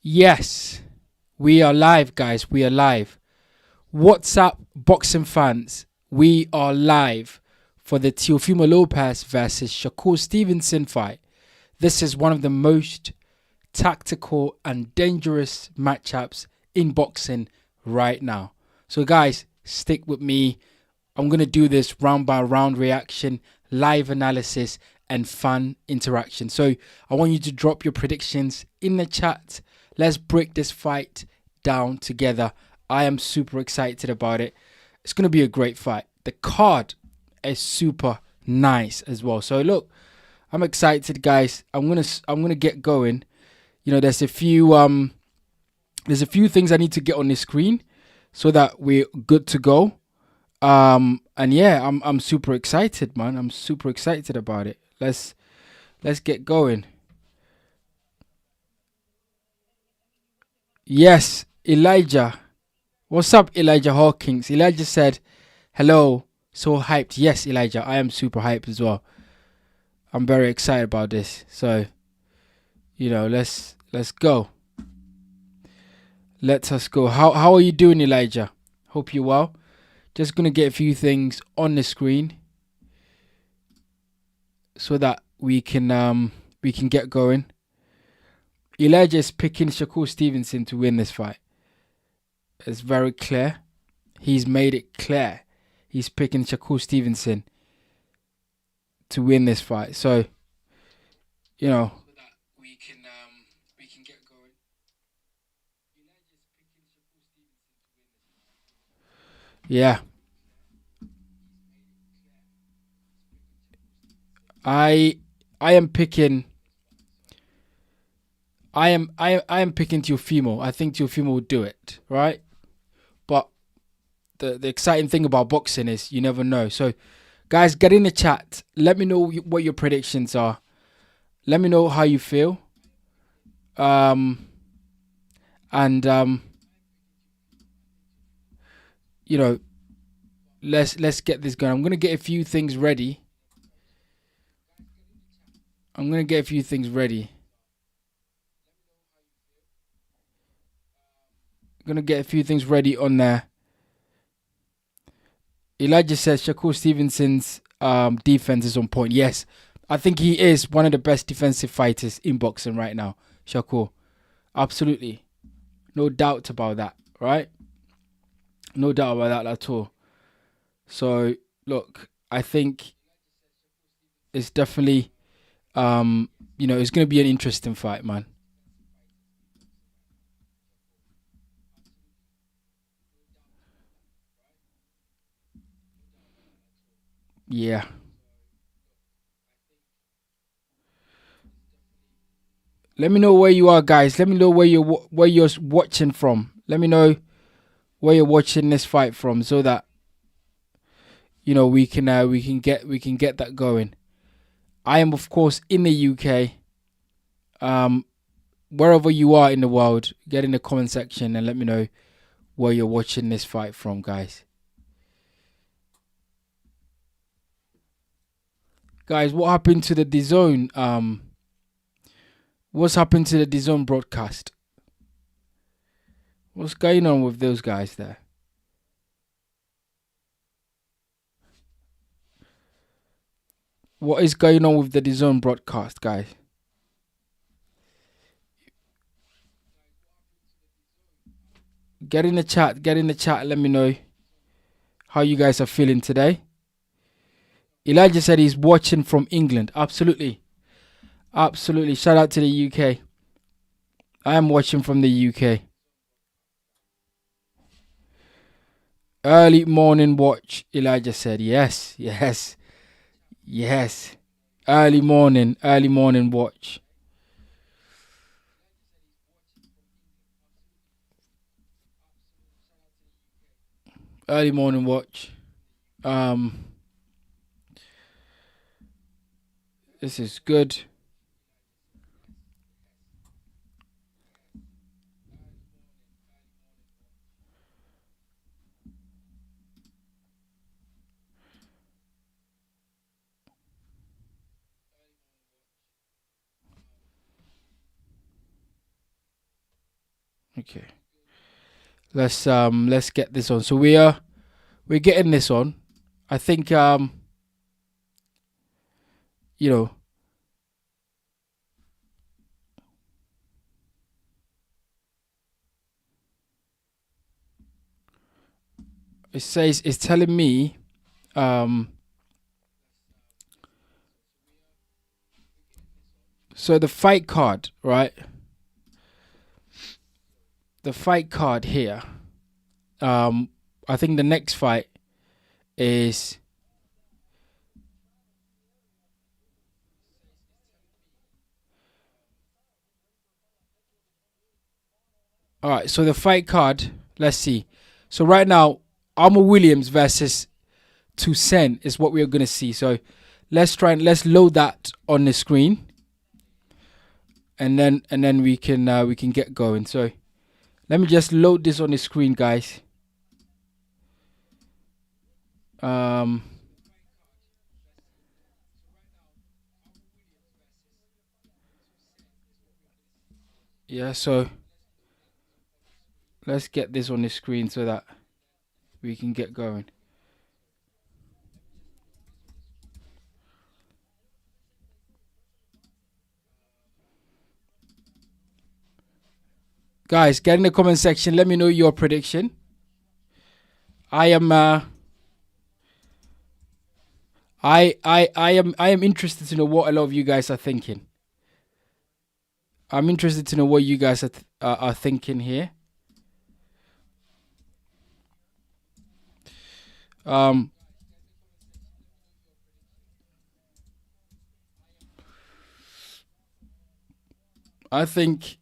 Yes, we are live, guys. We are live. What's up, boxing fans? We are live for the Teofimo Lopez versus Shakur Stevenson fight. This is one of the most tactical and dangerous matchups in boxing right now. So, guys, stick with me. I'm going to do this round by round reaction, live analysis, and fun interaction. So, I want you to drop your predictions in the chat. Let's break this fight down together. I am super excited about it. It's going to be a great fight. The card is super nice as well. So, look, I'm excited, guys. I'm gonna get going. You know, there's a few things I need to get on the screen so that we're good to go. And yeah, I'm super excited, man. I'm super excited about it. Let's get going. Yes, Elijah. What's up, Elijah Hawkins? Elijah said, "Hello, so hyped." Yes, Elijah, I am super hyped as well. I'm very excited about this. So, you know, let's go. Let us go. How are you doing, Elijah? Hope you're well. Just gonna get a few things on the screen so that we can get going. Elijah is picking Shakur Stevenson to win this fight. It's very clear. He's made it clear. He's picking Shakur Stevenson to win this fight. So, you know, so that we can get going. Yeah. I am picking I am picking Teofimo. I think Teofimo will do it, right? But the exciting thing about boxing is you never know. So, guys, get in the chat. Let me know what your predictions are. Let me know how you feel. And you know, let's get this going. I'm gonna get a few things ready. I'm gonna get a few things ready. I'm gonna get a few things ready on there. Elijah says Shakur Stevenson's defense is on point. Yes, I think he is one of the best defensive fighters in boxing right now. Shakur, absolutely, no doubt about that. Right, no doubt about that at all. So look, I think it's definitely it's gonna be an interesting fight, man. Yeah. Let me know where you are, guys. Let me know where you're watching from. Let me know where you're watching this fight from, so that we can get that going. I am, of course, in the UK. Um, Wherever you are in the world, get in the comment section and let me know where you're watching this fight from, guys. Guys, what happened to the DAZN? What's happened to the DAZN broadcast? What's going on with those guys there? What is going on with the DAZN broadcast, guys? Get in the chat. Get in the chat. Let me know how you guys are feeling today. Elijah said he's watching from England. Absolutely. Absolutely. Shout out to the UK. I am watching from the UK. Early morning watch, Elijah said. Yes, yes, yes. Early morning watch. Early morning watch. Um, this is good. Okay. Let's get this on. So we're getting this on. I think you know, it's telling me so the fight card, right? The fight card here. I think the next fight is all right. So the fight card, let's see. So right now, Armour Williams versus Toussaint is what we're gonna see. So let's load that on the screen, and then we can get going. So let me just load this on the screen, guys. Um, yeah. So let's get this on the screen so that we can get going. Guys, get in the comment section. Let me know your prediction. I am I am interested to know what a lot of you guys are thinking. I'm interested to know what you guys are thinking here. Um, I think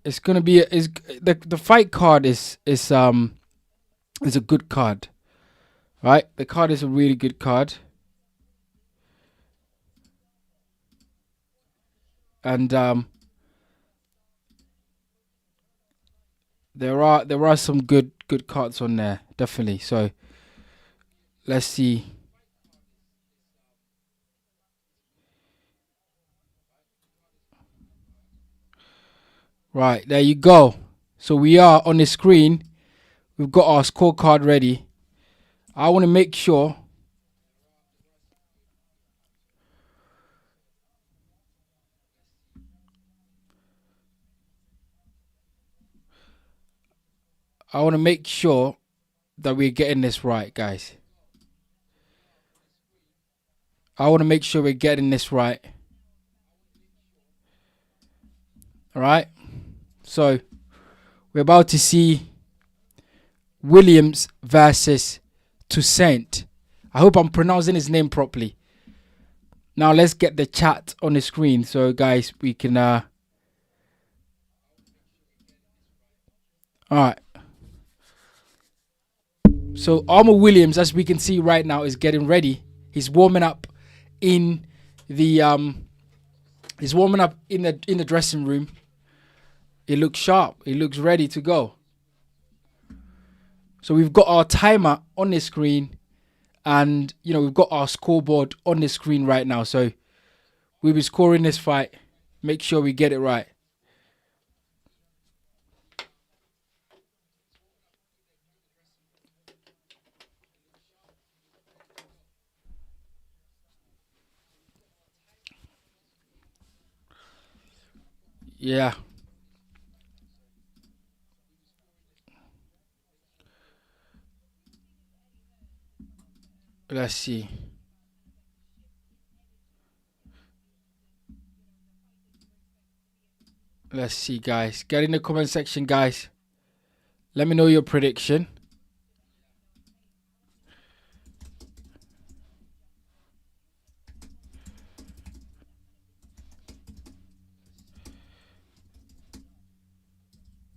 it's gonna be is the fight card is a good card, right? The card is a really good card, and there are some good cards on there, definitely. So let's see. Right, there you go. So we are on the screen. We've got our scorecard ready. I want to make sure. I want to make sure that we're getting this right, guys. I want to make sure we're getting this right. All right. So we're about to see Williams versus Toussaint. I hope I'm pronouncing his name properly. Now let's get the chat on the screen so guys we can all right. So Armour Williams, as we can see right now, is getting ready. He's warming up in the in the dressing room. He looks sharp. He looks ready to go. So we've got our timer on the screen, and we've got our scoreboard on the screen right now. So we'll be scoring this fight. Make sure we get it right. Yeah. Let's see. Let's see, guys. Get in the comment section, guys. Let me know your prediction.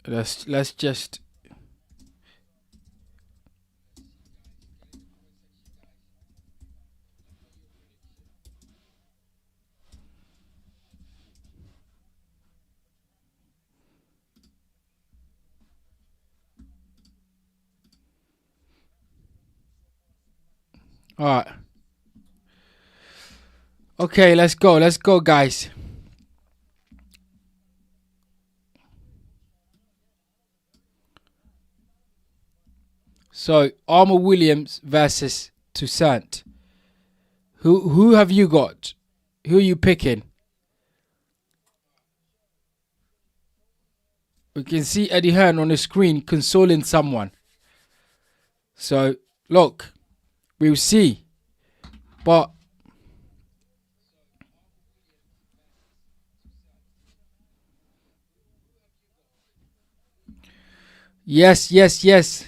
Let's just All right. Okay, let's go. Let's go, guys. So, Armour Williams versus Toussaint. Who have you got? Who are you picking? We can see Eddie Hearn on the screen consoling someone. So, look, we'll see. But yes, yes, yes.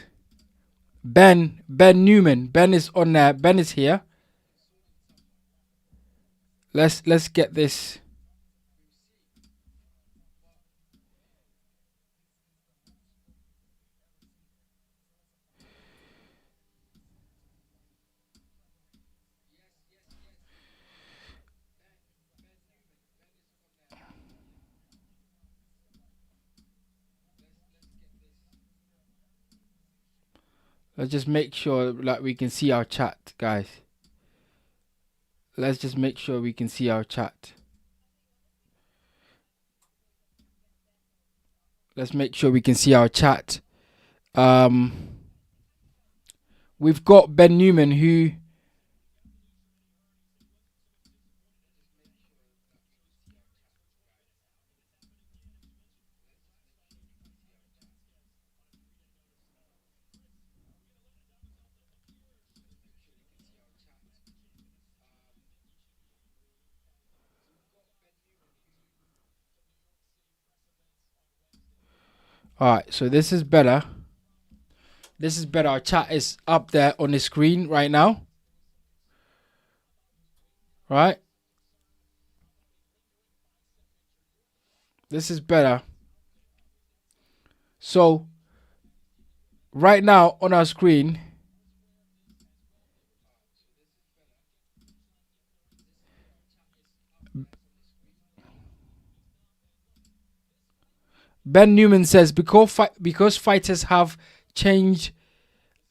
Ben Newman. Ben is on there. Ben is here. Let's get this. Let's just make sure like we can see our chat, guys. Let's just make sure we can see our chat. Let's make sure we can see our chat. We've got Ben Newman who Alright, so this is better. This is better. Our chat is up there on the screen right now. Right? This is better. So, right now on our screen, Ben Newman says because fighters have changed,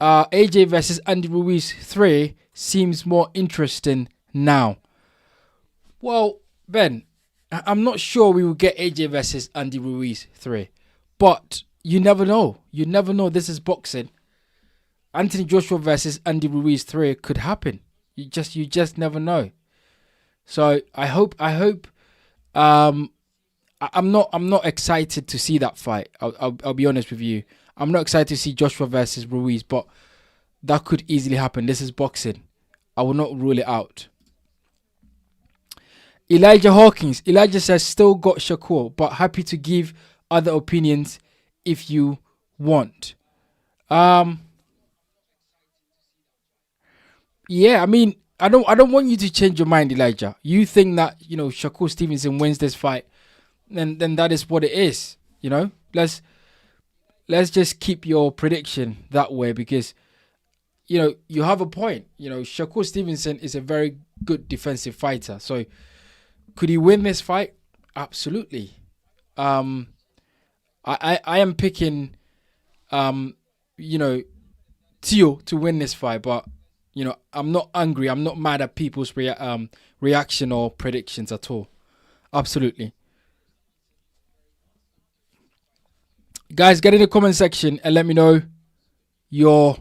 AJ versus Andy Ruiz 3 seems more interesting now. Well, Ben, I'm not sure we will get AJ versus Andy Ruiz 3, but you never know. You never know. This is boxing. Anthony Joshua versus Andy Ruiz 3 could happen. You just never know. So I hope I'm not excited to see that fight. I'll be honest with you. I'm not excited to see Joshua versus Ruiz, but that could easily happen. This is boxing. I will not rule it out. Elijah Hawkins. Elijah says still got Shakur, but happy to give other opinions if you want. Yeah, I mean, I don't want you to change your mind, Elijah. You think that, Shakur Stevenson wins this fight, then that is what it is. Let's just keep your prediction that way because you have a point. Shakur Stevenson is a very good defensive fighter. So could he win this fight? Absolutely. I am picking Teo to win this fight, but I'm not angry. I'm not mad at people's reaction or predictions at all. Absolutely. Guys, get in the comment section and let me know your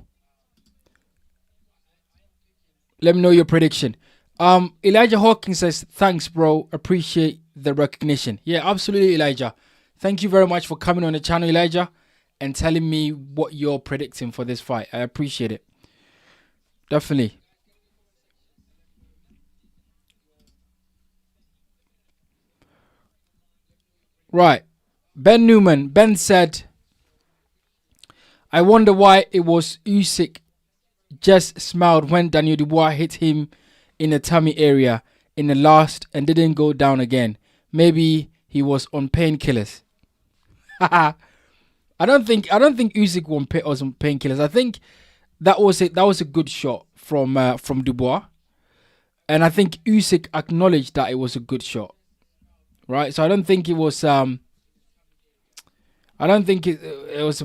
prediction. Elijah Hawkins says, thanks, bro. Appreciate the recognition. Yeah, absolutely, Elijah. Thank you very much for coming on the channel, Elijah, and telling me what you're predicting for this fight. I appreciate it. Definitely. Right. Ben Newman. Ben said, I wonder why it was Usyk just smiled when Daniel Dubois hit him in the tummy area in the last and didn't go down again. Maybe he was on painkillers. I don't think Usyk was on painkillers. I think that was it. That was a good shot from Dubois, and I think Usyk acknowledged that it was a good shot. Right, so I don't think it was. I don't think it was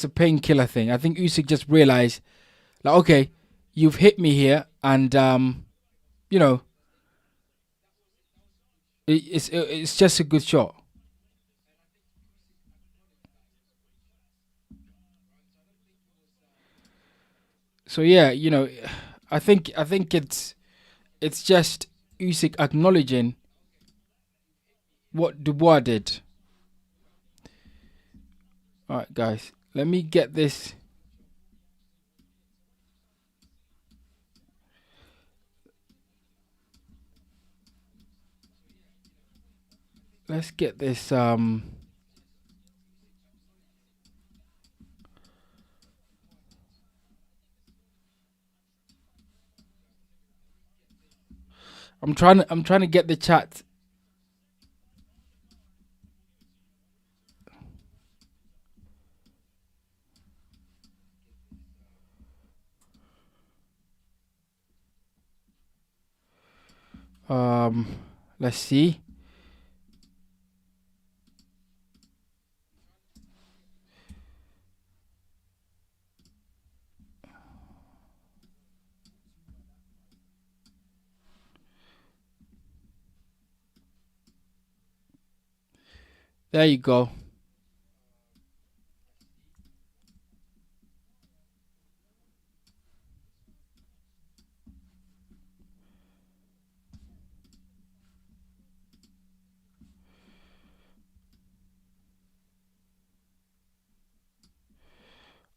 a painkiller thing. I think Usyk just realized, like, okay, you've hit me here, and you know, it's just a good shot. So yeah, I think it's just Usyk acknowledging what Dubois did. All right, guys, let me get this. Let's get this. I'm trying to get the chat. Um, let's see. There you go.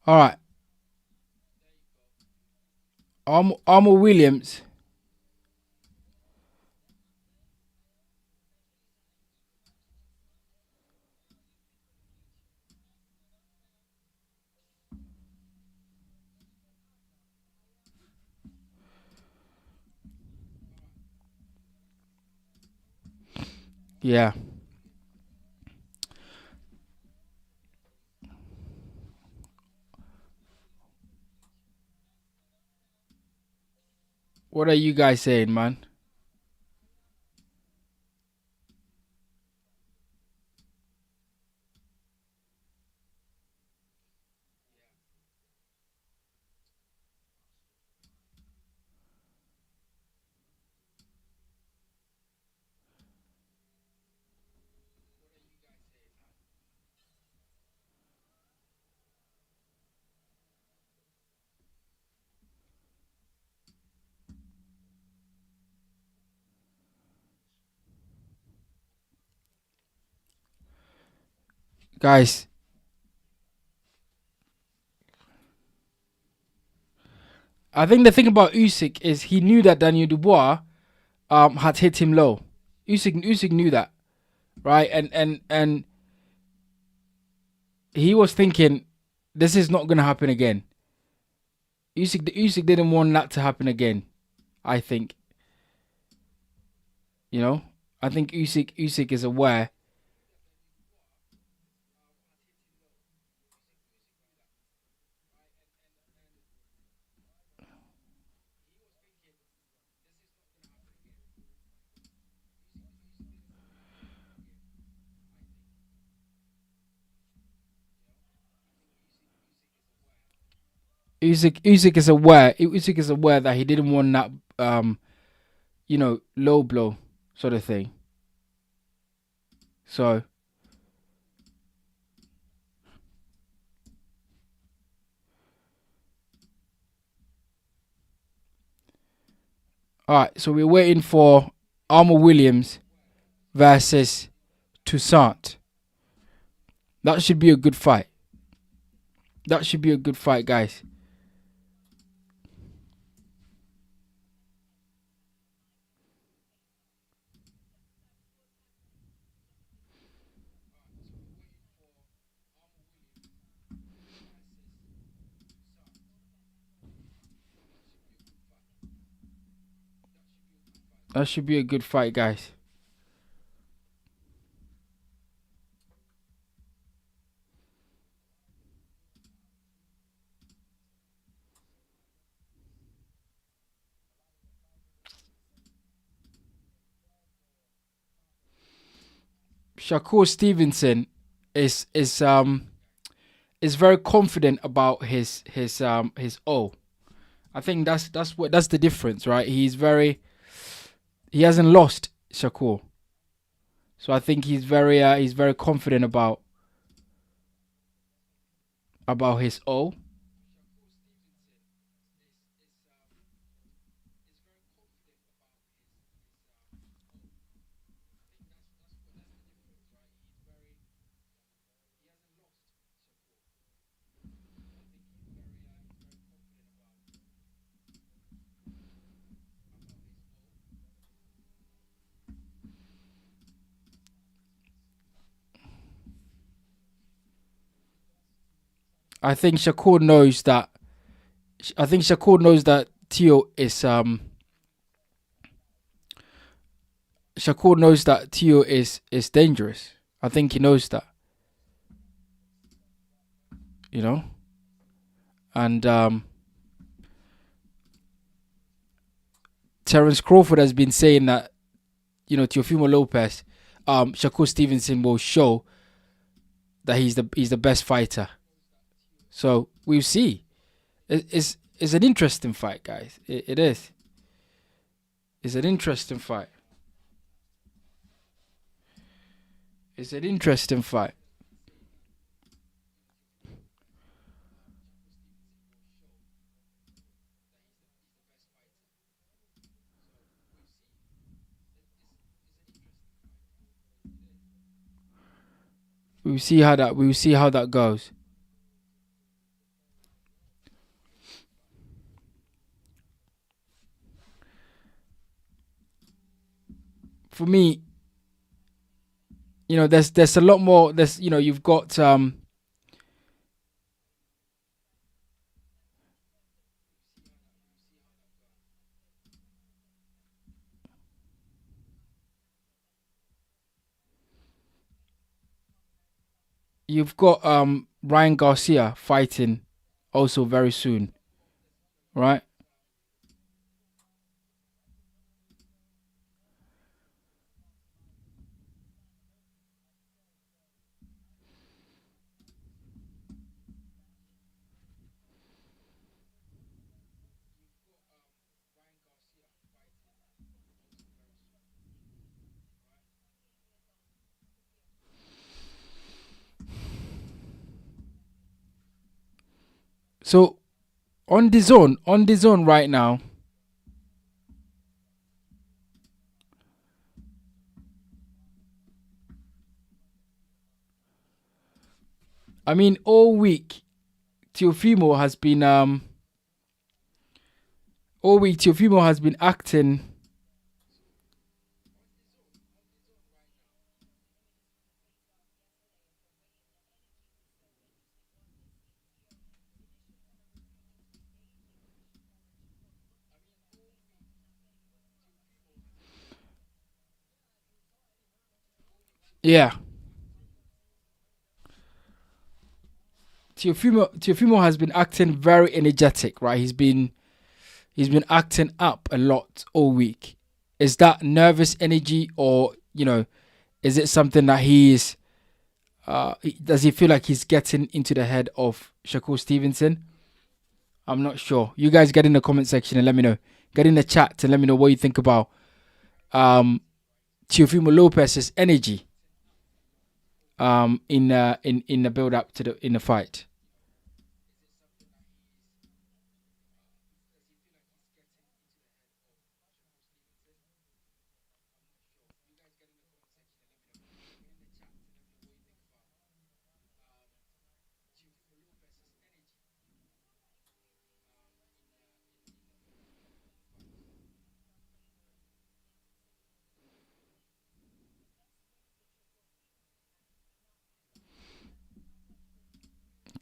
All right, Armor Williams. Yeah. What are you guys saying, man? Guys, I think the thing about Usyk is he knew that Daniel Dubois had hit him low. Usyk knew that, right? And he was thinking, this is not gonna happen again. Usyk didn't want that to happen again. I think, you know, I think Usyk is aware. Usyk is aware that he didn't want that low blow sort of thing. So all right, so we're waiting for Armor Williams versus Toussaint. That should be a good fight. That should be a good fight, guys. That should be a good fight, guys. Shakur Stevenson is very confident about his O. I think that's the difference, right? He hasn't lost Shakur, so I think he's very confident about his O. I think Shakur knows that. I think Shakur knows that Tio is Shakur knows that Tio is dangerous. I think he knows that, you know. And Terence Crawford has been saying that, Teofimo Lopez, Shakur Stevenson will show that he's the best fighter. So we'll see. It's an interesting fight, guys. It is. It's an interesting fight. It's an interesting fight. We'll see how that goes. For me, there's a lot more. You've got Ryan Garcia fighting also very soon, right? So on the zone right now. I mean, all week Teofimo has been acting. Yeah, Teofimo has been acting very energetic, right? He's been acting up a lot all week. Is that nervous energy, or is it something that does he feel like he's getting into the head of Shakur Stevenson? I'm not sure. You guys get in the comment section and let me know. Get in the chat and let me know what you think about um Teofimo Lopez's energy in the build up to the fight.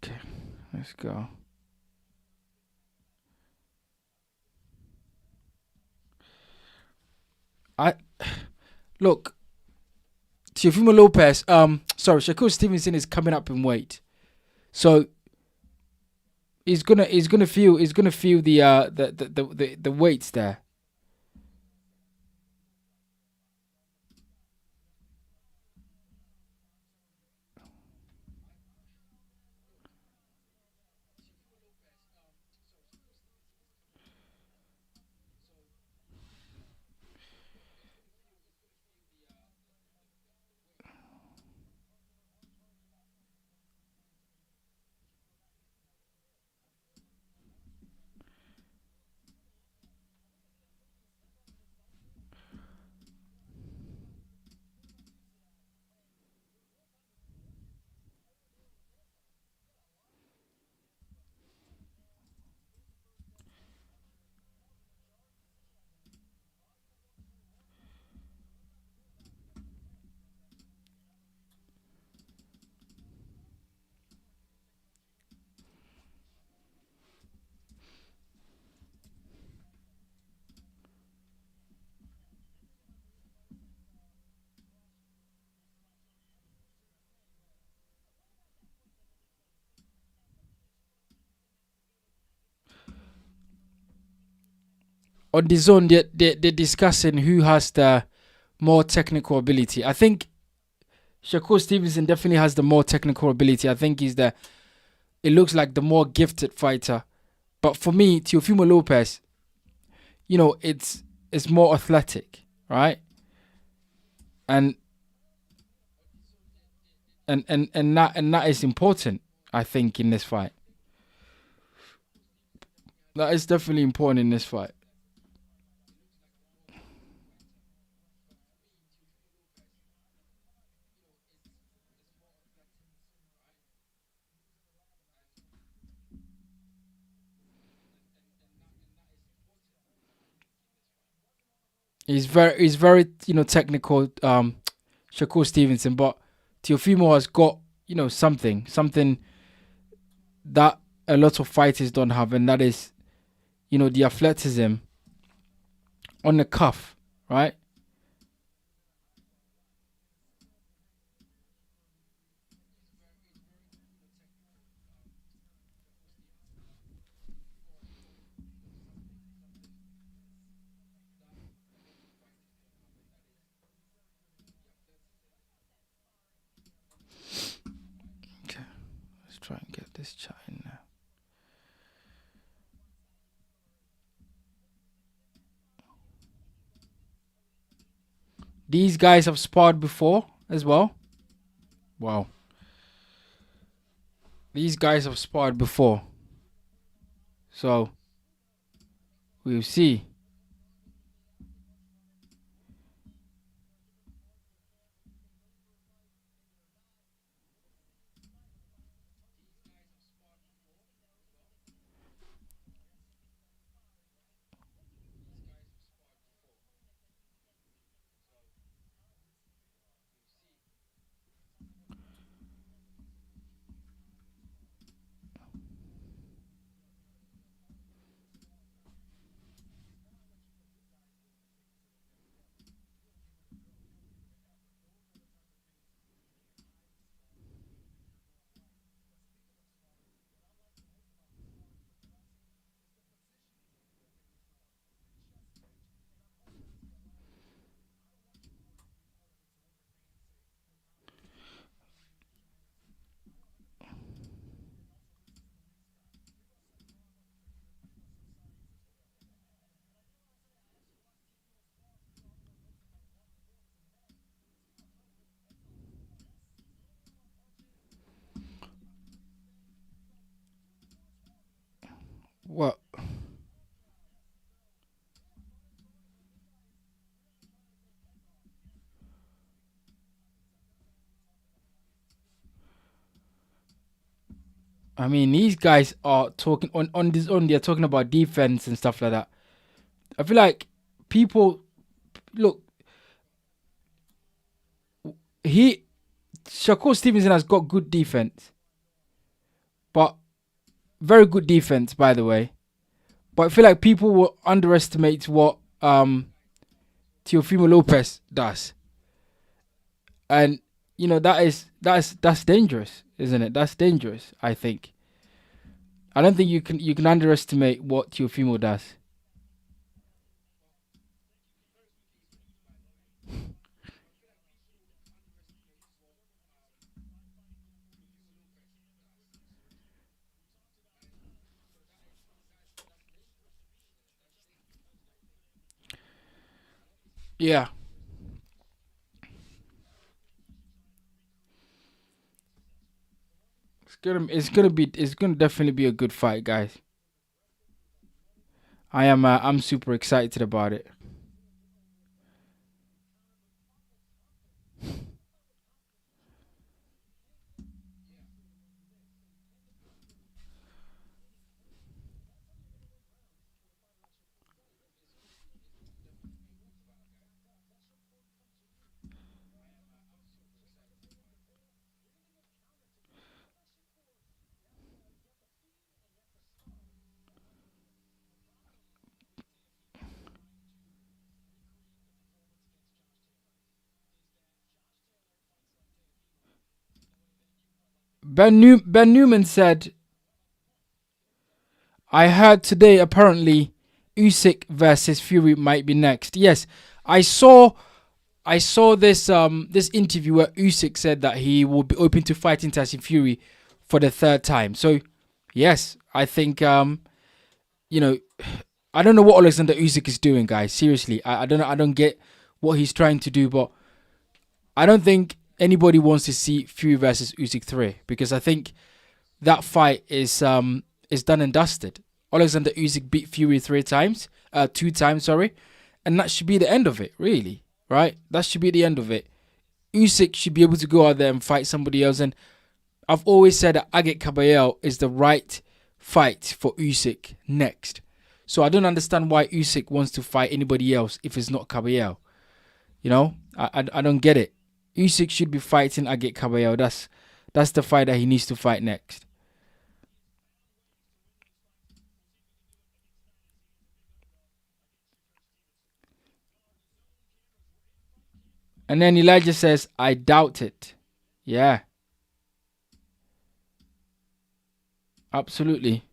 Okay, let's go. I Look, Teofimo Lopez, sorry, Shakur Stevenson is coming up in weight, so he's gonna feel the weights there. on the zone, they're discussing who has the more technical ability. I think Shakur Stevenson definitely has the more technical ability. I think he's the, it looks like the more gifted fighter. But for me, Teofimo Lopez, it's more athletic, right? And and that is important, I think, in this fight. That is definitely important in this fight. He's very technical, Shakur Stevenson, but Teofimo has got something that a lot of fighters don't have, and that is the athleticism on the cuff, right? Okay, let's try and get this chat in now. These guys have sparred before as well. Wow, these guys have sparred before, so we'll see. Well, I mean, these guys are talking on this on. They're talking about defense and stuff like that. I feel like people look. He Shakur Stevenson has got good defense, but very good defense, by the way. But I feel like people will underestimate what Teofimo Lopez does, and that's dangerous, isn't it? That's dangerous. I think. I don't think you can underestimate what Teofimo does. Yeah, it's gonna definitely be a good fight, guys. I'm super excited about it. Ben Newman said, "I heard today apparently Usyk versus Fury might be next. Yes, I saw this interview where Usyk said that he will be open to fighting Tyson Fury for the third time. So yes, I think you know, I don't know what Alexander Usyk is doing, guys. Seriously, I don't know. I don't get what he's trying to do, but I don't think anybody wants to see Fury versus Usyk 3 because I think that fight is done and dusted. Alexander Usyk beat Fury 2 times, sorry, and that should be the end of it, really, right? That should be the end of it. Usyk should be able to go out there and fight somebody else, and I've always said that Agit Kabayel is the right fight for Usyk next. So I don't understand why Usyk wants to fight anybody else if it's not Kabayel. You know, I don't get it. Usyk should be fighting Agit Kabayel. That's the fight that he needs to fight next. And then Elijah says, I doubt it. Yeah, absolutely.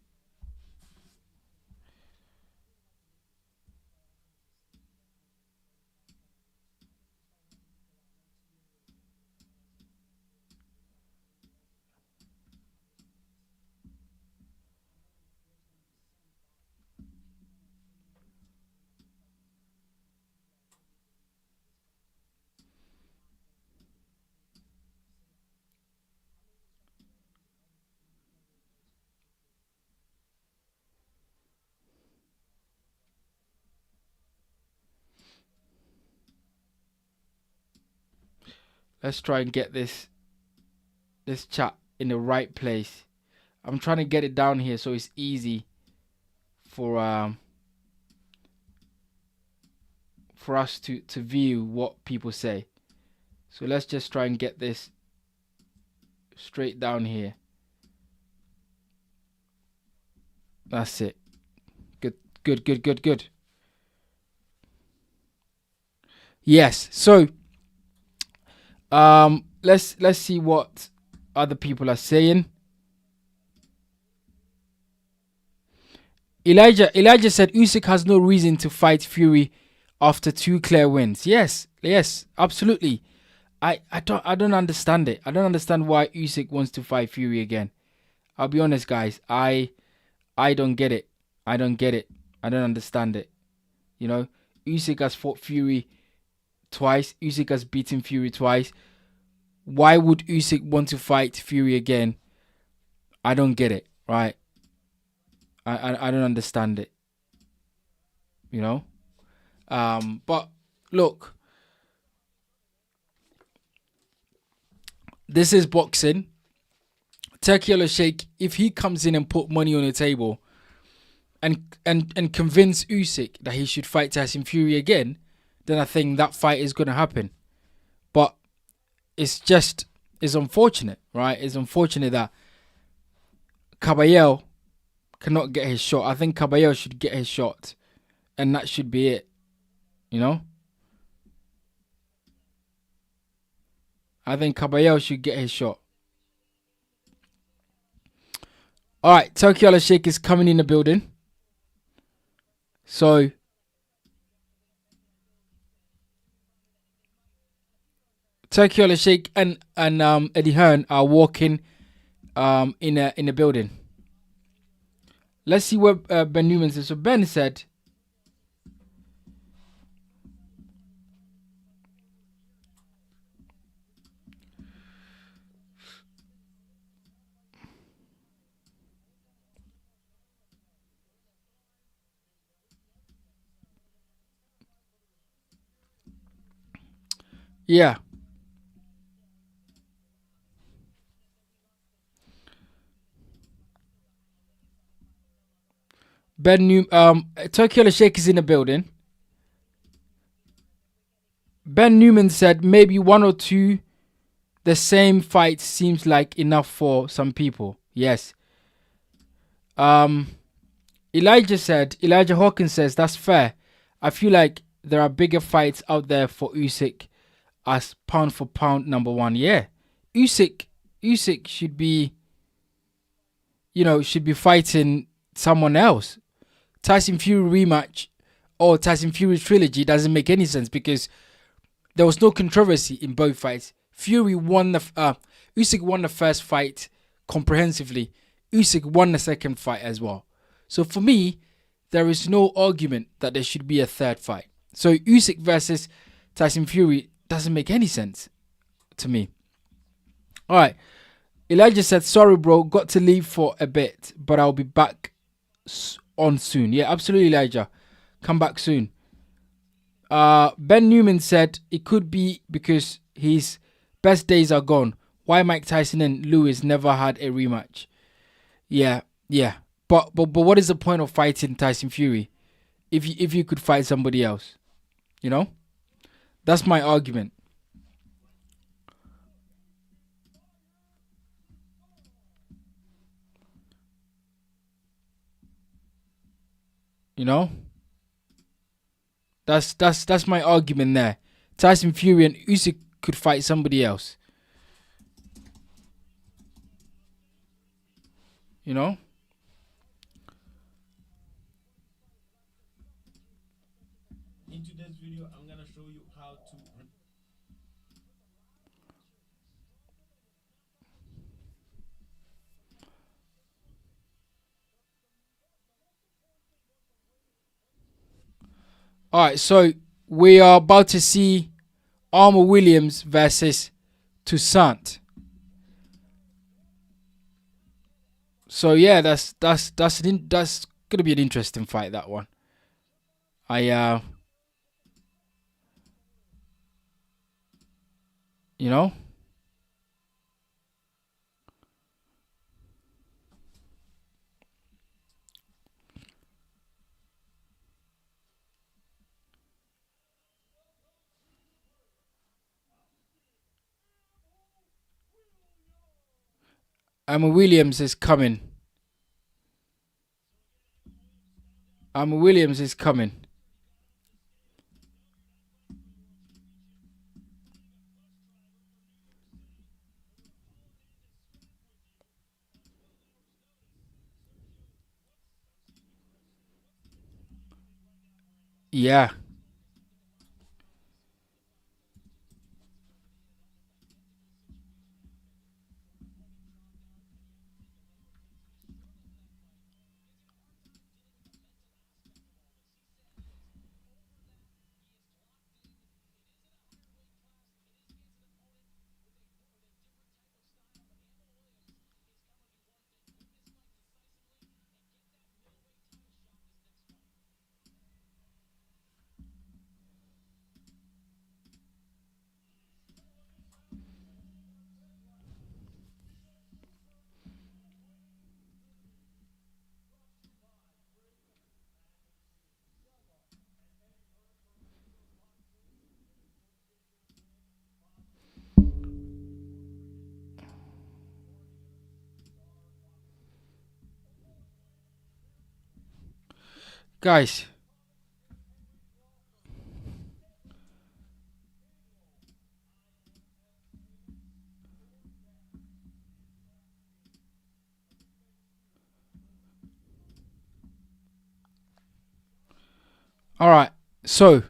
Let's try and get this chat in the right place. I'm trying to get it down here so it's easy for for us to view what people say. So let's just try and get this straight down here. That's it. Good, good, good, good, good. Yes. So let's see what other people are saying. Elijah said Usyk has no reason to fight Fury after 2 clear wins. Yes, absolutely. I don't understand it. I don't understand why Usyk wants to fight Fury again. I'll be honest, guys. I don't get it. I don't get it. I don't understand it. You know, Usyk has fought Fury twice. Usyk has beaten Fury twice. Why would Usyk want to fight Fury again? I don't get it. Right? I don't understand it. You know. But look, this is boxing. Turkey Sheikh, if he comes in and put money on the table and convince Usyk that he should fight Tyson Fury again, then I think that fight is going to happen. But it's unfortunate, right? It's unfortunate that Caballero cannot get his shot. I think Caballero should get his shot, and that should be it. You know, I think Caballero should get his shot. All right, Tokyo Sheikh is coming in the building. So Tokyo Sheikh and Eddie Hearn are walking in a building. Let's see what Ben Newman said. So Ben said, yeah. Tokyo Sheikh is in the building. Ben Newman said maybe one or two. The same fight seems like enough for some people. Yes. Elijah Hawkins says that's fair. I feel like there are bigger fights out there for Usyk as pound for pound number one. Yeah. Usyk should be fighting someone else. Tyson Fury rematch or Tyson Fury trilogy doesn't make any sense because there was no controversy in both fights. Usyk won the first fight comprehensively. Usyk won the second fight as well. So for me, there is no argument that there should be a third fight. So Usyk versus Tyson Fury doesn't make any sense to me. All right. Elijah said, sorry, bro, got to leave for a bit, but I'll be back on soon. Yeah, absolutely, Elijah. Come back soon. Ben Newman said, it could be because his best days are gone. Why Mike Tyson and Lewis never had a rematch? Yeah. But what is the point of fighting Tyson Fury if you could fight somebody else? You know? That's my argument. You know? That's my argument there. Tyson Fury and Usyk could fight somebody else. You know? In today's video, I'm gonna show you how to. Alright, so we are about to see Armour Williams versus Toussaint. So yeah, that's gonna be an interesting fight, that one. I you know, Armour Williams is coming. Armour Williams is coming. Yeah. Guys, alright. So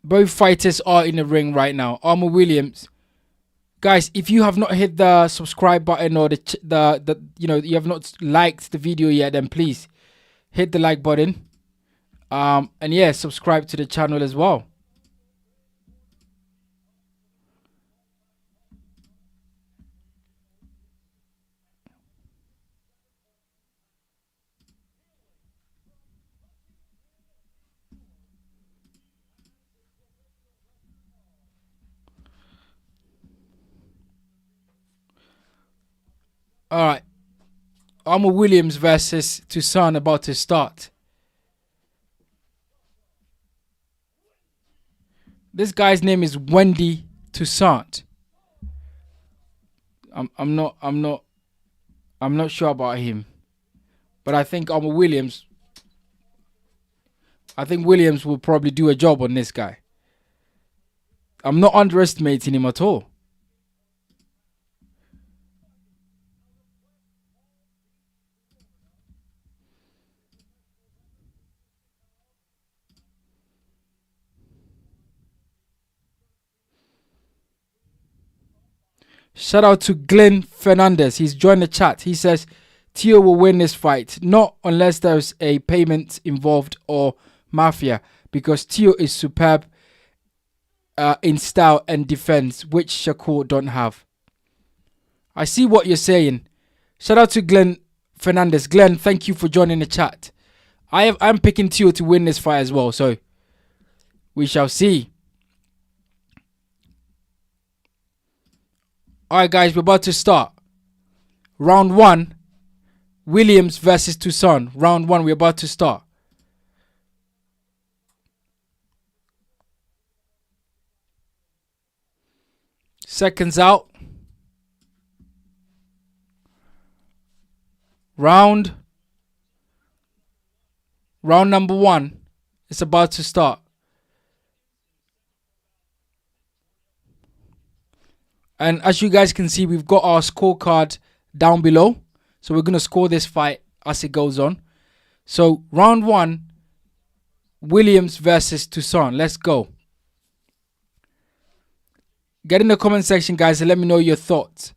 both fighters are in the ring right now. Armour Williams. Guys, if you have not hit the subscribe button or the you have not liked the video yet, then please hit the like button. And yeah, subscribe to the channel as well. Alright. Armour Williams versus Toussaint about to start. This guy's name is Wendy Toussaint. I'm not sure about him. But I think Williams will probably do a job on this guy. I'm not underestimating him at all. Shout out to Glenn Fernandez. He's joined the chat. He says Teo will win this fight, not unless there's a payment involved or mafia, because Teo is superb in style and defense, which Shakur don't have. I see what you're saying. Shout out to Glenn Fernandez. Glenn, thank you for joining the chat. I'm picking Teo to win this fight as well, so we shall see. Alright guys, we're about to start. Round 1. Williams versus Toussaint. Round 1, we're about to start. Seconds out. Round number 1 is about to start. And as you guys can see, we've got our scorecard down below. So we're going to score this fight as it goes on. So round 1, Williams versus Toussaint. Let's go. Get in the comment section, guys, and let me know your thoughts.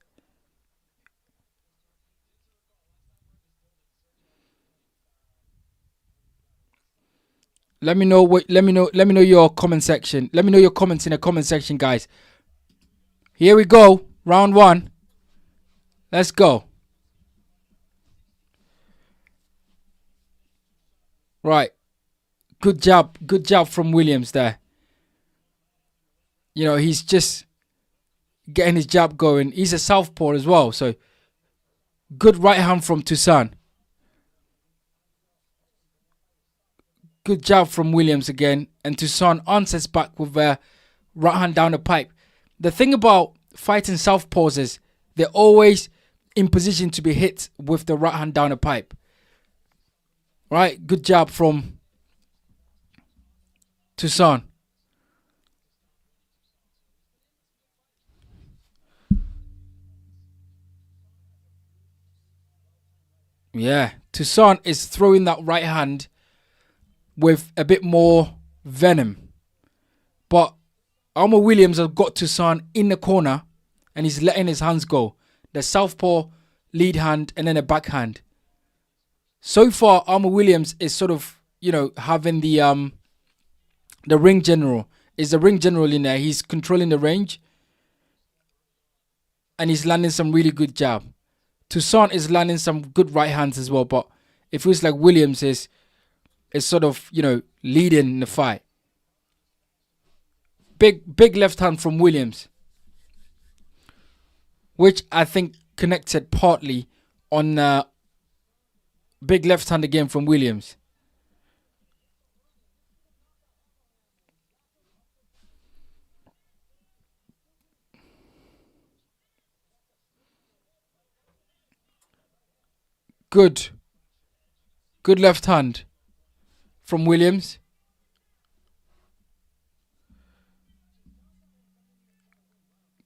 Let me know your comment section. Let me know your comments in the comment section, guys. Here we go. Round 1. Let's go. Right. Good job. Good job from Williams there. You know, he's just getting his jab going. He's a southpaw as well. So, good right hand from Toussaint. Good job from Williams again. And Toussaint answers back with a right hand down the pipe. The thing about fighting southpaws is they're always in position to be hit with the right hand down the pipe. Right, good job from Toussaint. Yeah, Toussaint is throwing that right hand with a bit more venom. But Armour Williams has got Toussaint in the corner and he's letting his hands go. The southpaw, lead hand, and then a backhand. So far, Armour Williams is sort of, you know, having the ring general. Is the ring general in there. He's controlling the range. And he's landing some really good jab. Toussaint is landing some good right hands as well. But it feels like Williams is sort of, you know, leading the fight. Big left hand from Williams. Which I think connected partly on big left hand again from Williams. Good left hand from Williams.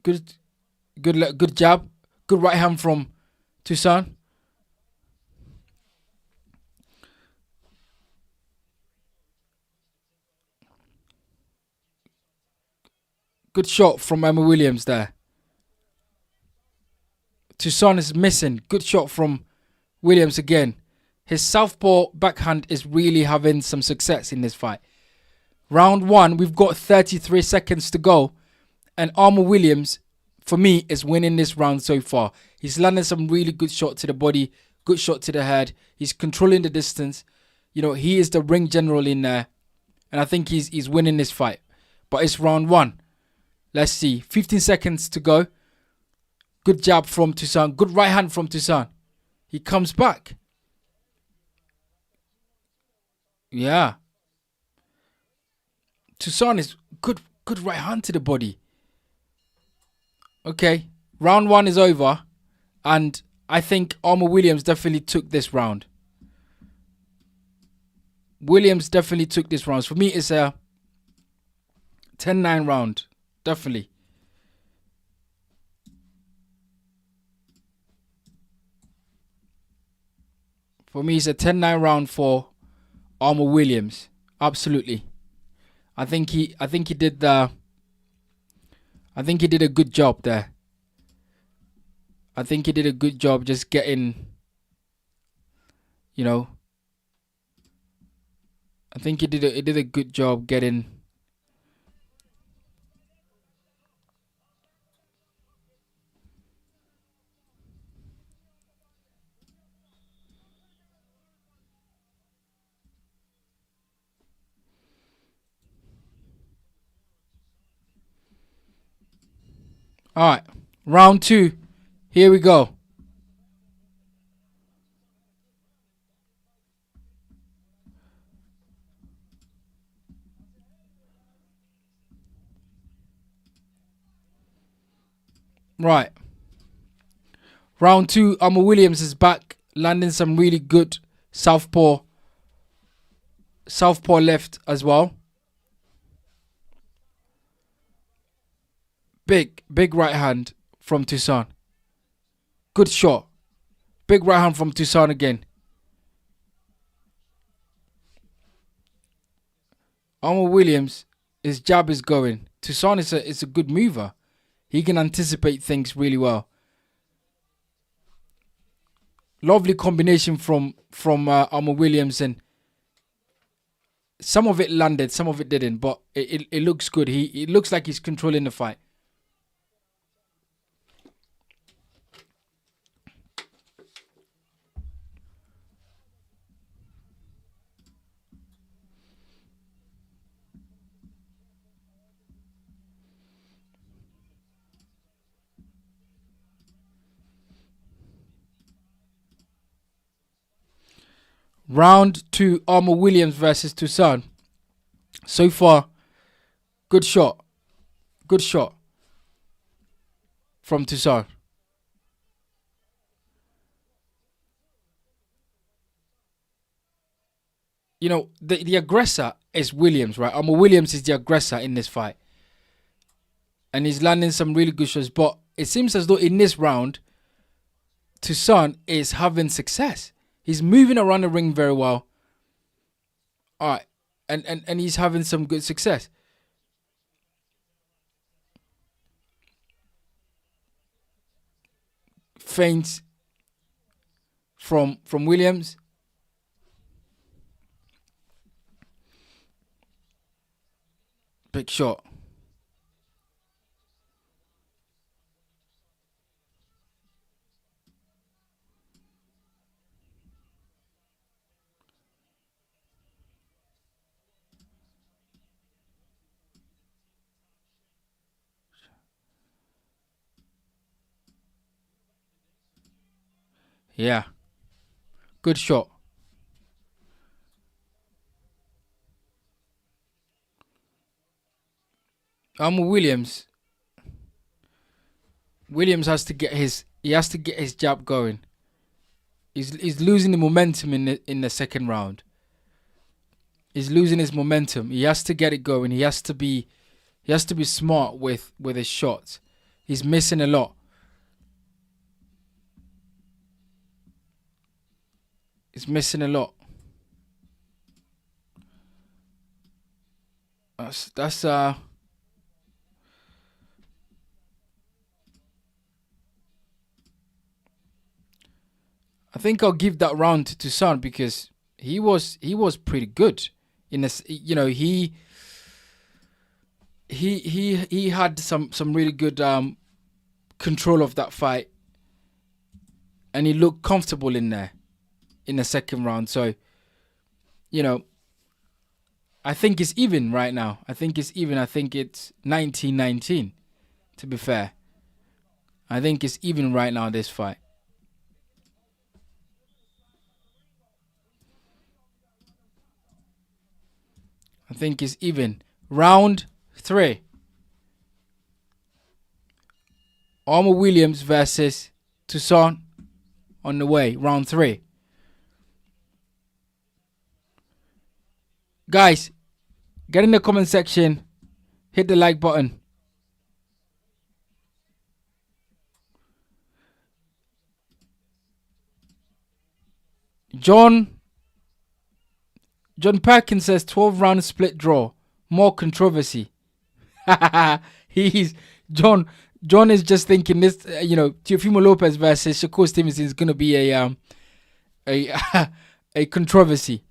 Good jab. Good right hand from Toussaint. Good shot from Armour Williams there. Toussaint is missing. Good shot from Williams again. His southpaw backhand is really having some success in this fight. Round 1, we've got 33 seconds to go. And Armour Williams, for me, is winning this round so far. He's landing some really good shot to the body. Good shot to the head. He's controlling the distance. You know, he is the ring general in there. And I think he's winning this fight. But it's round 1. Let's see. 15 seconds to go. Good jab from Toussaint. Good right hand from Toussaint. He comes back. Yeah. Toussaint is good right hand to the body. Okay. Round 1 is over. And I think Armour Williams definitely took this round. Williams definitely took this round. For me, it's a 10-9 round. Definitely. For me, it's a 10-9 round for Armour Williams. Absolutely. I think he did a good job there. I think he did a good job just getting, you know, I think he did a good job getting. All right, round 2. Here we go. Right. Round 2, Armour Williams is back, landing some really good southpaw left as well. Big right hand from Toussaint. Good shot. Big right hand from Toussaint again. Armour Williams, his jab is going. Toussaint is a good mover. He can anticipate things really well. Lovely combination from Armour Williams, and some of it landed, some of it didn't, but it looks good. It looks like he's controlling the fight. Round 2, Armour Williams versus Toussaint. So far, good shot. Good shot from Toussaint. You know, the aggressor is Williams, right? Armour Williams is the aggressor in this fight. And he's landing some really good shots. But it seems as though in this round, Toussaint is having success. He's moving around the ring very well. All right. And he's having some good success. Feints from Williams. Big shot. Yeah. Good shot. Williams. Williams has to get his jab going. He's losing the momentum in the second round. He's losing his momentum. He has to get it going. He has to be smart with his shots. He's missing a lot. He's missing a lot. That's I think I'll give that round to Toussaint because he was pretty good in this. You know, he had some really good control of that fight, and he looked comfortable in there in the second round. So, you know, I think it's even right now. I think it's even. I think it's 19-19, to be fair. I think it's even right now, this fight. I think it's even. Round 3. Armour Williams versus Toussaint on the way. Round 3. Guys, get in the comment section. Hit the like button. John Perkins says 12-round split draw. More controversy. He's John John is just thinking this. Teofimo Lopez versus Shakur Stevenson is gonna be a a controversy.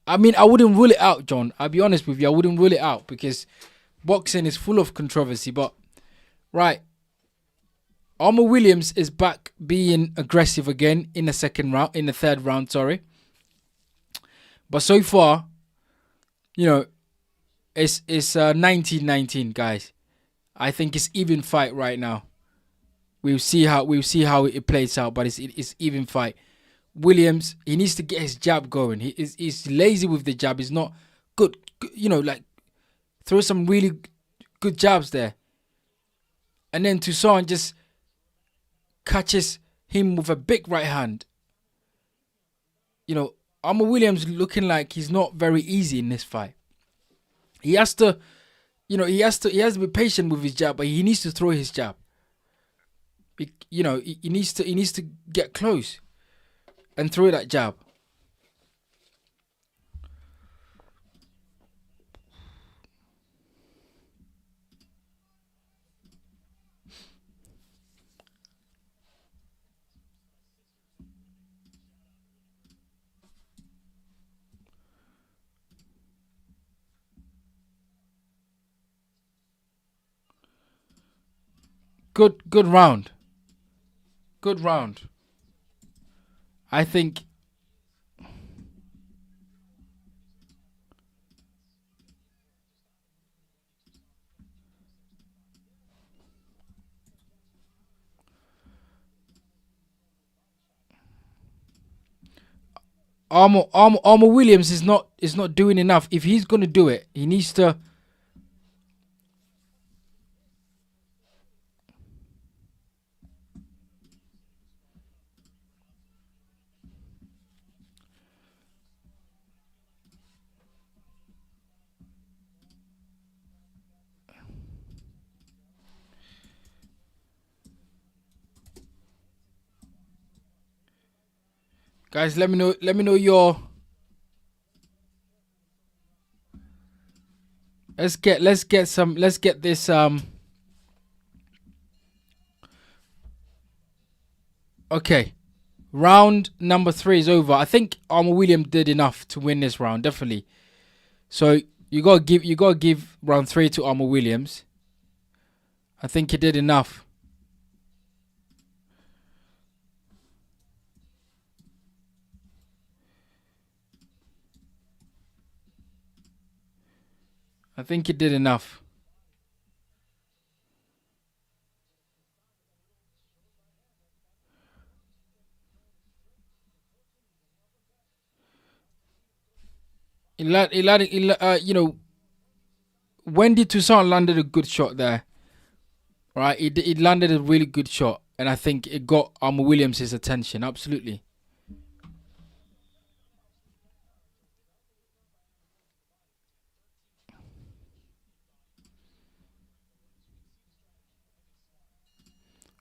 I mean, I wouldn't rule it out, John. I'll be honest with you, I wouldn't rule it out because boxing is full of controversy. But right, Armour Williams is back being aggressive again in the third round. Sorry, but so far, you know, it's 19-19, guys. I think it's even fight right now. We'll see how it plays out, but it's even fight. Williams, he needs to get his jab going. He's lazy with the jab. He's not good. Like throw some really good jabs there, and then Toussaint just catches him with a big right hand. Armour Williams looking like he's not very easy in this fight. He has to, he has to be patient with his jab, but he needs to throw his jab. He needs to get close and throw that jab. Good round. Good round. I think Armour Williams is not doing enough. If he's gonna do it, he needs to. Guys, let me know. Let me know your. Let's get this. Okay, round number 3 is over. I think Armour Williams did enough to win this round, definitely. So you gotta give round 3 to Armour Williams. I think he did enough. I think he did enough. Wendy Toussaint landed a good shot there. Right, he landed a really good shot, and I think it got Armour Williams his attention. Absolutely.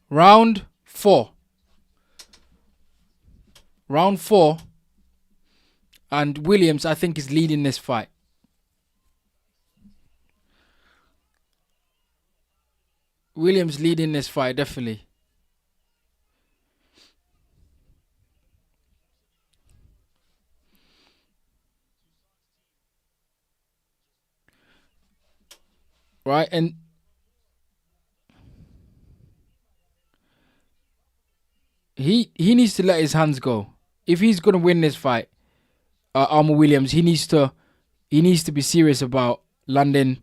Round 4. Round 4. And Williams, I think, is leading this fight. Williams leading this fight, definitely. Right, and he needs to let his hands go. If he's gonna win this fight, Armour Williams, he needs to be serious about landing,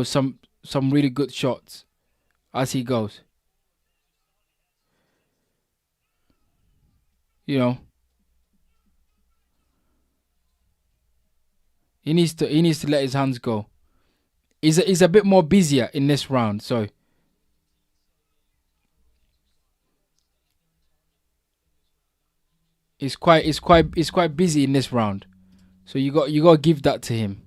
some really good shots as he goes. You know, he needs to let his hands go. He's a bit more busier in this round, so he's quite busy in this round. So you got to give that to him.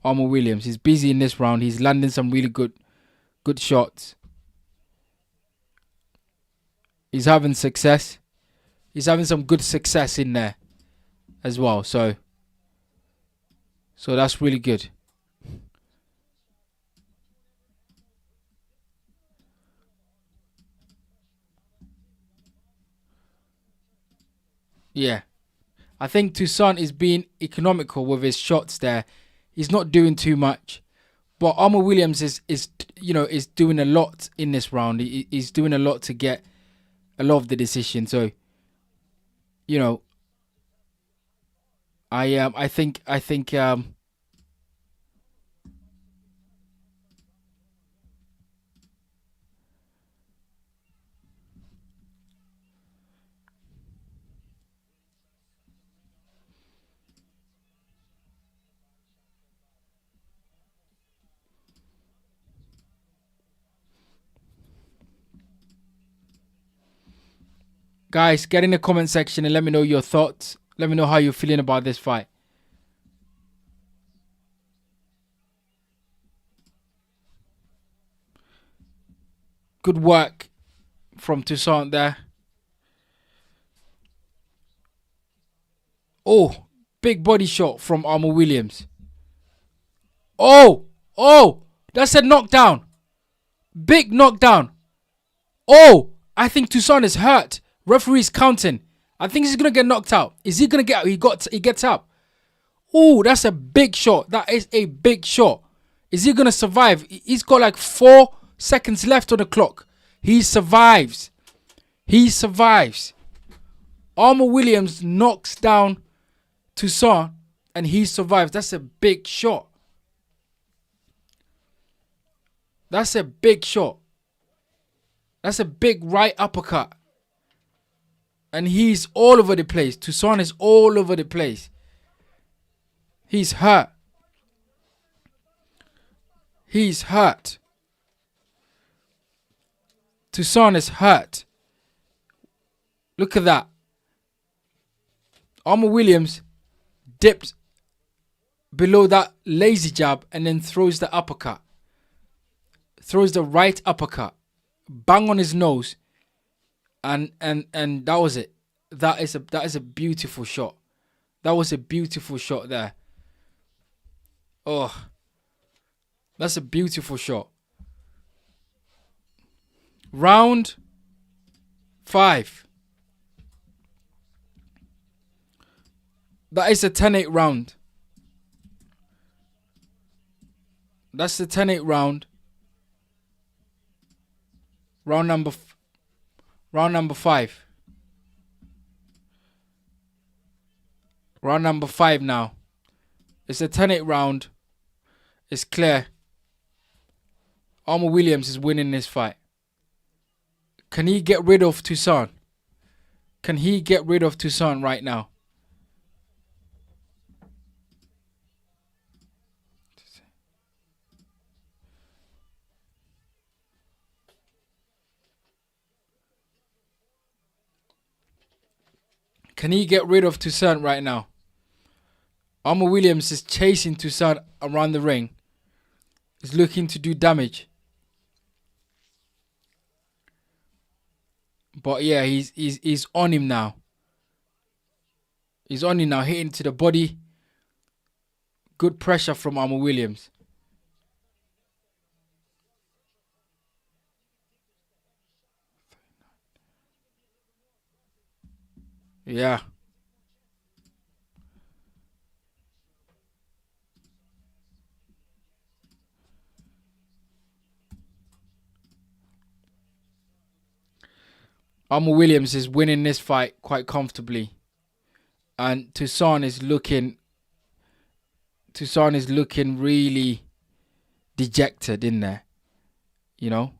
Armour Williams, he's busy in this round. He's landing some really good shots. He's having success. He's having some good success in there as well. So that's really good. Yeah. I think Toussaint is being economical with his shots there. He's not doing too much. But Armour Williams is is doing a lot in this round. He's doing a lot to get a lot of the decision. So, you know, I think guys, get in the comment section and let me know your thoughts. Let me know how you're feeling about this fight. Good work from Toussaint there. Oh, big body shot from Armour Williams. Oh, that's a knockdown. Big knockdown. Oh, I think Toussaint is hurt. Referee's counting. I think he's gonna get knocked out. Is he gonna get out? He gets up. Oh, that's a big shot. That is a big shot. Is he gonna survive? He's got like 4 seconds left on the clock. He survives. He survives. Armour Williams knocks down Toussaint and he survives. That's a big shot. That's a big shot. That's a big right uppercut. And he's all over the place. Toussaint is all over the place. He's hurt. He's hurt. Toussaint is hurt. Look at that. Armour Williams dips below that lazy jab and then throws the uppercut. Throws the right uppercut. Bang on his nose. And that was it. That is a beautiful shot. That was a beautiful shot there. Oh. That's a beautiful shot. Round 5. That is a 10-8 round. That's the 10-8 round. Round number 5. Round number 5 now. It's a 10-8 round. It's clear. Armour Williams is winning this fight. Can he get rid of Toussaint? Can he get rid of Toussaint right now? Can he get rid of Toussaint right now? Armour Williams is chasing Toussaint around the ring. He's looking to do damage. But yeah, he's on him now. He's on him now, hitting to the body. Good pressure from Armour Williams. Yeah. Armour Williams is winning this fight quite comfortably. And Toussaint is looking really dejected in there. You know?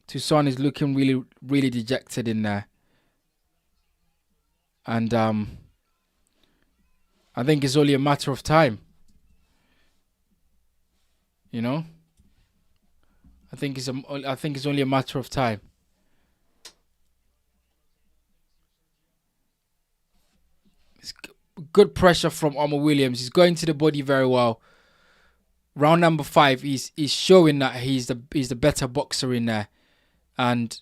Toussaint is looking really, really dejected in there. And I think it's only a matter of time. You know? I think it's only a matter of time. It's good pressure from Armour Williams. He's going to the body very well. Round number 5, he's showing that he's the better boxer in there. And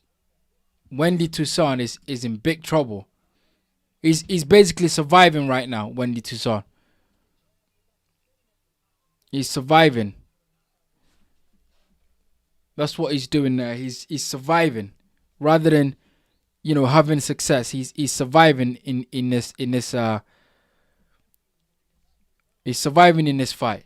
Wendy Toussaint is in big trouble. He's basically surviving right now, Wendy Toussaint. He's surviving. That's what he's doing there. He's surviving. Rather than having success. He's surviving he's surviving in this fight.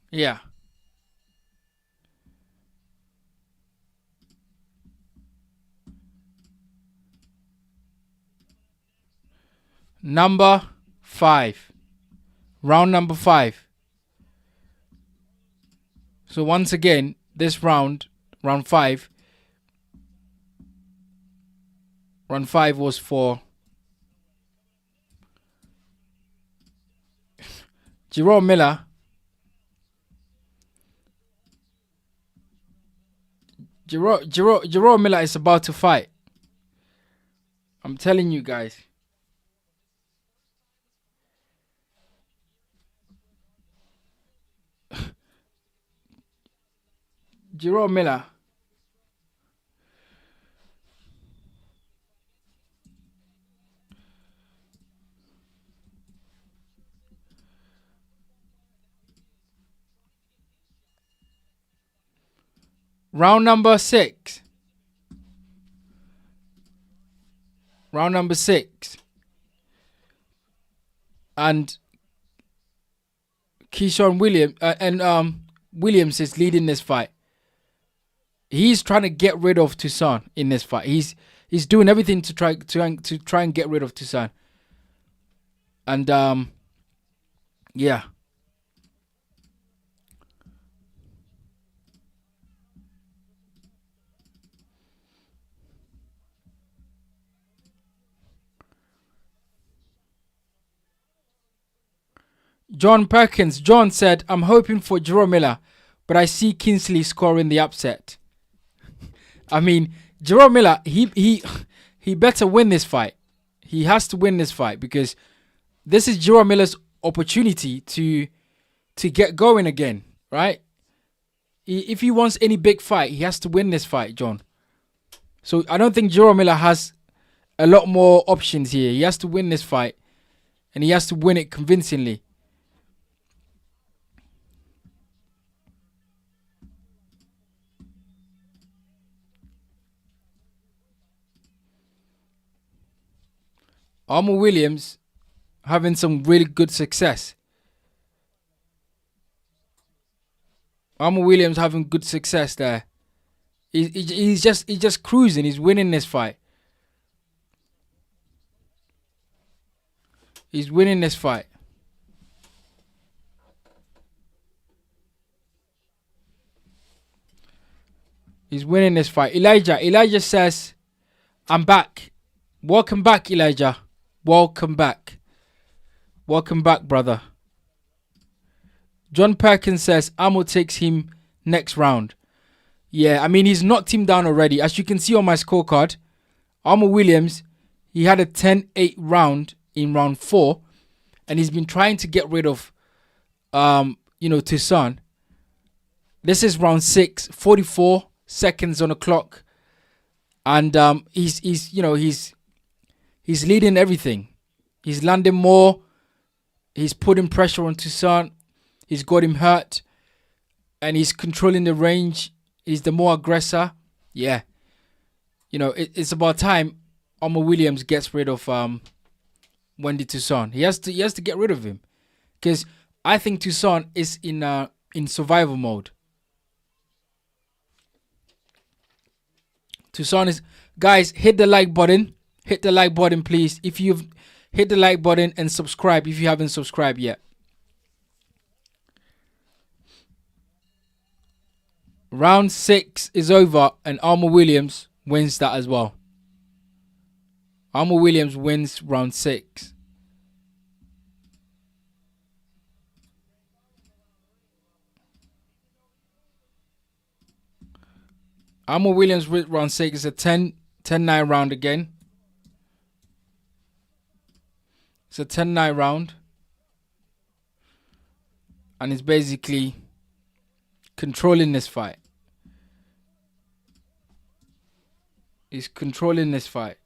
Yeah. Number 5. Round number 5. So once again, this round 5. Round 5 was for Jerome Miller. Jerome Miller is about to fight. I'm telling you guys. Jerome Miller. Round number 6. Round number 6. And Keyshawn Williams is leading this fight. He's trying to get rid of Toussaint in this fight. He's doing everything to try and get rid of Toussaint. And yeah. John Perkins. John said, "I'm hoping for Jerome Miller, but I see Kingsley scoring the upset." I mean, Jerome Miller, he better win this fight. He has to win this fight because this is Jerome Miller's opportunity to get going again, right? If he wants any big fight, he has to win this fight, John. So I don't think Jerome Miller has a lot more options here. He has to win this fight, and he has to win it convincingly. Armour Williams having some really good success. Armour Williams having good success there. He's just cruising. He's winning this fight. He's winning this fight. He's winning this fight. Elijah says, "I'm back." Welcome back, Elijah. Welcome back. Welcome back, brother. John Perkins says, "Amo takes him next round." Yeah, I mean, he's knocked him down already. As you can see on my scorecard, Armour Williams, he had a 10-8 round in round 4, and he's been trying to get rid of, Toussaint. This is round 6, 44 seconds on the clock, and he's leading everything. He's landing more. He's putting pressure on Toussaint. He's got him hurt, and he's controlling the range. He's the more aggressor. Yeah, it's about time Armour Williams gets rid of Wendy Toussaint. He has to get rid of him, because I think Toussaint is in survival mode. Toussaint is, guys, hit the like button. Hit the like button, please. If you've hit the like button and subscribe if you haven't subscribed yet. Round 6 is over, and Armour Williams wins that as well. Armour Williams wins round 6. Armour Williams with round 6 is a 10-9 round again. It's a 10-9 round. And he's basically controlling this fight. He's controlling this fight.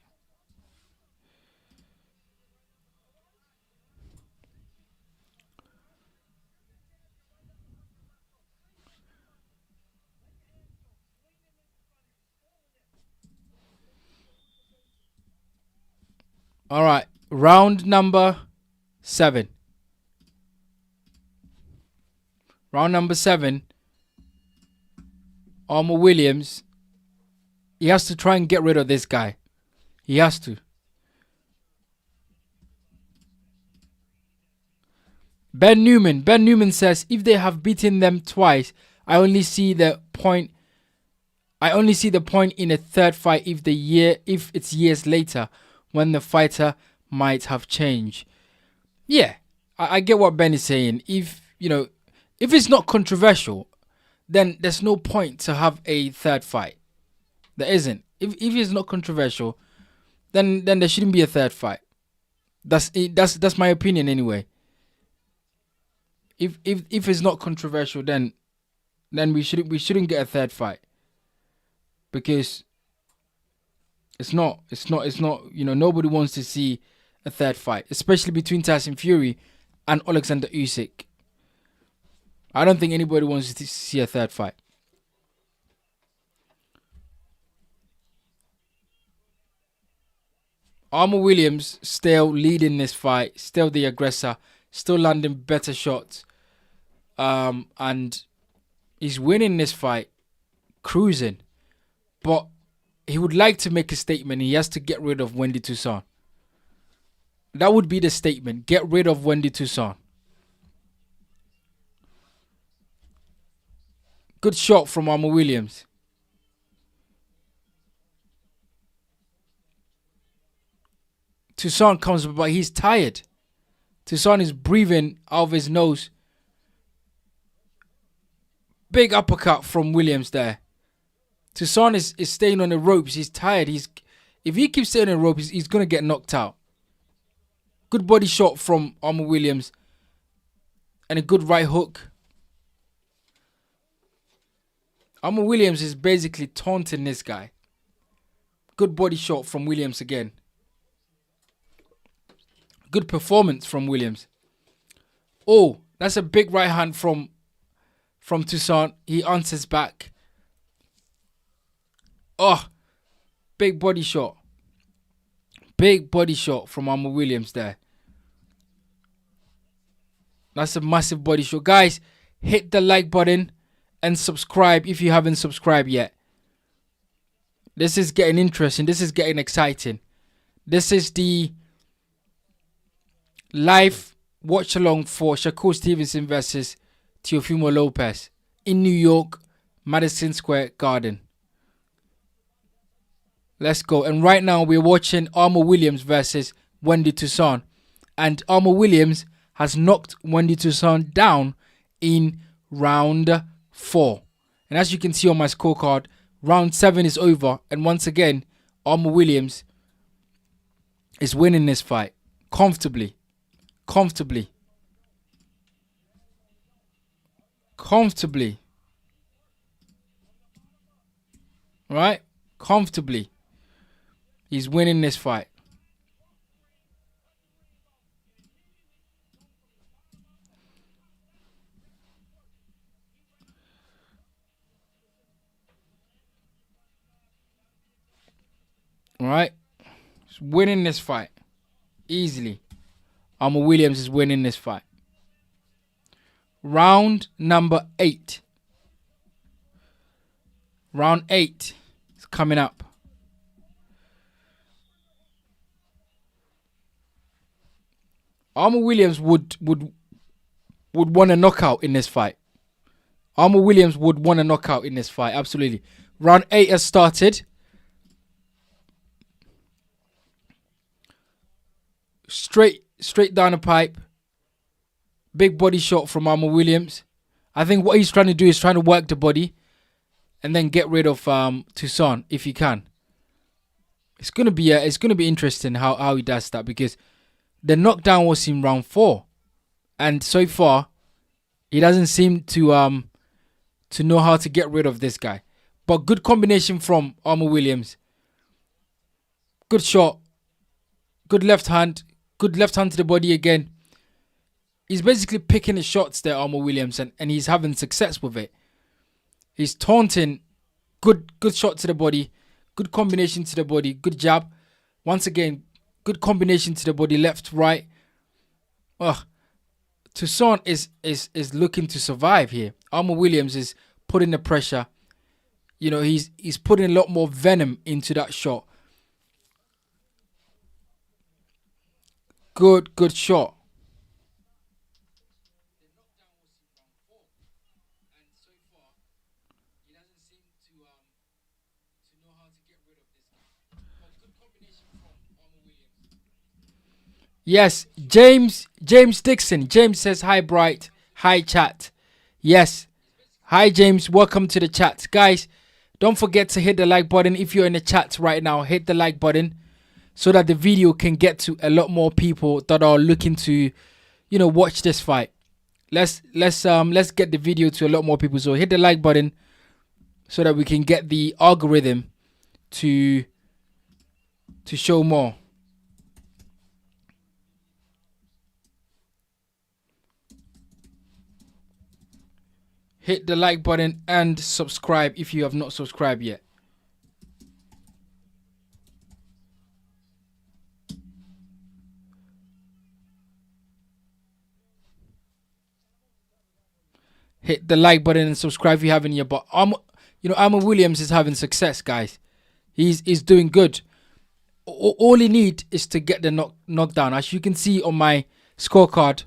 All right, round number 7. Round number 7. Armour Williams. He has to try and get rid of this guy. He has to. Ben Newman says, if they have beaten them twice, I only see the point in a third fight if it's years later when the fighter might have changed. Yeah, I get what Ben is saying. If it's not controversial, then there's no point to have a third fight. There isn't. If it's not controversial, then there shouldn't be a third fight. That's my opinion anyway. If it's not controversial, then we shouldn't get a third fight, because it's not nobody wants to see a third fight, especially between Tyson Fury and Alexander Usyk. I don't think anybody wants to see a third fight. Armour Williams still leading this fight, still the aggressor, still landing better shots, and he's winning this fight, cruising. But he would like to make a statement. He has to get rid of Wendy Toussaint. That would be the statement. Get rid of Wendy Toussaint. Good shot from Armour Williams. Toussaint comes, but he's tired. Toussaint is breathing out of his nose. Big uppercut from Williams there. Toussaint is staying on the ropes. He's tired. If he keeps staying on the ropes, he's going to get knocked out. Good body shot from Armour Williams. And a good right hook. Armour Williams is basically taunting this guy. Good body shot from Williams again. Good performance from Williams. Oh, that's a big right hand from Toussaint. He answers back. Oh, big body shot. Big body shot from Armour Williams there. That's a massive body shot. Guys, hit the like button and subscribe if you haven't subscribed yet. This is getting interesting. This is getting exciting. This is the live watch along for Shakur Stevenson versus Teofimo Lopez in New York, Madison Square Garden. Let's go. And right now we're watching Armour Williams versus Wendy Toussaint. And Armour Williams has knocked Wendy Toussaint down in round 4. And as you can see on my scorecard, round 7 is over. And once again, Armour Williams is winning this fight comfortably. Comfortably. Right? Comfortably. He's winning this fight. Right? He's winning this fight. Easily. Armour Williams is winning this fight. Round number 8. Round 8 is coming up. Armour Williams would want a knockout in this fight. Armour Williams would want a knockout in this fight, absolutely. Round 8 has started. Straight down the pipe. Big body shot from Armour Williams. I think what he's trying to do is trying to work the body and then get rid of Toussaint if he can. It's gonna be interesting how he does that, because the knockdown was in round 4, and so far he doesn't seem to know how to get rid of this guy. But good combination from Armour Williams. Good shot. Good left hand. Good left hand to the body again. He's basically picking his shots there, Armour Williams, and he's having success with it. He's taunting. Good shot to the body. Good combination to the body. Good jab. Once again, good combination to the body. Left, right. Ugh. Toussaint is looking to survive here. Armour Williams is putting the pressure. You know, he's putting a lot more venom into that shot. Good shot. Yes, James Dixon. James says hi, Bright. Hi, chat. Yes. Hi, James. Welcome to the chat. Guys, don't forget to hit the like button. If you're in the chat right now, hit the like button so that the video can get to a lot more people that are looking to, you know, watch this fight. Let's get the video to a lot more people. So hit the like button so that we can get the algorithm to show more. Hit the like button and subscribe if you have not subscribed yet. Hit the like button and subscribe if you haven't yet. But Armour Williams is having success, guys. He's doing good. All he need is to get the knockdown. As you can see on my scorecard,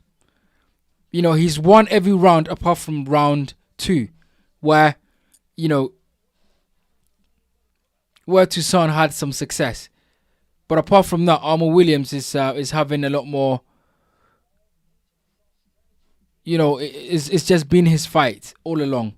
you know, he's won every round apart from round 2, where, you know, where Toussaint had some success. But apart from that, Armour Williams is having a lot more. You know, it's just been his fight all along.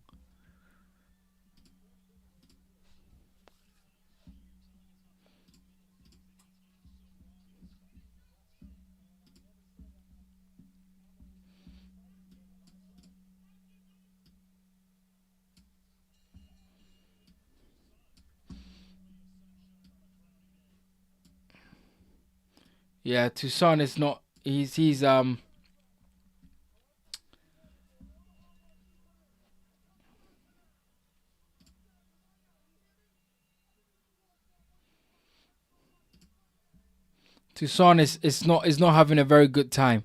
Yeah, Toussaint is not. He's Toussaint is not having a very good time.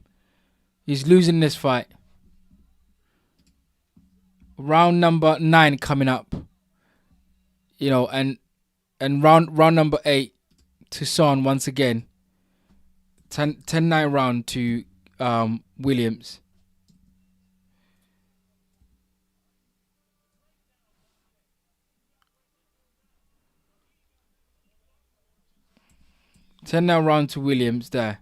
He's losing this fight. Round number 9 coming up. You know, and round number 8, Toussaint once again. 10-9 round to Williams. Now round to Williams there.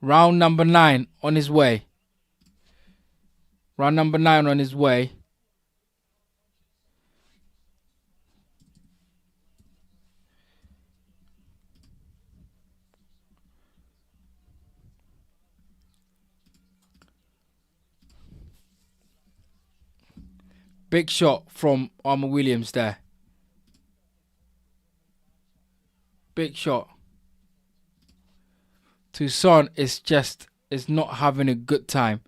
Round number 9 on his way. Round number 9 on his way. Big shot from Armour Williams there. Big shot. Toussaint is not having a good time.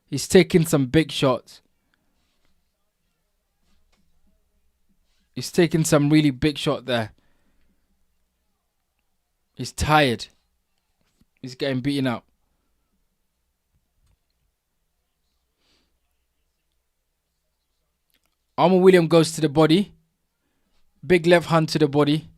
He's taking some big shots. He's taking some really big shot there. He's tired. He's getting beaten up. Armour Williams goes to the body. Big left hand to the body.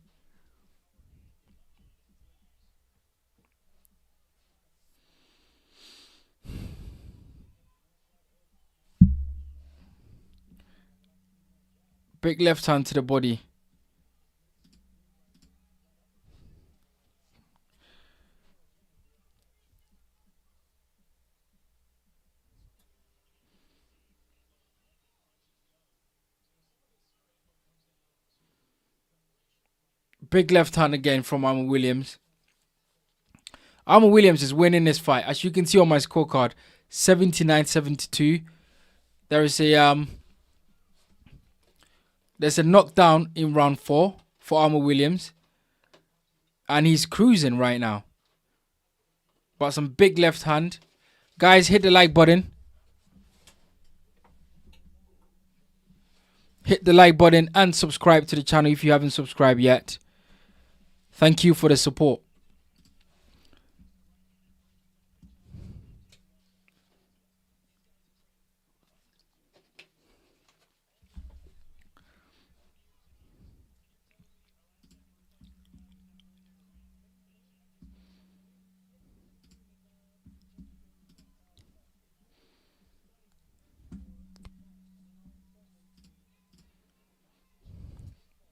Big left hand to the body. Big left hand again from Armour Williams. Armour Williams is winning this fight. As you can see on my scorecard, 79-72. There is a there's a knockdown in round 4 for Armour Williams, and he's cruising right now. But some big left hand. Guys, hit the like button. Hit the like button and subscribe to the channel if you haven't subscribed yet. Thank you for the support.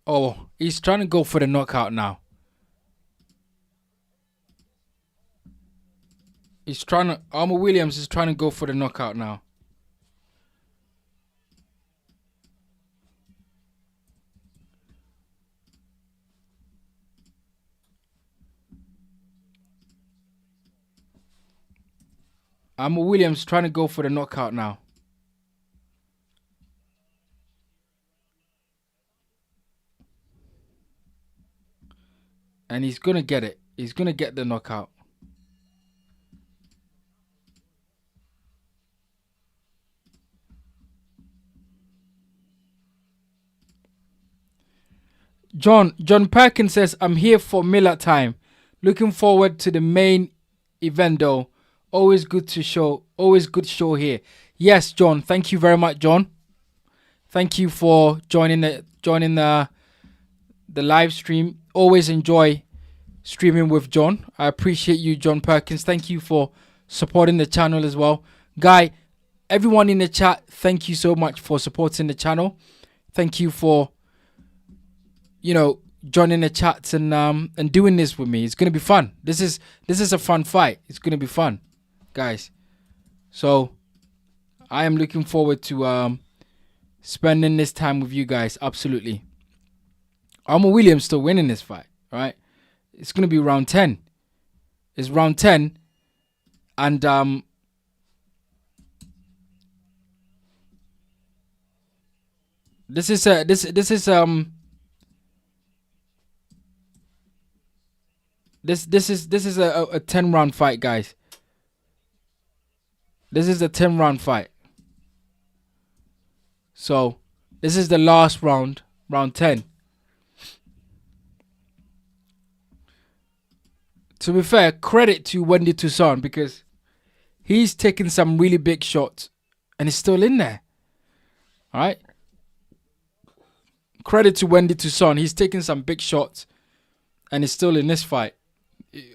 Oh, he's trying to go for the knockout now. Armour Williams is trying to go for the knockout now. Armour Williams trying to go for the knockout now. And he's going to get it. He's going to get the knockout. John Perkins says, I'm here for Miller time. Looking forward to the main event though. Always good show here. Yes, John. Thank you very much, John. Thank you for joining the live stream. Always enjoy streaming with John. I appreciate you, John Perkins. Thank you for supporting the channel as well. Guy, everyone in the chat, thank you so much for supporting the channel. Thank you for joining the chats and doing this with me. It's gonna be fun. This is a fun fight. It's gonna be fun, guys. So I am looking forward to spending this time with you guys. Absolutely. Armour Williams still winning this fight, right? It's gonna be round 10. It's round 10, and this is a 10-round fight, guys. This is a 10-round fight. So this is the last round, round 10. To be fair, credit to Wendy Toussaint because he's taking some really big shots and he's still in there. All right. Credit to Wendy Toussaint. He's taking some big shots and he's still in this fight.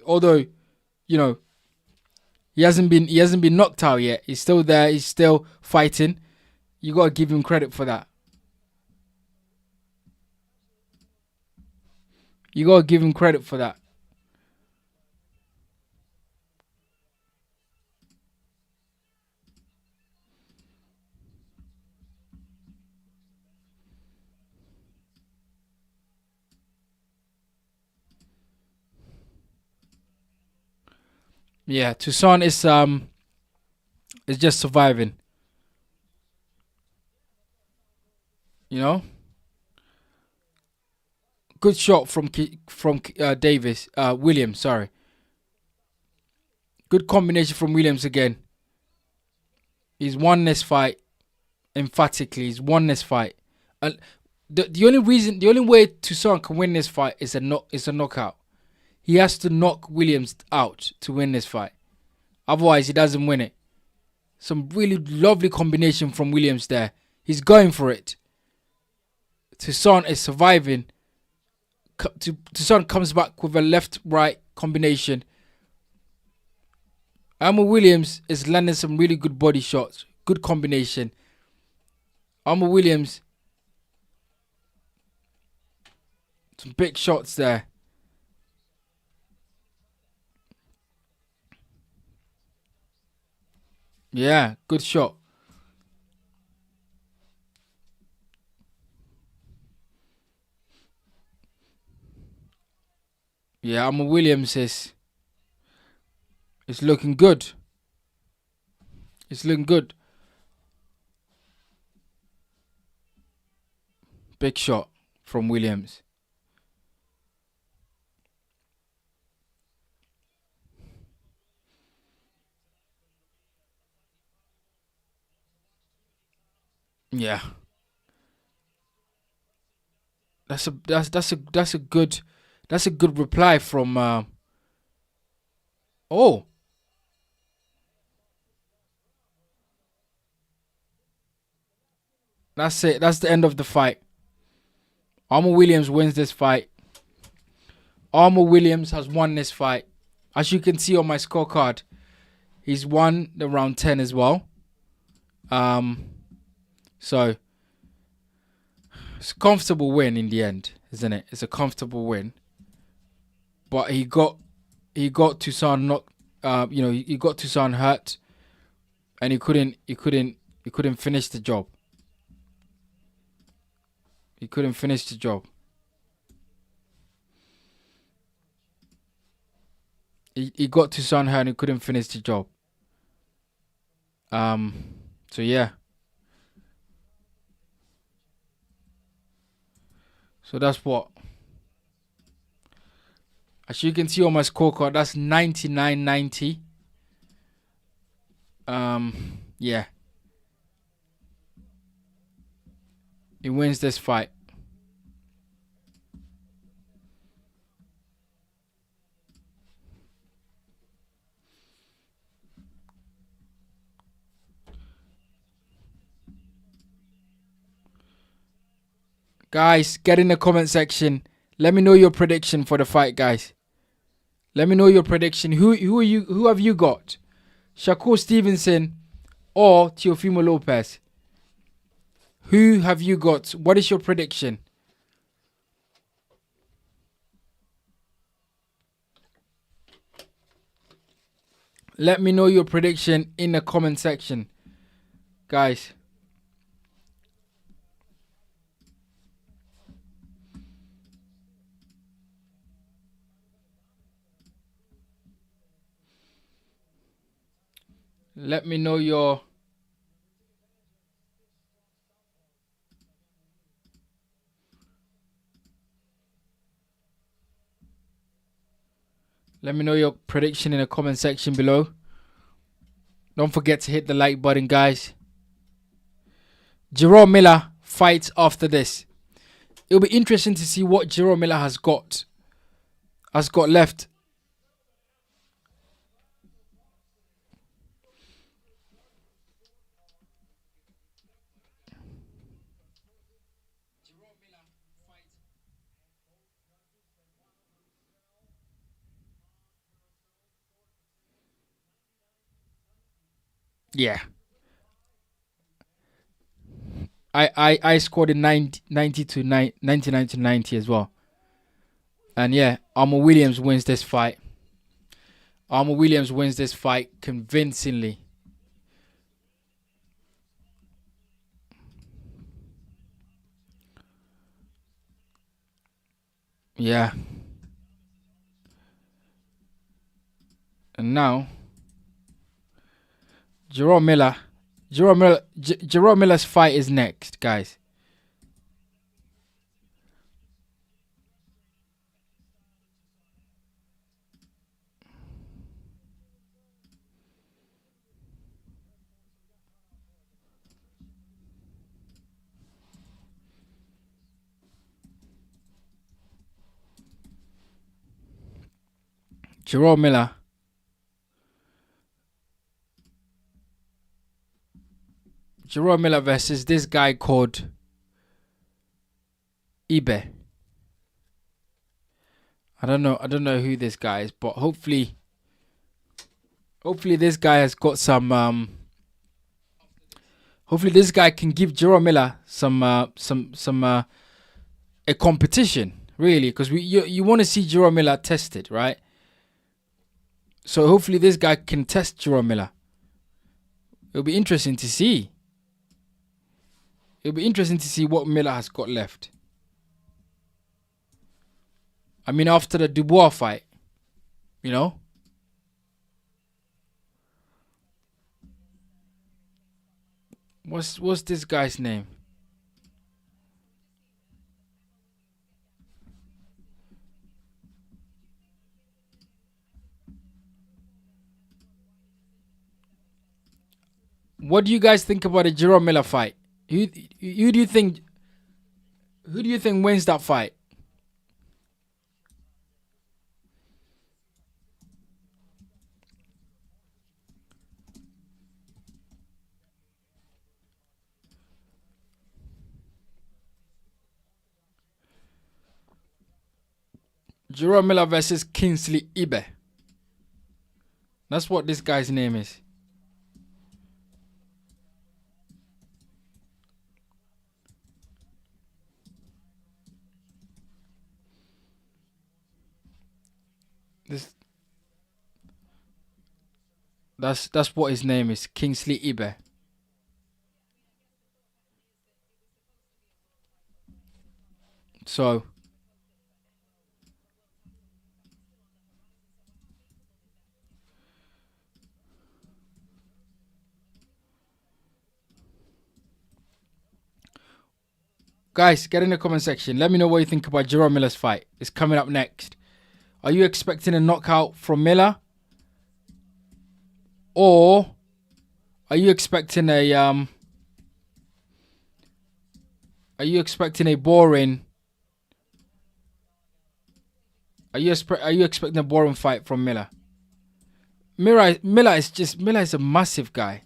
Although, he hasn't been knocked out yet. He's still there. He's still fighting. You gotta give him credit for that. You gotta give him credit for that. Yeah, Toussaint is just surviving. Good shot from Williams. Sorry. Good combination from Williams again. He's won this fight emphatically. He's won this fight. The only way Toussaint can win this fight is a knockout. He has to knock Williams out to win this fight. Otherwise, he doesn't win it. Some really lovely combination from Williams there. He's going for it. Toussaint is surviving. Toussaint comes back with a left-right combination. Armour Williams is landing some really good body shots. Good combination. Armour Williams. Some big shots there. Yeah, good shot. Yeah, Armour Williams is looking good. It's looking good. Big shot from Williams. Yeah. That's a good reply from oh, that's it. That's the end of the fight. Armor Williams wins this fight. Armor Williams has won this fight. As you can see on my scorecard, he's won the round 10 as well. So it's a comfortable win in the end, isn't it? It's a comfortable win. But he got Toussaint not he got Toussaint hurt, and he couldn't finish the job. He couldn't finish the job. He got Toussaint hurt and he couldn't finish the job. So yeah. So that's what. As you can see on my scorecard, that's 99-90. Yeah. He wins this fight. Guys, get in the comment section. Let me know your prediction for the fight, guys. Let me know your prediction. Who have you got? Shakur Stevenson or Teofimo Lopez? Who have you got? What is your prediction? Let me know your prediction in the comment section, guys. Let me know your... Let me know your prediction in the comment section below. Don't forget to hit the like button, guys. Jerome Miller fights after this. It'll be interesting to see what Jerome Miller has got left. Yeah. I scored in 99 to 90 as well. And yeah, Armor Williams wins this fight. Armor Williams wins this fight convincingly. Yeah. And now, Jerome Miller's fight is next, guys. Jerome Miller versus this guy called Ibe. I don't know who this guy is, but hopefully this guy has got some hopefully this guy can give Jerome Miller some a competition, really, because you want to see Jerome Miller tested, right? So hopefully this guy can test Jerome Miller. It'll be interesting to see. It'll be interesting to see what Miller has got left. I mean, after the Dubois fight, you know? What's this guy's name? What do you guys think about the Jerome Miller fight? Who do you think? Who do you think wins that fight? Jerome Miller versus Kingsley Ibe. That's what this guy's name is. This that's what his name is, Kingsley Ibe. So guys, get in the comment section. Let me know what you think about Jerome Miller's fight. It's coming up next. Are you expecting a knockout from Miller? Or are you expecting a boring are you expecting a boring fight from Miller? Miller is a massive guy.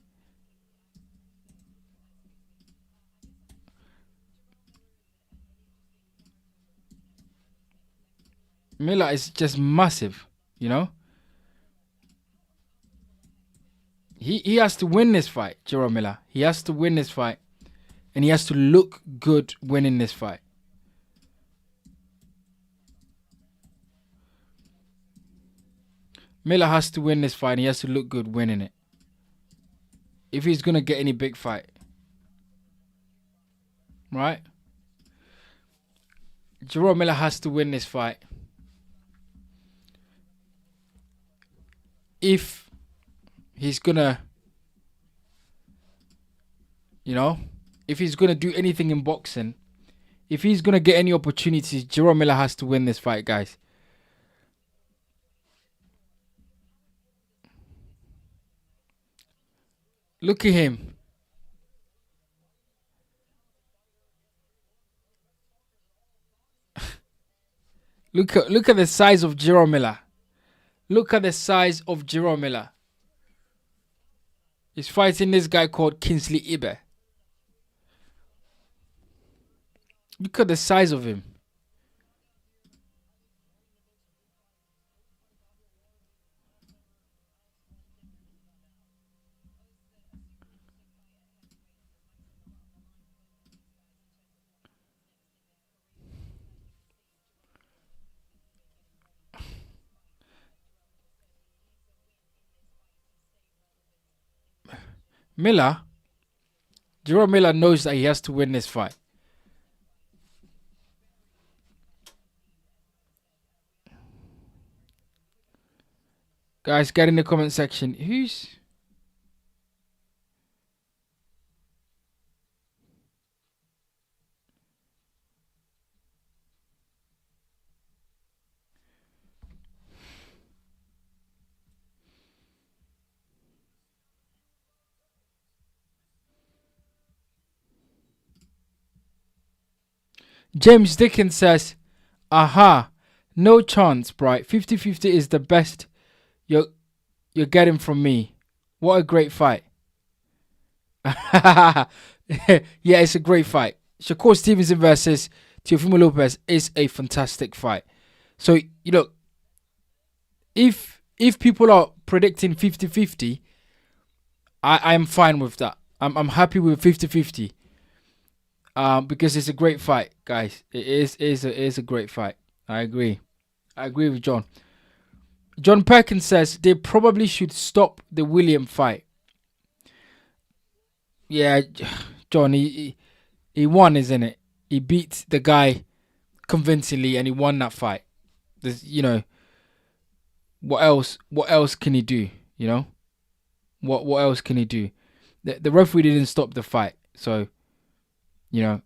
Miller is just massive, you know? He has to win this fight, Jerome Miller. He has to win this fight. And he has to look good winning this fight. Miller has to win this fight and he has to look good winning it. If he's going to get any big fight. Right? Jerome Miller has to win this fight. If he's going to, you know, if he's going to do anything in boxing, if he's going to get any opportunities, Jerome Miller has to win this fight, guys. Look at him. Look at the size of Jerome Miller. Look at the size of Jerome Miller. He's fighting this guy called Kingsley Ibe. Look at the size of him. Jerome Miller knows that he has to win this fight. Guys, get in the comment section. Who's... James Dickens says, aha, no chance, Bright. 50-50 is the best you're getting from me. What a great fight. Yeah, it's a great fight. Shakur Stevenson versus Teofimo Lopez is a fantastic fight. So, you know, if people are predicting 50-50, I'm fine with that. I'm happy with 50-50. Because it's a great fight, guys. It is a great fight. I agree with John. John Perkins says they probably should stop the William fight. Yeah, John, he won, isn't it? He beat the guy convincingly and he won that fight. There's, you know, what else can he do? You know? What else can he do? The referee didn't stop the fight, so you know,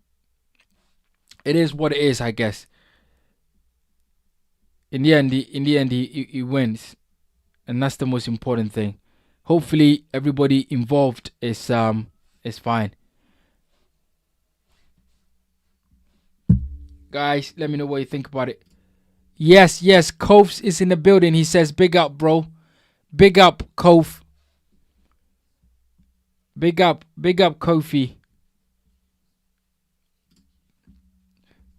it is what it is, I guess. In the end, he wins, and that's the most important thing. hopefully everybody involved is fine. Guys, let me know what you think about it. Yes, Kof is in the building. He says, big up, bro. Big up, Kof. Big up, Kofi.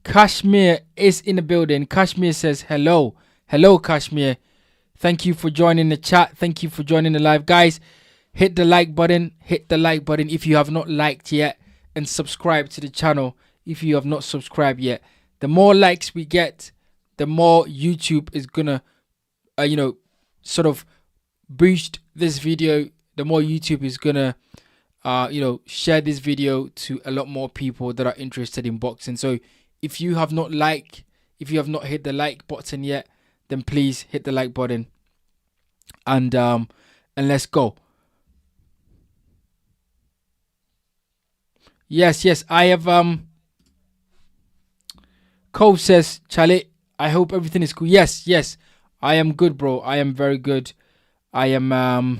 Kashmir is in the building. Kashmir says, hello. Hello, Kashmir. Thank you for joining the chat. Thank you for joining the live. Guys, hit the like button. Hit the like button if you have not liked yet. And subscribe to the channel if you have not subscribed yet. The more likes we get, the more YouTube is gonna, sort of boost this video. The more YouTube is gonna, share this video to a lot more people that are interested in boxing. So if you have not hit the like button yet, then please hit the like button. And let's go. Yes, I have Cole says, Charlie, I hope everything is cool. Yes, I am good, bro. I am very good. I am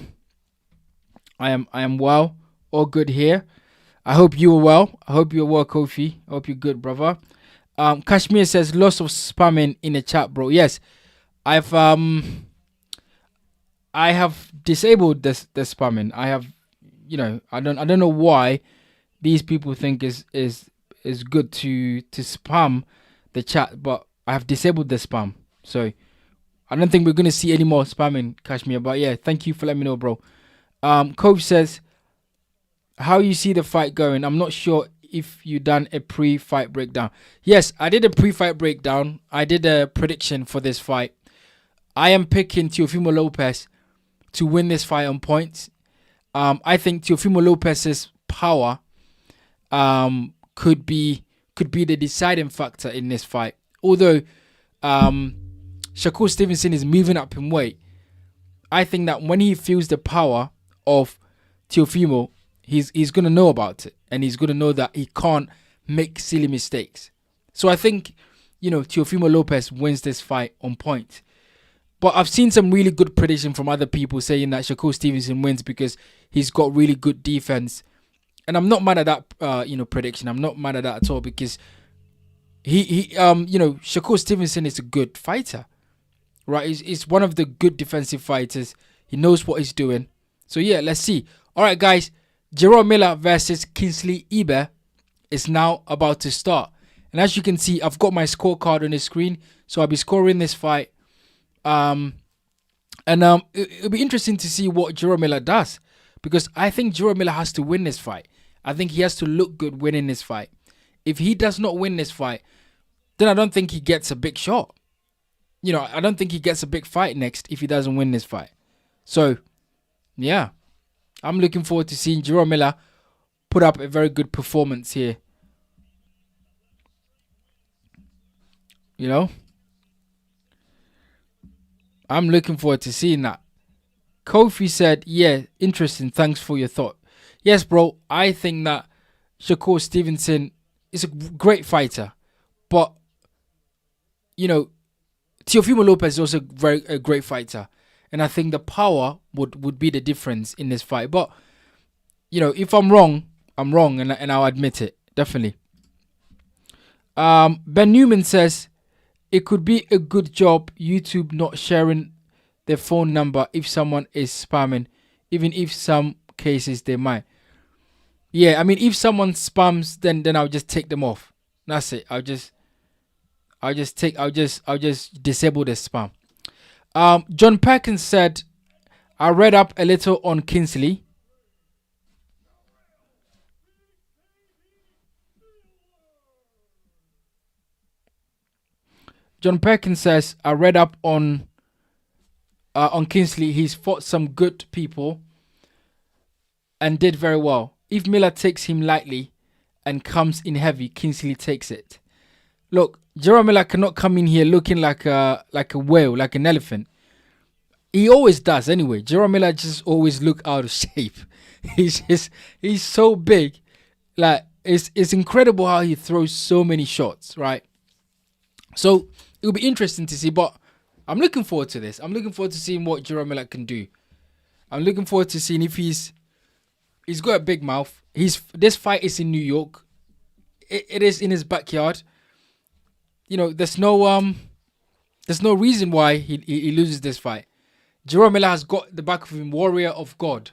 well. All good here. I hope you are well. I hope you're well, Kofi. I hope you're good, brother. Kashmir says lots of spamming in the chat, bro. Yes, I have disabled the spamming. I have, I don't know why these people think is good to spam the chat, but I have disabled the spam. So I don't think we're gonna see any more spamming, Kashmir. But yeah, thank you for letting me know, bro. Coach says, how you see the fight going? I'm not sure if you done a pre-fight breakdown. Yes, I did a pre-fight breakdown. I did a prediction for this fight. I am picking Teofimo Lopez to win this fight on points. I think Teofimo Lopez's power could be the deciding factor in this fight. Although Shakur Stevenson is moving up in weight, I think that when he feels the power of Teofimo, he's gonna know about it, and he's gonna know that he can't make silly mistakes. So I think, Teofimo Lopez wins this fight on points. But I've seen some really good prediction from other people saying that Shakur Stevenson wins because he's got really good defense. And I'm not mad at that, prediction. I'm not mad at that at all because Shakur Stevenson is a good fighter, right? He's one of the good defensive fighters. He knows what he's doing. So yeah, let's see. All right, guys. Jerome Miller versus Kingsley Ibe is now about to start. And as you can see, I've got my scorecard on the screen. So I'll be scoring this fight. It'll be interesting to see what Jerome Miller does, because I think Jerome Miller has to win this fight. I think he has to look good winning this fight. If he does not win this fight, then I don't think he gets a big shot. I don't think he gets a big fight next if he doesn't win this fight. So, yeah, I'm looking forward to seeing Jerome Miller put up a very good performance here. I'm looking forward to seeing that. Kofi said, yeah, interesting. Thanks for your thought. Yes, bro. I think that Shakur Stevenson is a great fighter. But, Teofimo Lopez is also a great fighter. And I think the power would be the difference in this fight. But, if I'm wrong, I'm wrong. And I'll admit it. Definitely. Ben Newman says, it could be a good job YouTube not sharing their phone number if someone is spamming, even if some cases they might. Yeah, I mean, if someone spams, then I'll just take them off. That's it. I'll just disable the spam. John Perkins said, I read up a little on Kingsley. John Perkins says, I read up on Kingsley. He's fought some good people and did very well. If Miller takes him lightly and comes in heavy, Kingsley takes it. Look, Jerome Miller cannot come in here looking like a whale, like an elephant. He always does anyway. Jerome Miller just always look out of shape. He's so big. Like, it's incredible how he throws so many shots, right? So it'll be interesting to see, but I'm looking forward to this. I'm looking forward to seeing what Jerome Miller can do. I'm looking forward to seeing if he's got a big mouth. This fight is in New York. It is in his backyard. There's no reason why he loses this fight. Jerome Miller has got the back of him, warrior of God.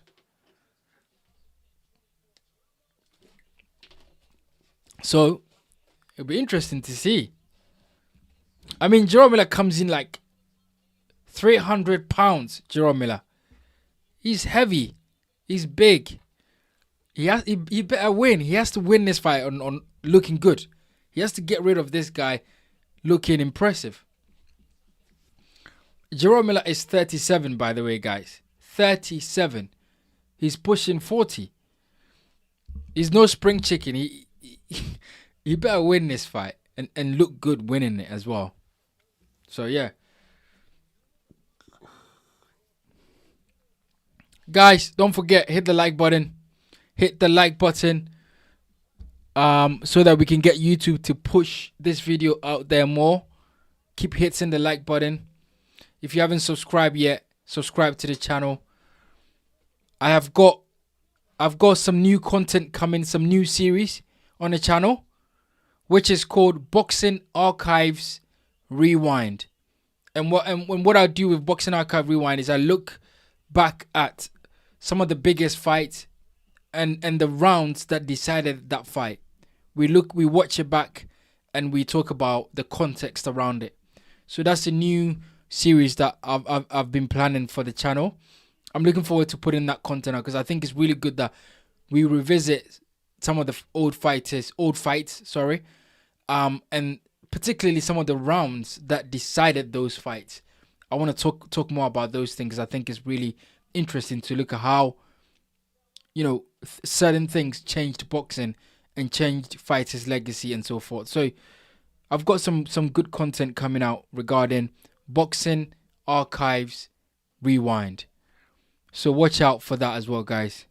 So it'll be interesting to see. I mean, Jerome Miller comes in like 300 pounds. Jerome Miller, he's heavy, he's big. He better win. He has to win this fight on looking good. He has to get rid of this guy looking impressive. Jerome Miller is 37, by the way, guys. 37. He's pushing 40. He's no spring chicken. He better win this fight and look good winning it as well. So, yeah. Guys, don't forget, hit the like button. Hit the like button so that we can get YouTube to push this video out there more. Keep hitting the like button. If you haven't subscribed yet, subscribe to the channel. I've got some new content coming, some new series on the channel, which is called Boxing Archives Rewind. And what I do with Boxing Archive Rewind is I look back at some of the biggest fights and the rounds that decided that fight. We watch it back, and we talk about the context around it. So that's a new series that I've been planning for the channel. I'm looking forward to putting that content out because I think it's really good that we revisit some of the old fights, and particularly some of the rounds that decided those fights. I want to talk more about those things. I think it's really interesting to look at how, certain things changed boxing and changed fighters' legacy and so forth. So I've got some good content coming out regarding Boxing Archives Rewind. So watch out for that as well, guys.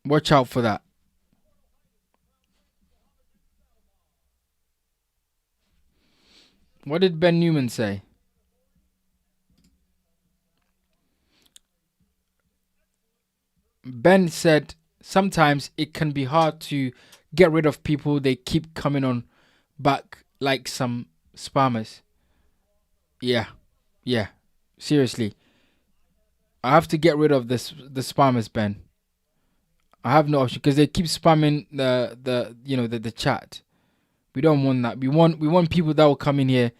Watch out for that. What did Ben Newman say? Ben said sometimes it can be hard to get rid of people. They keep coming on back like some spammers. Yeah. Seriously. I have to get rid of the spammers, Ben. I have no option because they keep spamming the chat. We don't want that. We want people that will come in here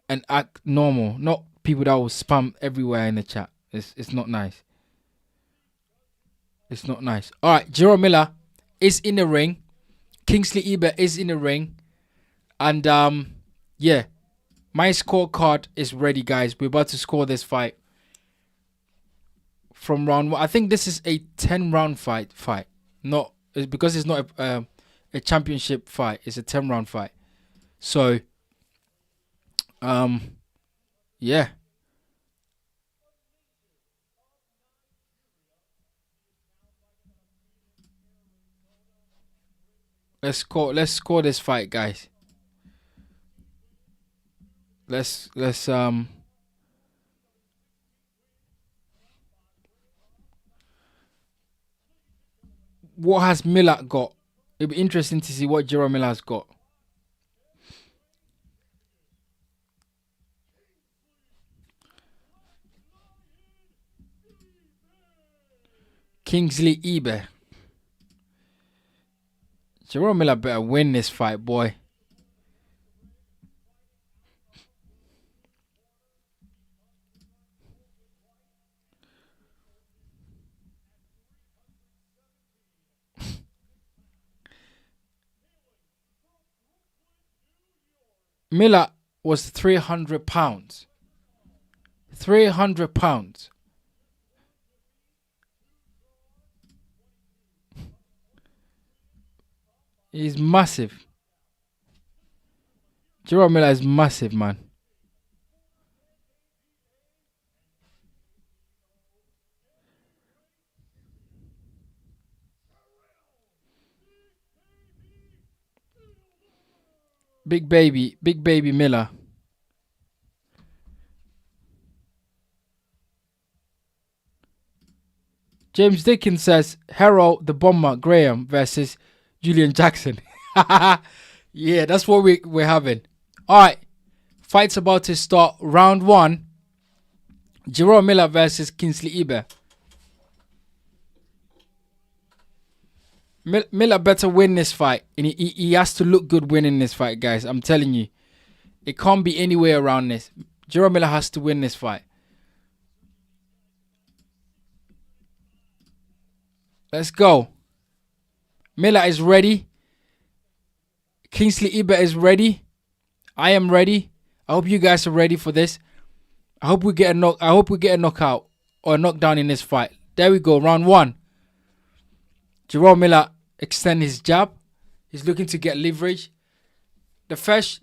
and act normal, not people that will spam everywhere in the chat. It's not nice. It's not nice. All right, Jerome Miller is in the ring. Kingsley Ebert is in the ring. And yeah, my scorecard is ready, guys. We're about to score this fight from round 1. I think this is a 10-round fight. Not because it's not a championship fight. It's a 10-round fight. So yeah. Let's score this fight, guys. Let's what has Miller got? It'll be interesting to see what Jerome Miller has got. Kingsley Ebert. Jerome Miller better win this fight, boy. Miller was 300 pounds. 300 pounds. He's massive. Jerome Miller is massive, man. Big baby Miller. James Dickens says Harold the Bomber Graham versus Julian Jackson. Yeah, that's what we're having. All right, fight's about to start. Round 1. Jerome Miller versus Kingsley Ibe. Miller better win this fight, and he has to look good winning this fight, guys. I'm telling you, it can't be any way around this. Jerome Miller has to win this fight. Let's go. Miller is ready. Kingsley Ibe is ready. I am ready. I hope you guys are ready for this. I hope we get a knockout or a knockdown in this fight. There we go. Round 1. Jerome Miller extend his jab. He's looking to get leverage. The first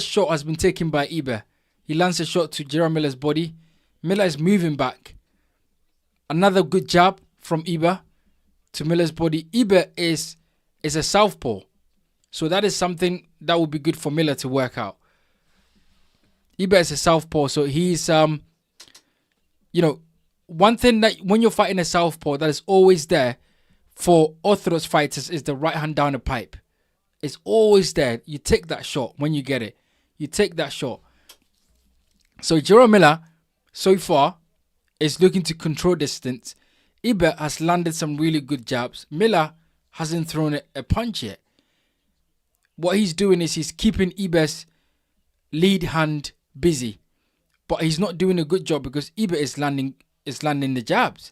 shot has been taken by Ibe. He lands a shot to Jerome Miller's body. Miller is moving back. Another good jab from Ibe to Miller's body. Ibe is a southpaw, so that is something that would be good for Miller to work out. Ibe is a southpaw, so he's one thing that when you're fighting a southpaw that is always there for orthodox fighters is the right hand down the pipe. It's always there. You take that shot when you get it. You take that shot. So Jerome Miller, so far, is looking to control distance. Ibe has landed some really good jabs. Miller hasn't thrown a punch yet. What he's doing is he's keeping Ibe's lead hand busy. But he's not doing a good job because Ibe is landing the jabs.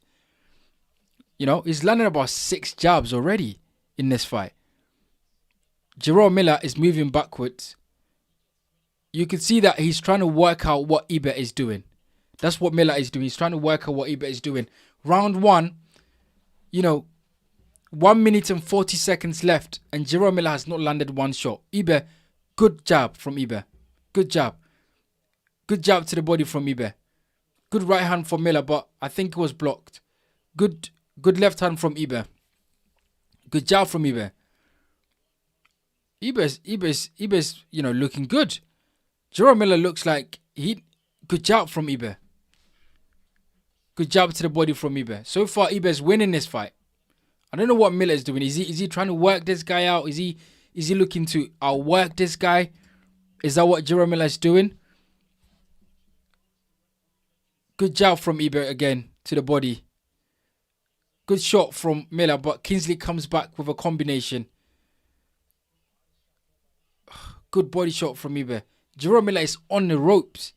He's landing about 6 jabs already in this fight. Jerome Miller is moving backwards. You can see that he's trying to work out what Ibe is doing. That's what Miller is doing. He's trying to work out what Ibe is doing. Round 1, 1 minute and 40 seconds left, and Jerome Miller has not landed one shot. Ibe, good jab from Ibe. Good jab. Good jab to the body from Ibe. Good right hand from Miller, but I think it was blocked. Good left hand from Ibe. Good jab from Ibe. Ibe's looking good. Jerome Miller looks like good jab from Ibe. Good jab to the body from Ibe. So far, Ibe's winning this fight. I don't know what Miller is doing. Is he trying to work this guy out? Is he looking to outwork this guy? Is that what Jerome Miller is doing? Good jab from Ibe again to the body. Good shot from Miller, but Kingsley comes back with a combination. Good body shot from Ibe. Jerome Miller is on the ropes.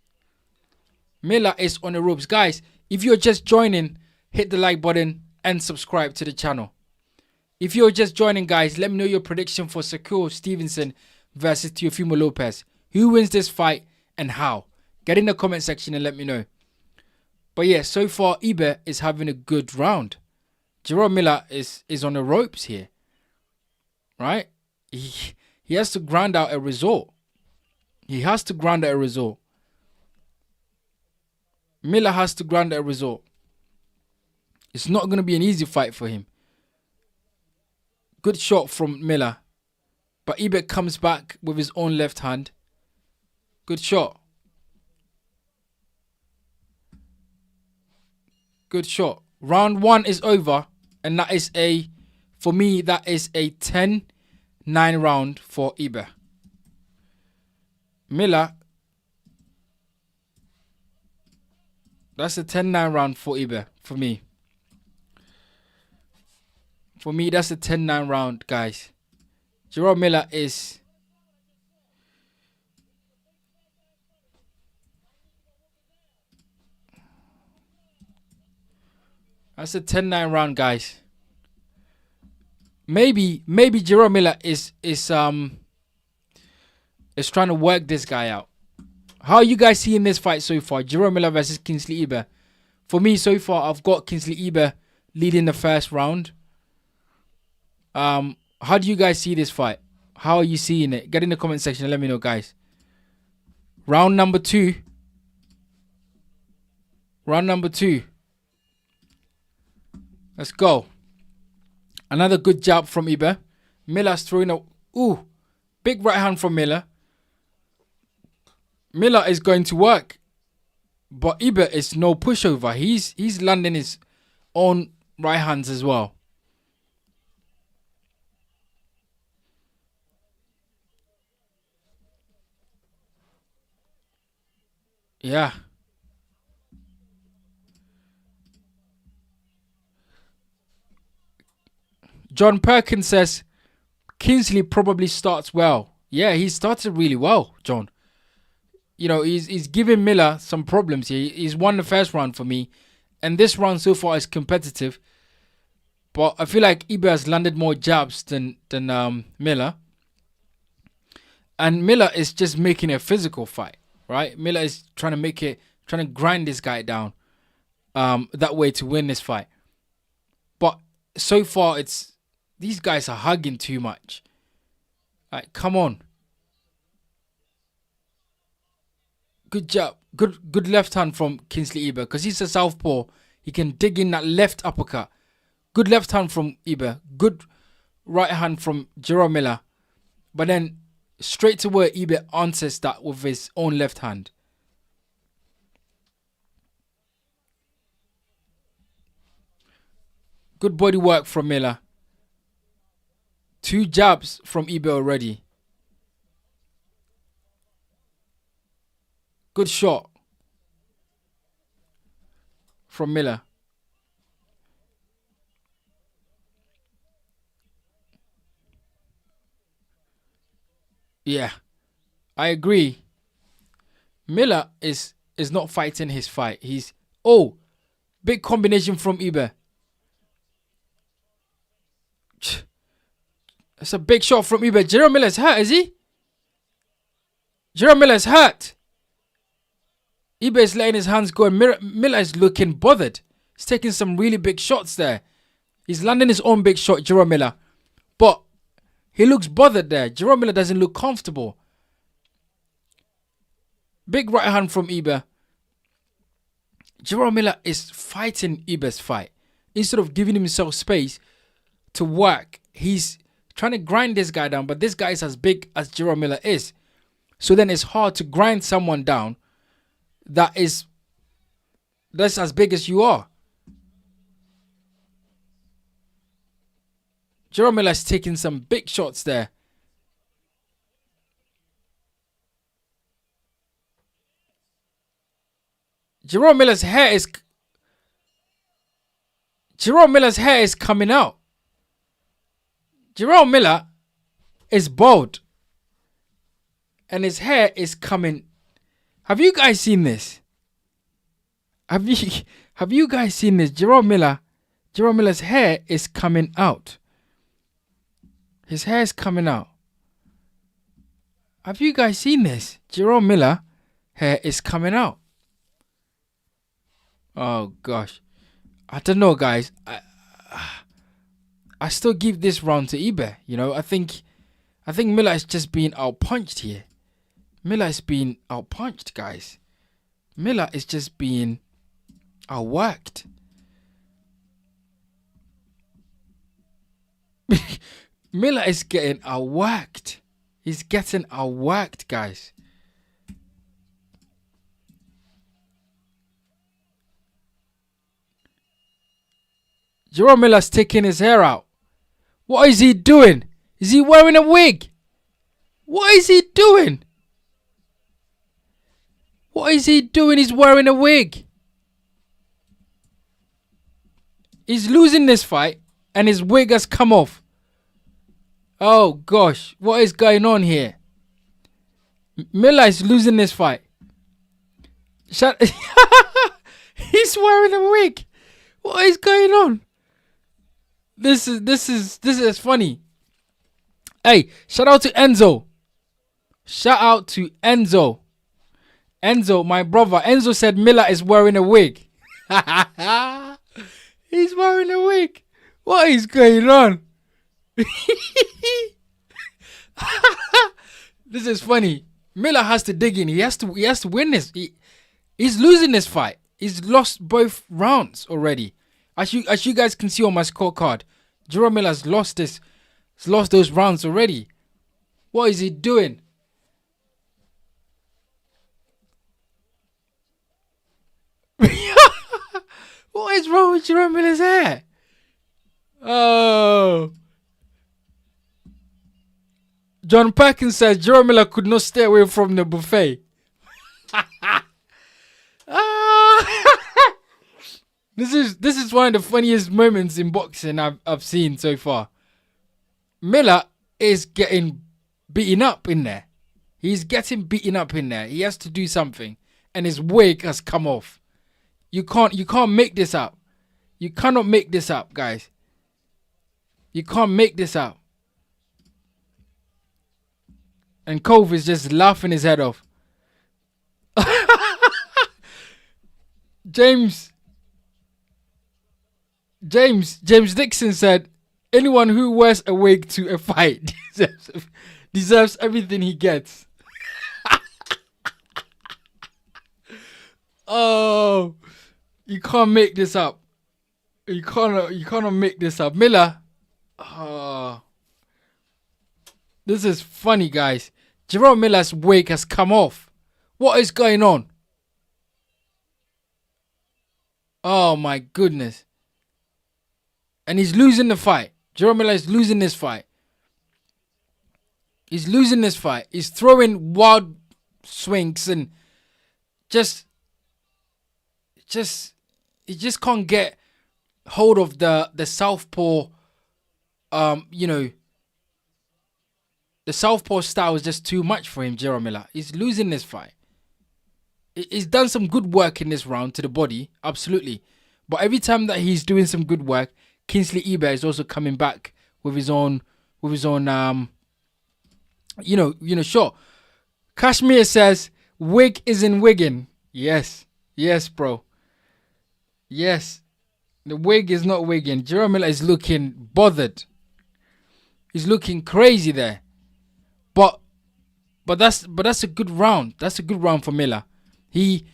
Miller is on the ropes. Guys, if you're just joining, hit the like button and subscribe to the channel. If you're just joining, guys, let me know your prediction for Shakur Stevenson versus Teofimo Lopez. Who wins this fight and how? Get in the comment section and let me know. But yeah, so far, Ibe is having a good round. Jerome Miller is on the ropes here. Right? He has to grind out a result. He has to grind out a result. Miller has to grind out a result. It's not going to be an easy fight for him. Good shot from Miller. But Ibe comes back with his own left hand. Good shot. Good shot. Round 1 is over. And that is for me, that is a 10-9 round for Ibe. Miller. That's a 10-9 round for Ibe, for me. For me, that's a 10-9 round, guys. Jerome Miller is... That's a 10-9 round, guys. Maybe Jerome Miller is trying to work this guy out. How are you guys seeing this fight so far? Jerome Miller versus Kingsley Ibe. For me, so far, I've got Kingsley Ibe leading the first round. How do you guys see this fight? How are you seeing it? Get in the comment section and let me know, guys. Round number 2. Round number 2. Let's go. Another good jab from Ibe. Miller's throwing a... Ooh. Big right hand from Miller. Miller is going to work. But Ibe is no pushover. He's landing his own right hands as well. Yeah. John Perkins says Kingsley probably starts well. Yeah, he started really well, John. You know, he's giving Miller some problems here. He's won the first round for me, and this round so far is competitive. But I feel like Ibe has landed more jabs than Miller, and Miller is just making a physical fight, right? Miller is trying to grind this guy down, that way to win this fight. But so far, it's these guys are hugging too much. Like, come on. Good job. Good left hand from Kingsley Ibe because he's a southpaw. He can dig in that left uppercut. Good left hand from Ibe. Good right hand from Jerome Miller. But then straight away Ibe answers that with his own left hand. Good body work from Miller. 2 jabs from Ibe already. Good shot from Miller. Yeah, I agree. Miller is not fighting his fight. He's big combination from Ibe. It's a big shot from Ibe. Jerome Miller's hurt, is he? Jerome Miller's hurt. Ibe is letting his hands go and Miller is looking bothered. He's taking some really big shots there. He's landing his own big shot, Jerome Miller. But he looks bothered there. Jerome Miller doesn't look comfortable. Big right hand from Ibe. Jerome Miller is fighting Ibe's fight. Instead of giving himself space to work, he's trying to grind this guy down. But this guy is as big as Jerome Miller is. So then it's hard to grind someone down that's as big as you are. Jerome Miller's taking some big shots there. Jerome Miller's hair is coming out. Jerome Miller is bald. And his hair is coming. Have you guys seen this? Have you guys seen this? Jerome Miller's hair is coming out. His hair is coming out. Have you guys seen this? Jerome Miller hair is coming out. Oh gosh. I don't know, guys. I still give this round to Ibe. You know, I think Miller is just being outpunched here. Miller is being outpunched, guys. Miller is just being outworked. Miller is getting outworked. He's getting outworked, guys. Jerome Miller's taking his hair out. What is he doing? Is he wearing a wig? What is he doing? What is he doing? He's wearing a wig. He's losing this fight and his wig has come off. Oh gosh, what is going on here? Miller is losing this fight. He's wearing a wig. What is going on? This is funny. Hey, shout out to Enzo. Shout out to Enzo. Enzo, my brother. Enzo said Miller is wearing a wig. He's wearing a wig. What is going on? This is funny. Miller has to dig in. He has to win this. He's losing this fight. He's lost both rounds already. As you guys can see on my scorecard, Jerome Miller has lost this. He's lost those rounds already. What is he doing? What is wrong with Jerome Miller's hair? Oh. John Perkins says Jerome Miller could not stay away from the buffet. This is one of the funniest moments in boxing I've seen so far. Miller is getting beaten up in there. He's getting beaten up in there. He has to do something, and his wig has come off. You can't make this up. You cannot make this up, guys. You can't make this up. And Cove is just laughing his head off. James Dixon said, anyone who wears a wig to a fight deserves everything he gets. Oh, you can't make this up. You cannot make this up. Miller. Oh, this is funny, guys. Jerome Miller's wig has come off. What is going on? Oh my goodness. And he's losing the fight. Jerome Miller is losing this fight. He's losing this fight. He's throwing wild swings and he just can't get hold of the southpaw. The southpaw style is just too much for him, Jerome Miller. He's losing this fight. He's done some good work in this round to the body, absolutely. But every time that he's doing some good work, Kingsley Eber is also coming back with his own shot. Kashmir says, wig isn't wigging. Yes, bro. Yes, the wig is not wigging. Jerome Miller is looking bothered. He's looking crazy there. But that's a good round. That's a good round for Miller. He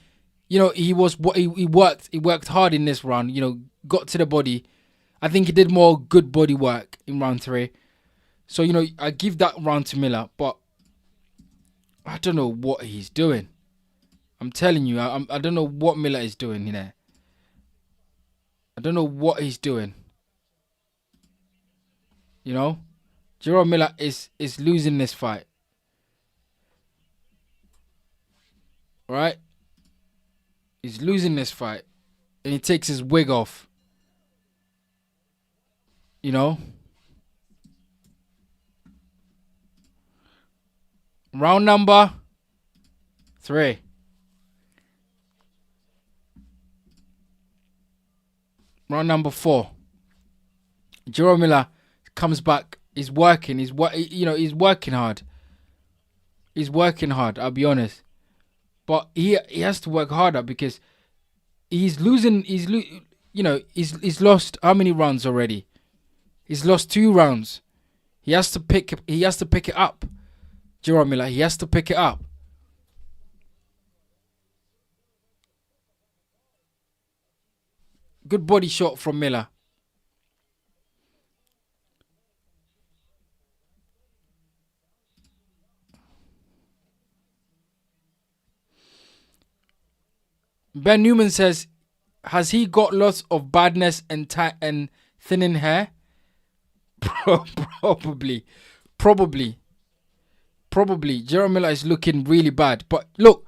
worked hard in this round. Got to the body. I think he did more good body work in round 3. So I give that round to Miller. But I don't know what he's doing. I'm telling you, I don't know what Miller is doing there. I don't know what he's doing. Jerome Miller is losing this fight. Right? He's losing this fight. And he takes his wig off. Round number 3. Round number 4. Jerome Miller comes back. He's working. He's working hard. He's working hard. I'll be honest, but he has to work harder because he's losing. He's lost how many rounds already? He's lost 2 rounds. He has to pick it up. Jerome Miller. He has to pick it up. Good body shot from Miller. Ben Newman says, has he got lots of badness and thinning hair? Probably. Jerome Miller is looking really bad. But look,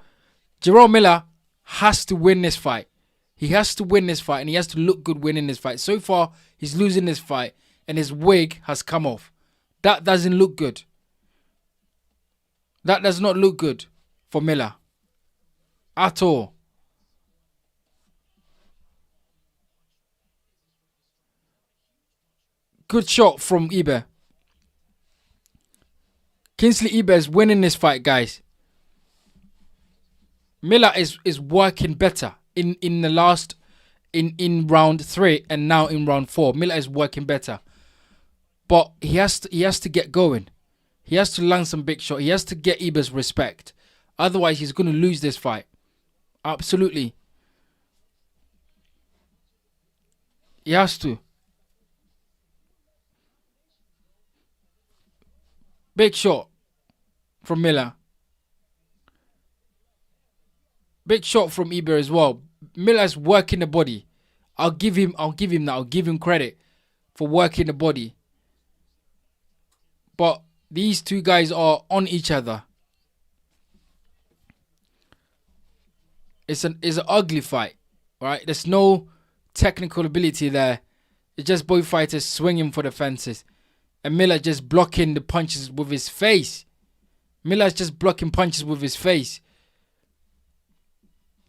Jerome Miller has to win this fight. He has to win this fight and he has to look good winning this fight. So far, he's losing this fight and his wig has come off. That doesn't look good. That does not look good for Miller. At all. Good shot from Eber. Kingsley Eber is winning this fight, guys. Miller is working better in the last in round 3 and now in round 4. Miller is working better, but he has to get going. He has to land some big shot. He has to get Eber's respect. Otherwise, he's going to lose this fight. Absolutely, he has to. Big shot from Miller. Big shot from Eber as well. Miller's working the body. I'll give him that. I'll give him credit for working the body. But these two guys are on each other. It's an ugly fight, right? There's no technical ability there. It's just both fighters swinging for the fences. And Miller just blocking the punches with his face. Miller's just blocking punches with his face.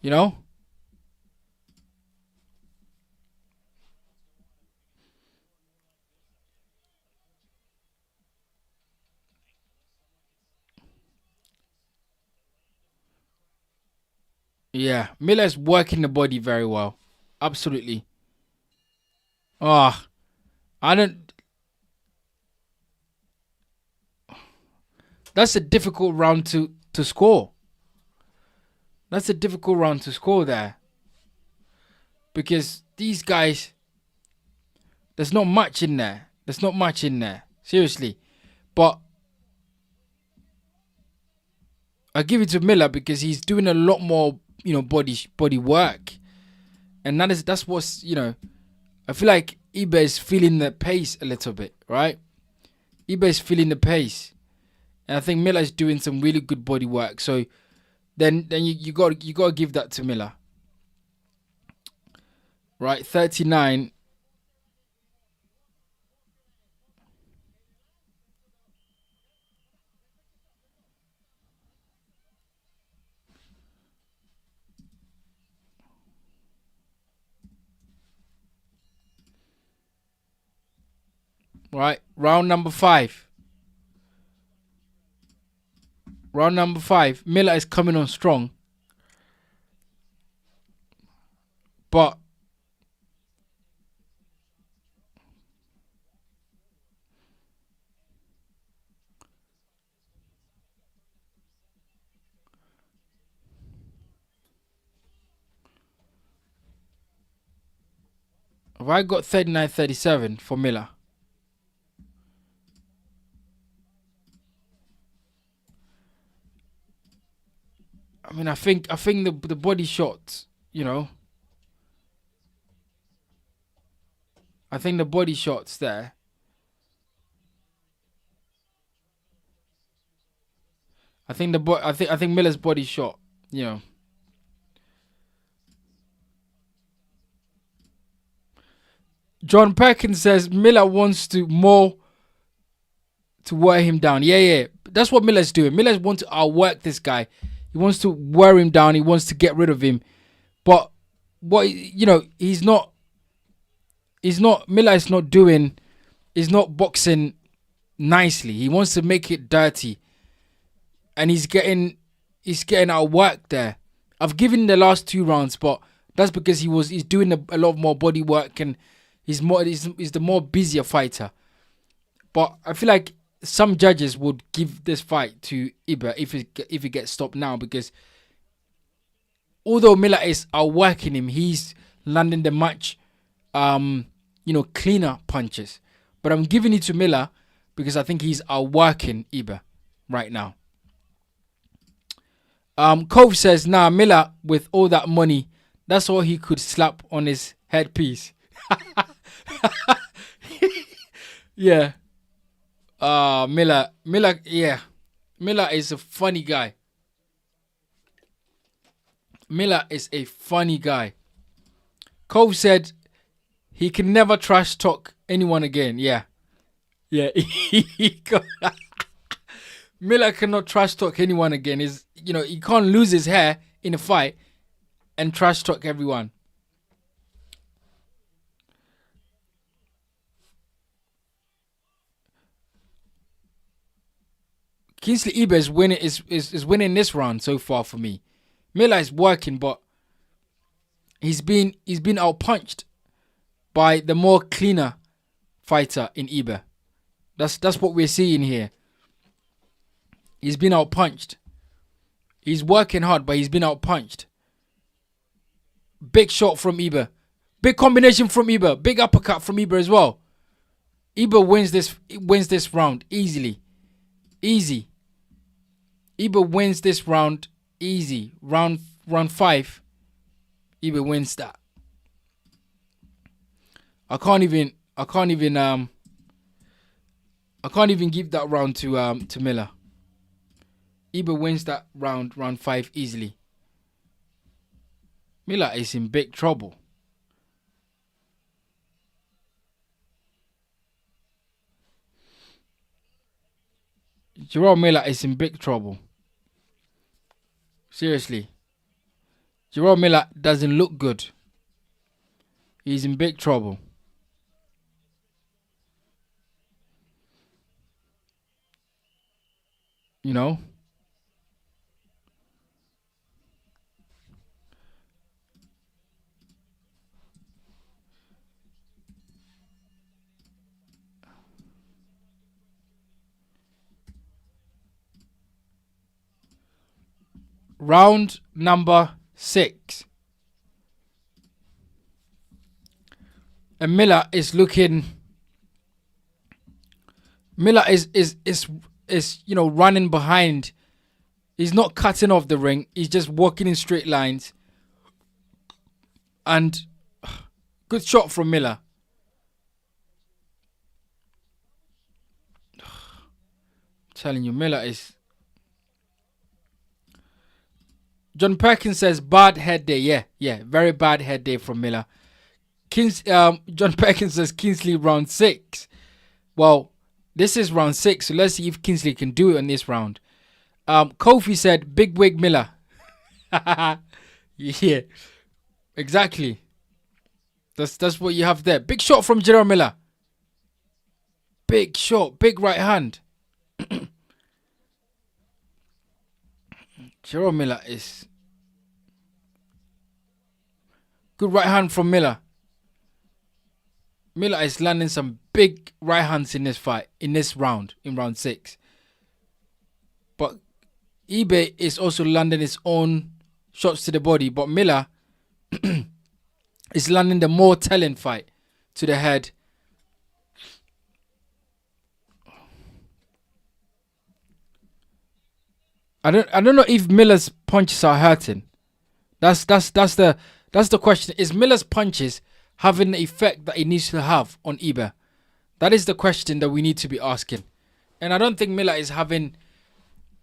You know? Yeah, Miller's working the body very well. Absolutely. Ah, I don't. That's a difficult round to score. That's a difficult round to score there. Because these guys, there's not much in there. There's not much in there. Seriously. But I give it to Miller because he's doing a lot more, body work. And that's what's, I feel like eBay is feeling the pace a little bit, right? eBay is feeling the pace. And I think Miller is doing some really good body work. So then you got to give that to Miller. Right, 39. Right, round number 5. Round number 5. Miller is coming on strong. But have I got 39-37 for Miller? I mean, I think the body shots, I think the body shots there. I think Miller's body shot, John Perkins says Miller wants to wear him down. Yeah. That's what Miller's doing. Miller wants to outwork this guy. He wants to wear him down. He wants to get rid of him. But Miller is not boxing nicely. He wants to make it dirty. And he's getting outworked there. I've given the last 2 rounds, but that's because he's doing a lot more body work and he's the more busier fighter. But I feel like some judges would give this fight to Iber if it gets stopped now, because although Miller is outworking him, he's landing the much cleaner punches. But I'm giving it to Miller because I think he's outworking Iber right now. Cove says, nah, Miller with all that money, that's all he could slap on his headpiece. Yeah. Miller, yeah. Miller is a funny guy. Miller is a funny guy. Cove said he can never trash talk anyone again. Yeah. Miller cannot trash talk anyone again. He can't lose his hair in a fight and trash talk everyone. Kingsley Iber is winning this round so far for me. Miller is working, but he's been outpunched by the more cleaner fighter in Iber. That's what we're seeing here. He's been outpunched. He's working hard, but he's been outpunched. Big shot from Iber. Big combination from Iber. Big uppercut from Iber as well. Iber wins this round easily. Easy. Iber wins this round easy. Round 5. Iber wins that. I can't even give that round to Miller. Ibe wins that round 5 easily. Miller is in big trouble. Jerome Miller is in big trouble. Seriously. Jerome Miller doesn't look good. He's in big trouble. You know? Round number 6. And Miller is looking. Miller is running behind. He's not cutting off the ring. He's just walking in straight lines. And good shot from Miller. I'm telling you, Miller is. John Perkins says bad head day. Yeah, very bad head day from Miller. John Perkins says Kingsley round 6. Well, this is round 6, so let's see if Kingsley can do it in this round. Kofi said big wig Miller. Yeah, exactly. That's what you have there. Big shot from Jerome Miller. Big shot, big right hand. Jerome Miller is good right hand from Miller. Miller is landing some big right hands in this fight, in this round, in round 6. But eBay is also landing his own shots to the body. But Miller is landing the more telling fight to the head. I don't know if Miller's punches are hurting. That's the question. Is Miller's punches having the effect that it needs to have on Iber? That is the question that we need to be asking. And I don't think Miller is having,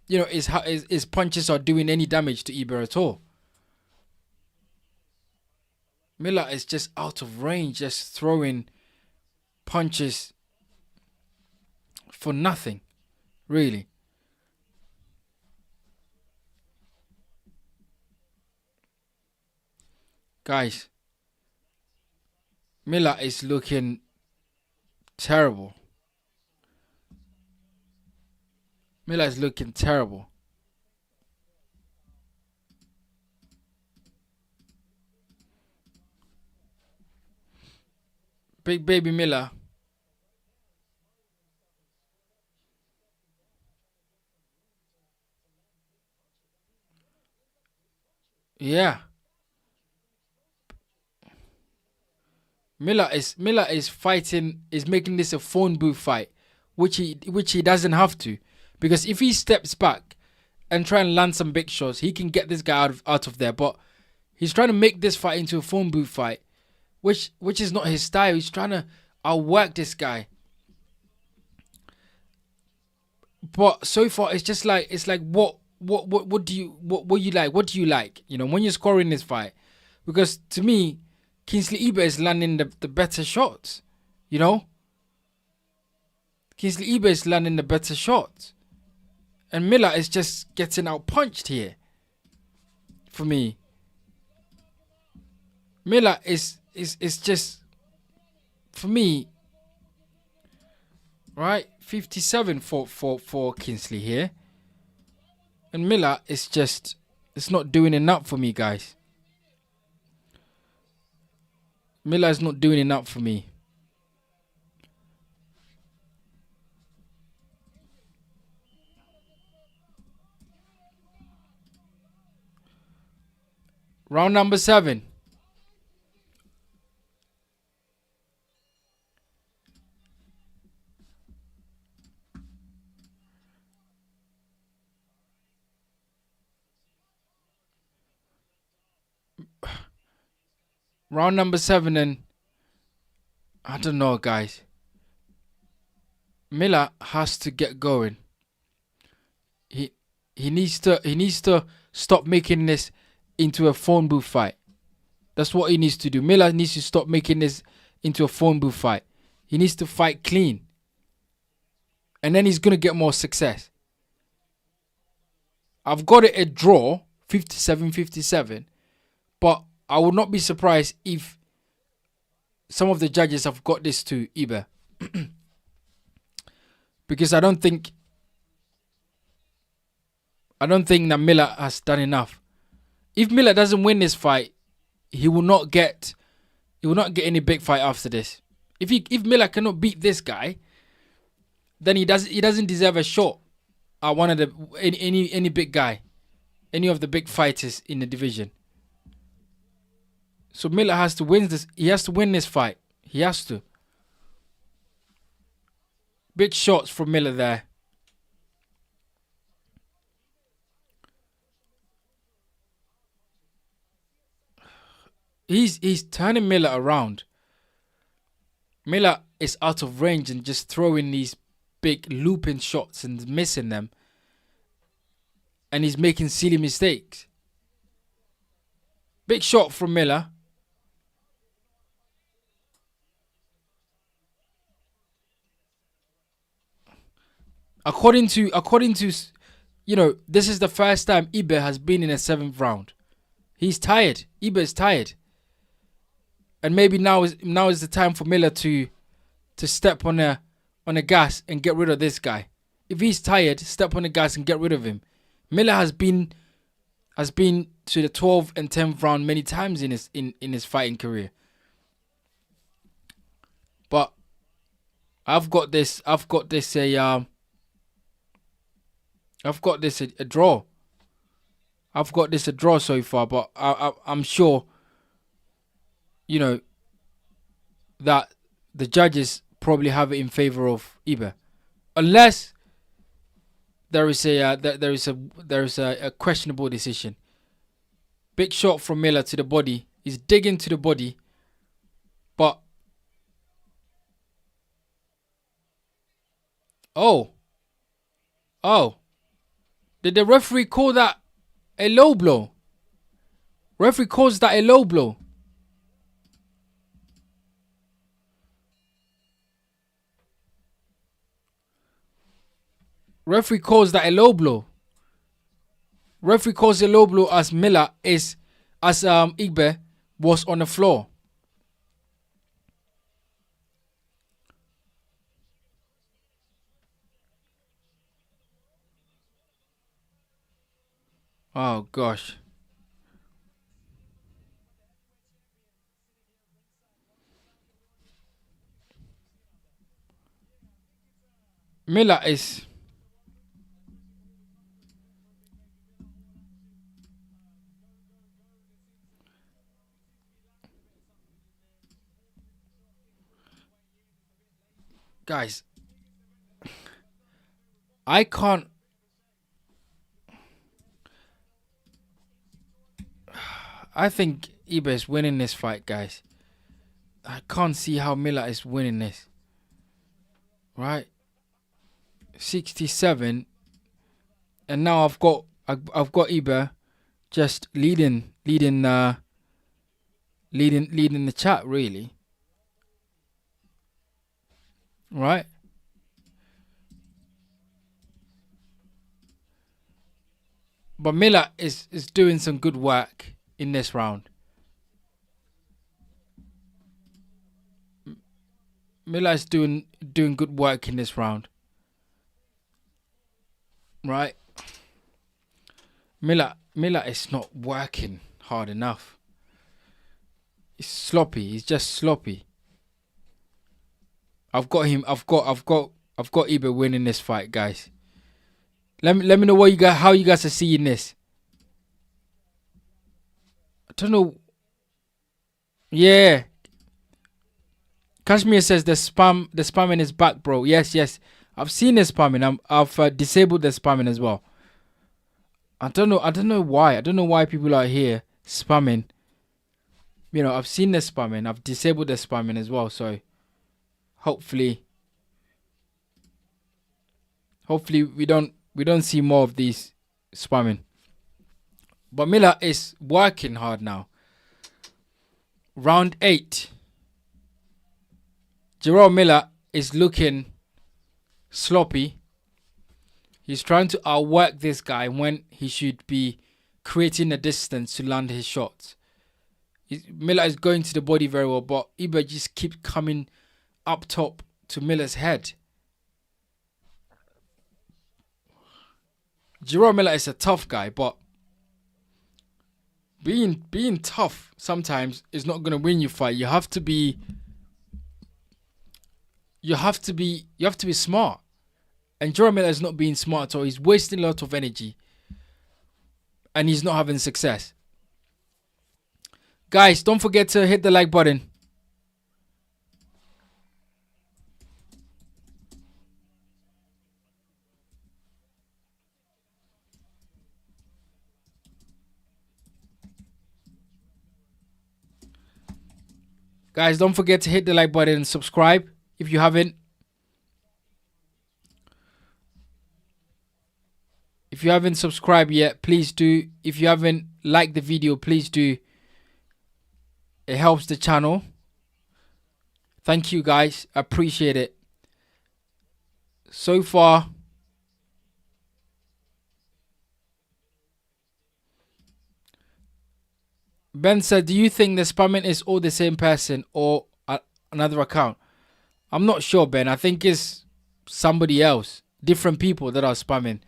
his punches are doing any damage to Iber at all. Miller is just out of range, just throwing punches for nothing, really. Guys, Miller is looking terrible. Miller is looking terrible. Big baby Miller. Yeah. Miller is fighting, is making this a phone booth fight, which he doesn't have to, because if he steps back and try and land some big shots, he can get this guy out of there. But he's trying to make this fight into a phone booth fight, which is not his style. He's trying to outwork this guy. But so far, it's just like what do you like? What do you like? When you're scoring this fight, because to me, Kingsley Iber is landing the better shots. Kingsley Iber is landing the better shots, and Miller is just getting out punched here. For me, Miller is just, for me, right, 57 for Kingsley here, and Miller is just, it's not doing enough for me, guys. Miller is not doing enough for me. Round number 7. Round number 7, and I don't know, guys. Miller has to get going. He he needs to stop making this into a phone booth fight. That's what he needs to do. Miller needs to stop making this into a phone booth fight. He needs to fight clean. And then he's going to get more success. I've got it a draw, 57-57. But I would not be surprised if some of the judges have got this to Iber. Because I don't think that Miller has done enough. If Miller doesn't win this fight, he will not get any big fight after this. If Miller cannot beat this guy, then he doesn't deserve a shot at one of the any big guy, any of the big fighters in the division. So Miller has to win this. He has to win this fight. He has to. Big shots from Miller there. He's turning Miller around. Miller is out of range and just throwing these big looping shots and missing them. And he's making silly mistakes. Big shot from Miller. According to, this is the first time Iber has been in a 7th round. He's tired. Iber is tired. And maybe now is the time for Miller to step on the gas and get rid of this guy. If he's tired, step on the gas and get rid of him. Miller has been to the 12th and 10th round many times in his fighting career. But I've got this a draw. I've got this a draw so far, but I'm sure, that the judges probably have it in favor of Iber, unless there is a questionable decision. Big shot from Miller to the body. He's digging to the body, but oh, did the referee call that a low blow? Referee calls that a low blow. Referee calls that a low blow. Referee calls a low blow as Iber was on the floor. Oh gosh. Miller is guys, I can't. I think Iber is winning this fight, guys. I can't see how Miller is winning this. Right? 67, and now I've got Iber just leading the chat, really. Right? But Miller is doing some good work in this round. Miller is doing good work in this round. Right? Miller is not working hard enough. He's sloppy. He's just sloppy. I've got Iber winning this fight, guys. Let me know how you guys are seeing this. I don't know. Yeah. Kashmir says the spamming is back, bro. Yes. I've seen the spamming. I've disabled the spamming as well. I don't know why. I don't know why people are here spamming. I've seen the spamming. I've disabled the spamming as well. So Hopefully we don't see more of these spamming. But Miller is working hard now. Round 8. Jerome Miller is looking sloppy. He's trying to outwork this guy when he should be creating a distance to land his shots. Miller is going to the body very well, but Iber just keeps coming up top to Miller's head. Jerome Miller is a tough guy, but being tough sometimes is not going to win you fight. You have to be smart. And Jerome Miller is not being smart at all. He's wasting a lot of energy. And he's not having success. Guys, don't forget to hit the like button. Guys, don't forget to hit the like button and subscribe if you haven't. If you haven't subscribed yet, please do. If you haven't liked the video, please do. It helps the channel. Thank you, guys. I appreciate it. So far, Ben said, do you think the spamming is all the same person or another account? I'm not sure, Ben. I think it's somebody else. Different people that are spamming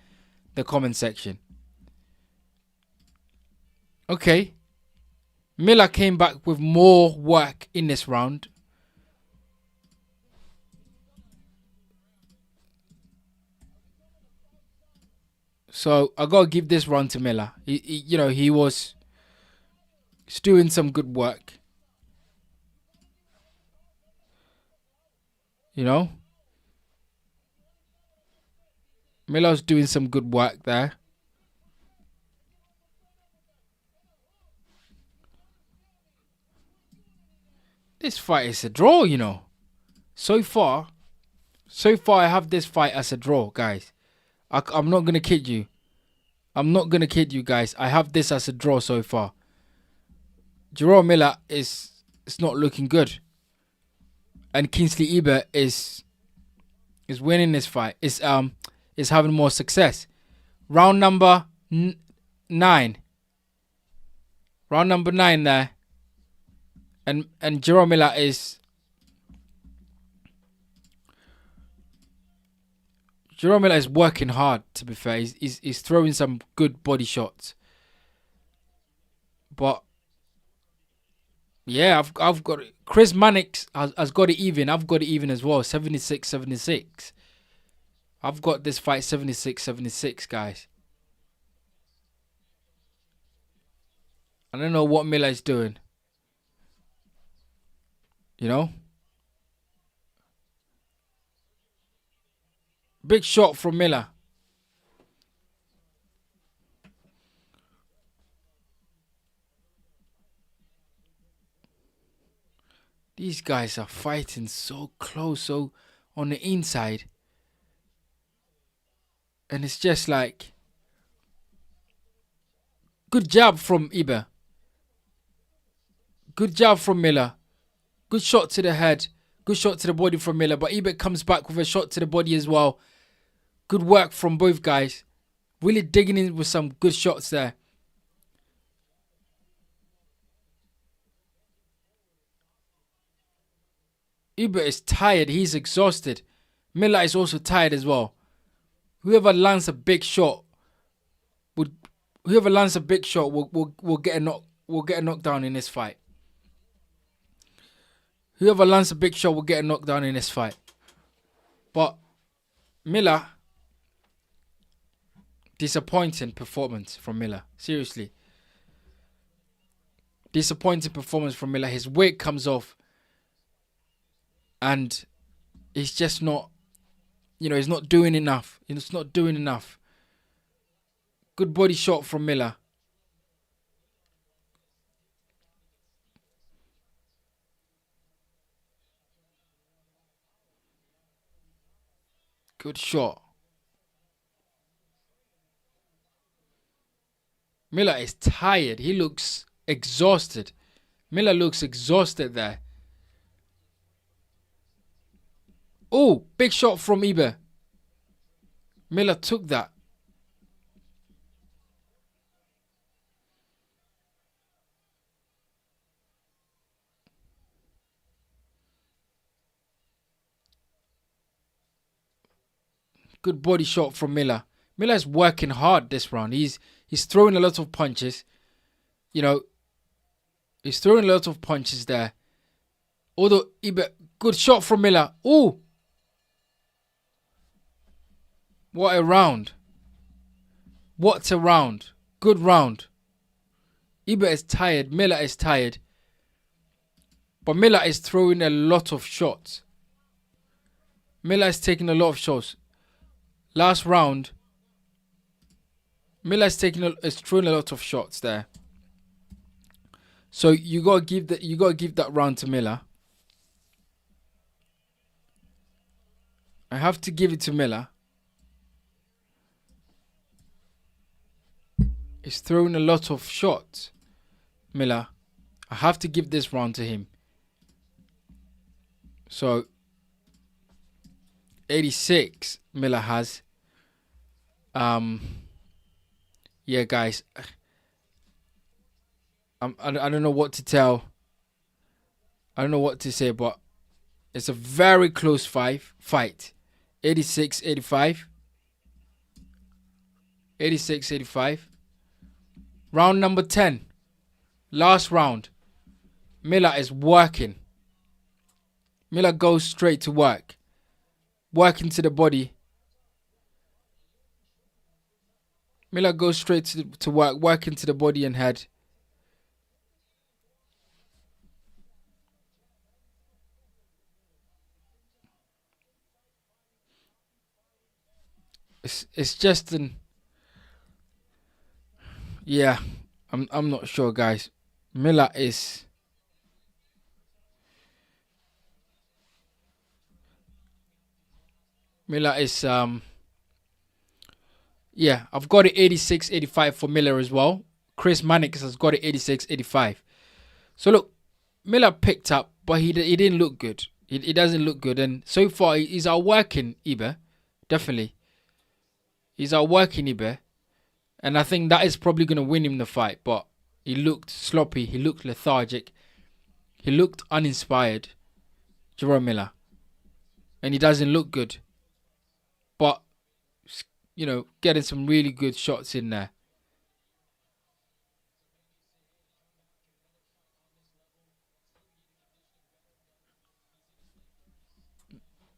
the comment section. Okay. Miller came back with more work in this round. So I gotta give this round to Miller. He was doing some good work. Miller's doing some good work there. This fight is a draw, So far I have this fight as a draw, guys. I'm not going to kid you. I'm not going to kid you, guys. I have this as a draw so far. Jerome Miller is not looking good. And Kingsley Eber is winning this fight. Is having more success. Round number 9. Round number 9 there. And Jerome Miller is working hard, to be fair. He's throwing some good body shots. But yeah, I've got it. Chris Mannix has got it even. I've got it even as well. 76-76. I've got this fight 76-76, guys. I don't know what Miller is doing. Big shot from Miller. These guys are fighting so close, so on the inside. And it's just like, good jab from Iber. Good jab from Miller. Good shot to the head. Good shot to the body from Miller. But Iber comes back with a shot to the body as well. Good work from both guys. Really digging in with some good shots there. Iber is tired. He's exhausted. Miller is also tired as well. Whoever lands a big shot will get a knockdown in this fight. Whoever lands a big shot will get a knockdown in this fight. But Miller, disappointing performance from Miller. Seriously. Disappointing performance from Miller. His weight comes off. And he's just not, he's not doing enough. He's not doing enough. Good body shot from Miller. Good shot. Miller is tired. He looks exhausted. Miller looks exhausted there. Oh, big shot from Ibe. Miller took that. Good body shot from Miller. Miller's working hard this round. He's throwing a lot of punches. You know, he's throwing a lot of punches there. Although, good shot from Miller. Ooh. What a round. What a round. Good round. Ibe is tired. Miller is tired. But Miller is throwing a lot of shots. Miller is taking a lot of shots. Last round, Miller is throwing a lot of shots there. So you gotta give that round to Miller. I have to give it to Miller. He's throwing a lot of shots. Miller. I have to give this round to him. So 86 Miller has. Yeah, guys. I don't know what to tell. I don't know what to say, but it's a very close fight. 86-85. 86-85. Round number 10. Last round. Miller is working. Miller goes straight to work. Working to the body. Miller goes straight to work. Working to the body and head. It's just an... Yeah. I'm not sure, guys. Miller is... Yeah, I've got it 86-85 for Miller as well. Chris Mannix has got it 86-85. So look, Miller picked up, but he didn't look good. He doesn't look good, and so far he's outworking Ibe, definitely. He's outworking Ibe, and I think that is probably going to win him the fight. But he looked sloppy, he looked lethargic, he looked uninspired, Jerome Miller, and he doesn't look good. But you know, getting some really good shots in there.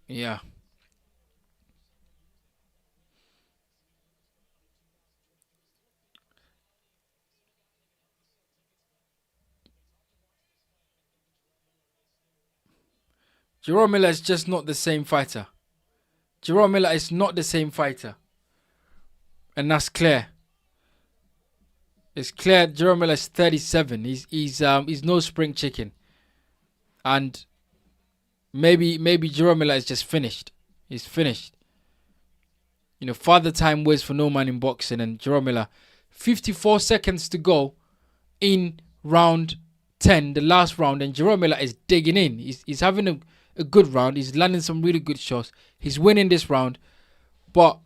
Yeah. Jerome Miller is just not the same fighter. Jerome Miller is not the same fighter. And that's clear. It's clear Jerome Miller is 37. He's no spring chicken. And maybe Jerome Miller is just finished. He's finished. You know, father time waits for no man in boxing, and Jerome Miller, 54 seconds to go in round 10, the last round, and Jerome Miller is digging in. He's having a good round. He's landing some really good shots. He's winning this round, but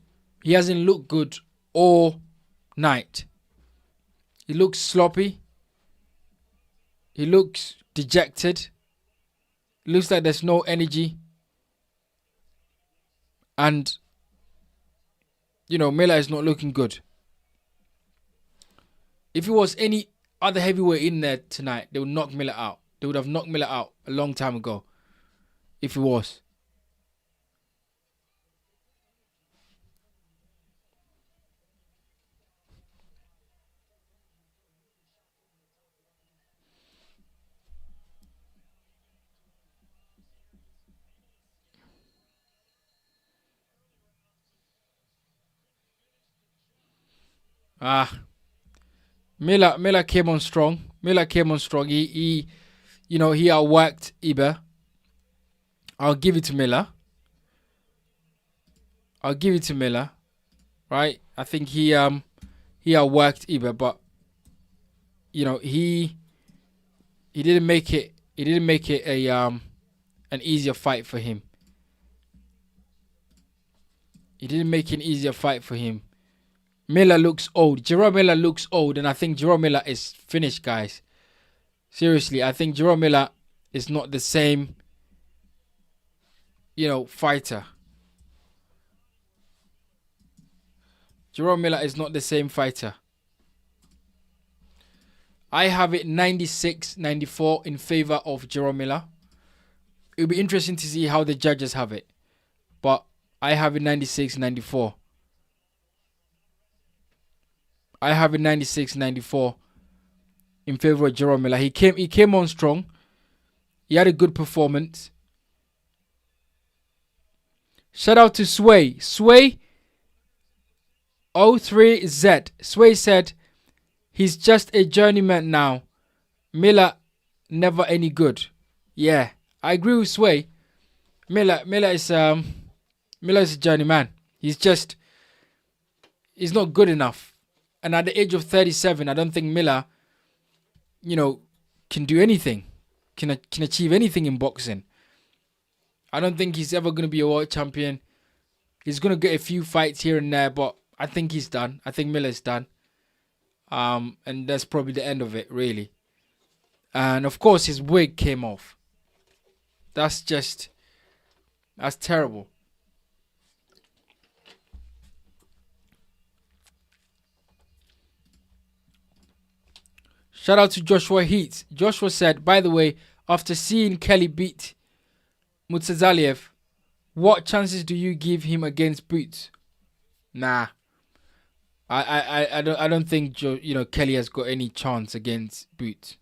he hasn't looked good all night. He looks sloppy. He looks dejected. It looks like there's no energy. And, you know, Miller is not looking good. If it was any other heavyweight in there tonight, they would knock Miller out. They would have knocked Miller out a long time ago. If it was. Miller came on strong. He you know, he outworked Ibe. I'll give it to Miller. I'll give it to Miller, right? I think he outworked Iber, but you know he didn't make it. He didn't make it a an easier fight for him. He didn't make an easier fight for him. Miller looks old. Jerome Miller looks old, and I think Jerome Miller is finished, guys. Seriously, I think Jerome Miller is not the same, fighter. Jerome Miller is not the same fighter. I have it 96-94 in favor of Jerome Miller. It'll be interesting to see how the judges have it. But I have it 96-94. I have it 96-94 in favor of Jerome Miller. He came on strong. He had a good performance. Shout out to Sway. Sway 03Z. Sway said he's just a journeyman now. Miller never any good. Yeah, I agree with Sway. Miller is a journeyman. He's not good enough. And at the age of 37, I don't think Miller, can do anything, can achieve anything in boxing. I don't think he's ever going to be a world champion. He's going to get a few fights here and there, but I think he's done. I think Miller's done. And that's probably the end of it, really. And of course, his wig came off. That's terrible. Shout out to Joshua Heat. Joshua said, by the way, after seeing Kelly beat Mutazaliev, what chances do you give him against Boots? Nah. I don't think Kelly has got any chance against Boots.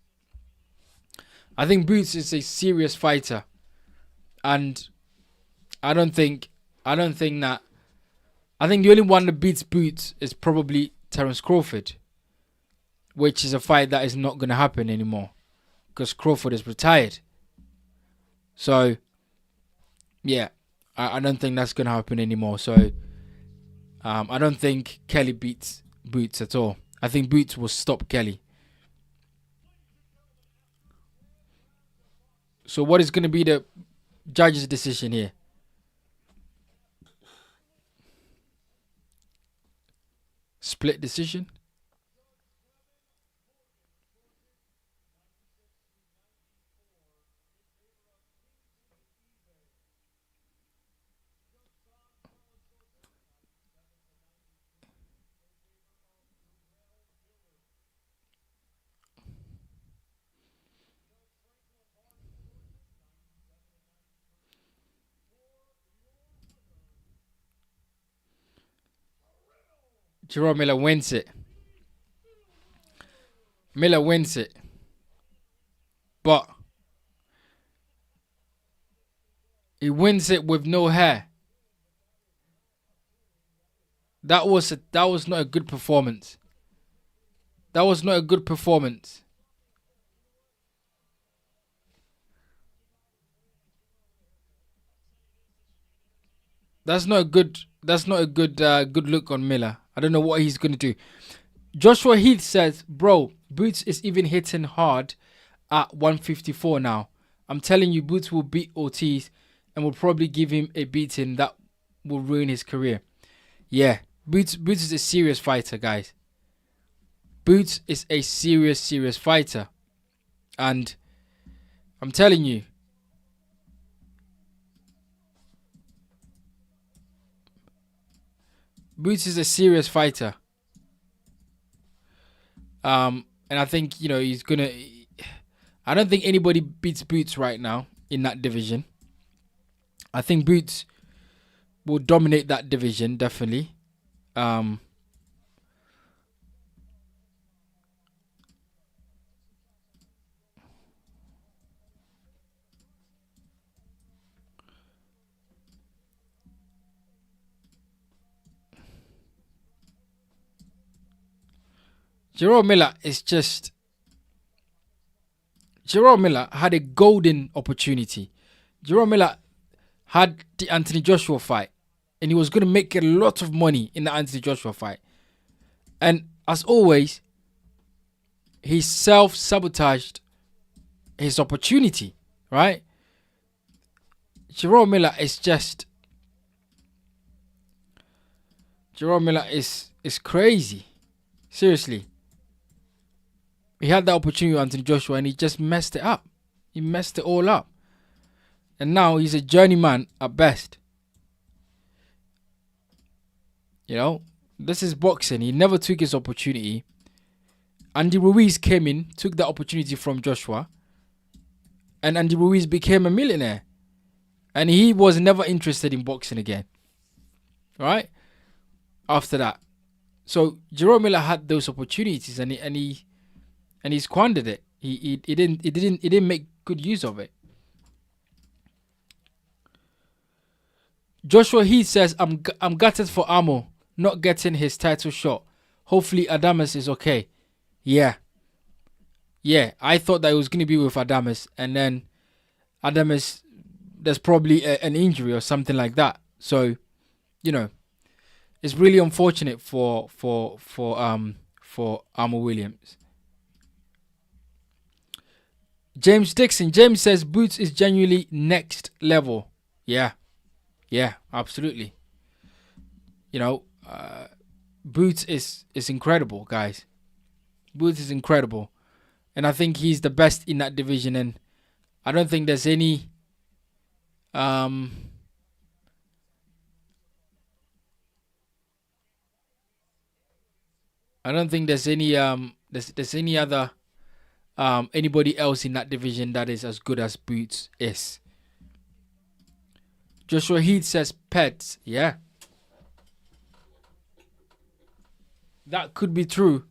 I think Boots is a serious fighter. And I think the only one that beats Boots is probably Terence Crawford, which is a fight that is not going to happen anymore because Crawford is retired. So, yeah, I don't think that's going to happen anymore. So, I don't think Kelly beats Boots at all. I think Boots will stop Kelly. So, what is going to be the judge's decision here? Split decision? Jerome Miller wins it. Miller wins it. But he wins it with no hair. That was not a good performance. That was not a good performance. That's not a good good look on Miller. I don't know what he's going to do. Joshua Heath says, bro, Boots is even hitting hard at 154 now. I'm telling you, Boots will beat Ortiz and will probably give him a beating that will ruin his career. Yeah, Boots is a serious fighter, guys. Boots is a serious fighter. And I'm telling you, Boots is a serious fighter. And I think, he's going to... I don't think anybody beats Boots right now in that division. I think Boots will dominate that division, definitely. Jerome Miller had a golden opportunity. Jerome Miller had the Anthony Joshua fight and he was going to make a lot of money in the Anthony Joshua fight. And as always, he self-sabotaged his opportunity, right? Jerome Miller is crazy. Seriously. He had the opportunity with Anthony Joshua and he just messed it up. He messed it all up. And now he's a journeyman at best. You know, this is boxing. He never took his opportunity. Andy Ruiz came in, took the opportunity from Joshua, and Andy Ruiz became a millionaire. And he was never interested in boxing again. Right? After that. So Jerome Miller had those opportunities and he squandered it. He didn't make good use of it. Joshua Heath says, I'm gutted for Amo not getting his title shot. Hopefully Adames is okay. Yeah, I thought that it was going to be with Adames, and then Adames, there's probably an injury or something like that. So, you know, it's really unfortunate for Amo Williams. James Dixon. James says Boots is genuinely next level. Yeah, absolutely. You know, Boots is incredible, guys. Boots is incredible. And I think he's the best in that division. And I don't think there's any... I don't think there's any there's any other anybody else in that division that is as good as Boots is. Joshua Heath says pets. Yeah. That could be true.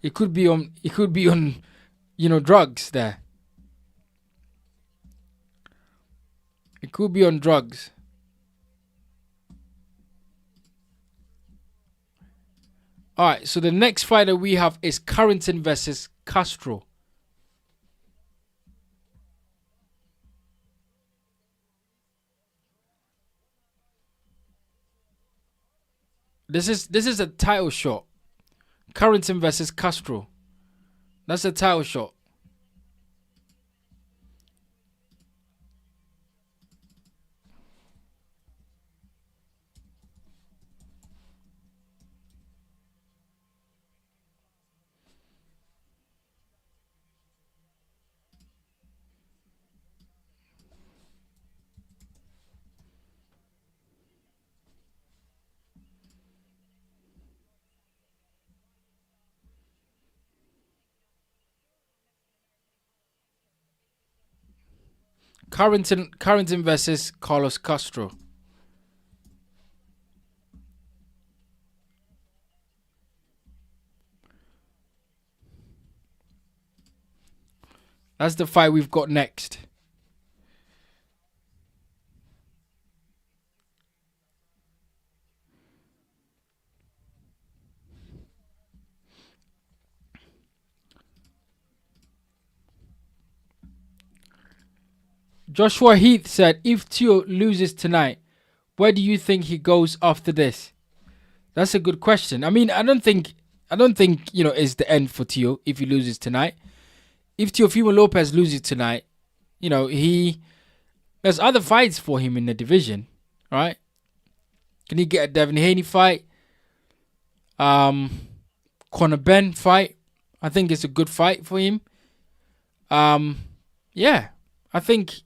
It could be on drugs there. It could be on drugs. Alright, so the next fight that we have is Carrington versus Castro. This is a title shot. Carrington versus Castro. That's a title shot. Carrington versus Carlos Castro. That's the fight we've got next. Joshua Heath said, if Teo loses tonight, where do you think he goes after this? That's a good question. I mean, I don't think it's the end for Teo if he loses tonight. If Teofimo Lopez loses tonight, there's other fights for him in the division, right? Can he get a Devin Haney fight? Conor Ben fight. I think it's a good fight for him. Yeah, I think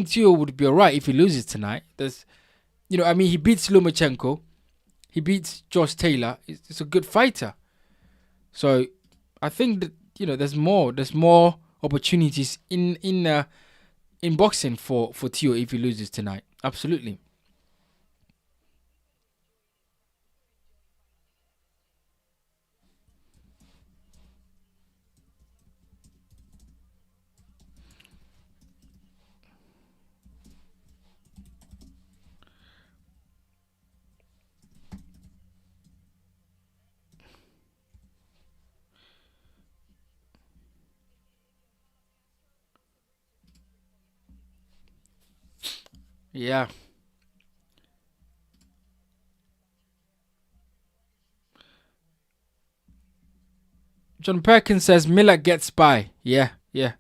Teo would be alright if he loses tonight. He beats Lomachenko, he beats Josh Taylor. It's a good fighter. So I think that there's more opportunities in boxing for Teo if he loses tonight. Absolutely. Yeah. John Perkins says Miller gets by. Yeah, yeah,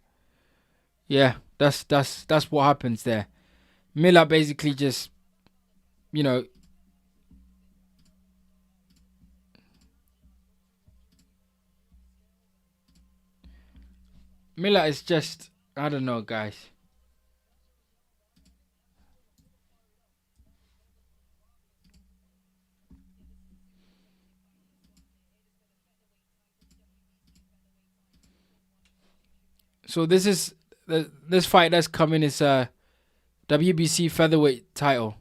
yeah. That's what happens there. Miller basically just, you know, Miller is just, I don't know, guys. So this fight that's coming is a WBC featherweight title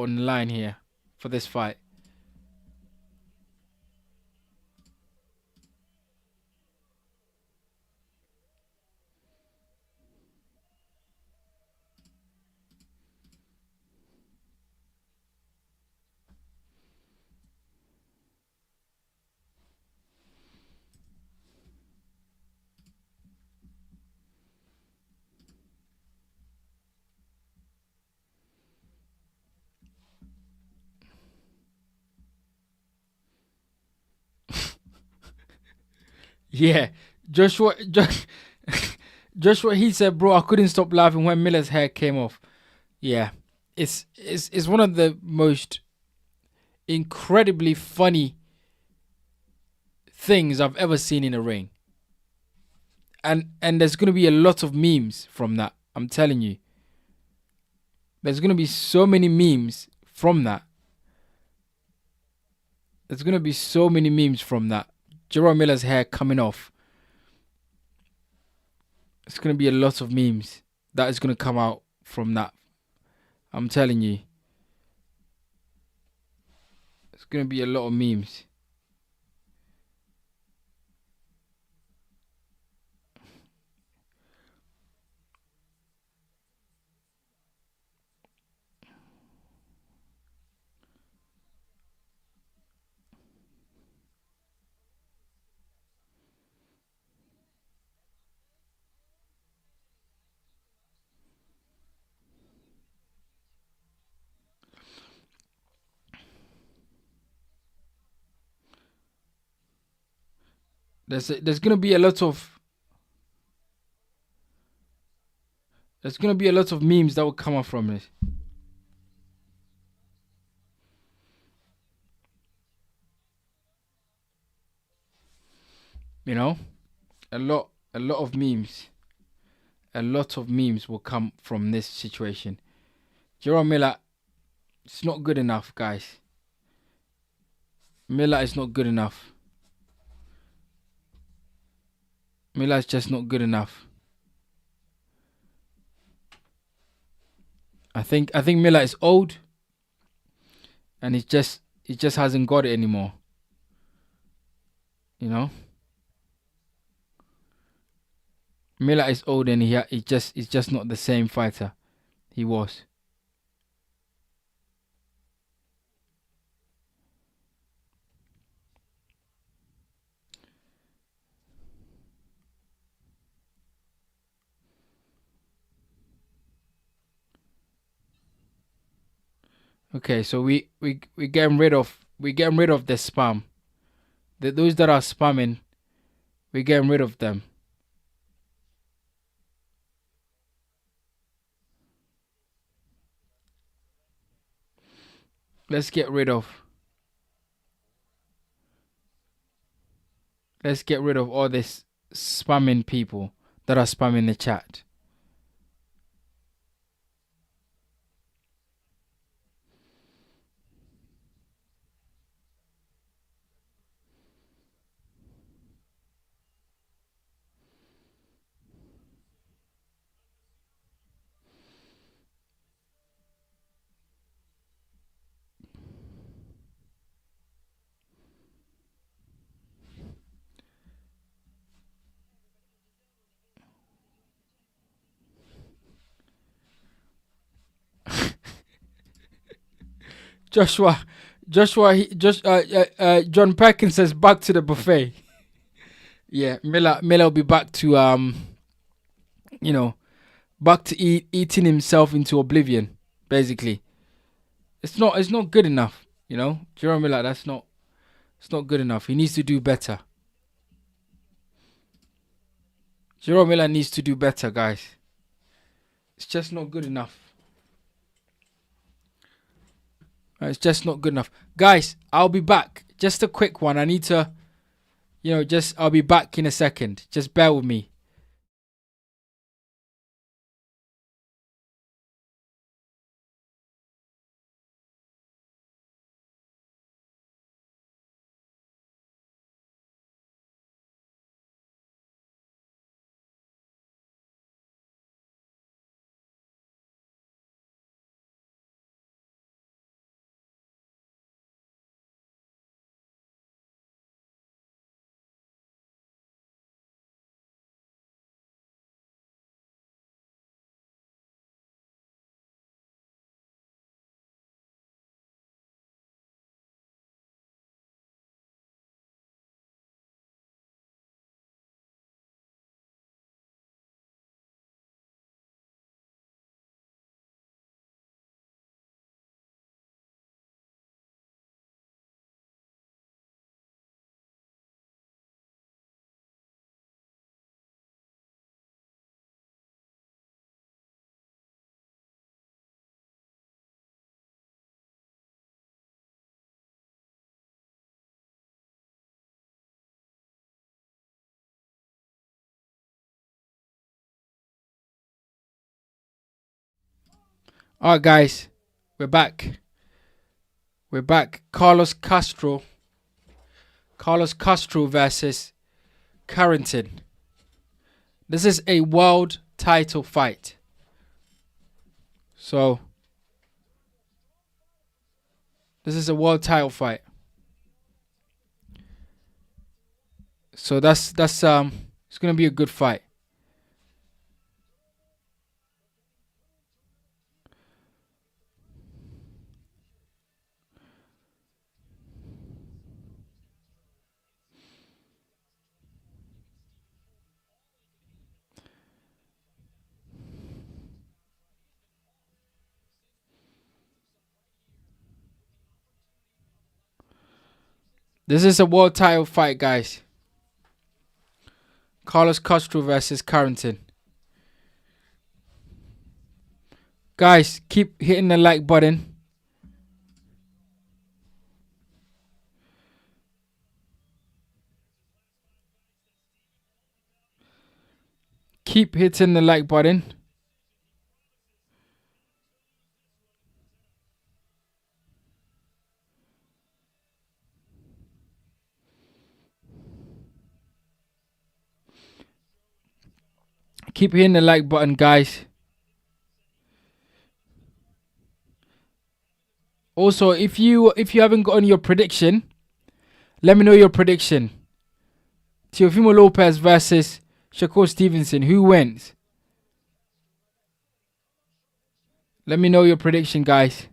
on the line here for this fight. Yeah, Joshua, Joshua, he said, bro, I couldn't stop laughing when Miller's hair came off. Yeah, it's one of the most incredibly funny things I've ever seen in a ring. And there's gonna be a lot of memes from that. I'm telling you. There's gonna be so many memes from that. There's gonna be so many memes from that. Jerome Miller's hair coming off. It's gonna be a lot of memes that is gonna come out from that. I'm telling you. It's gonna be a lot of memes. There's gonna be a lot of memes that will come up from this. You know, a lot of memes, a lot of memes will come from this situation. Jerome Miller, it's not good enough, guys. Miller is not good enough. Miller is just not good enough. I think Miller is old, and he just hasn't got it anymore. You know, Miller is old, and he's just not the same fighter he was. Okay, so we getting rid of the spam. Those that are spamming, we getting rid of them. Let's get rid of all this spamming people that are spamming the chat. Joshua, John Perkins says back to the buffet. Yeah, Miller will be back to you know, back to eating himself into oblivion. Basically, it's not good enough. You know, Jerome Miller, it's It's not good enough. He needs to do better. Jerome Miller needs to do better, guys. It's just not good enough. It's just not good enough. Guys, I'll be back. Just a quick one. I need to, I'll be back in a second. Just bear with me. Alright, guys. We're back. We're back. Carlos Castro versus Carrington. This is a world title fight. So, this is a world title fight. So that's it's gonna be a good fight. This is a world title fight, guys. Carlos Castro versus Carrington. Guys, keep hitting the like button. Keep hitting the like button. Keep hitting the like button, guys. Also, if you haven't gotten your prediction, let me know your prediction. Teofimo Lopez versus Shakur Stevenson. Who wins? Let me know your prediction, guys.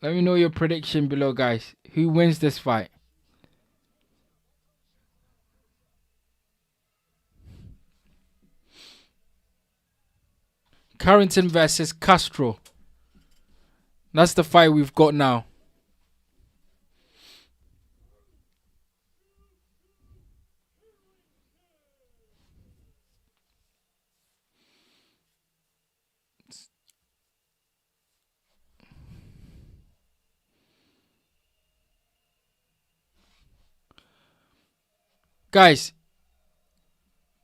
Let me know your prediction below, guys. Who wins this fight? Carrington versus Castro. That's the fight we've got now. Guys,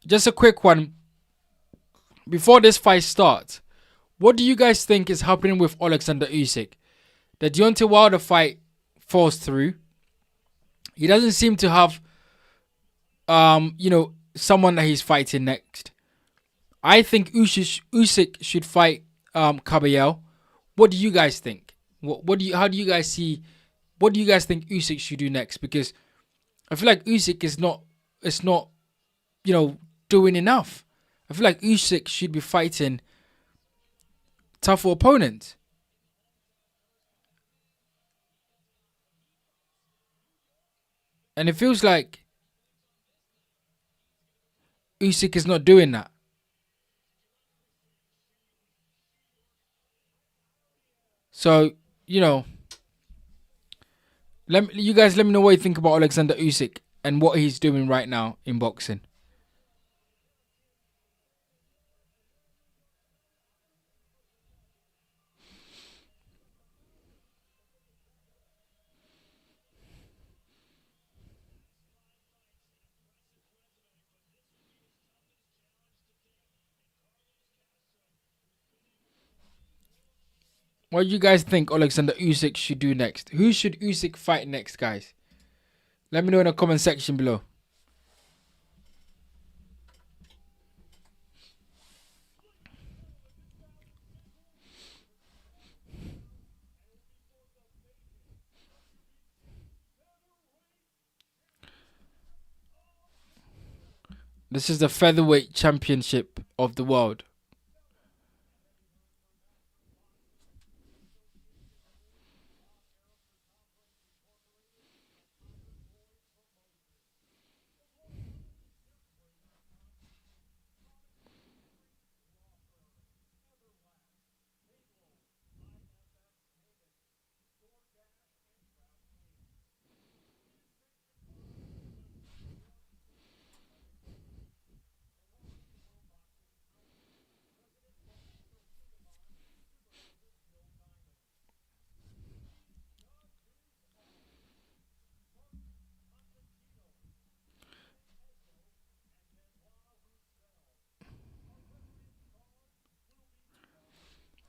just a quick one. Before this fight starts, what do you guys think is happening with Alexander Usyk? The Deontay Wilder fight falls through. He doesn't seem to have, someone that he's fighting next. I think Usyk should fight Caballero. What do you guys think? How do you guys see? What do you guys think Usyk should do next? Because I feel like Usyk is not doing enough. I feel like Usyk should be fighting tougher opponents. And it feels like Usyk is not doing that. So, you know, you guys let me know what you think about Alexander Usyk and what he's doing right now in boxing. What do you guys think Alexander Usyk should do next? Who should Usyk fight next, guys? Let me know in the comment section below. This is the featherweight championship of the world.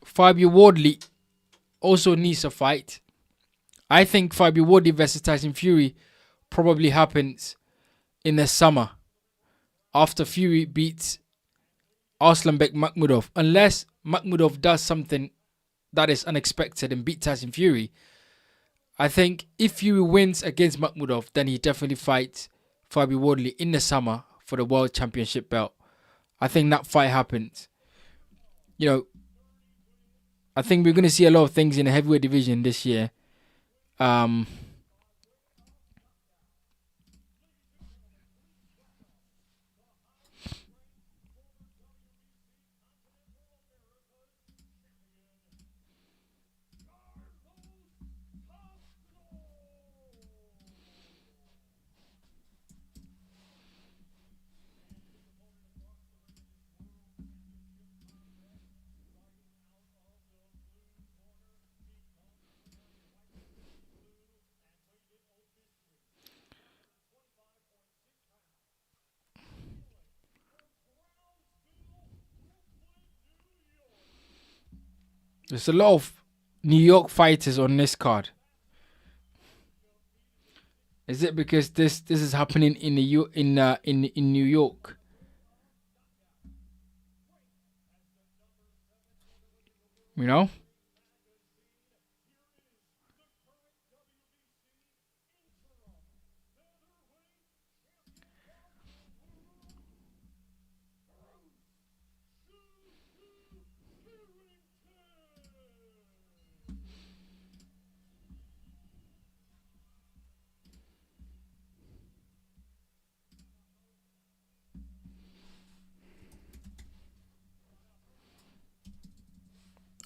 Fabio Wardley also needs a fight. I think Fabio Wardley versus Tyson Fury probably happens in the summer after Fury beats Arslanbek Makhmudov. Unless Makhmudov does something that is unexpected and beat Tyson Fury, I think if Fury wins against Makhmudov, then he definitely fights Fabio Wardley in the summer for the World Championship belt. I think that fight happens. You know, I think we're going to see a lot of things in the heavyweight division this year. There's a lot of New York fighters on this card. Is it because this is happening in in New York? You know?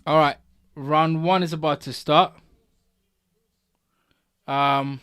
All right, round one is about to start. Um,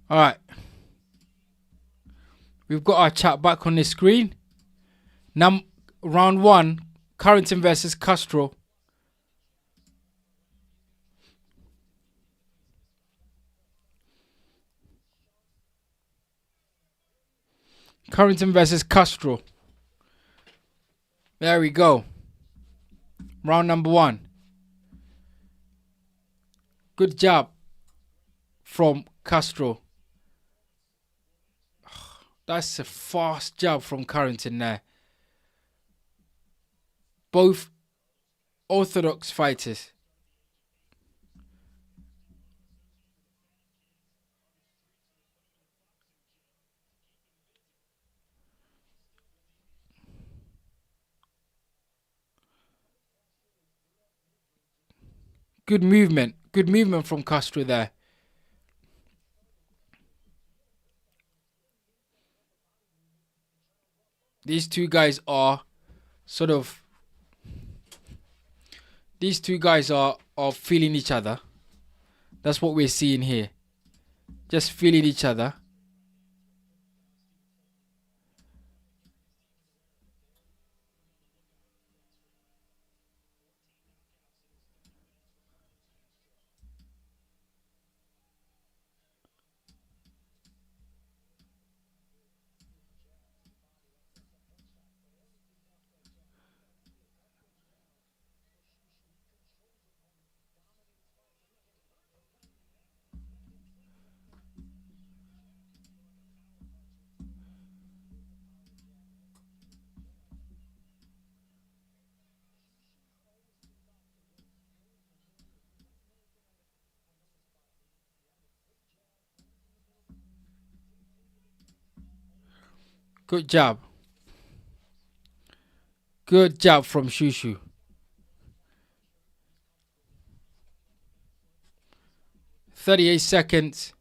all right, we've got our chat back on the screen. Now, round one, Carrington versus Castro. Carrington versus Castro. There we go. Round number one. Good jab from Castro. That's a fast jab from Carrington there. Both orthodox fighters. Good movement. Good movement from Castro there. These two guys are sort of... These two guys are feeling each other. That's what we're seeing here. Just feeling each other. Good jab. Good jab from Shushu. 38 seconds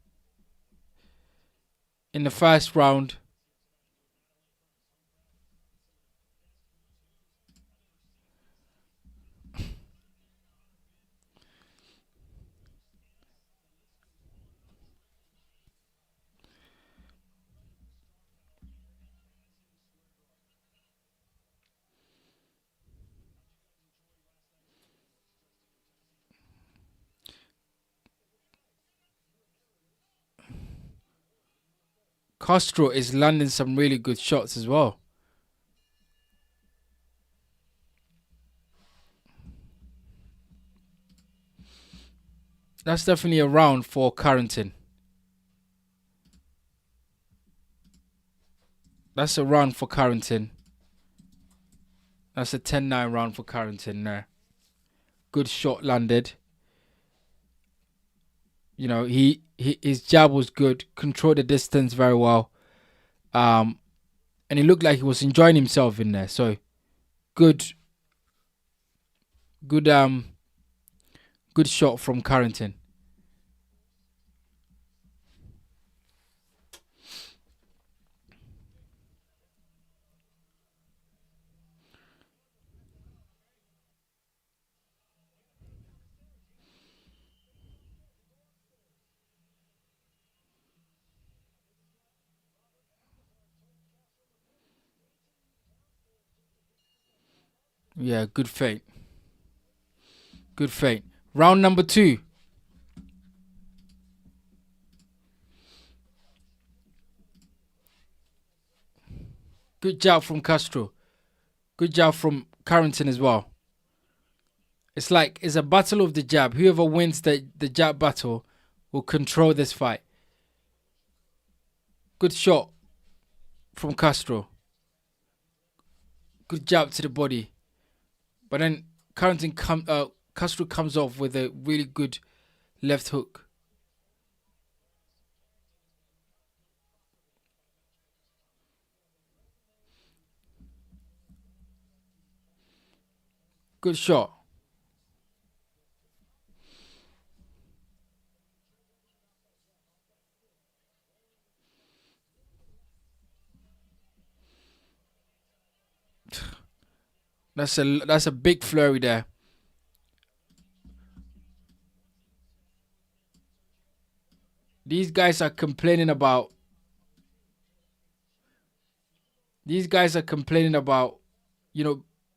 in the first round. Castro is landing some really good shots as well. That's definitely a round for Carrington. That's a round for Carrington. That's a 10-9 round for Carrington there. Good shot landed. You know, his jab was good. Controlled the distance very well. And it looked like he was enjoying himself in there. So good shot from Carrington. Yeah, good feint. Good feint. Round number 2. Good jab from Castro. Good jab from Carrington as well. It's like it's a battle of the jab. Whoever wins the jab battle will control this fight. Good shot from Castro. Good jab to the body. But then Castro comes off with a really good left hook. Good shot. That's a big flurry there. These guys are complaining about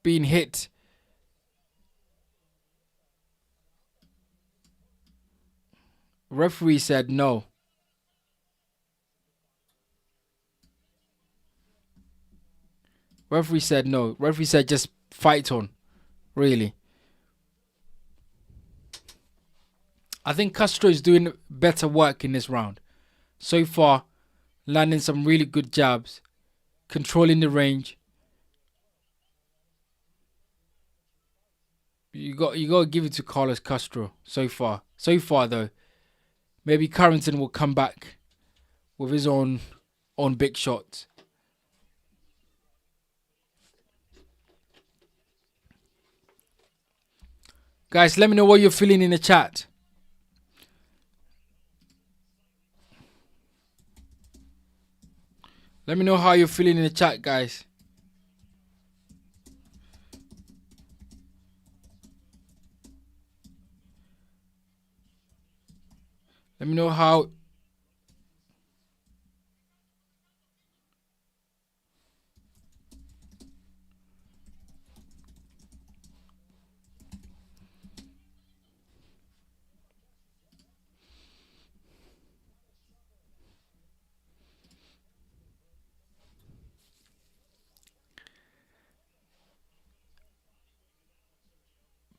being hit. Referee said no. Referee said no. Referee said just fight on. Really. I think Castro is doing better work in this round. So far, landing some really good jabs, controlling the range. You got to give it to Carlos Castro so far. So far though, maybe Carrington will come back with his own big shots. Guys, let me know what you're feeling in the chat. Let me know how you're feeling in the chat, guys. Let me know how.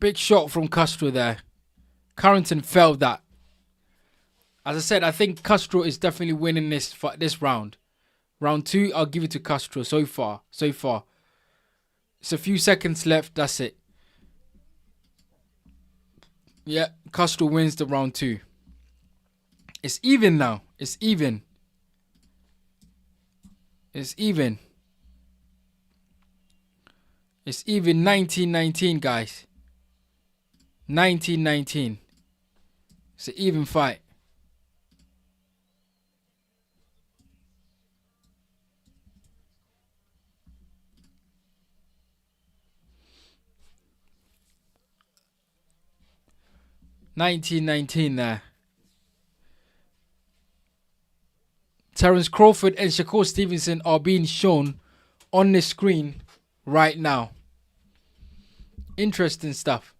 Big shot from Castro there. Carrington felt that. As I said, I think Castro is definitely winning this round. Round 2, I'll give it to Castro so far. So far. It's a few seconds left. That's it. Yeah, Castro wins the round 2. It's even now. It's even. It's even. It's even 19-19, guys. 19-19. It's an even fight. There. Terence Crawford and Shakur Stevenson are being shown on the screen right now. Interesting stuff.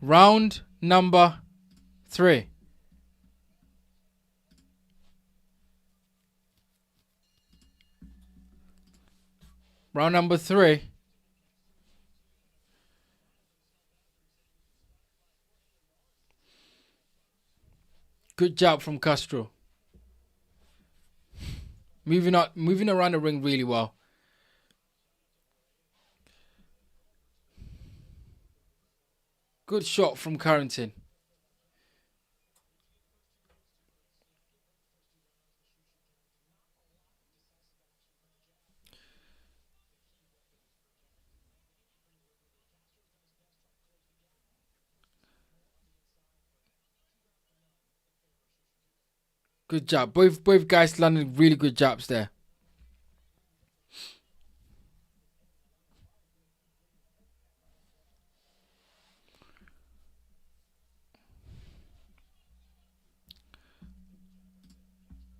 Round number 3. Round number 3. Good job from Castro. Moving around the ring really well. Good shot from Carrington. Good job. Both guys landed really good jabs there.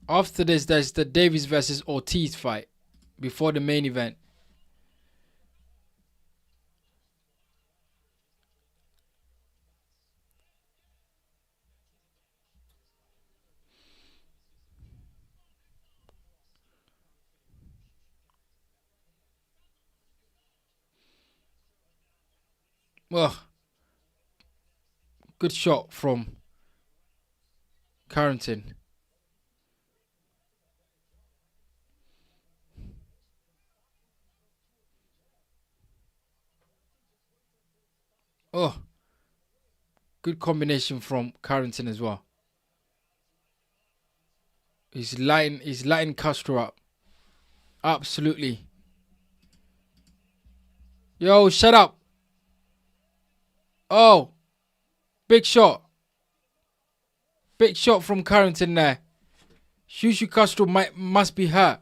After this, there's the Davis versus Ortiz fight before the main event. Well, good shot from Carrington. Oh, good combination from Carrington as well. He's lighting Castro up. Absolutely. Yo, shut up. Oh, big shot. Big shot from Carrington there. Shushu Castro must be hurt.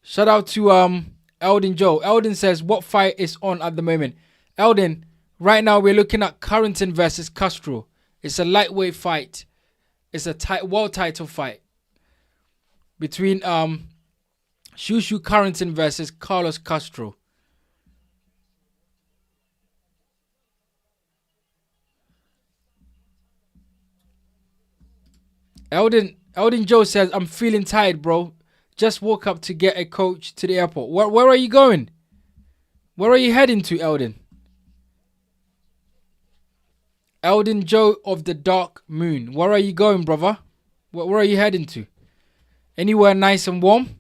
Shout out to Eldon Joe. Eldon says, what fight is on at the moment? Eldon, right now we're looking at Carrington versus Castro. It's a lightweight fight. It's a world title fight between Shushu Carrington versus Carlos Castro. Eldon Joe says, I'm feeling tired, bro. Just woke up to get a coach to the airport. Where are you going? Where are you heading to, Eldon? Eldon Joe of the Dark Moon. Where are you going, brother? Where are you heading to? Anywhere nice and warm?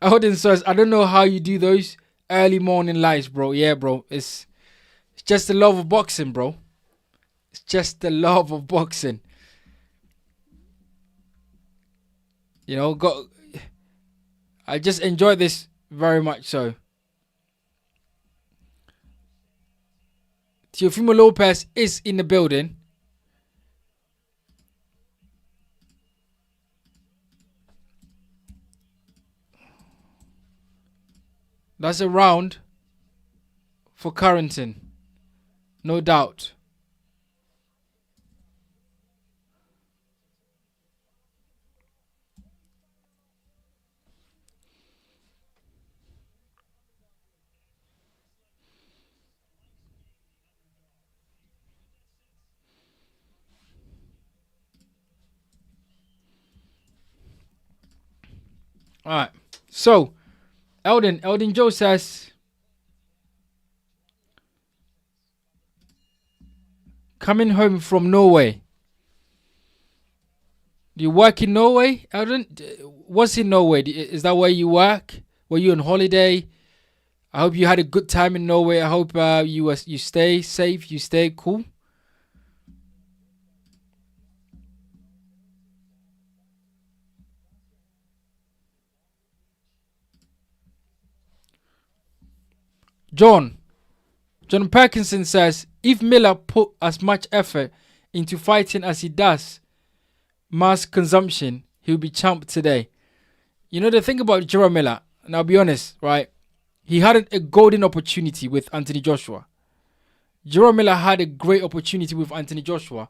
Eldon says, I don't know how you do those early morning lives, bro. Yeah, bro. It's just the love of boxing, bro. It's just the love of boxing. You know, I just enjoy this very much so. Teofimo Lopez is in the building. That's a round for Carrington. No doubt. All right. So, Eldon Joe says, coming home from Norway. Do you work in Norway, Eldon? What's in Norway? Is that where you work? Were you on holiday? I hope you had a good time in Norway. I hope you stay safe. You stay cool. John Parkinson says, if Miller put as much effort into fighting as he does mass consumption, he'll be champ today. You know the thing about Jerome Miller, and I'll be honest, right? He had a golden opportunity with Anthony Joshua. Jerome Miller had a great opportunity with Anthony Joshua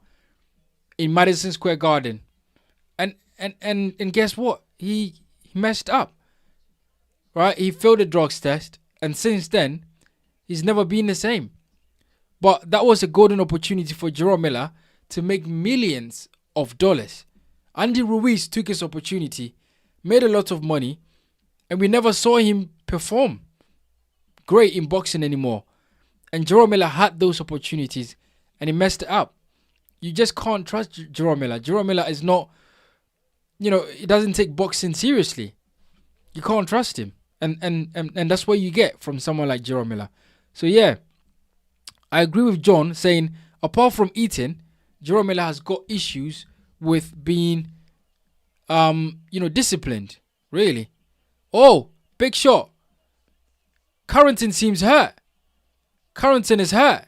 in Madison Square Garden. And guess what? He messed up. Right? He failed the drugs test, and since then, he's never been the same. But that was a golden opportunity for Jerome Miller to make millions of dollars. Andy Ruiz took his opportunity, made a lot of money, and we never saw him perform great in boxing anymore. And Jerome Miller had those opportunities, and he messed it up. You just can't trust Jerome Miller. Jerome Miller is not, he doesn't take boxing seriously. You can't trust him. And that's what you get from someone like Jerome Miller. So yeah, I agree with John saying, apart from eating, Jerome Miller has got issues with being, disciplined. Really. Oh, big shot. Carrington seems hurt. Carrington is hurt.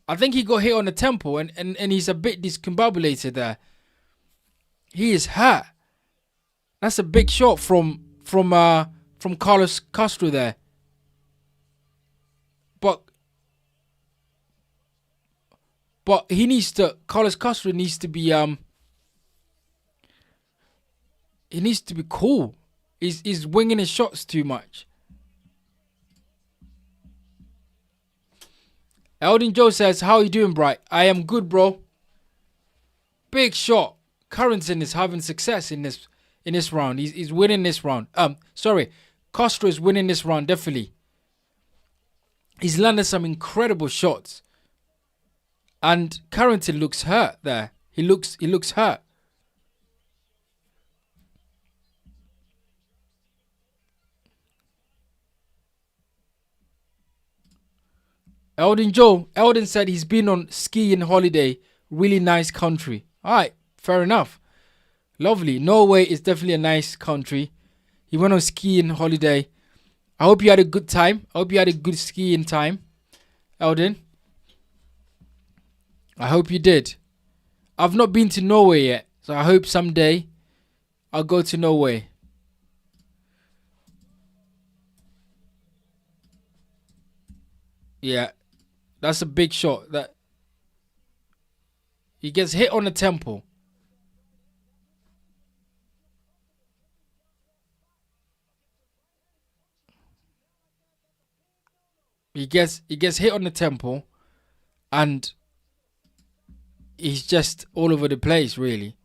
I think he got hit on the temple and he's a bit discombobulated there. He is hurt. That's a big shot from Carlos Castro there. But Carlos Castro needs to be he needs to be cool. He's winging his shots too much. Eldon Joe says, how are you doing, Bright? I am good, bro. Big shot. Carrington is having success in this round. He's winning this round. Castro is winning this round, definitely. He's landed some incredible shots. And Carrington looks hurt there. He looks hurt. Eldon said he's been on skiing holiday. Really nice country. Alright, fair enough. Lovely. Norway is definitely a nice country. He went on skiing holiday. I hope you had a good time. I hope you had a good skiing time, Eldon. I hope you did. I've not been to Norway yet, so I hope someday I'll go to Norway. Yeah, that's a big shot. That he gets hit on the temple. He gets hit on the temple, and he's just all over the place, really.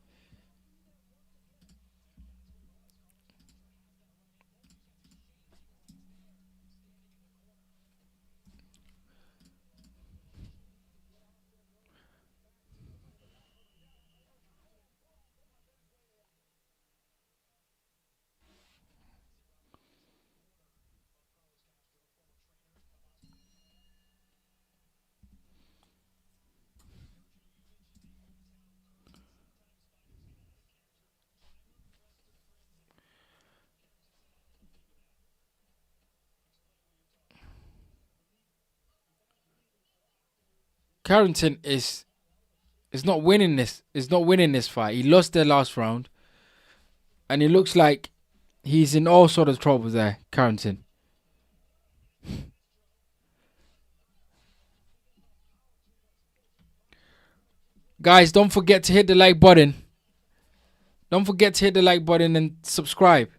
Carrington is not winning this. Is not winning this fight. He lost their last round, and it looks like he's in all sort of trouble there, Carrington. Guys, don't forget to hit the like button. Don't forget to hit the like button and subscribe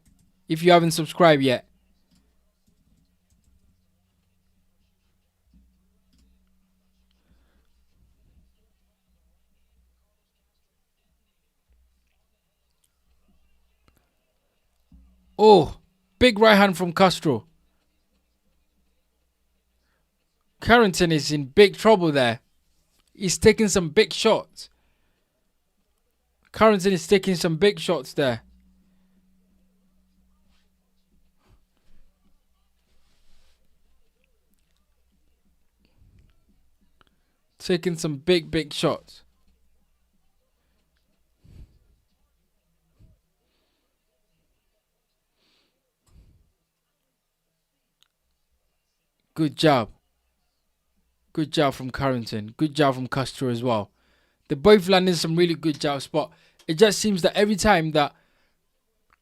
if you haven't subscribed yet. Oh, big right hand from Castro. Carrington is in big trouble there. He's taking some big shots. Carrington is taking some big shots there. Taking some big shots. Good job. Good job from Carrington. Good job from Castro as well. They both landing some really good jabs, but it just seems that every time that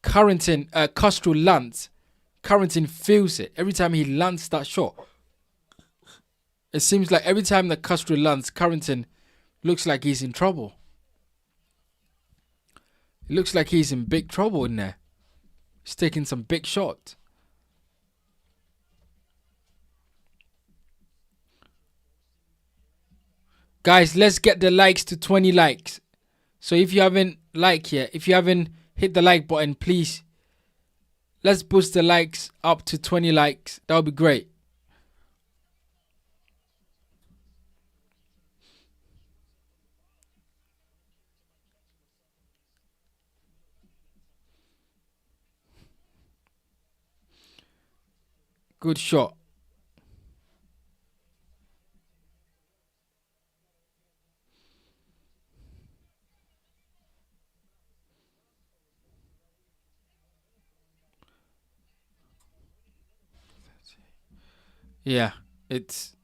Castro lands, Carrington feels it. Every time he lands that shot, it seems like every time that Castro lands, Carrington looks like he's in trouble. It looks like he's in big trouble in there. He's taking some big shots. Guys, let's get the likes to 20 likes. So if you haven't liked yet, if you haven't hit the like button, please, let's boost the likes up to 20 likes. That would be great. Good shot. Yeah, it's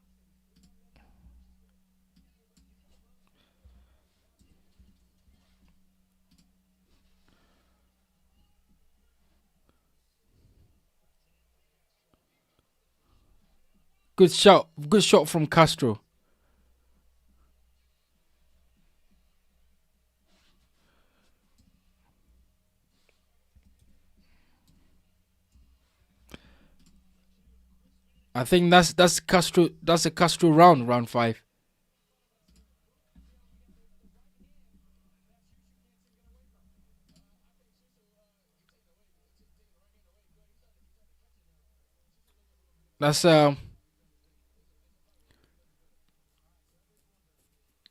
good shot. Good shot from Castro. I think that's Castro. That's a Castro round 5. That's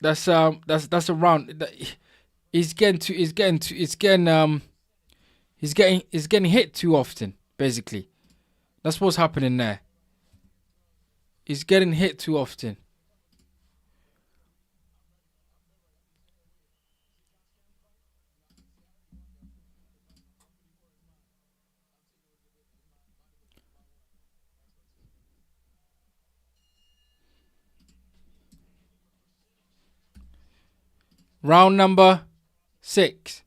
that's a round. He's getting hit too often. Basically, that's what's happening there. He's getting hit too often. Round number 6.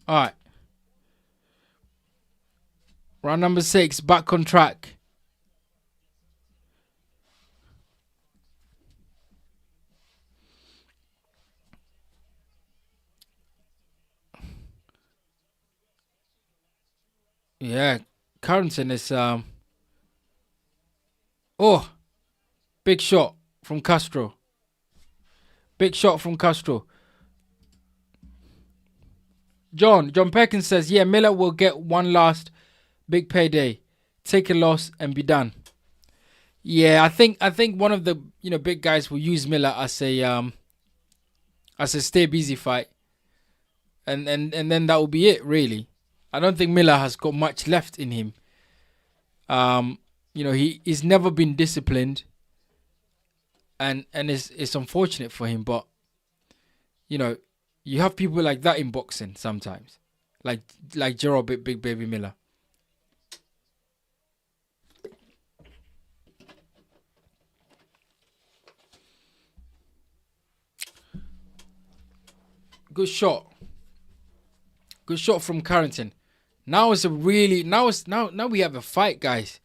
All right. Round number 6. Back on track. Yeah, Carrington is oh, big shot from Castro. Big shot from Castro. John Perkins says, yeah, Miller will get one last big payday, take a loss and be done. Yeah, I think one of the big guys will use Miller as a stay busy fight, and then that will be it really. I don't think Miller has got much left in him. He's never been disciplined, and it's unfortunate for him, but you know, you have people like that in boxing sometimes, like Gerald Big Baby Miller. Good shot. Good shot from Carrington. Now it's a really now we have a fight, guys.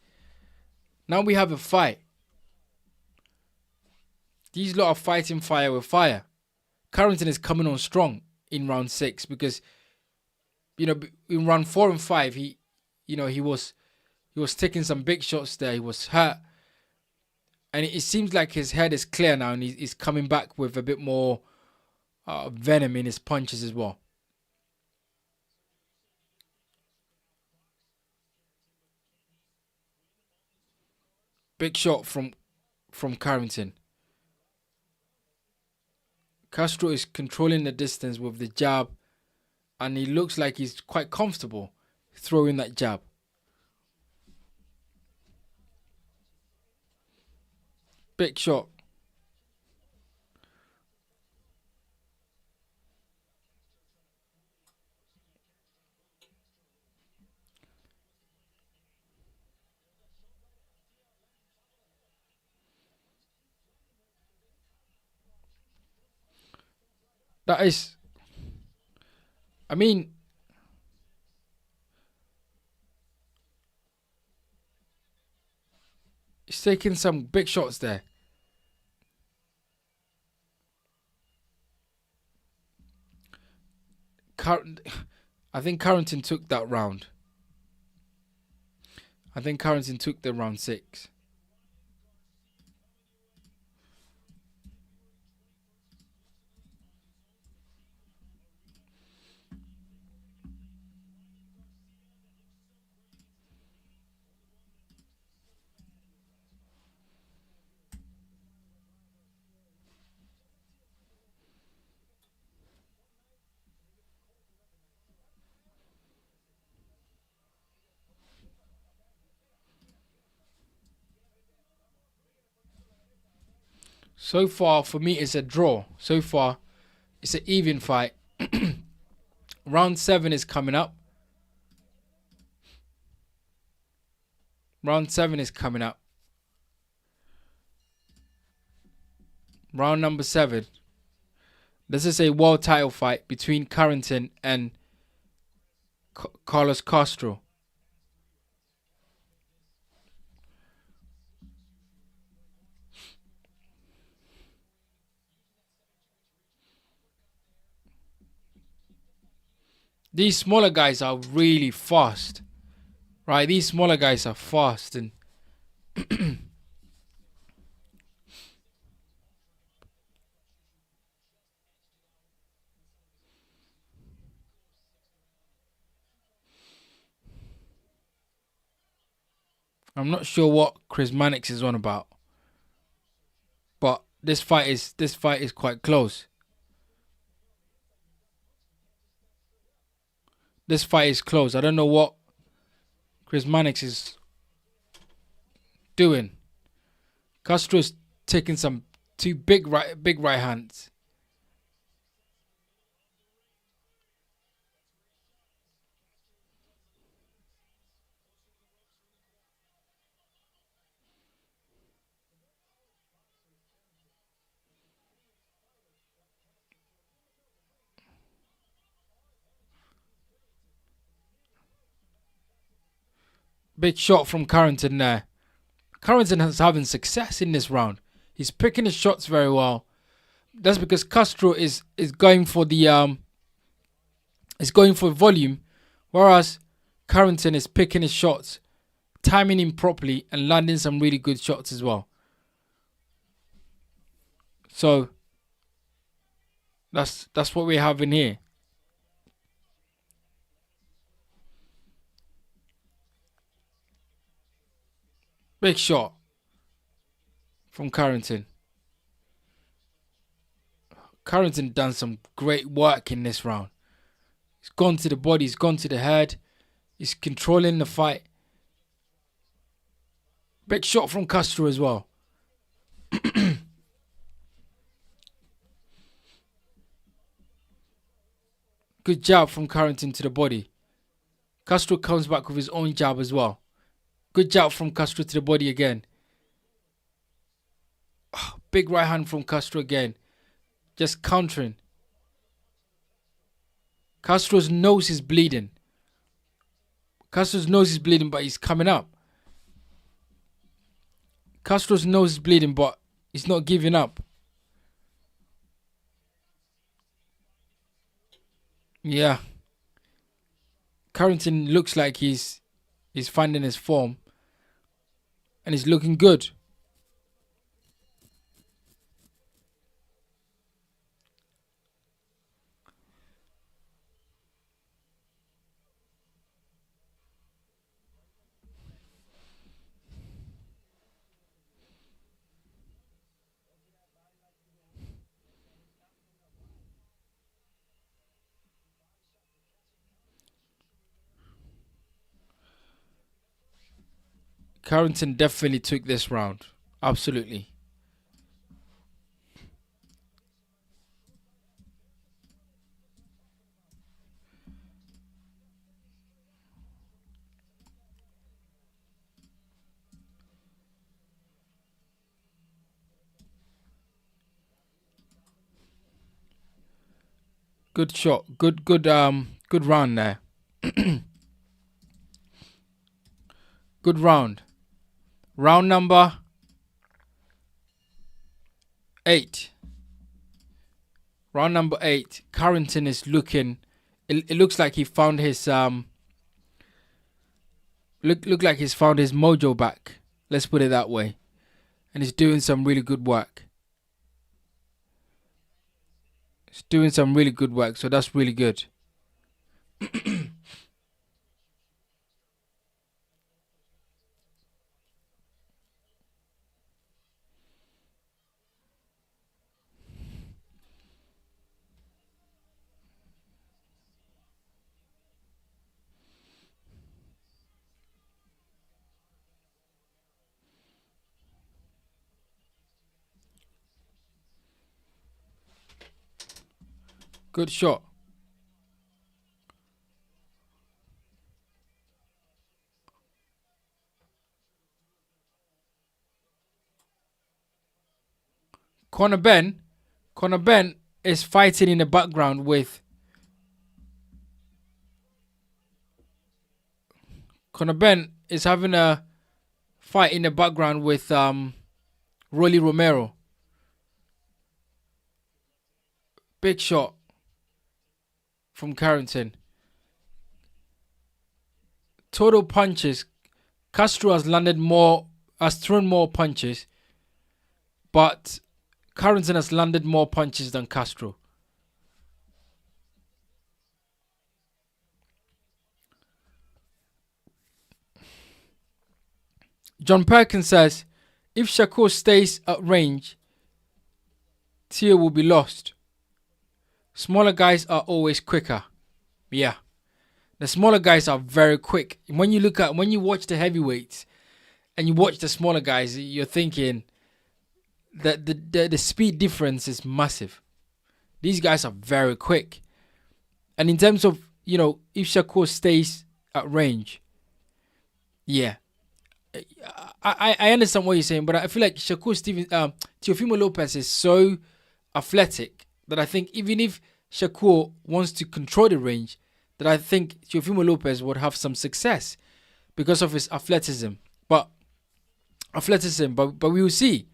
Now we have a fight. These lot are fighting fire with fire. Carrington is coming on strong in round 6 because in round 4 and 5 he was taking some big shots there. He was hurt, and it seems like his head is clear now, and he's coming back with a bit more venom in his punches as well. Big shot from Carrington. Castro is controlling the distance with the jab, and he looks like he's quite comfortable throwing that jab. Big shot. That is, I mean, he's taking some big shots there. I think Carrington took that round. I think Carrington took the round 6. So far, for me, it's a draw. So far, it's an even fight. Round 7 is coming up. Round 7 is coming up. Round number 7. This is a world title fight between Carrington and Carlos Castro. These smaller guys are really fast, right? These smaller guys are fast, and I'm not sure what Chris Mannix is on about, but this fight is quite close. This fight is close. I don't know what Chris Mannix is doing. Castro's taking some two big right hands. Big shot from Carrington there. Carrington is having success in this round. He's picking his shots very well. That's because Castro is going for the is going for volume, whereas Carrington is picking his shots, timing him properly, and landing some really good shots as well. So that's what we have in here. Big shot from Carrington. Carrington done some great work in this round. He's gone to the body, he's gone to the head, he's controlling the fight. Big shot from Castro as well. Good jab from Carrington to the body. Castro comes back with his own jab as well. Good jab from Castro to the body again. Big right hand from Castro again. Just countering. Castro's nose is bleeding. Castro's nose is bleeding, but he's coming up. Castro's nose is bleeding, but he's not giving up. Yeah. Carrington looks like he's finding his form. And he's looking good. Carrington definitely took this round. Absolutely. Good shot. Good round there. Good round. Round number 8. Round number 8. Carrington is looking. It looks like he found his look like he's found his mojo back. Let's put it that way. And he's doing some really good work. He's doing some really good work, so that's really good. Good shot. Conor Ben is fighting in the background with Conor Ben is having a fight in the background with Rolly Romero. Big shot from Carrington. Total punches. Castro has thrown more punches, but Carrington has landed more punches than Castro. John Perkins says, if Shakur stays at range, Teo will be lost. Smaller guys are always quicker. Yeah. The smaller guys are very quick. When you watch the heavyweights and you watch the smaller guys, you're thinking that the speed difference is massive. These guys are very quick. And in terms of, if Shakur stays at range, yeah. I understand what you're saying, but I feel like Teofimo Lopez is so athletic that I think even if Shakur wants to control the range, that I think Teofimo Lopez would have some success because of his athleticism. But we will see.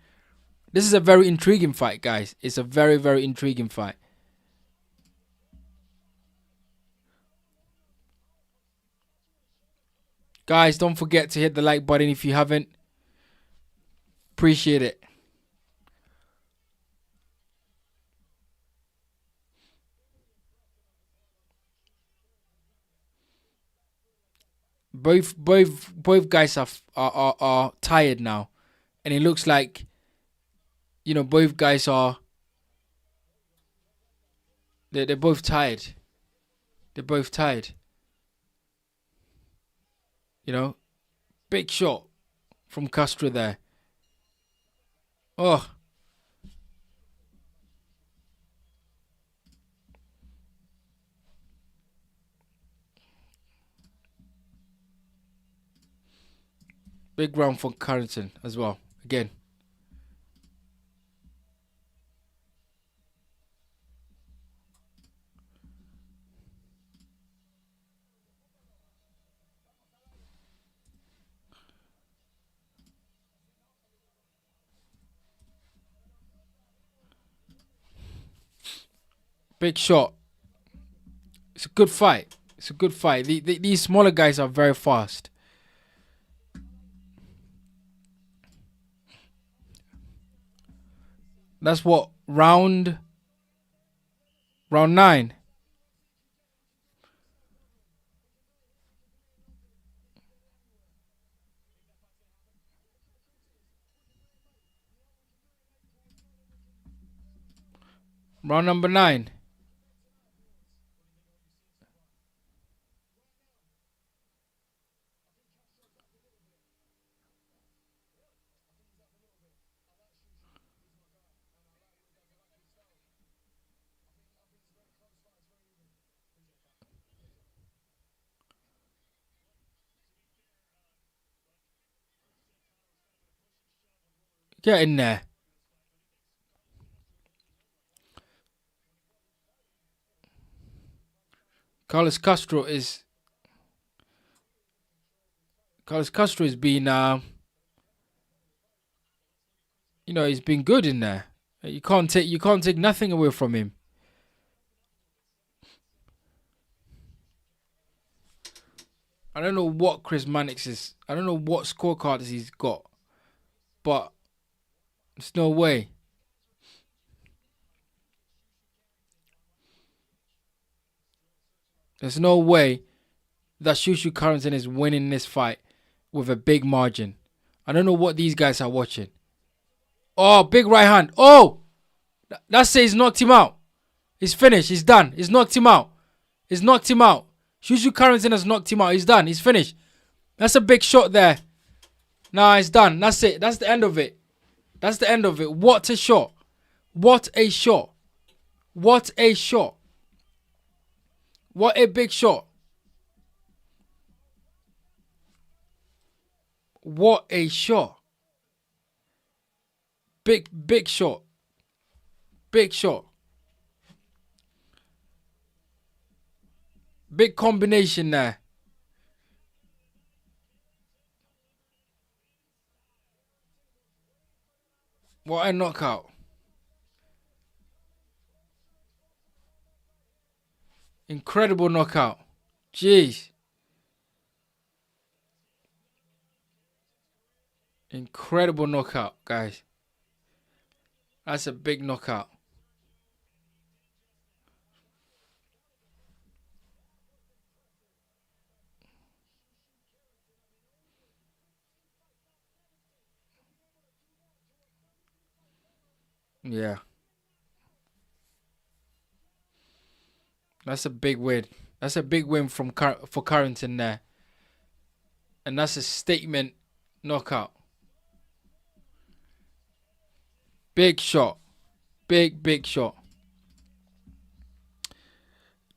This is a very intriguing fight, guys. It's a very, very intriguing fight. Guys, don't forget to hit the like button if you haven't. Appreciate it. Both guys are tired now, and it looks like, both guys are they're both tired. They're both tired. You know, big shot from Castro there. Oh, big round for Carrington as well. Again, big shot. It's a good fight. It's a good fight. These smaller guys are very fast. That's what round 9. Round number 9. Get in there. Carlos Castro is been he's been good in there. You can't take nothing away from him. I don't know what Chris Mannix is. I don't know what scorecards he's got, but there's no way. There's no way that Shushu Carrington is winning this fight with a big margin. I don't know what these guys are watching. Oh, big right hand. Oh, that says he's knocked him out. He's finished. He's done. He's knocked him out. He's knocked him out. Shushu Carrington has knocked him out. He's done. He's finished. That's a big shot there. Nah, it's done. That's it. That's the end of it. That's the end of it. What a shot. What a shot. What a shot. What a big shot. What a shot. Big shot. Big shot. Big combination there. What a knockout. Incredible knockout. Jeez. Incredible knockout, guys. That's a big knockout. Yeah. That's a big win. That's a big win for Carrington there. And that's a statement knockout. Big shot. Big shot.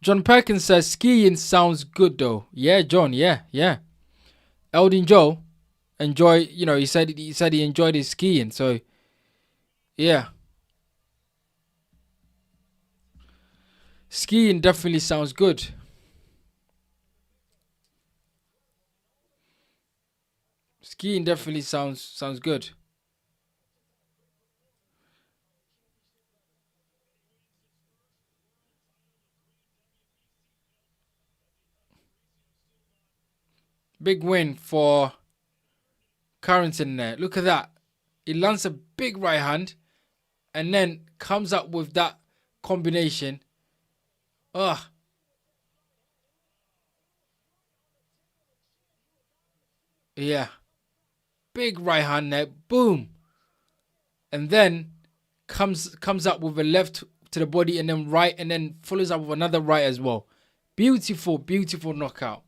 John Perkins says skiing sounds good though. Yeah, John. Yeah. Eldin Joe he said he enjoyed his skiing. So, yeah. Skiing definitely sounds good. Skiing definitely sounds good. Big win for Carrington there. Look at that. He lands a big right hand and then comes up with that combination. Ugh. Yeah. Big right hand there. Boom. And then comes up with a left to the body and then right and then follows up with another right as well. Beautiful, beautiful knockout.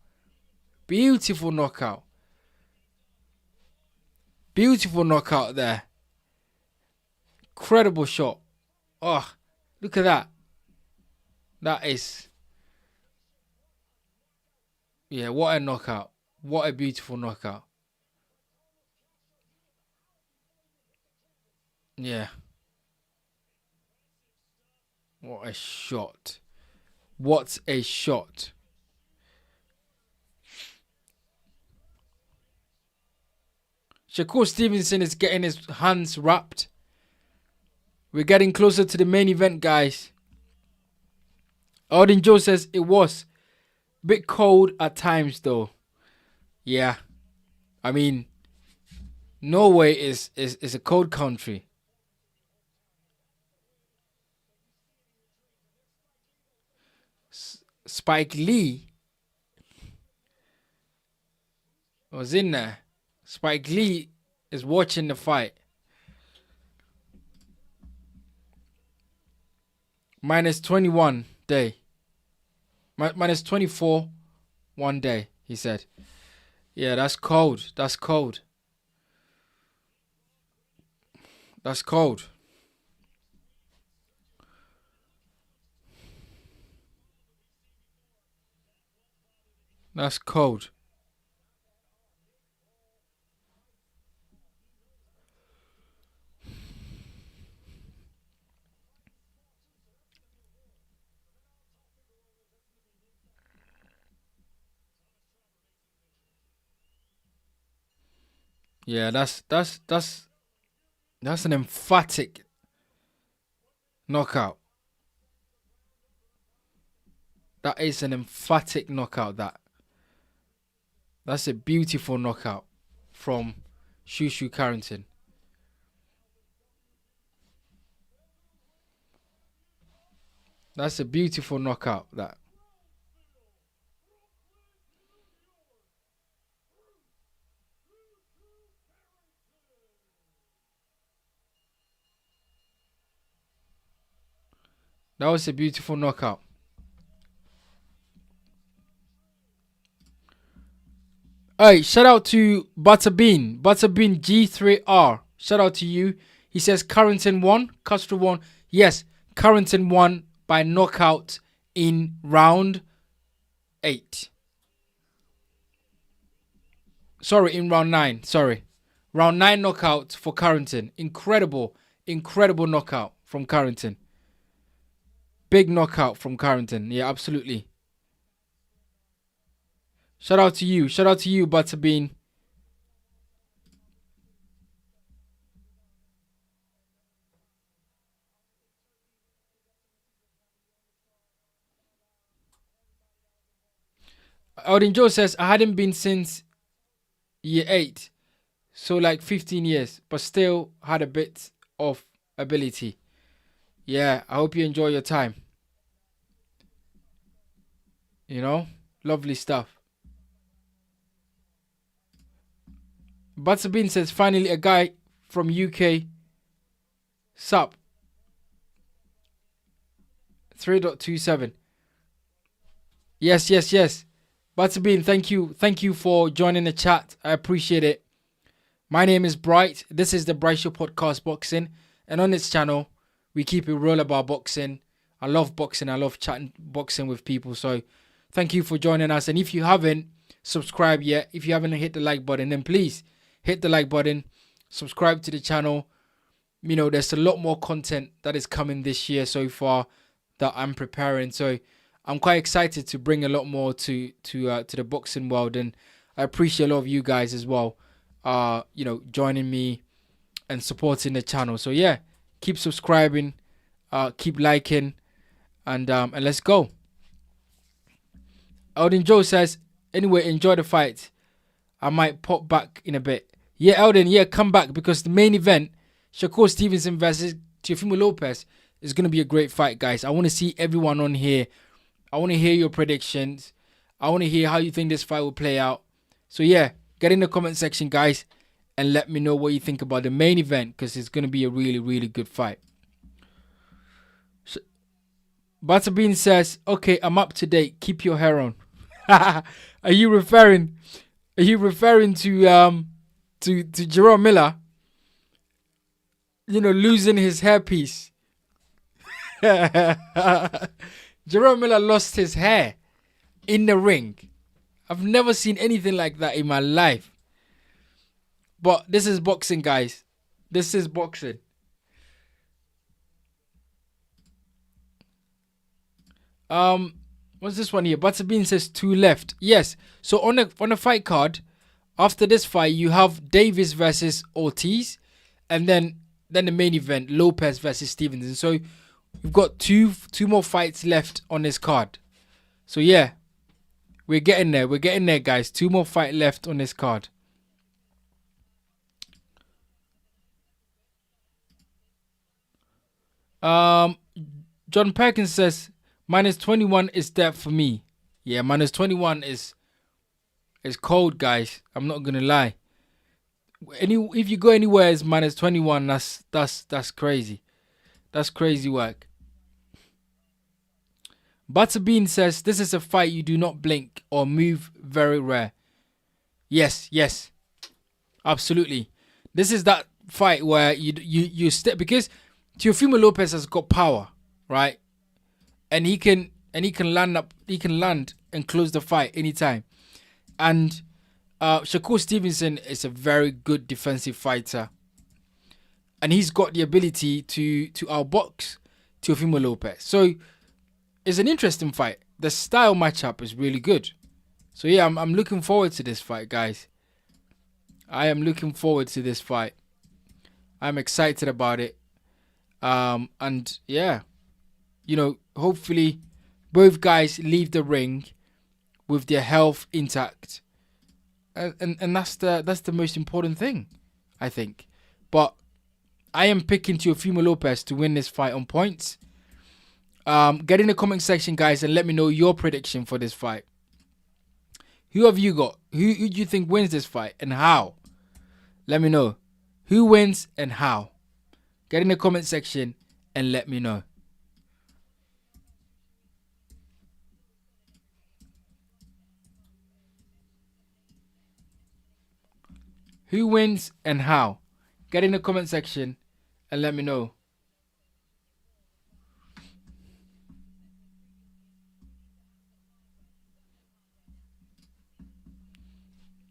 Beautiful knockout. Beautiful knockout there. Incredible shot. Oh, look at that. That is... Yeah, what a knockout. What a beautiful knockout. Yeah. What a shot. What a shot. Shakur Stevenson is getting his hands wrapped. We're getting closer to the main event, guys. Odin Joe says it was a bit cold at times, though. Yeah. I mean, Norway is a cold country. Spike Lee was in there. Spike Lee is watching the fight. Minus 21 day. Minus 24 one day, he said. Yeah, that's cold. That's cold. That's cold. That's cold. Yeah, that's an emphatic knockout. That is an emphatic knockout. That's a beautiful knockout from Shushu Carrington. That's a beautiful knockout. That was a beautiful knockout. Hey, shout out to Butterbean G3R. Shout out to you. He says Carrington won, Castro won. Yes, Carrington won by knockout in round 8. Sorry, in round 9. Sorry. Round 9 knockout for Carrington. Incredible knockout from Carrington. Big knockout from Carrington. Yeah, absolutely. Shout out to you. Shout out to you, Butterbean. Odin Joe says, I hadn't been since year 8. So like 15 years. But still had a bit of ability. Yeah, I hope you enjoy your time. You know? Lovely stuff. Butterbean says, finally a guy from UK. Sup. 3.27. Yes. Butterbean, thank you for joining the chat. I appreciate it. My name is Bright. This is the Bright Show Podcast Boxing. And on this channel, we keep it real about boxing. I love boxing. I love chatting boxing with people. So thank you for joining us. And if you haven't subscribed yet, if you haven't hit the like button, then please hit the like button. Subscribe to the channel. You know, there's a lot more content that is coming this year so far that I'm preparing. So I'm quite excited to bring a lot more to the boxing world. And I appreciate a lot of you guys as well, you know, joining me and supporting the channel. So yeah, keep subscribing, keep liking, and let's go. Odin Joe says, anyway, enjoy the fight. I might pop back in a bit. Yeah, Elden, yeah, come back because the main event, Shakur Stevenson versus Teofimo Lopez, is going to be a great fight, guys. I want to see everyone on here. I want to hear your predictions. I want to hear how you think this fight will play out. So yeah, get in the comment section, guys, and let me know what you think about the main event because it's going to be a really, really good fight. So, Butterbean says, okay, I'm up to date. Keep your hair on. Are you referring to Jerome Miller, losing his hairpiece? Jerome Miller lost his hair in the ring. I've never seen anything like that in my life. But this is boxing, guys. This is boxing. What's this one here? Butterbean says 2 left. Yes. So on a fight card, after this fight, you have Davis versus Ortiz, and then the main event, Lopez versus Stevenson. So we've got two more fights left on this card. So yeah, we're getting there. We're getting there, guys. 2 more fights left on this card. John Perkins says -21 is that for me. Yeah, -21 is cold, guys. I'm not gonna lie. If you go anywhere it's -21, that's crazy. That's crazy work. Butterbean says this is a fight you do not blink or move, very rare. Yes, absolutely. This is that fight where you step, because Teofimo Lopez has got power, right? And he can land and close the fight anytime. And Shakur Stevenson is a very good defensive fighter, and he's got the ability to outbox Teofimo Lopez. So it's an interesting fight. The style matchup is really good. So yeah, I'm looking forward to this fight, guys. I am looking forward to this fight. I'm excited about it. And yeah, hopefully both guys leave the ring with their health intact. And that's the most important thing, I think. But I am picking Teofimo Lopez to win this fight on points. Get in the comment section, guys, and let me know your prediction for this fight. Who have you got? Who do you think wins this fight and how? Let me know. Who wins and how? Get in the comment section and let me know. Who wins and how? Get in the comment section and let me know.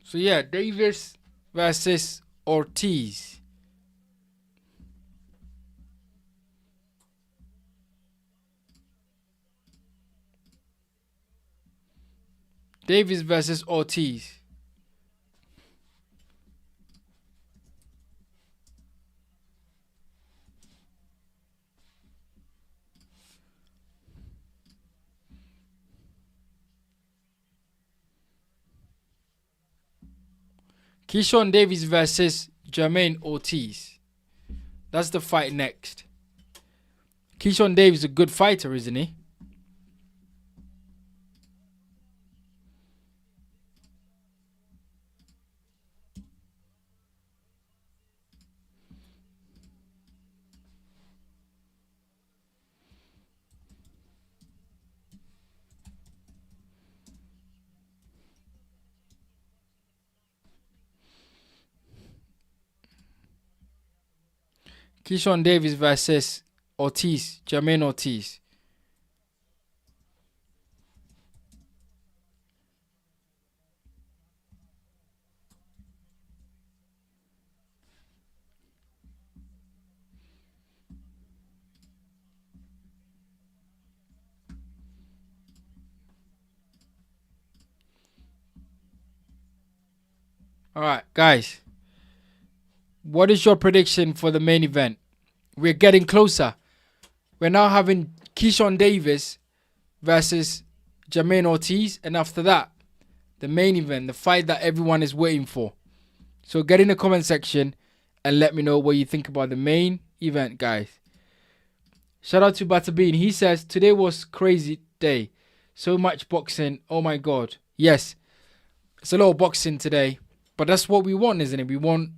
So yeah, Davis versus Ortiz. Davis versus Ortiz. Keyshawn Davis versus Jermaine Ortiz. That's the fight next. Keyshawn Davis is a good fighter, isn't he? Keyshawn Davis versus Ortiz, Jermaine Ortiz. All right, guys. What is your prediction for the main event? We're getting closer. We're now having Keyshawn Davis versus Jermaine Ortiz, and after that, The main event, the fight that everyone is waiting for. So get in the comment section and let me know what you think about the main event, guys. Shout out to Butterbean. He says, today was crazy day. So much boxing. Oh my God. Yes, it's a lot of boxing today. But that's what we want, isn't it? We want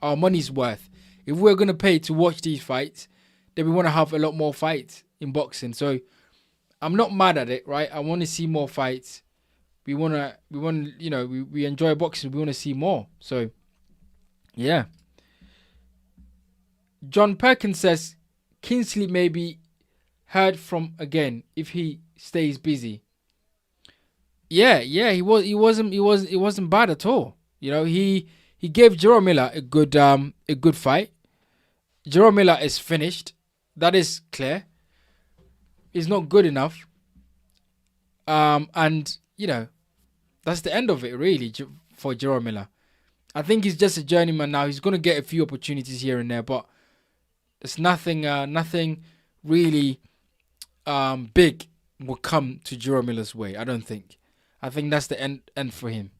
our money's worth. If we're going to pay to watch these fights, then we want to have a lot more fights in boxing. So I'm not mad at it, right? I want to see more fights. We enjoy boxing. We want to see more. So, yeah. John Perkins says, Kingsley may be heard from again if he stays busy. Yeah, it wasn't bad at all. You know, he gave Jerome Miller a good fight. Jerome Miller is finished. That is clear. He's not good enough. And you know, that's the end of it really for Jerome Miller. I think he's just a journeyman now. He's gonna get a few opportunities here and there, but there's nothing really big will come to Jerome Miller's way. I don't think. I think that's the end for him.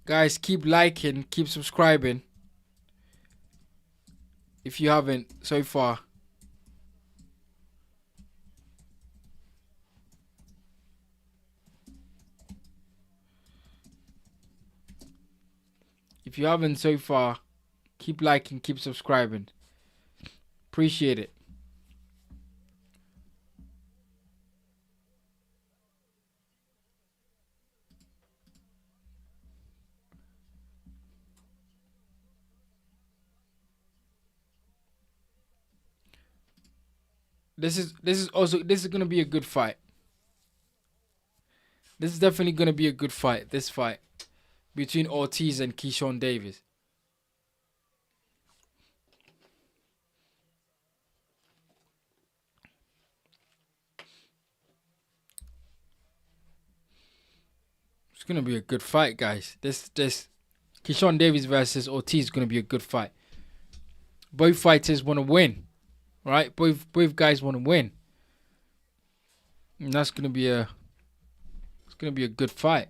Guys, keep liking, keep subscribing. If you haven't so far. If you haven't so far, keep liking, keep subscribing. Appreciate it. This is gonna be a good fight. This is definitely gonna be a good fight. This fight between Ortiz and Keyshawn Davis. It's gonna be a good fight, guys. This Keyshawn Davis versus Ortiz is gonna be a good fight. Both fighters want to win, right? Both guys want to win, and that's gonna be a good fight.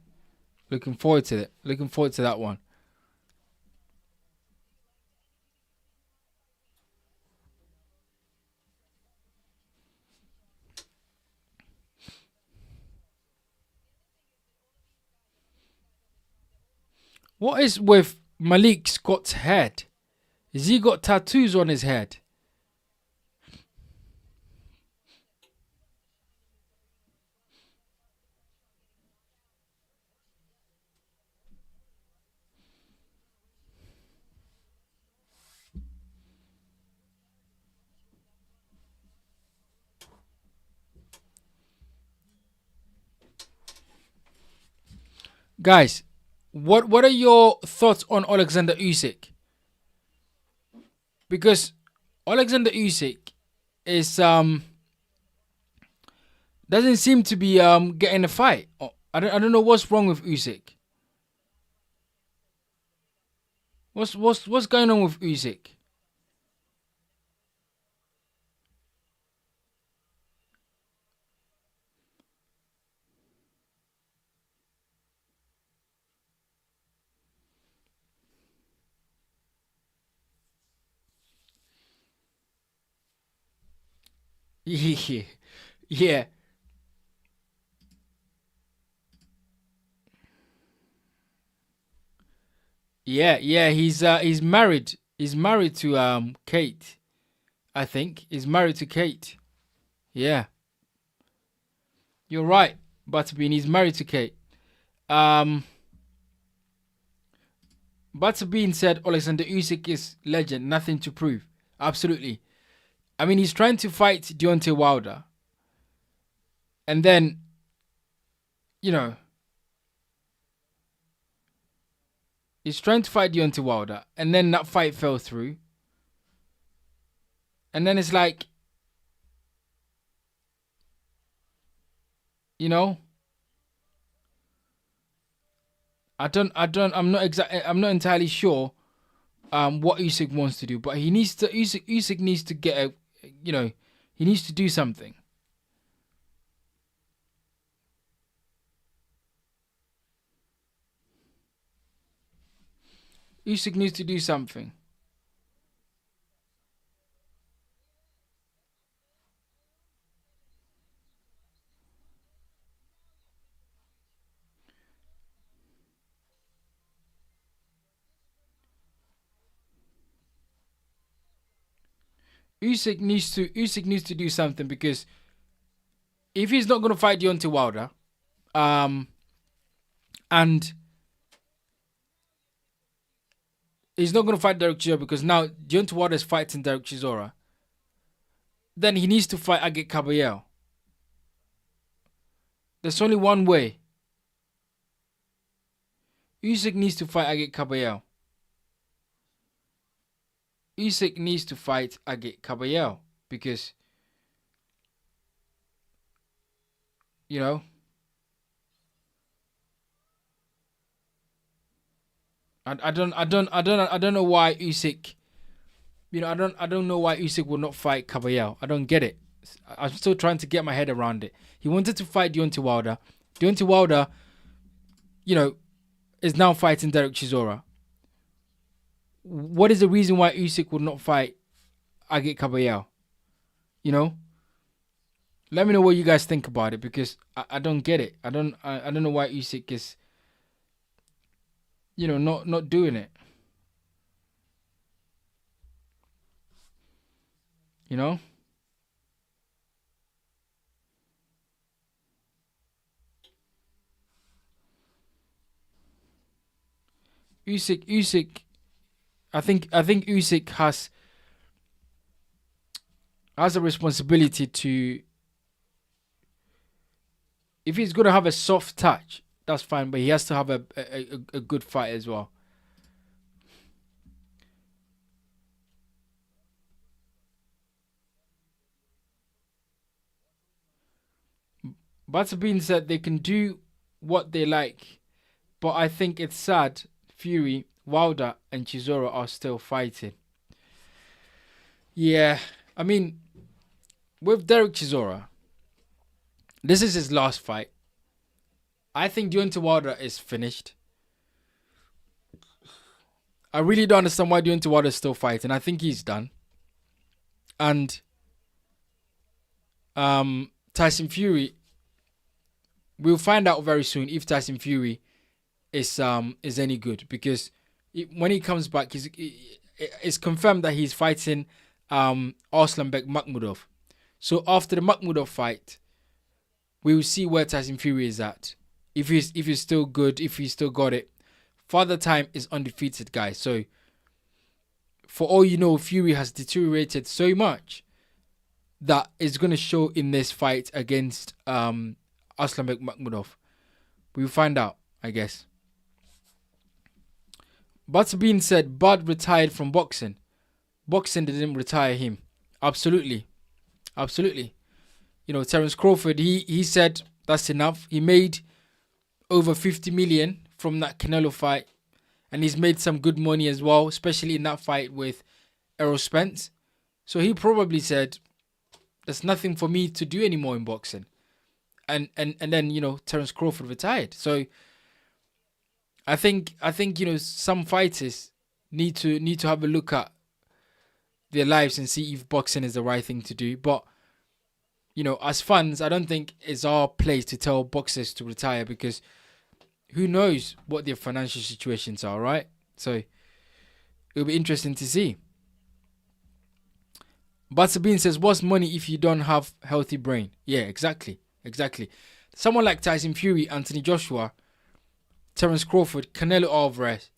Looking forward to it. Looking forward to that one. What is with Malik Scott's head? Has he got tattoos on his head? Guys, what are your thoughts on Alexander Usyk? Because Alexander Usyk is doesn't seem to be getting a fight. I don't know what's wrong with Usyk. What's going on with Usyk? Yeah, yeah, yeah. He's married. He's married to Kate. I think he's married to Kate. Yeah, you're right, Butterbean. He's married to Kate. Um, Butterbean said Alexander Usyk is legend. Nothing to prove. Absolutely. I mean, he's trying to fight Deontay Wilder, and then, you know, he's trying to fight Deontay Wilder, and then that fight fell through. And then it's like, You know, I'm not entirely sure what Usyk wants to do, but Usyk needs to get a, you know, he needs to do something. Usyk needs to do something. Usyk needs to do something, because if he's not gonna fight Deontay Wilder, um, and he's not gonna fight Derek Chisora, because now Deontay Wilder is fighting Derek Chisora, then he needs to fight Agit Caballero. There's only one way. Usyk needs to fight Agit Caballero. Usyk needs to fight Agit Caballero, because, you know, I don't know why Usyk, I don't know why Usyk will not fight Caballero. I don't get it. I'm still trying to get my head around it. He wanted to fight Deontay Wilder. Deontay Wilder, is now fighting Derek Chisora. What is the reason why Usyk would not fight Agit Caballero? Let me know what you guys think about it, because I don't get it. I don't know why Usyk is, not doing it. Usyk. I think Usyk has a responsibility to. If he's gonna have a soft touch, that's fine, but he has to have a good fight as well. But being said, they can do what they like, but I think it's sad. Fury, Wilder, and Chisora are still fighting. Yeah, I mean, with Derek Chisora, this is his last fight. I think Deontay Wilder is finished. I really don't understand why Deontay Wilder is still fighting. I think he's done. And Tyson Fury, we'll find out very soon if Tyson Fury is any good, because when he comes back, it's confirmed that he's fighting Arslanbek Makhmudov. So after the Makhmudov fight, we will see where Tyson Fury is at. If he's still good, if he's still got it. Father Time is undefeated, guys. So for all you know, Fury has deteriorated so much that it's gonna show in this fight against Arslanbek Makhmudov. We'll find out, I guess. But being said, Bud retired from boxing. Boxing didn't retire him. Absolutely. Terence Crawford, he said that's enough. He made over 50 million from that Canelo fight. And he's made some good money as well, especially in that fight with Errol Spence. So he probably said, there's nothing for me to do anymore in boxing. And then, Terence Crawford retired. So I think some fighters need to have a look at their lives and see if boxing is the right thing to do. But as fans, I don't think it's our place to tell boxers to retire, because who knows what their financial situations are, right? So it'll be interesting to see. But Sabine says, what's money if you don't have healthy brain? Yeah, exactly. Someone like Tyson Fury, Anthony Joshua, Terence Crawford, Canelo Alvarez,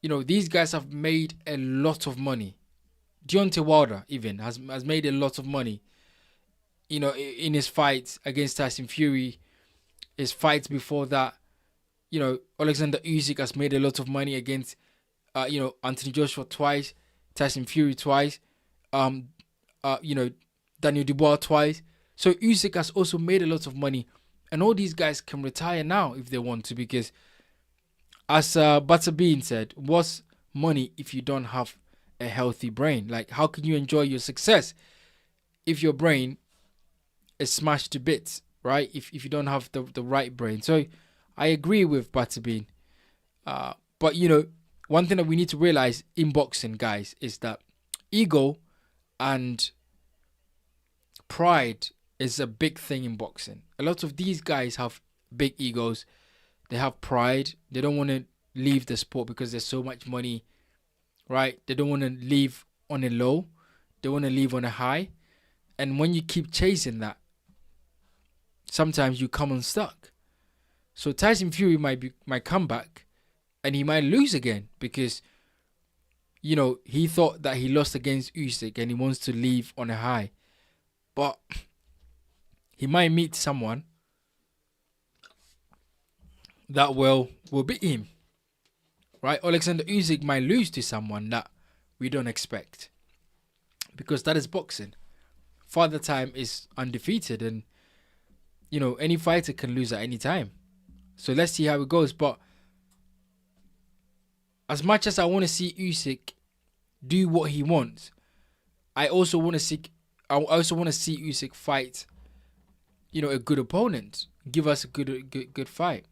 these guys have made a lot of money. Deontay Wilder even has made a lot of money, in his fights against Tyson Fury, his fights before that. Alexander Usyk has made a lot of money against, Anthony Joshua twice, Tyson Fury twice, Daniel Dubois twice. So Usyk has also made a lot of money And all these guys can retire now if they want to, because as Butterbean said, what's money if you don't have a healthy brain? Like, how can you enjoy your success if your brain is smashed to bits, right? If you don't have the right brain. So I agree with Butterbean. But, one thing that we need to realize in boxing, guys, is that ego and pride is a big thing in boxing. A lot of these guys have big egos. They have pride. They don't want to leave the sport because there's so much money, right? They don't want to leave on a low. They want to leave on a high. And when you keep chasing that, sometimes you come unstuck. So Tyson Fury might come back and he might lose again because, he thought that he lost against Usyk and he wants to leave on a high. But he might meet someone that will beat him, right? Alexander Usyk might lose to someone that we don't expect, because that is boxing. Father Time is undefeated, and any fighter can lose at any time. So let's see how it goes. But as much as I want to see Usyk do what he wants, I also want to see Usyk fight, a good opponent, give us a good fight.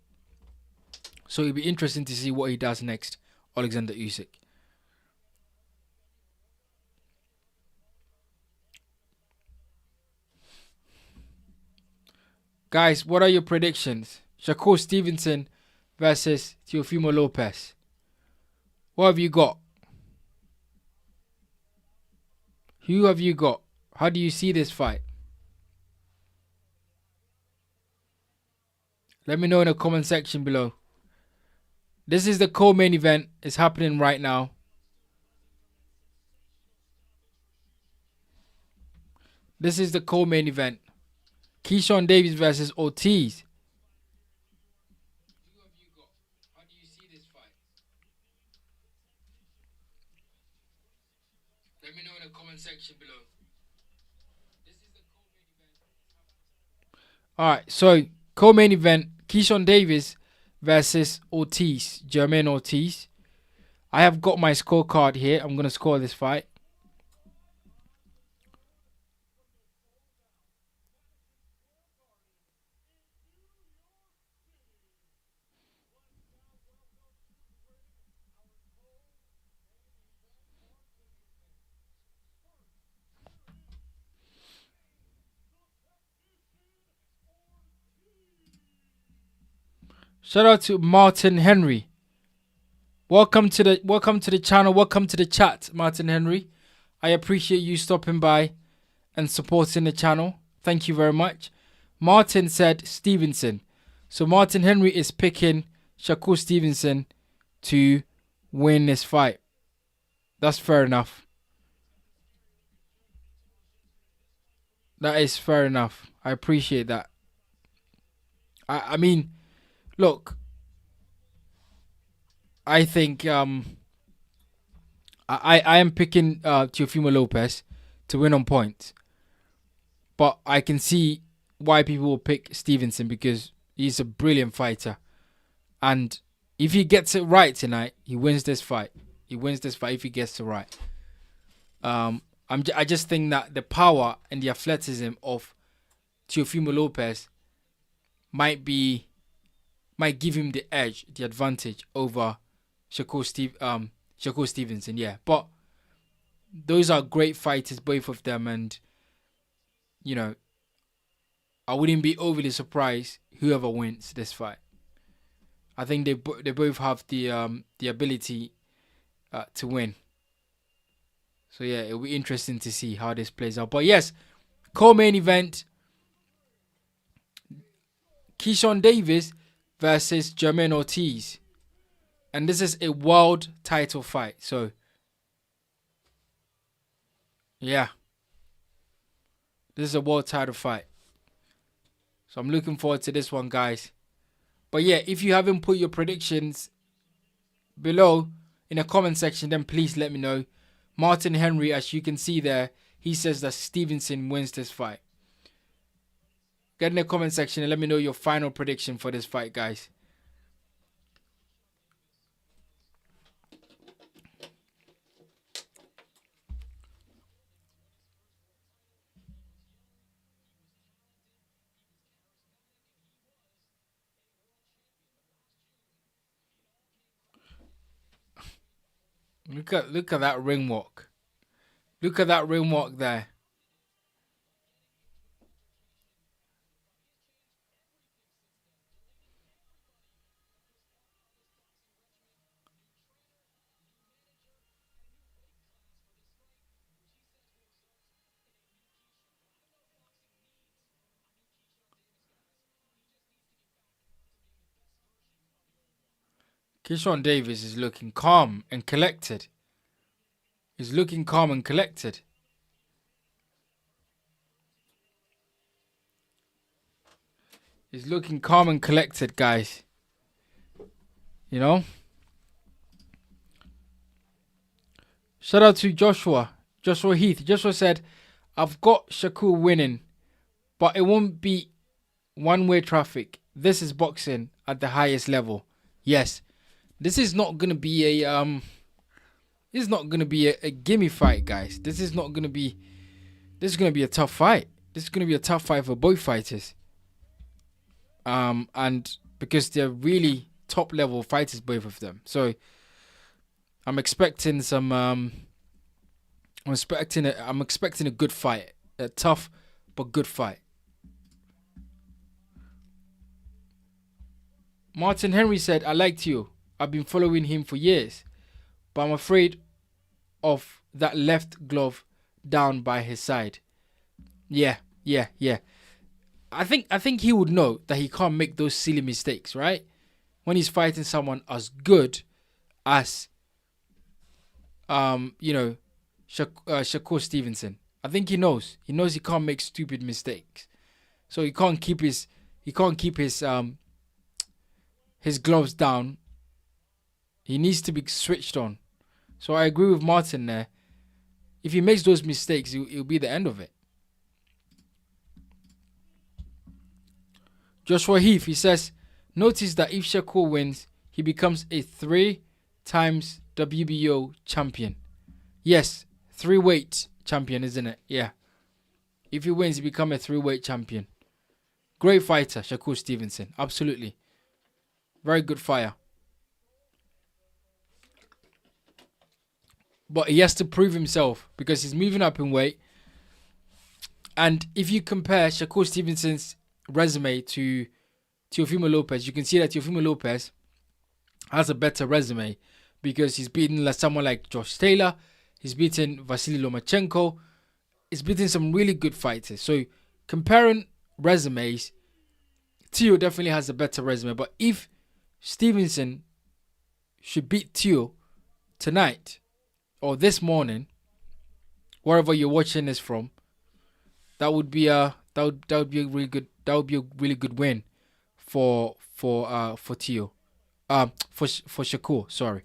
So it'll be interesting to see what he does next, Alexander Usyk. Guys, what are your predictions? Shakur Stevenson versus Teofimo Lopez. What have you got? Who have you got? How do you see this fight? Let me know in the comment section below. This is the co-main event. It's happening right now. This is the co-main event. Keyshawn Davis versus Ortiz. Who have you got? How do you see this fight? Let me know in the comment section below. This is the co-main event. Alright, so co-main event, Keyshawn Davis versus Ortiz, Jermaine Ortiz. I have got my scorecard here. I'm going to score this fight. Shout out to Martin Henry. Welcome to the channel. Welcome to the chat, Martin Henry. I appreciate you stopping by and supporting the channel. Thank you very much. Martin said Stevenson. So Martin Henry is picking Shakur Stevenson to win this fight. That's fair enough. That is fair enough. I appreciate that. I mean, look, I think I am picking Teofimo Lopez to win on points. But I can see why people will pick Stevenson, because he's a brilliant fighter. And if he gets it right tonight, he wins this fight. He wins this fight if he gets it right. I just think that the power and the athleticism of Teofimo Lopez might give him the edge, the advantage over Shakur Stevenson. Yeah, but those are great fighters, both of them, and I wouldn't be overly surprised whoever wins this fight. I think they both have the ability to win. So yeah, it'll be interesting to see how this plays out. But yes, co-main event, Keyshawn Davis versus Jermaine Ortiz. And this is a world title fight. So yeah, this is a world title fight. So I'm looking forward to this one, guys. But yeah, if you haven't put your predictions below in the comment section, then please let me know. Martin Henry, as you can see there, he says that Stevenson wins this fight. Get in the comment section and let me know your final prediction for this fight, guys. Look at that ring walk. Look at that ring walk there. Keyshawn Davis is looking calm and collected. He's looking calm and collected. He's looking calm and collected, guys. You know? Shout out to Joshua Heath. Joshua said, I've got Shakur winning, but it won't be one-way traffic. This is boxing at the highest level. Yes. This is not gonna be a gimme fight, guys. This is gonna be a tough fight. This is gonna be a tough fight for both fighters. And because they're really top level fighters, both of them. So I'm expecting some I'm expecting a good fight. A tough but good fight. Martin Henry said, I liked you. I've been following him for years, but I'm afraid of that left glove down by his side. Yeah. I think he would know that he can't make those silly mistakes, right? When he's fighting someone as good as Shakur Stevenson. I think he knows. He knows he can't make stupid mistakes. So he can't keep his gloves down. He needs to be switched on. So I agree with Martin there. If he makes those mistakes, it'll be the end of it. Joshua Heath, he says, notice that if Shakur wins, he becomes a 3-time WBO champion. Yes, 3-weight champion, isn't it? Yeah. If he wins, he becomes a 3-weight champion. Great fighter, Shakur Stevenson. Absolutely. Very good fighter. But he has to prove himself because he's moving up in weight. And if you compare Shakur Stevenson's resume to Teofimo Lopez, you can see that Teofimo Lopez has a better resume because he's beaten someone like Josh Taylor. He's beaten Vasily Lomachenko. He's beaten some really good fighters. So comparing resumes, Teo definitely has a better resume. But if Stevenson should beat Teo tonight or this morning, wherever you're watching this from, that would be a really good win for Teo, for Shakur. Sorry.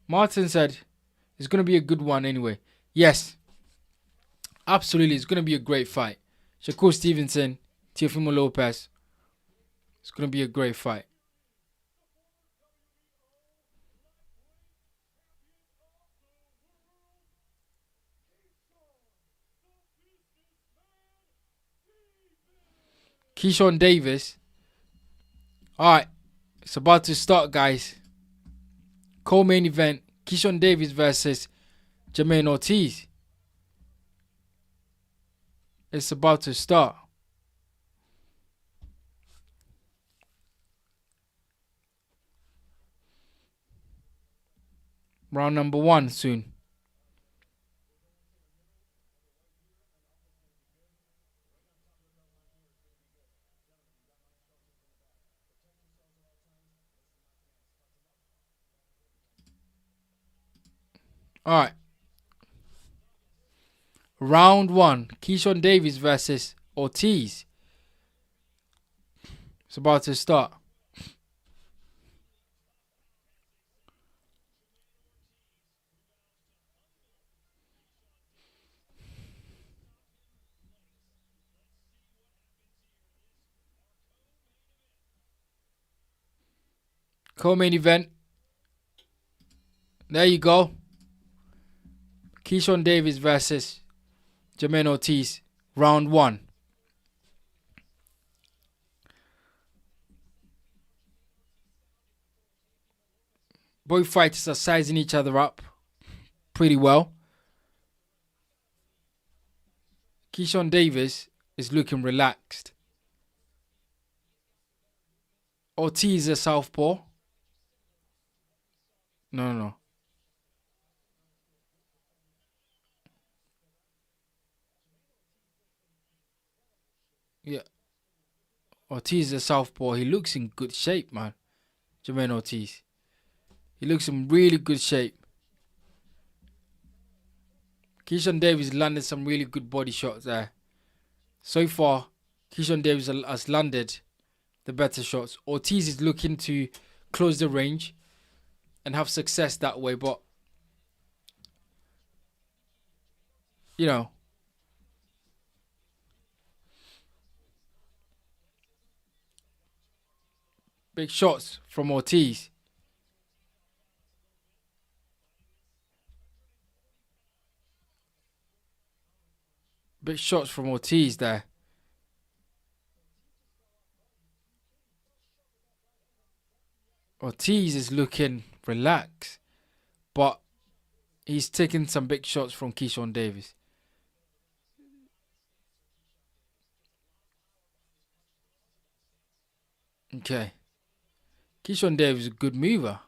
Martin said it's gonna be a good one anyway. Yes, absolutely, it's gonna be a great fight. Shakur Stevenson, Teofimo Lopez. It's gonna be a great fight. Keyshawn Davis. Alright, it's about to start, guys. Co-main event, Keyshawn Davis versus Jermaine Ortiz. It's about to start. Round number 1 soon. Alright. Round 1. Keyshawn Davis versus Ortiz. It's about to start. Co-main event. There you go. Keyshawn Davis versus Jermaine Ortiz. Round 1. Both fighters are sizing each other up pretty well. Keyshawn Davis is looking relaxed. Ortiz is a southpaw. No. Yeah. Ortiz is a southpaw. He looks in good shape, man. Jermaine Ortiz. He looks in really good shape. Keyshawn Davis landed some really good body shots there. So far, Keyshawn Davis has landed the better shots. Ortiz is looking to close the range and have success that way, but you know, big shots from Ortiz. Big shots from Ortiz there. Ortiz is looking relaxed, but he's taking some big shots from Keyshawn Davis. Okay. Keyshawn Davis is a good mover.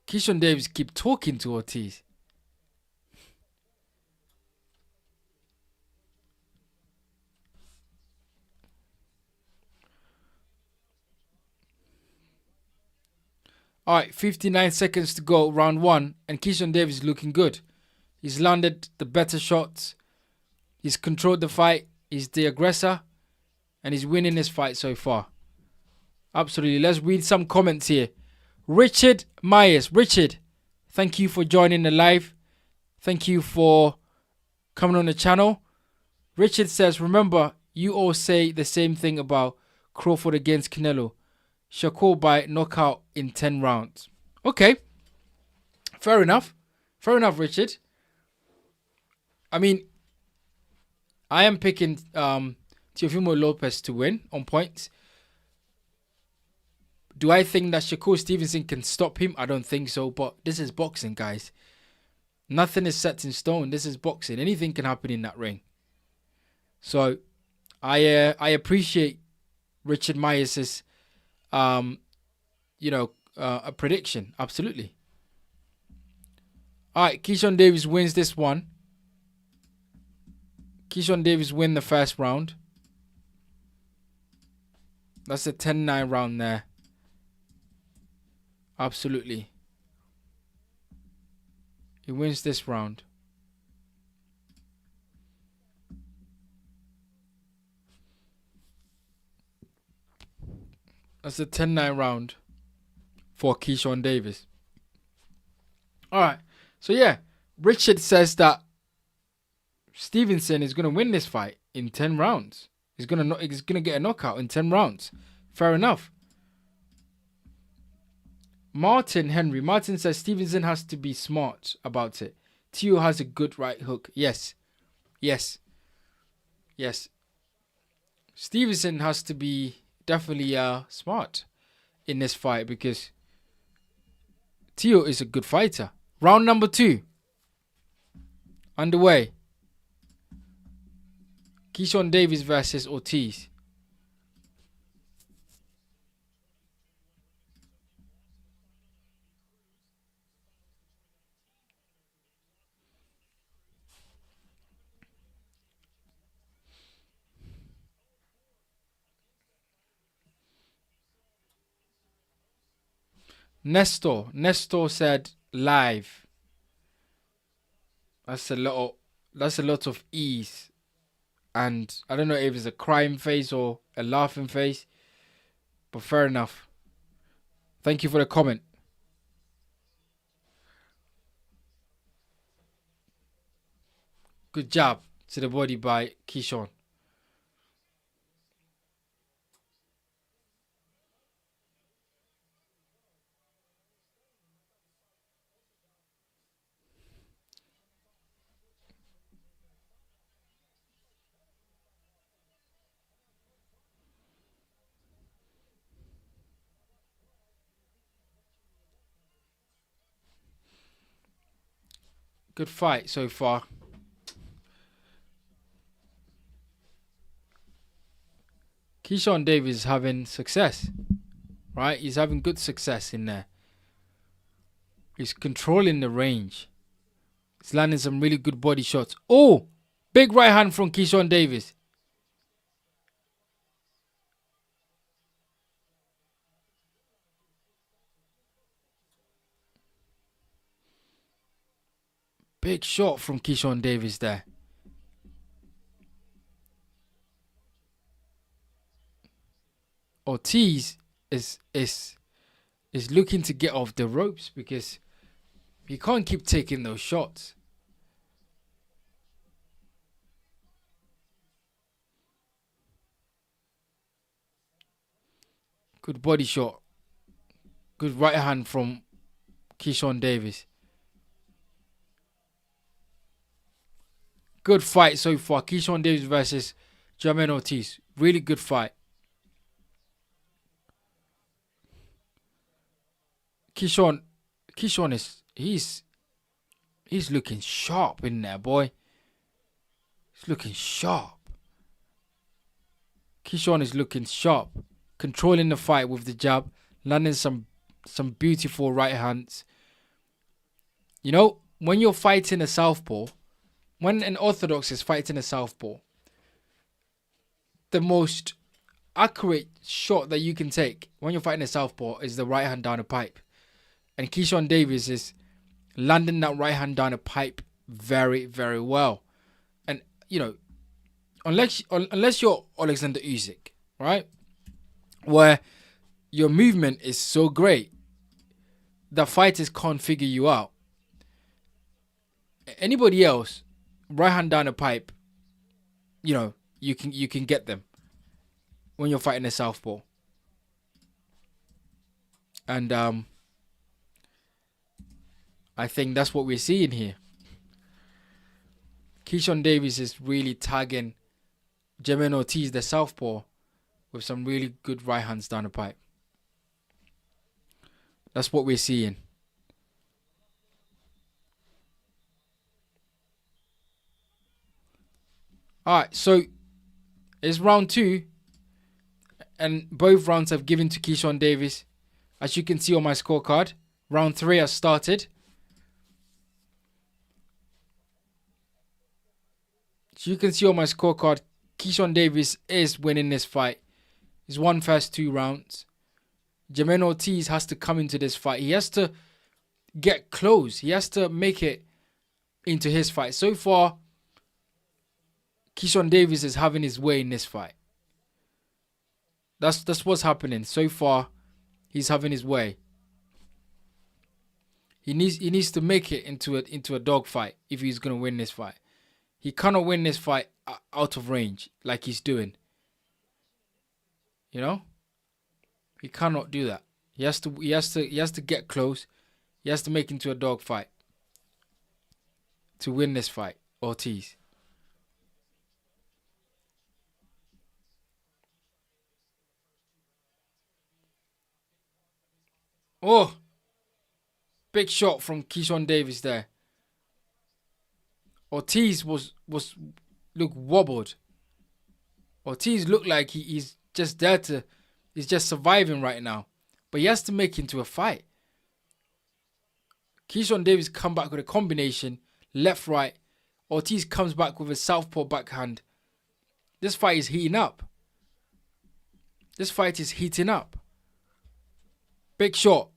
Keyshawn Davis keep talking to Ortiz. Alright, 59 seconds to go, round 1, and Keyshawn Davis is looking good. He's landed the better shots. He's controlled the fight. He's the aggressor. And he's winning this fight so far. Absolutely. Let's read some comments here. Richard Myers. Richard, thank you for joining the live. Thank you for coming on the channel. Richard says, remember, you all say the same thing about Crawford against Canelo. Shakur by knockout in 10 rounds. Okay. Fair enough. Fair enough, Richard. I mean, I am picking Teofimo Lopez to win on points. Do I think that Shakur Stevenson can stop him? I don't think so, but this is boxing, guys. Nothing is set in stone. This is boxing. Anything can happen in that ring. So, I appreciate Richard Myers' a prediction. Absolutely. All right, Keyshawn Davis wins this one. Keyshawn Davis win the first round. That's a 10-9 round there. Absolutely. He wins this round. That's a 10-9 round for Keyshawn Davis. Alright. So yeah, Richard says that Stevenson is gonna win this fight in 10 rounds. He's gonna get a knockout in 10 rounds. Fair enough. Martin says Stevenson has to be smart about it. Teo has a good right hook. Yes. Stevenson has to be definitely smart in this fight because Teo is a good fighter. Round number 2. Underway. Keyshawn Davis versus Ortiz. Nestor said live. That's a lot of ease. And I don't know if it's a crying face or a laughing face. But fair enough. Thank you for the comment. Good job to the body by Keyshawn. Good fight so far. Keyshawn Davis is having success, right? He's having good success in there. He's controlling the range. He's landing some really good body shots. Oh, big right hand from Keyshawn Davis. Big shot from Keyshawn Davis there. Ortiz is looking to get off the ropes because he can't keep taking those shots. Good body shot. Good right hand from Keyshawn Davis. Good fight so far. Keyshawn Davis versus Jermaine Ortiz. Really good fight. Keyshawn is he's looking sharp in there, boy. He's looking sharp. Keyshawn is looking sharp, controlling the fight with the jab, landing some beautiful right hands. You know, when you're fighting a southpaw, when an orthodox is fighting a southpaw, the most accurate shot that you can take when you're fighting a southpaw is the right hand down the pipe. And Keyshawn Davis is landing that right hand down the pipe very, very well. And, you know, unless you're Alexander Usyk, right? Where your movement is so great that fighters can't figure you out. Anybody else, right hand down the pipe, you know, you can get them when you're fighting a southpaw. And I think that's what we're seeing here. Keyshawn Davis is really tagging Jermaine Ortiz, the southpaw, with some really good right hands down the pipe. That's what we're seeing. Alright, so it's round 2. And both rounds have given to Keyshawn Davis. As you can see on my scorecard, round 3 has started. As you can see on my scorecard, Keyshawn Davis is winning this fight. He's won first 2 rounds. Jermaine Ortiz has to come into this fight. He has to get close. He has to make it into his fight. So far, Keyshawn Davis is having his way in this fight. That's what's happening. So far, he's having his way. He needs to make it into a dog fight if he's gonna win this fight. He cannot win this fight out of range like he's doing. You know? He cannot do that. He has to get close. He has to make it into a dog fight to win this fight, Ortiz. Oh, big shot from Keyshawn Davis there. Ortiz was look wobbled. Ortiz looked like he's just there to, he's just surviving right now. But he has to make it into a fight. Keyshawn Davis come back with a combination, left, right. Ortiz comes back with a southpaw backhand. This fight is heating up. This fight is heating up. Big shot.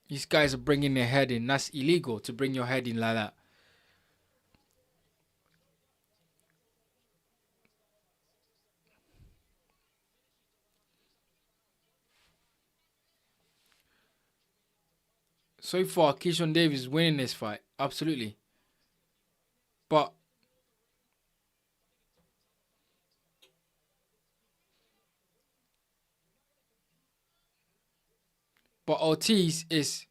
These guys are bringing their head in. That's illegal to bring your head in like that. So far, Keyshawn Davis is winning this fight. Absolutely. But Ortiz is,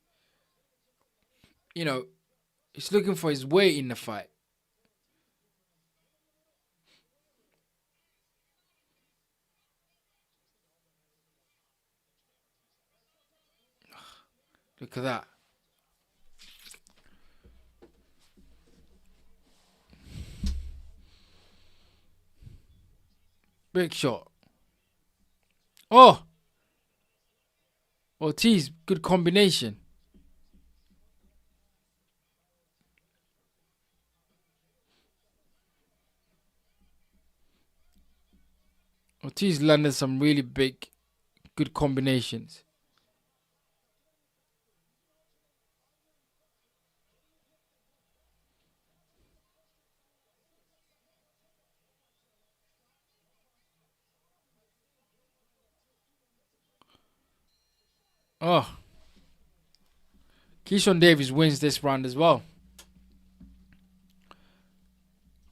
you know, he's looking for his way in the fight. Look at that. Quick shot. Oh! Ortiz, good combination. Ortiz landed some really big, good combinations. Oh. Keyshawn Davis wins this round as well.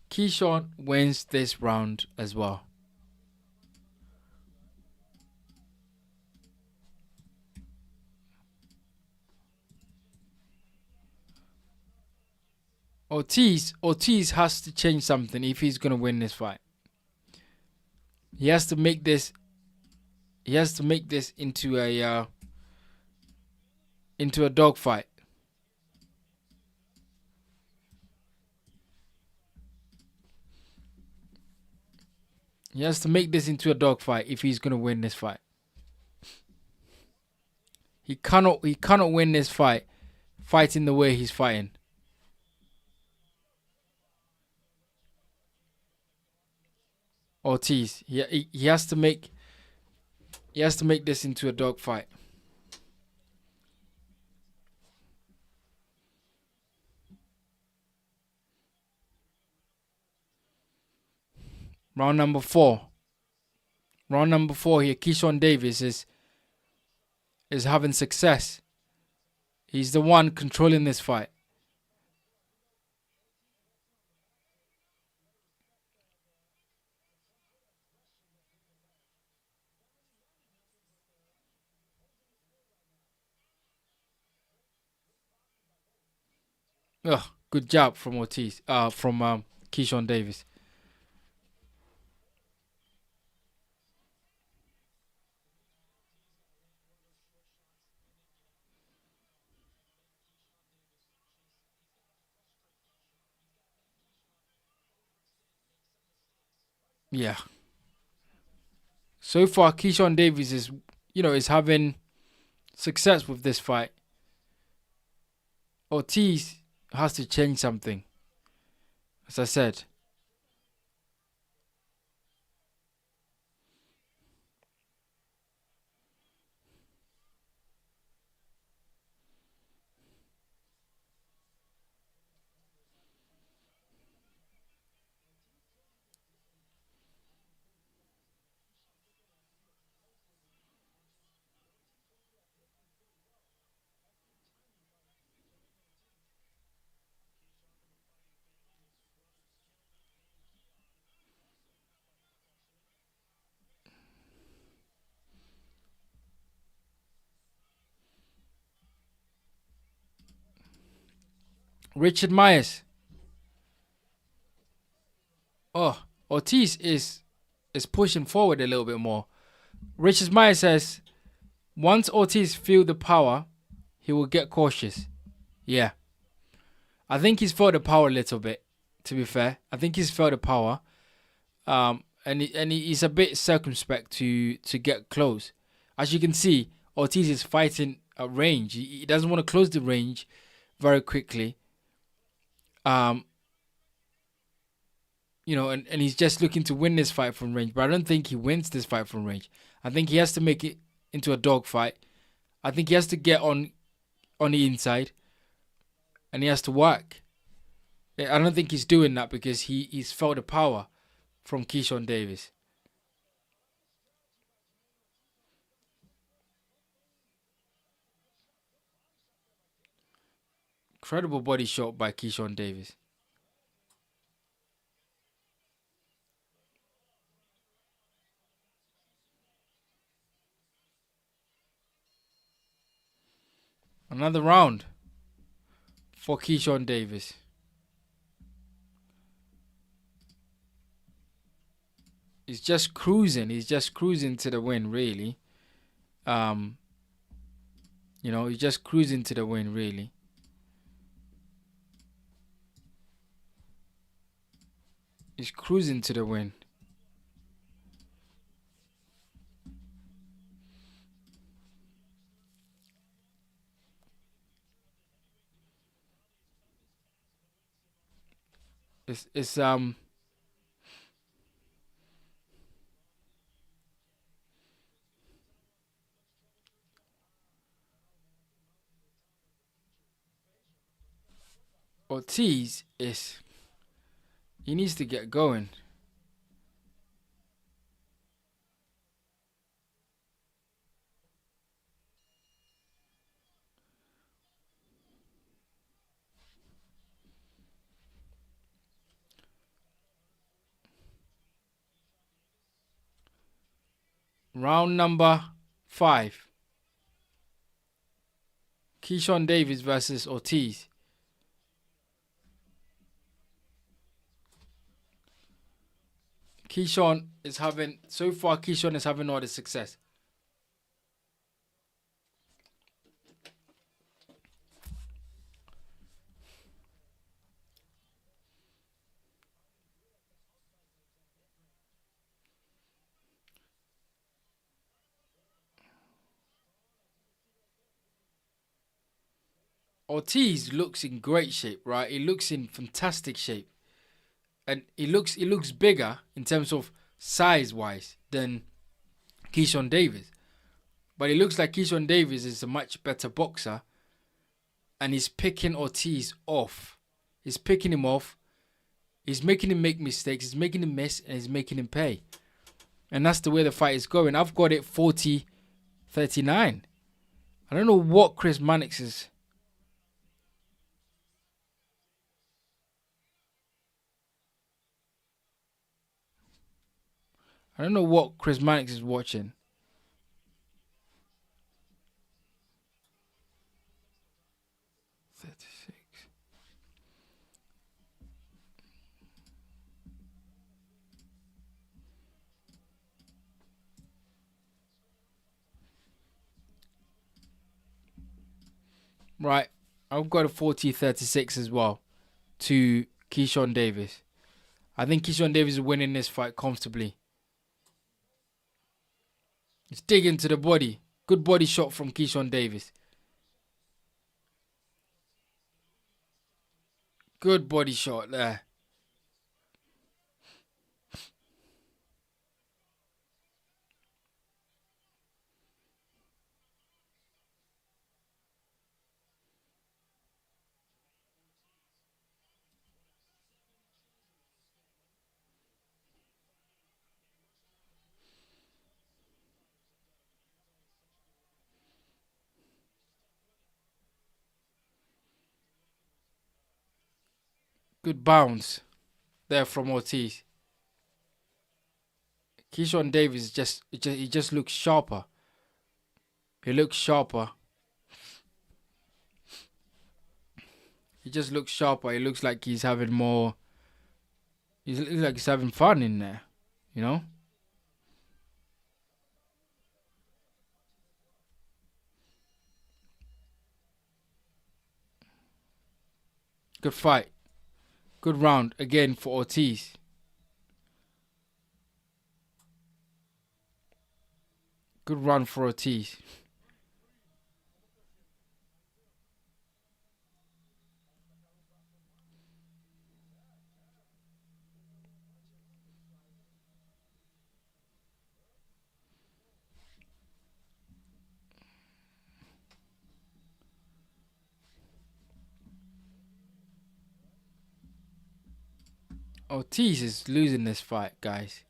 Keyshawn wins this round as well. Ortiz has to change something if he's gonna win this fight. He has to make this. He has to make this into a dog fight. He has to make this into a dog fight if he's gonna win this fight. He cannot win this fight fighting the way he's fighting. Ortiz. He has to make this into a dog fight. Round number 4. Round number 4 here. Keyshawn Davis is having success. He's the one controlling this fight. Ugh, good job from Ortiz. From Keyshawn Davis. Yeah. So far, Keyshawn Davis is having success with this fight. Ortiz has to change something. As I said. Richard Myers. Oh, Ortiz is pushing forward a little bit more. Richard Myers says once Ortiz feel the power, he will get cautious. Yeah. I think he's felt the power a little bit, to be fair. I think he's felt the power. He's a bit circumspect to get close. As you can see, Ortiz is fighting at range. He doesn't want to close the range very quickly. And he's just looking to win this fight from range. But I don't think he wins this fight from range. I think he has to make it into a dog fight. I think he has to get on the inside. And he has to work. I don't think he's doing that because he's felt the power from Keyshawn Davis. Incredible body shot by Keyshawn Davis. Another round for Keyshawn Davis. He's just cruising. He's just cruising to the win, really. He's just cruising to the win, really. He's cruising to the win. It's Ortiz is he needs to get going. Round number 5. Keyshawn Davis versus Ortiz. Keyshawn is having all the success. Ortiz looks in great shape, right? He looks in fantastic shape. And he looks bigger in terms of size wise than Keyshawn Davis. But it looks like Keyshawn Davis is a much better boxer. And he's picking Ortiz off. He's picking him off. He's making him make mistakes. He's making him miss. And he's making him pay. And that's the way the fight is going. I've got it 40-39. I don't know what Chris Mannix is. I don't know what Chris Mannix is watching. Right, I've got a 40-36 as well to Keyshawn Davis. I think Keyshawn Davis is winning this fight comfortably. He's digging to the body. Good body shot from Keyshawn Davis. Good body shot there. Good bounce there from Ortiz. Keyshawn Davis he just looks sharper. He looks sharper. He just looks sharper. He looks like he's having more. He looks like he's having fun in there, you know. Good fight. Good round again for Ortiz. Good run for Ortiz. Ortiz is losing this fight, guys.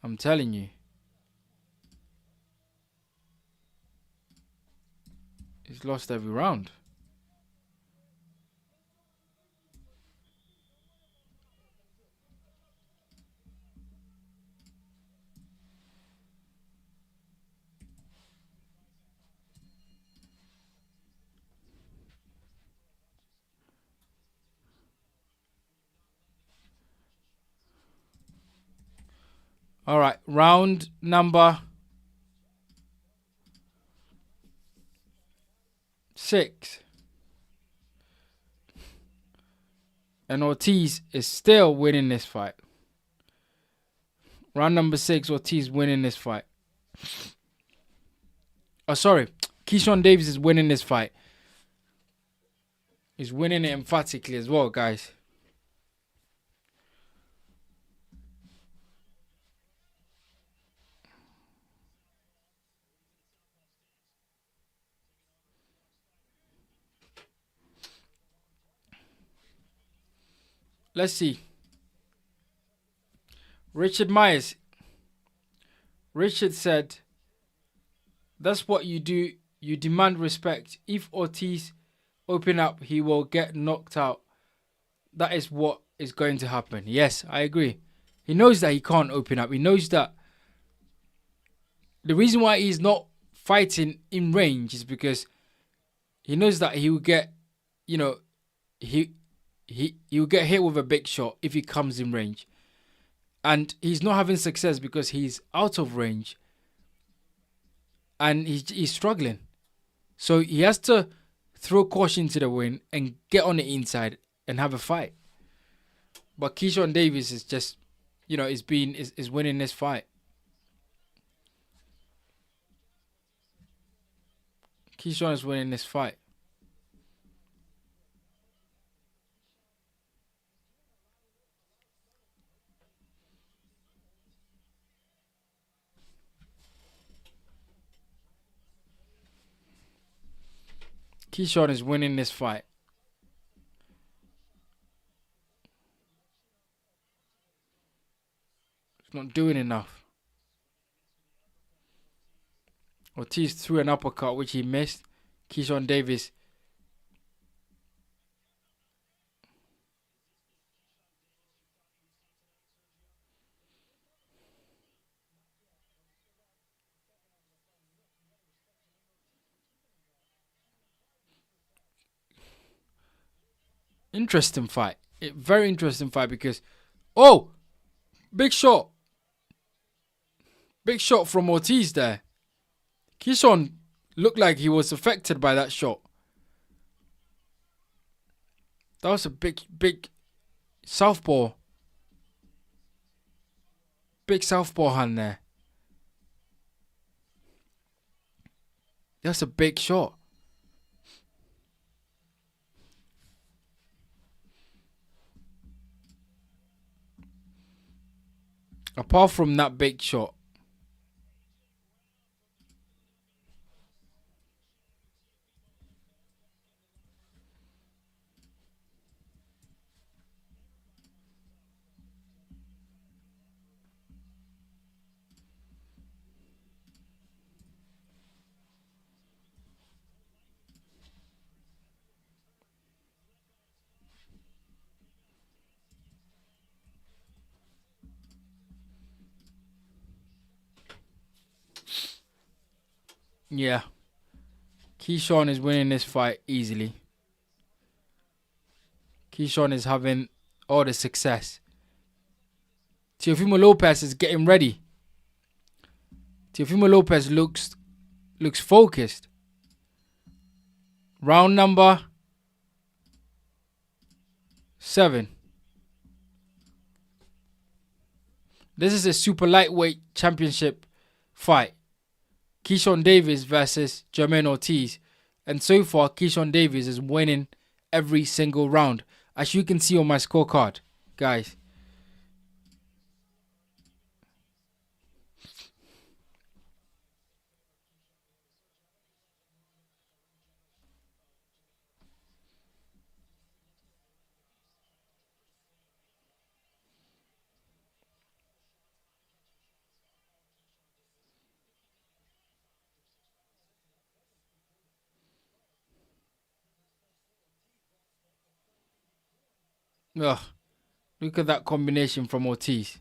I'm telling you. He's lost every round. All right, round number 6. And Ortiz is still winning this fight. Round number 6, Ortiz winning this fight. Oh, sorry. Keyshawn Davis is winning this fight. He's winning it emphatically as well, guys. let's see. Richard Myers. Richard said, that's what you do. You demand respect. If Ortiz open up, he will get knocked out. That is what is going to happen. Yes, I agree. He knows that he can't open up. He knows that the reason why he's not fighting in range is because he knows that he will get, you know, he will get hit with a big shot if he comes in range. And he's not having success because he's out of range and he's struggling. So he has to throw caution to the wind and get on the inside and have a fight. But Keyshawn Davis is just, you know, is winning this fight. Keyshawn is winning this fight. Keyshawn is winning this fight. He's not doing enough. Ortiz threw an uppercut which he missed. Keyshawn Davis. Interesting fight. Very interesting fight because, oh, big shot. Big shot from Ortiz there. Keyshawn looked like he was affected by that shot. That was a big southpaw. Big southpaw hand there. That's a big shot. Apart from that big shot, yeah, Keyshawn is winning this fight easily. Keyshawn is having all the success. Teofimo Lopez is getting ready. Teofimo Lopez looks focused. Round number 7. This is a super lightweight championship fight. Keyshawn Davis versus Jermaine Ortiz. And so far, Keyshawn Davis is winning every single round. As you can see on my scorecard, guys. Ugh, look at that combination from Ortiz.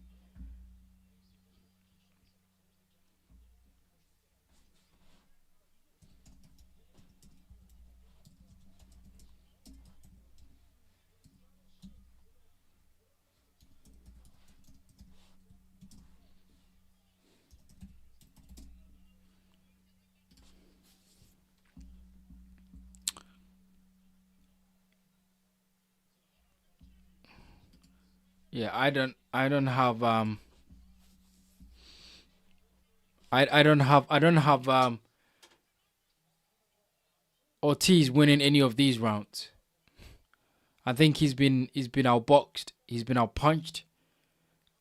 Yeah, I don't have I don't have Ortiz winning any of these rounds. I think he's been outboxed, he's been outpunched.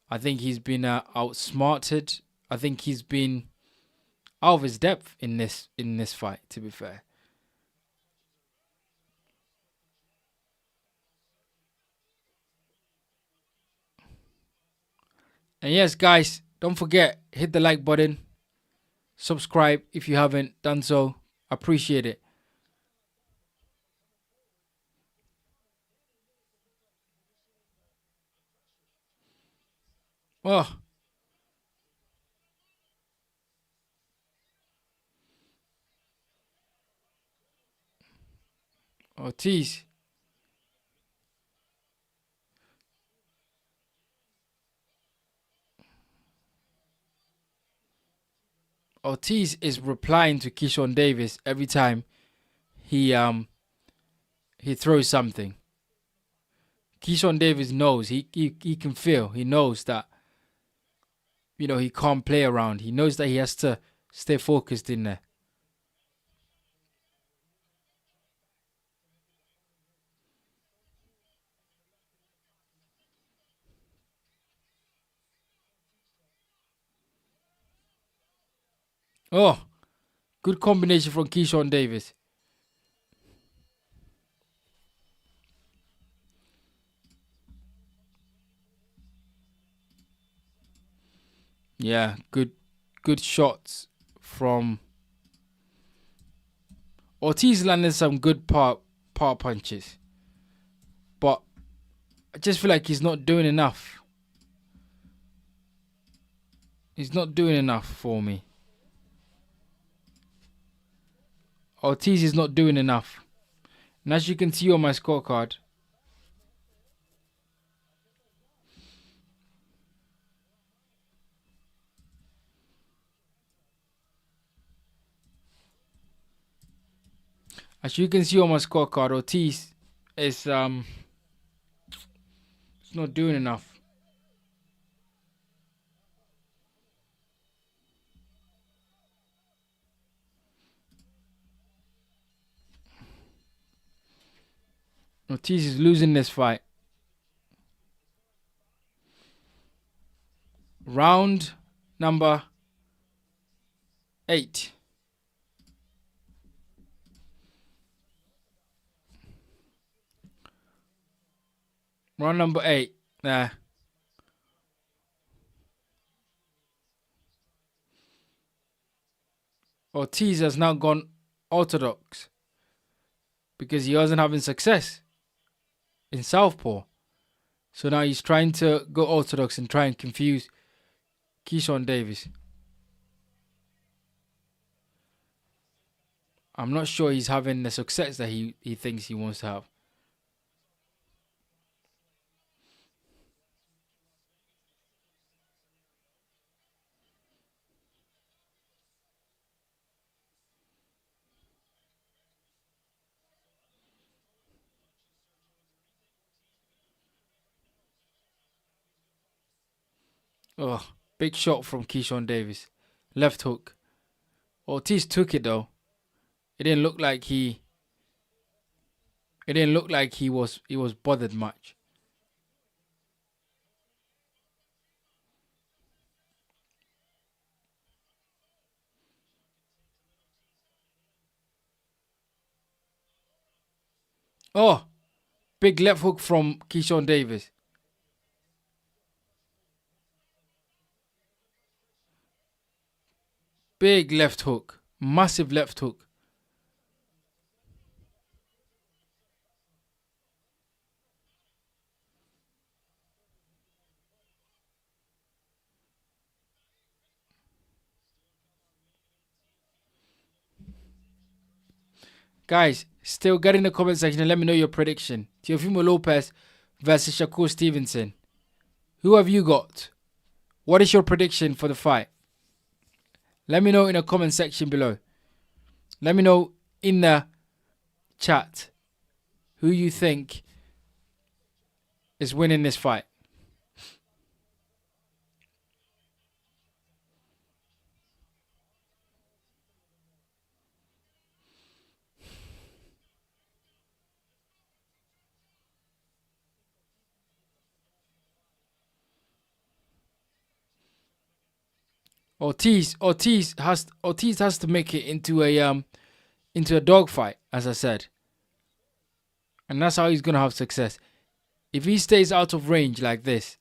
I think he's been outsmarted. I think he's been out of his depth in this fight, to be fair. And yes, guys, don't forget, hit the like button. Subscribe if you haven't done so. Appreciate it. Oh, Ortiz. Ortiz is replying to Keyshawn Davis every time he throws something. Keyshawn Davis knows, he can feel, he knows that, he can't play around. He knows that he has to stay focused in there. Oh, good combination from Keyshawn Davis. Yeah, good shots from Ortiz. Landed some good power punches, but I just feel like he's not doing enough. He's not doing enough for me. Ortiz is not doing enough. And as you can see on my scorecard, Ortiz is it's not doing enough. Ortiz is losing this fight. Round number 8. Round number 8. Nah. Ortiz has now gone orthodox because he wasn't having success in southpaw. So now he's trying to go orthodox and try and confuse Keyshawn Davis. I'm not sure he's having the success that he thinks he wants to have. Oh, big shot from Keyshawn Davis. Left hook. Ortiz took it though. It didn't look like he was bothered much. Oh, big left hook from Keyshawn Davis. Big left hook. Massive left hook. Guys, still get in the comment section and let me know your prediction. Teofimo Lopez versus Shakur Stevenson. Who have you got? What is your prediction for the fight? Let me know in the comment section below. Let me know in the chat who you think is winning this fight. Ortiz has to make it into a dogfight, as I said. And that's how he's gonna have success. If he stays out of range like this,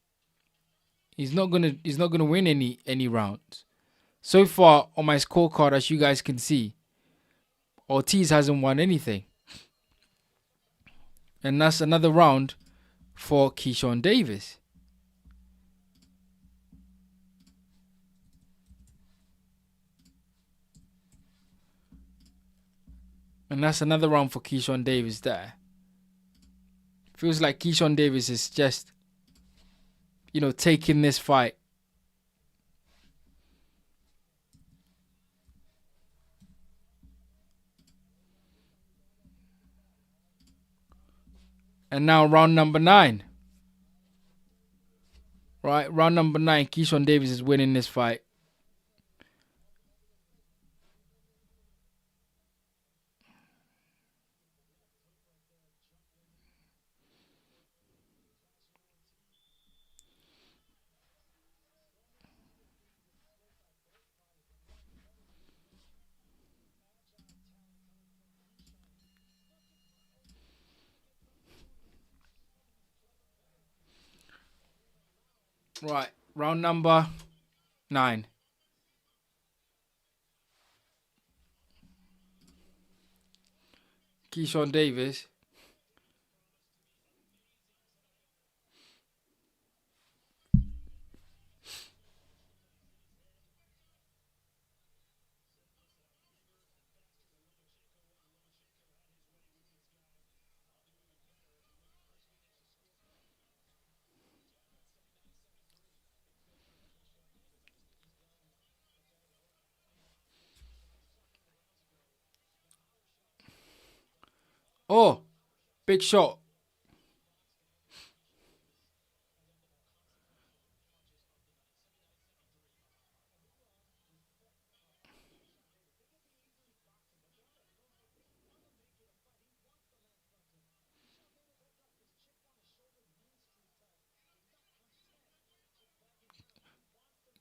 He's not gonna win any rounds. So far on my scorecard, as you guys can see, Ortiz hasn't won anything. And that's another round for Keyshawn Davis. And that's another round for Keyshawn Davis there. Feels like Keyshawn Davis is just, taking this fight. And now round number 9. Right, round number 9, Keyshawn Davis is winning this fight. Right, round number 9. Keyshawn Davis. Oh, big shot.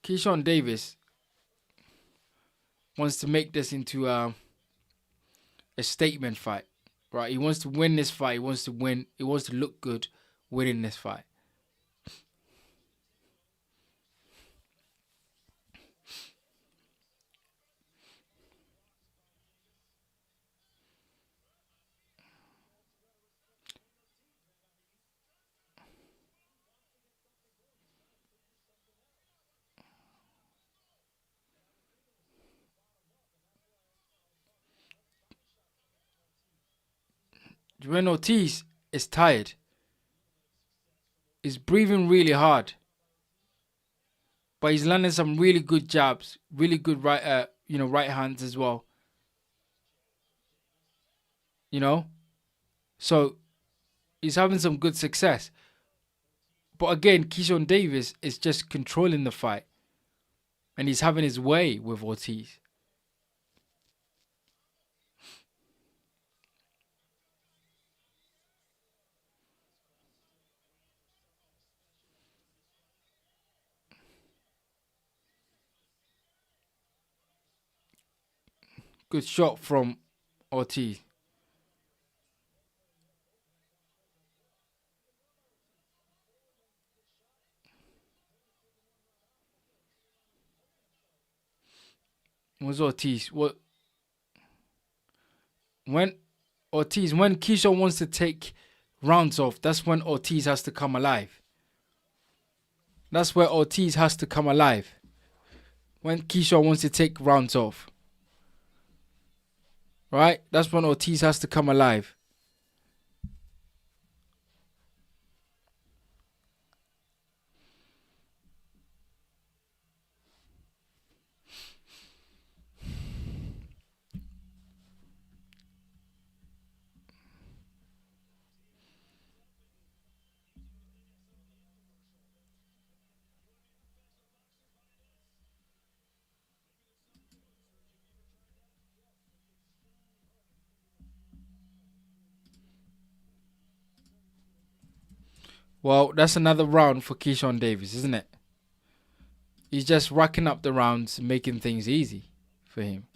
Keyshawn Davis wants to make this into a statement fight, right? He wants to win this fight. He wants to win. He wants to look good winning this fight. When Ortiz is tired, he's breathing really hard, but he's landing some really good jabs, really good right hands as well. You know, so he's having some good success. But again, Keyshawn Davis is just controlling the fight, and he's having his way with Ortiz. Good shot from Ortiz. Was Ortiz? What when when Keyshawn wants to take rounds off, that's when Ortiz has to come alive. That's where Ortiz has to come alive. When Keyshawn wants to take rounds off. Right? That's when Ortiz has to come alive. Well, that's another round for Keyshawn Davis, isn't it? He's just racking up the rounds, making things easy for him.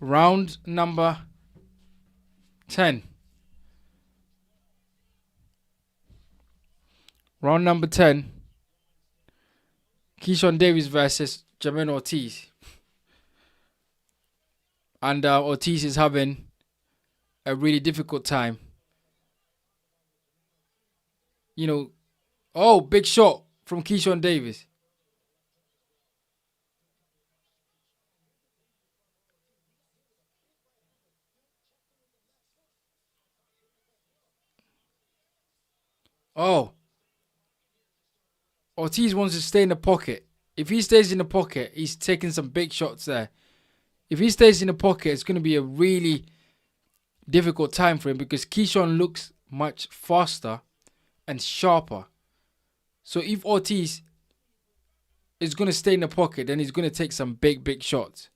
Round number 10. Round number 10. Keyshawn Davis versus Jermaine Ortiz. And Ortiz is having a really difficult time. You know, oh, big shot from Keyshawn Davis. Oh, Ortiz wants to stay in the pocket. If he stays in the pocket, he's taking some big shots there. If he stays in the pocket, it's going to be a really difficult time for him because Keyshawn looks much faster and sharper. So if Ortiz is going to stay in the pocket, then he's going to take some big shots.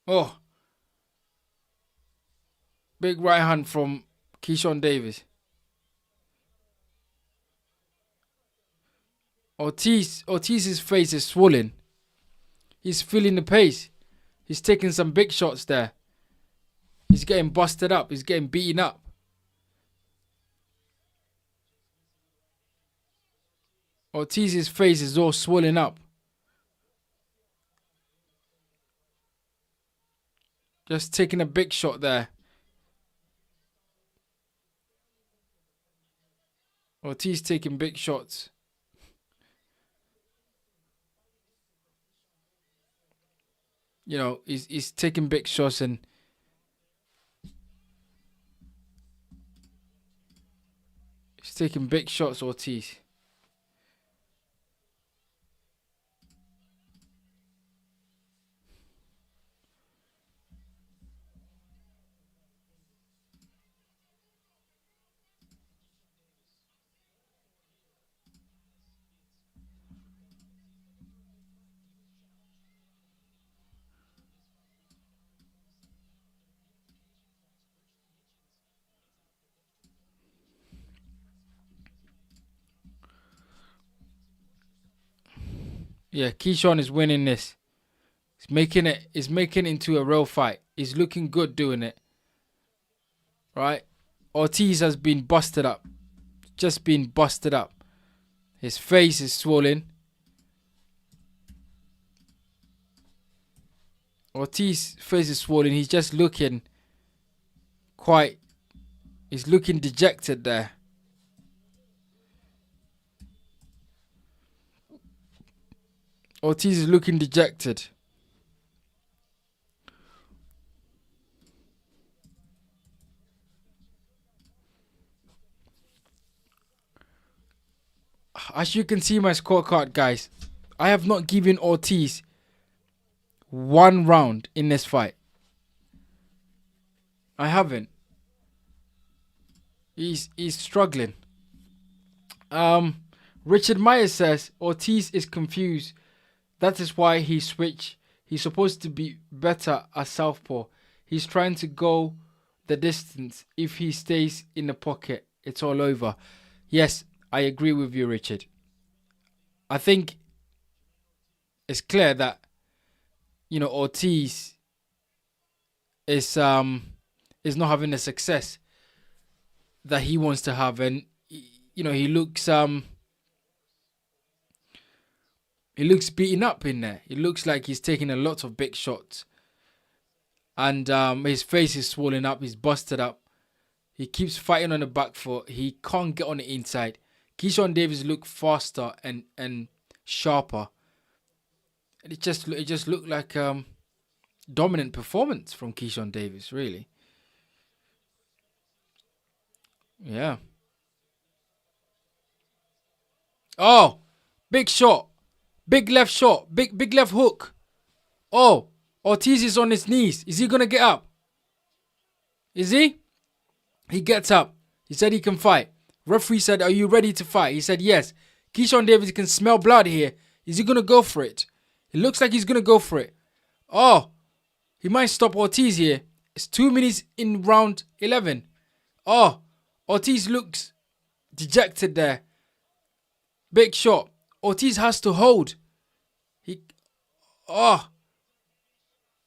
Oh, big right hand from Keyshawn Davis. Ortiz's face is swollen. He's feeling the pace. He's taking some big shots there. He's getting busted up. He's getting beaten up. Ortiz's face is all swollen up. Just taking a big shot there. Ortiz taking big shots. You know, he's taking big shots and he's taking big shots, Ortiz. Yeah, Keyshawn is winning this. He's making it into a real fight. He's looking good doing it. Right? Ortiz has been busted up. Just been busted up. His face is swollen. Ortiz's face is swollen. He's just looking he's looking dejected there. Ortiz is looking dejected. As you can see my scorecard, guys, I have not given Ortiz one round in this fight. I haven't. He's struggling. Richard Myers says Ortiz is confused. That is why he switched. He's supposed to be better at southpaw. He's trying to go the distance. If he stays in the pocket, it's all over. Yes, I agree with you, Richard. I think it's clear that, you know, Ortiz is not having the success that he wants to have, and you know, he looks beaten up in there. It looks like he's taking a lot of big shots. And his face is swollen up. He's busted up. He keeps fighting on the back foot. He can't get on the inside. Keyshawn Davis looked faster and sharper. And it just looked like dominant performance from Keyshawn Davis, really. Yeah. Oh, big shot. Big left shot. Big left hook. Oh, Ortiz is on his knees. Is he going to get up? Is he? He gets up. He said he can fight. Referee said, "Are you ready to fight?" He said, "Yes." Keyshawn Davis can smell blood here. Is he going to go for it? It looks like he's going to go for it. Oh, he might stop Ortiz here. It's 2 minutes in round 11. Oh, Ortiz looks dejected there. Big shot. Ortiz has to hold. Oh,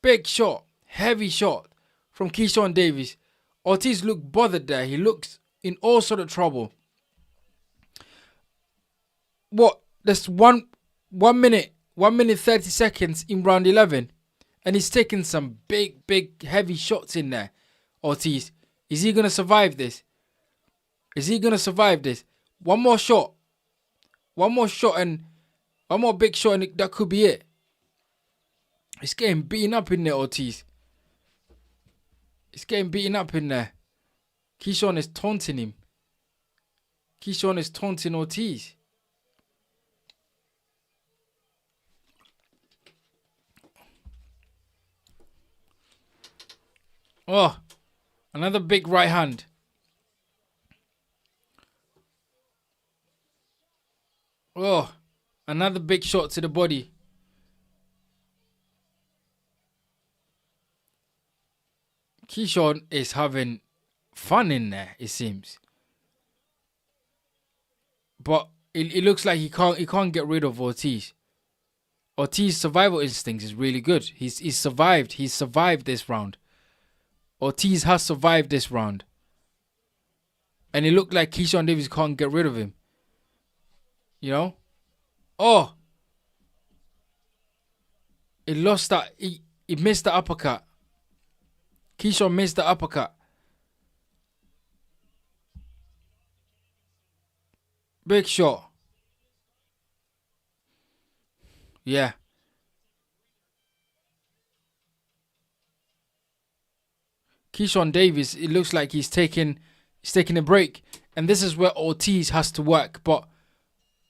big shot. Heavy shot from Keyshawn Davis. Ortiz looked bothered there. He looks in all sort of trouble. What? That's 1 minute 30 seconds in round 11. And he's taking some big, heavy shots in there. Ortiz. Is he going to survive this? Is he going to survive this? One more shot. One more shot and one more big shot and that could be it. He's getting beaten up in there, Ortiz. He's getting beaten up in there. Keyshawn is taunting him. Keyshawn is taunting Ortiz. Oh, another big right hand. Oh, another big shot to the body. Keyshawn is having fun in there, it seems. But it looks like he can't get rid of Ortiz. Ortiz's survival instinct is really good. He's survived. He's survived this round. Ortiz has survived this round. And it looked like Keyshawn Davis can't get rid of him. You know? Oh! He lost that. He missed the uppercut. Keyshawn missed the uppercut. Big shot. Yeah. Keyshawn Davis, it looks like he's taking a break. And this is where Ortiz has to work. But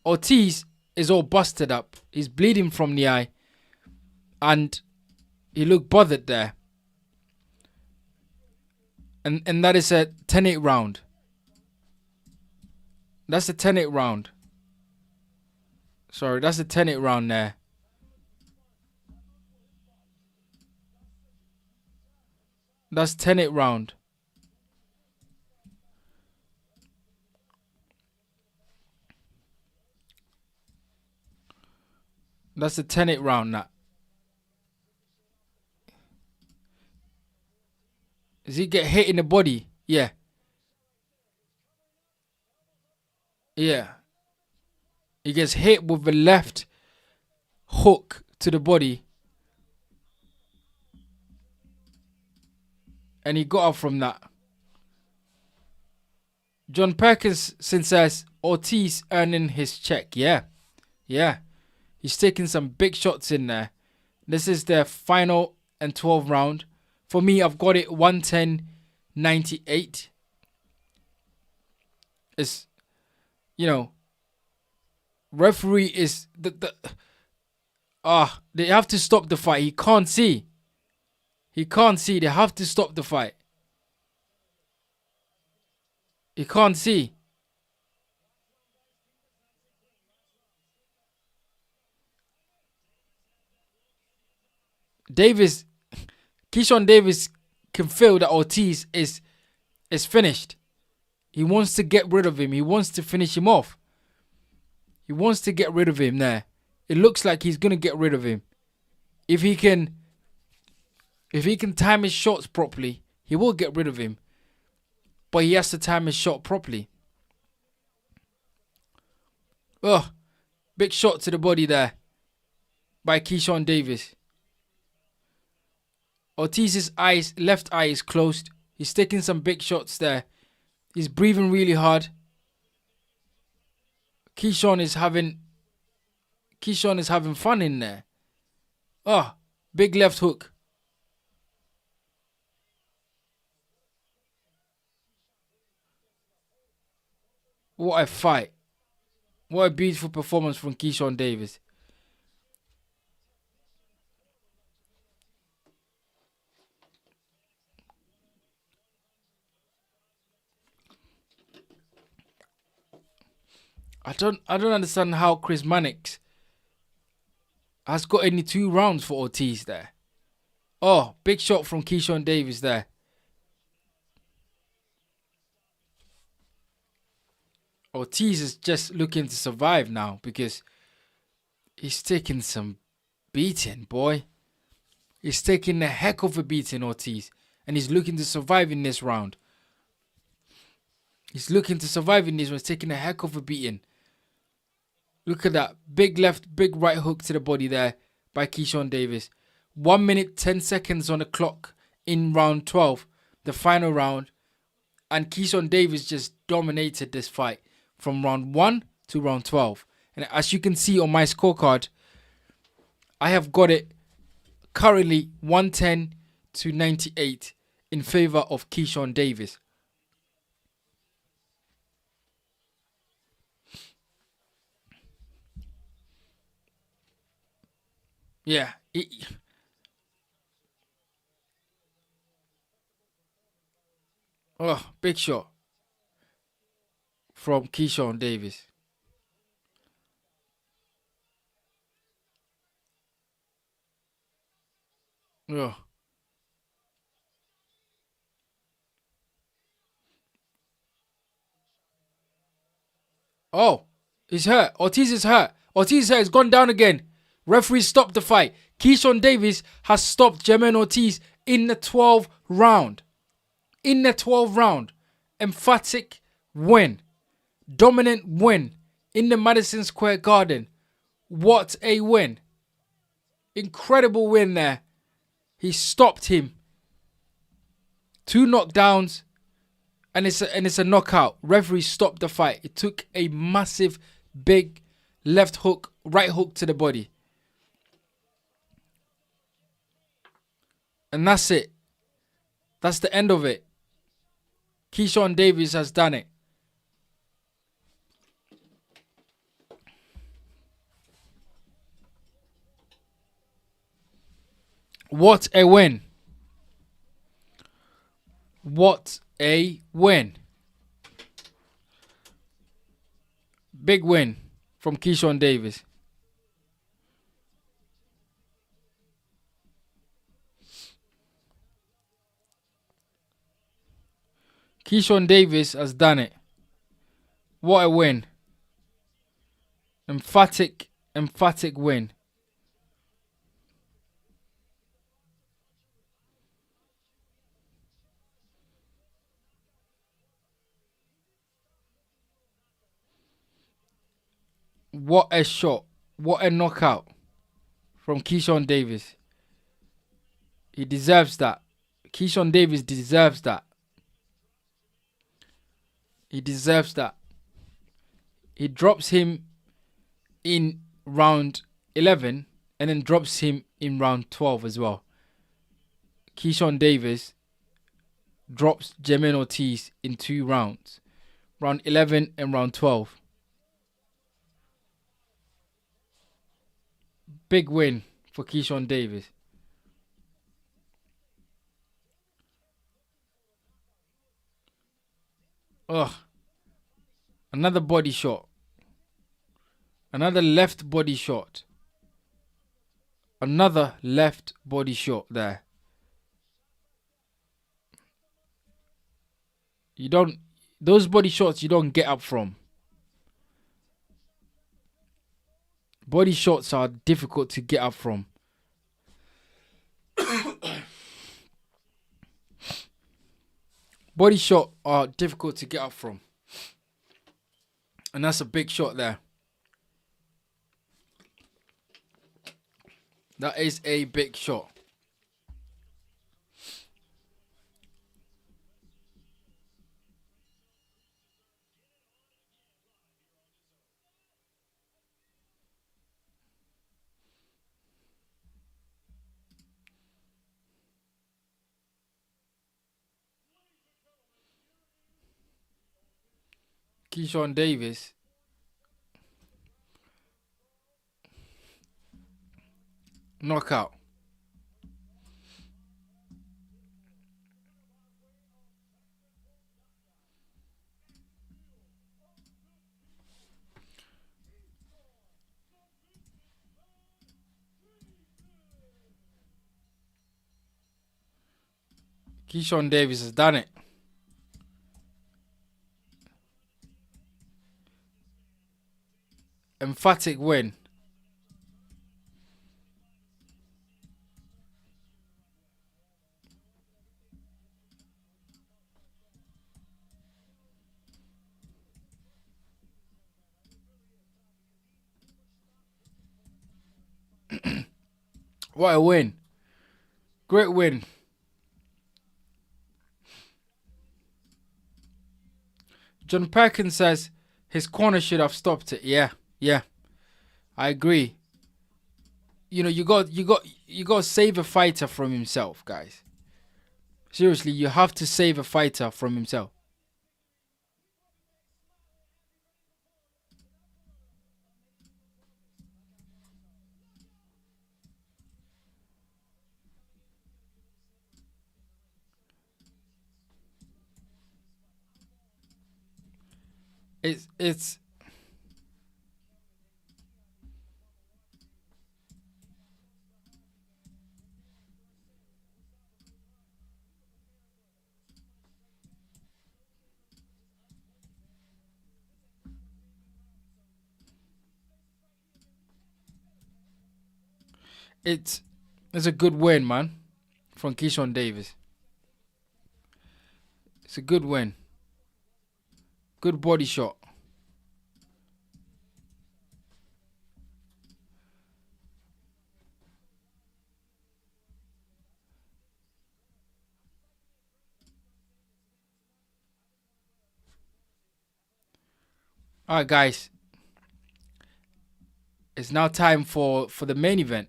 Ortiz is all busted up. He's bleeding from the eye. And he looked bothered there. And that is a 10-8 round. That's a 10-8 round. Sorry, that's a 10-8 round there. That's 10-8 round. That's a 10-8 round, that. Does he get hit in the body? Yeah. Yeah. He gets hit with the left hook to the body. And he got up from that. John Perkins says Ortiz earning his check. Yeah. Yeah. He's taking some big shots in there. This is the final and 12 round. For me, I've got it 110-98. It's, you know, referee is they have to stop the fight. He can't see. He can't see. They have to stop the fight. He can't see. Keyshawn Davis can feel that Ortiz is finished. He wants to get rid of him. He wants to finish him off. He wants to get rid of him there. It looks like he's going to get rid of him. If he can time his shots properly, he will get rid of him. But he has to time his shot properly. Oh, big shot to the body there by Keyshawn Davis. Ortiz's left eye is closed. He's taking some big shots there. He's breathing really hard. Keyshawn is having fun in there. Oh, big left hook. What a fight. What a beautiful performance from Keyshawn Davis. I don't understand how Chris Mannix has got any 2 rounds for Ortiz there. Oh, big shot from Keyshawn Davis there. Ortiz is just looking to survive now because he's taking some beating, boy. He's taking a heck of a beating, Ortiz. And he's looking to survive in this round. He's looking to survive in this one. He's taking a heck of a beating. Look at that. Big left, big right hook to the body there by Keyshawn Davis. 1 minute, 10 seconds on the clock in round 12, the final round. And Keyshawn Davis just dominated this fight from round 1 to round 12. And as you can see on my scorecard, I have got it currently 110 to 98 in favor of Keyshawn Davis. Yeah. Oh, big shot from Keyshawn Davis. Oh. Oh, he's hurt. Ortiz is hurt. Ortiz is hurt. He's gone down again. Referee stopped the fight. Keyshawn Davis has stopped Jermaine Ortiz in the 12th round. In the 12th round. Emphatic win. Dominant win in the Madison Square Garden. What a win. Incredible win there. He stopped him. 2 knockdowns. And it's a knockout. Referee stopped the fight. It took a massive, big left hook, right hook to the body. And that's it. That's the end of it. Keyshawn Davis has done it. What a win. What a win. Big win from Keyshawn Davis. Keyshawn Davis has done it. What a win. Emphatic win. What a shot. What a knockout from Keyshawn Davis. He deserves that. Keyshawn Davis deserves that. He deserves that. He drops him in round 11 and then drops him in round 12 as well. Keyshawn Davis drops Jermaine Ortiz in 2 rounds. Round 11 and round 12. Big win for Keyshawn Davis. Ugh. Another body shot. Another left body shot. Another left body shot there. Those body shots you don't get up from. Body shots are difficult to get up from. Body shot are difficult to get up from. And that's a big shot there. That is a big shot. Keyshawn Davis knockout. Keyshawn Davis has done it. Emphatic win. What a win. Great win. John Perkins says his corner should have stopped it. Yeah. I agree. You know, you got to save a fighter from himself, guys. Seriously, you have to save a fighter from himself. It's it's a good win, man, from Keyshawn Davis. It's a good win. Good body shot. All right, guys. It's now time for the main event,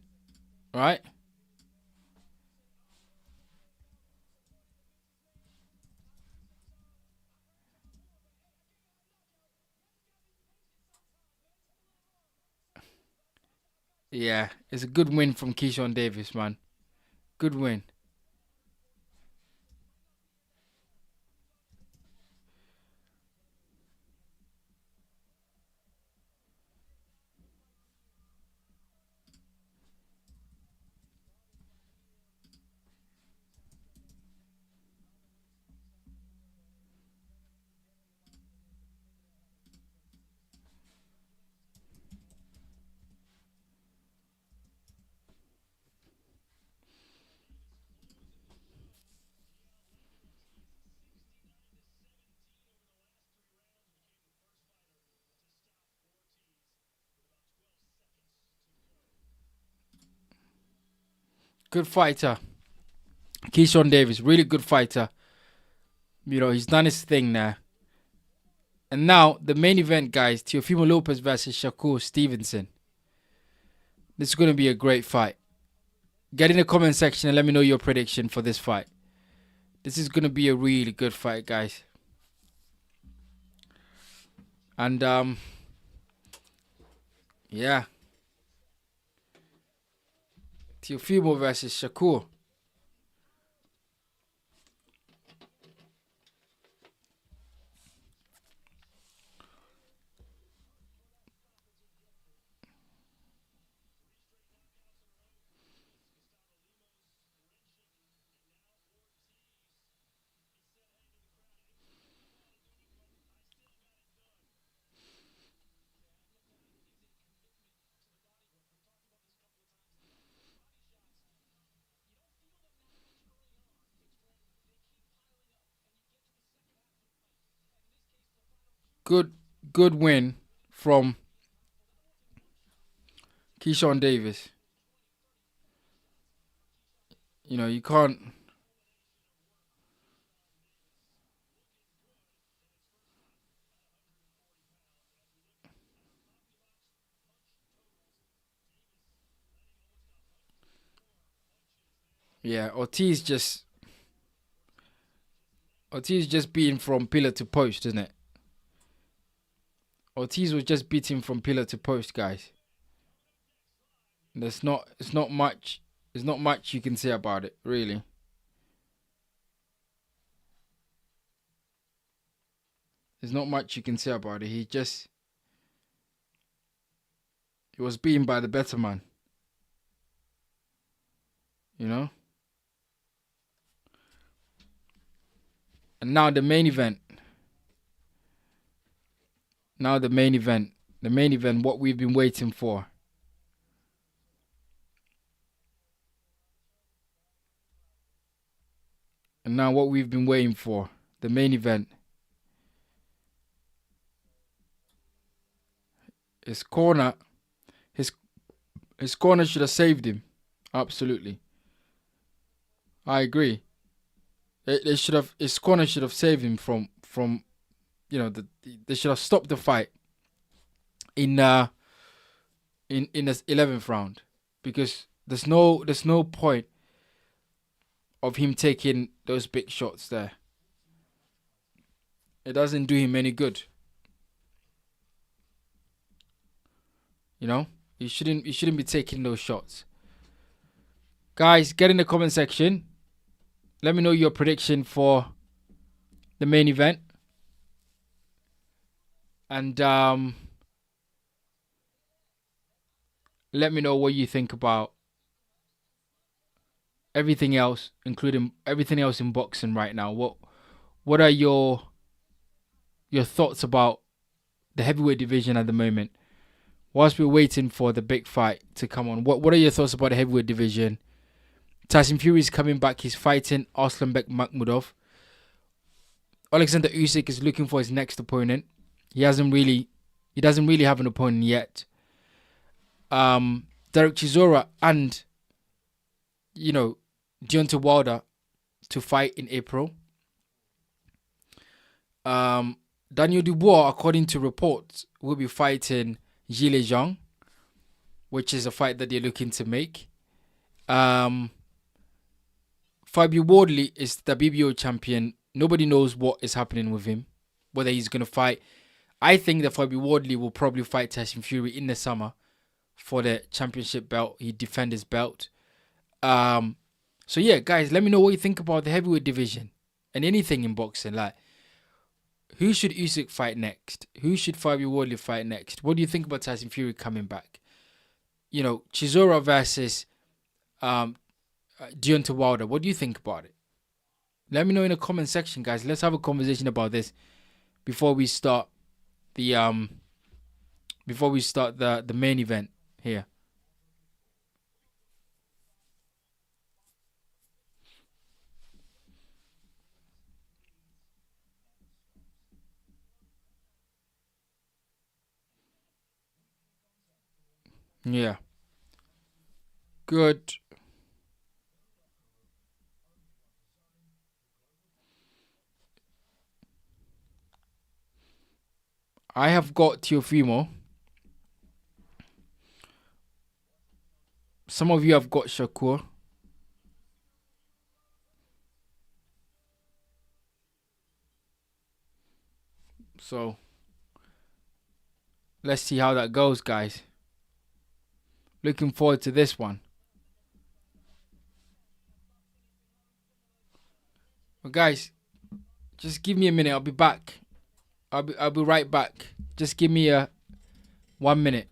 right? Yeah, it's a good win from Keyshawn Davis, man. Good win. Good fighter. Keyshawn Davis, really good fighter. You know, he's done his thing there. And now, the main event, guys. Teofimo Lopez versus Shakur Stevenson. This is going to be a great fight. Get in the comment section and let me know your prediction for this fight. This is going to be a really good fight, guys. And, yeah. Teofimo versus Shakur. Good win from Keyshawn Davis. You know, you can't. Yeah, Ortiz just beating from pillar to post, isn't it? Ortiz was just beating from pillar to post, guys. It's not much you can say about it, really. There's not much you can say about it. He was beaten by the better man. You know? And now the main event. Now the main event. The main event, what we've been waiting for. And now what we've been waiting for. The main event. His corner. His corner should have saved him. Absolutely. I agree. They should have. His corner should have saved him from they should have stopped the fight in the 11th round, because there's no point of him taking those big shots there. It doesn't do him any good. You know, he shouldn't be taking those shots. Guys, get in the comment section. Let me know your prediction for the main event. And let me know what you think about everything else, including everything else in boxing right now. What are your thoughts about the heavyweight division at the moment? Whilst we're waiting for the big fight to come on, what are your thoughts about the heavyweight division? Tyson Fury is coming back. He's fighting Arslanbek Makhmudov. Alexander Usyk is looking for his next opponent. He doesn't really have an opponent yet. Derek Chisora and Deontay Wilder to fight in April. Daniel Dubois, according to reports, will be fighting Zhile Zhang, which is a fight that they're looking to make. Fabio Wardley is the BBO champion. Nobody knows what is happening with him, whether he's going to fight. I think that Fabio Wardley will probably fight Tyson Fury in the summer for the championship belt. He defend his belt. So yeah, guys, let me know what you think about the heavyweight division and anything in boxing. Like, who should Usyk fight next? Who should Fabio Wardley fight next? What do you think about Tyson Fury coming back? Chisora versus Deontay Wilder. What do you think about it? Let me know in the comment section, guys. Let's have a conversation about this before we start the main event here. Yeah. Good. I have got Teofimo. Some of you have got Shakur. So let's see how that goes, guys. Looking forward to this one. But guys, just give me a minute. I'll be back. I'll be right back. Just give me 1 minute.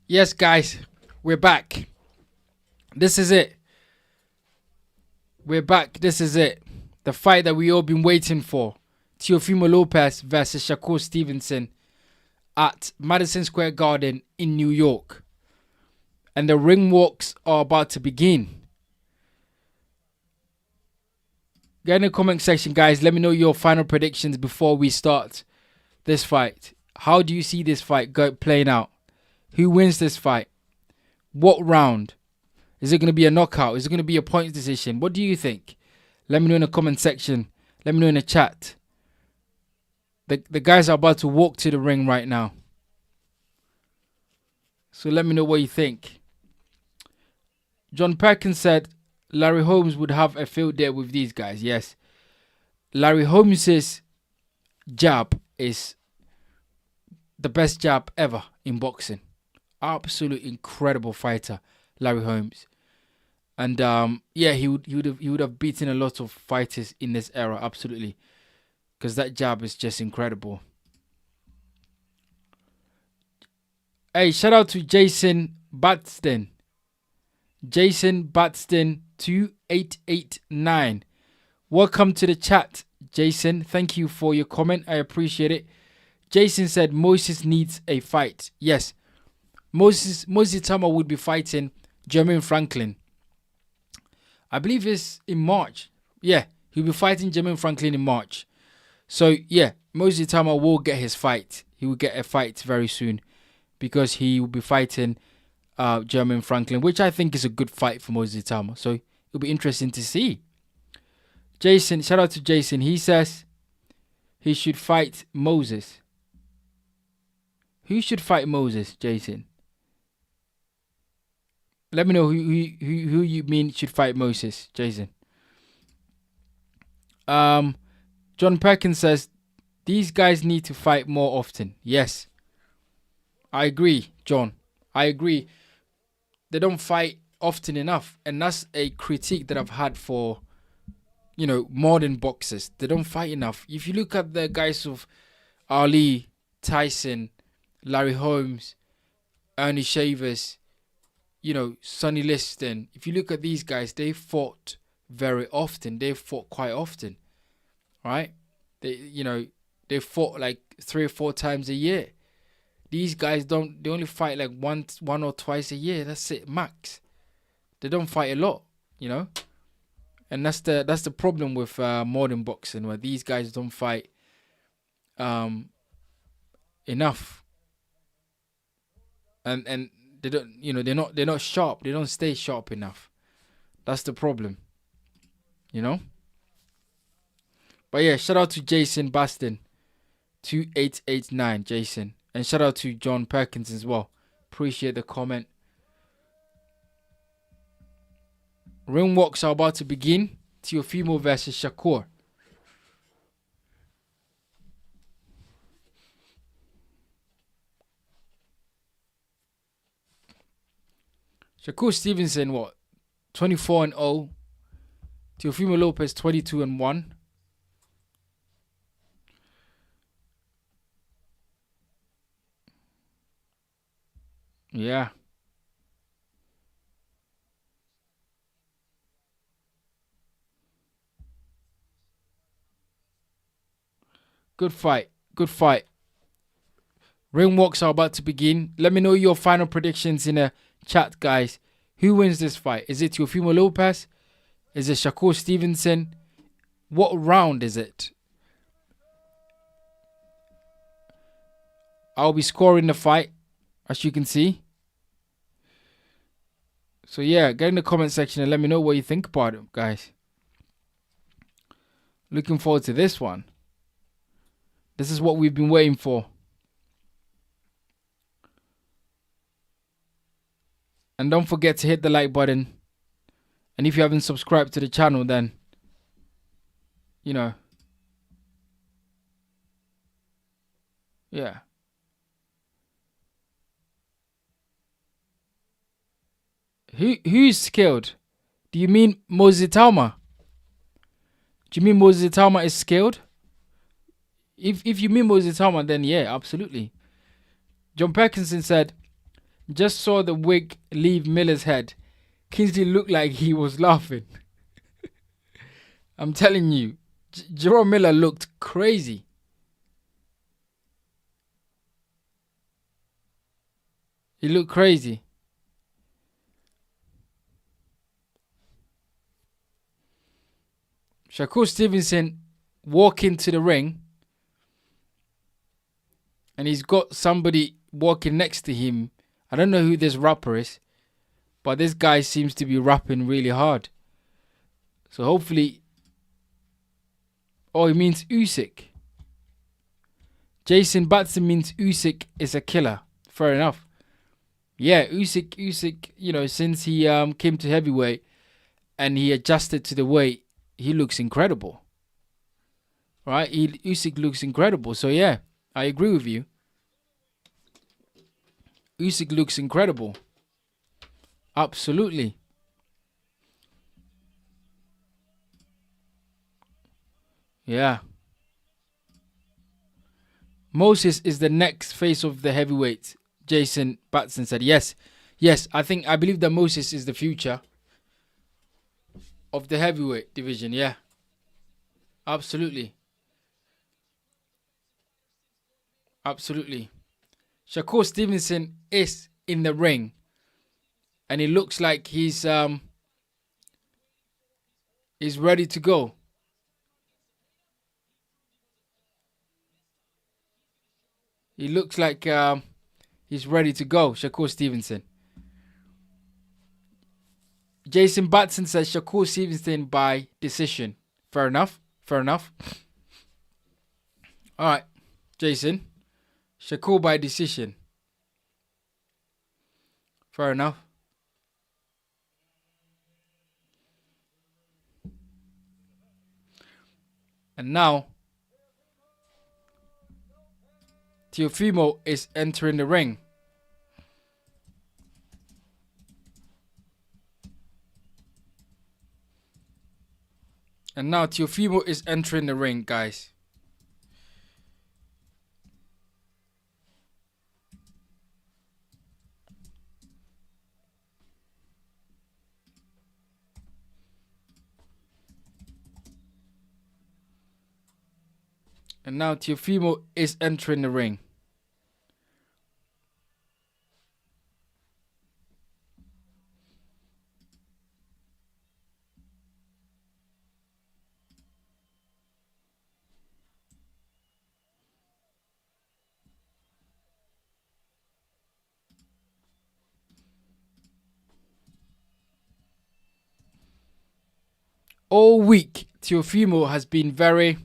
Yes, guys, we're back. This is it. We're back. This is it. The fight that we all been waiting for. Teofimo Lopez versus Shakur Stevenson at Madison Square Garden in New York. And the ring walks are about to begin. Get in the comment section, guys. Let me know your final predictions before we start this fight. How do you see this fight playing out? Who wins this fight? What round? Is it going to be a knockout? Is it going to be a points decision? What do you think? Let me know in the comment section. Let me know in the chat. The guys are about to walk to the ring right now. So let me know what you think. John Perkins said Larry Holmes would have a field day with these guys. Yes. Larry Holmes' jab is the best jab ever in boxing. Absolute incredible fighter, Larry Holmes. And yeah, he would have beaten a lot of fighters in this era, absolutely. Because that jab is just incredible. Hey, shout out to Jason Batston. Jason Batston 2889. Welcome to the chat, Jason. Thank you for your comment. I appreciate it. Jason said Moses needs a fight. Yes. Moses Tama would be fighting Jermaine Franklin. I believe it's in March. Yeah, he'll be fighting Jermaine Franklin in March. So yeah, Moses Tama will get his fight. He will get a fight very soon because he will be fighting Jermaine Franklin, which I think is a good fight for Moses Tama. So it'll be interesting to see. Jason, shout out to Jason. He says he should fight Moses. Who should fight Moses, Jason? Let me know who you mean should fight Moses, Jason. John Perkins says these guys need to fight more often. Yes. I agree, John. I agree. They don't fight often enough. And that's a critique that I've had for, modern boxers. They don't fight enough. If you look at the guys of Ali, Tyson, Larry Holmes, Ernie Shavers, Sonny Liston. If you look at these guys, they fought very often. They fought quite often, right? They fought like 3 or 4 times a year. These guys don't. They only fight like one or twice a year. That's it, max. They don't fight a lot, And that's the problem with modern boxing, where these guys don't fight enough. And they don't, they're not sharp. They don't stay sharp enough. That's the problem. But yeah, shout out to Jason Baston 2889, Jason. And shout out to John Perkins as well. Appreciate the comment. Ring walks are about to begin. Teofimo versus Shakur. Shakur Stevenson, 24-0. Teofimo Lopez, 22-1. Yeah. Good fight. Good fight. Ring walks are about to begin. Let me know your final predictions in the chat, guys. Who wins this fight? Is it Teofimo Lopez? Is it Shakur Stevenson? What round is it? I'll be scoring the fight, as you can see. So yeah, get in the comment section and let me know what you think about it, guys. Looking forward to this one. This is what we've been waiting for. And don't forget to hit the like button. And if you haven't subscribed to the channel, then, yeah. Who's skilled? Do you mean Moses Tama? Do you mean Moses Tama is skilled? If you mean Moses Tama, then yeah, absolutely. John Perkinson said Just saw the wig leave Miller's head. Kingsley looked like he was laughing. I'm telling you, Jerome Miller looked crazy. He looked crazy. Shakur Stevenson walk into the ring and he's got somebody walking next to him. I don't know who this rapper is, but this guy seems to be rapping really hard. So hopefully... Oh, he means Usyk. Jason Batson means Usyk is a killer. Fair enough. Yeah, Usyk, you know, since he came to heavyweight and he adjusted to the weight, he looks incredible. Right? Usyk looks incredible. So yeah, I agree with you. Usyk looks incredible. Absolutely. Yeah. Moses is the next face of the heavyweight. Jason Batson said, yes. Yes, I believe that Moses is the future of the heavyweight division. Yeah. Absolutely. Absolutely. Shakur Stevenson is in the ring. And it looks like he's ready to go. He looks like he's ready to go, Shakur Stevenson. Jason Batson says Shakur Stevenson by decision. Fair enough. Fair enough. All right, Jason. Shakur by decision. Fair enough. And now, Teofimo is entering the ring. And now Teofimo is entering the ring, guys. And now Teofimo is entering the ring. All week, Teofimo has been very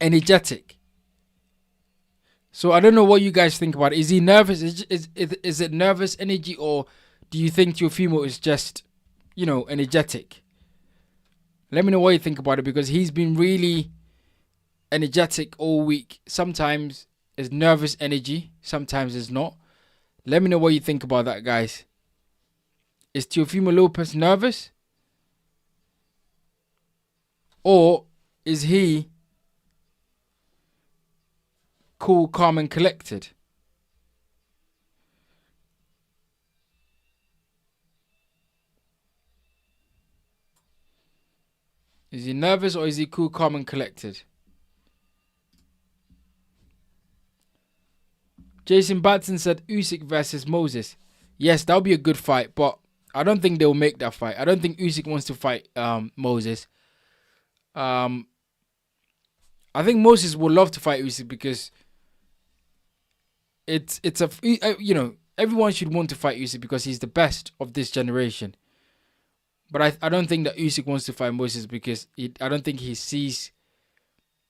energetic. So I don't know what you guys think about it. Is he nervous? Is it nervous energy, or do you think Teofimo is just, you know, energetic? Let me know what you think about it, because he's been really energetic all week. Sometimes it's nervous energy, sometimes it's not. Let me know what you think about that, guys. Is Teofimo Lopez nervous? Or is he cool, calm, and collected? Is he nervous, or is he cool, calm, and collected? Jason Batson said Usyk versus Moses. Yes, that'll be a good fight, but I don't think they'll make that fight. I don't think Usyk wants to fight Moses. I think Moses would love to fight Usyk, because it's a, you know, everyone should want to fight Usyk because he's the best of this generation. But I don't think that Usyk wants to fight Moses, because I don't think he sees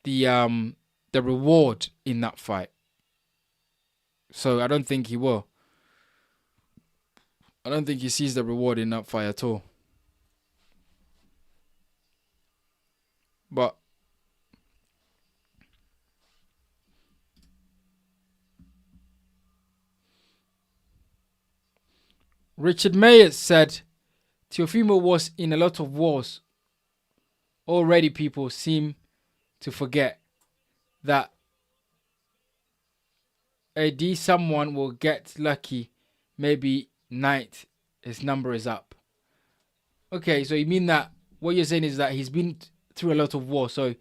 the reward in that fight. So I don't think he will. I don't think he sees the reward in that fight at all. But Richard Mayer said Teofimo was in a lot of wars. Already people seem to forget that someone will get lucky maybe night his number is up. Okay, so you mean that what you're saying is that he's been through a lot of war, so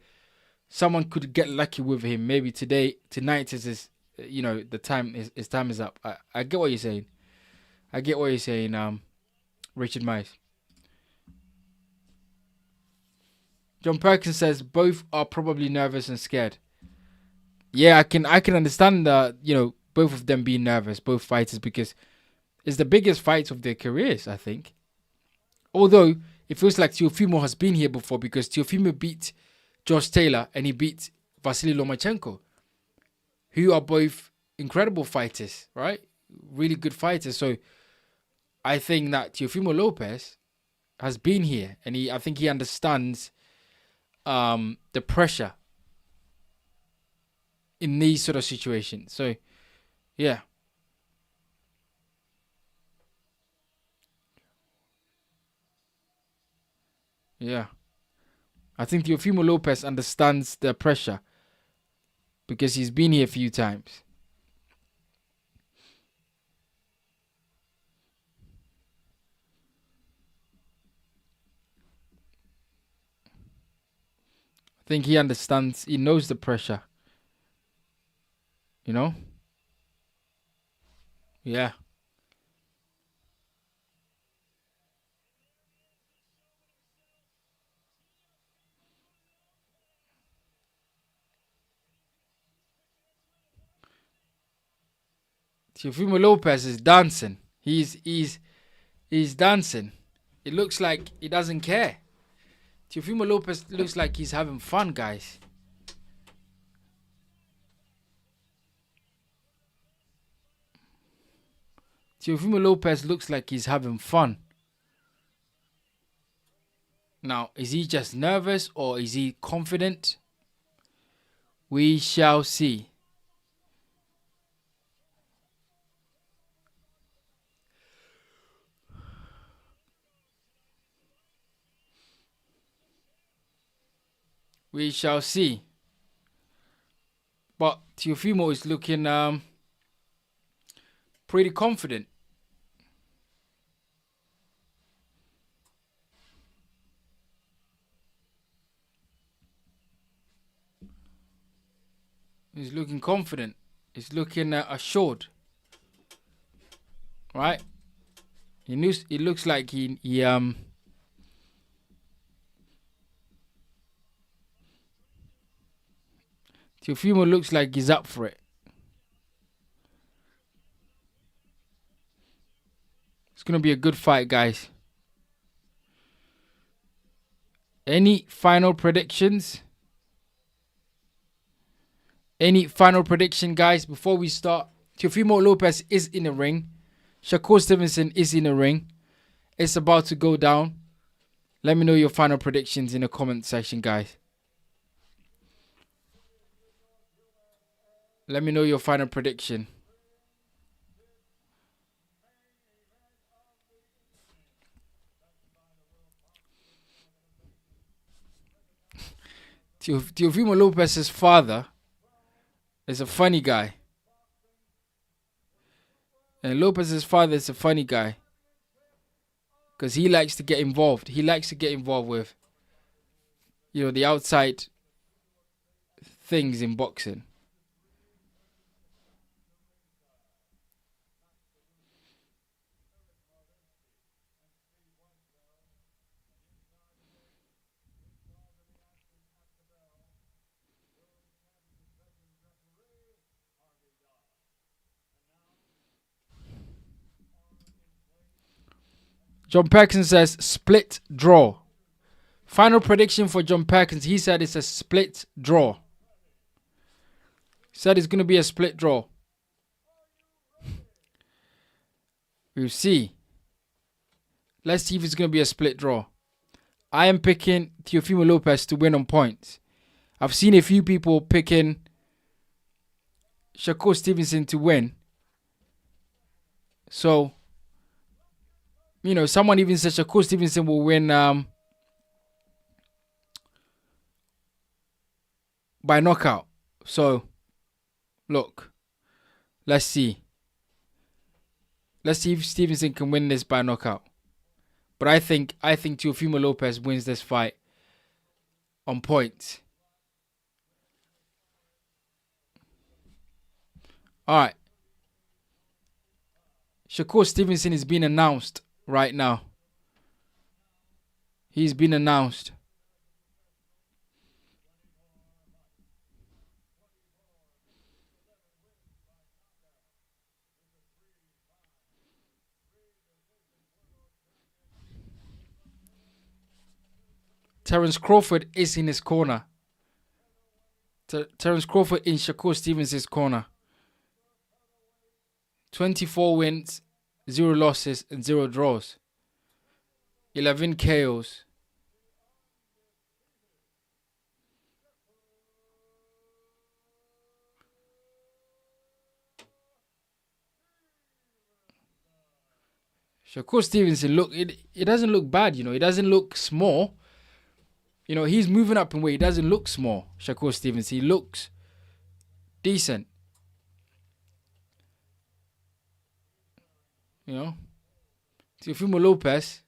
someone could get lucky with him. Maybe tonight is his, the time his time is up. I get what you're saying. I get what you're saying. Richard Mice. John Perkins says both are probably nervous and scared. Yeah, I can understand both of them being nervous, both fighters, because it's the biggest fights of their careers, I think. Although it feels like Teofimo has been here before, because Teofimo beat Josh Taylor and he beat Vasily Lomachenko, who are both incredible fighters, right? Really good fighters. So I think that Teofimo Lopez has been here, and I think he understands the pressure in these sort of situations. So yeah. Yeah. I think Teofimo Lopez understands the pressure because he's been here a few times. I think he understands, he knows the pressure. You know? Yeah. Teofimo Lopez is dancing. He's dancing. It looks like he doesn't care. Teofimo Lopez looks like he's having fun, guys. Teofimo Lopez looks like he's having fun. Now, is he just nervous or is he confident? We shall see. We shall see. But Teofimo is looking pretty confident. He's looking confident. He's looking assured. Right? It looks like he Teofimo looks like he's up for it. It's gonna be a good fight, guys. Any final predictions? Any final prediction, guys, before we start? Teofimo Lopez is in the ring. Shakur Stevenson is in the ring. It's about to go down. Let me know your final predictions in the comment section, guys. Let me know your final prediction. Teofimo Lopez's father is a funny guy. And Lopez's father is a funny guy. Because he likes to get involved. He likes to get involved with, the outside things in boxing. John Perkins says split draw. Final prediction for John Perkins. He said it's a split draw. He said it's going to be a split draw. We'll see. Let's see if it's going to be a split draw. I am picking Teofimo Lopez to win on points. I've seen a few people picking Shakur Stevenson to win. So, someone even said Shakur Stevenson will win by knockout. So, look, let's see. Let's see if Stevenson can win this by knockout. But I think Teofimo Lopez wins this fight on points. All right. Shakur Stevenson is being announced right now. He's been announced. Terence Crawford is in his corner. Terence Crawford in Shakur Stevenson's corner. 24 wins, 0 losses, and 0 draws. 11 KOs. Shakur Stevenson, it doesn't look bad, you know. It doesn't look small. You know, he's moving up in weight. He doesn't look small, Shakur Stevenson. He looks decent. You know, Teofimo Lopez.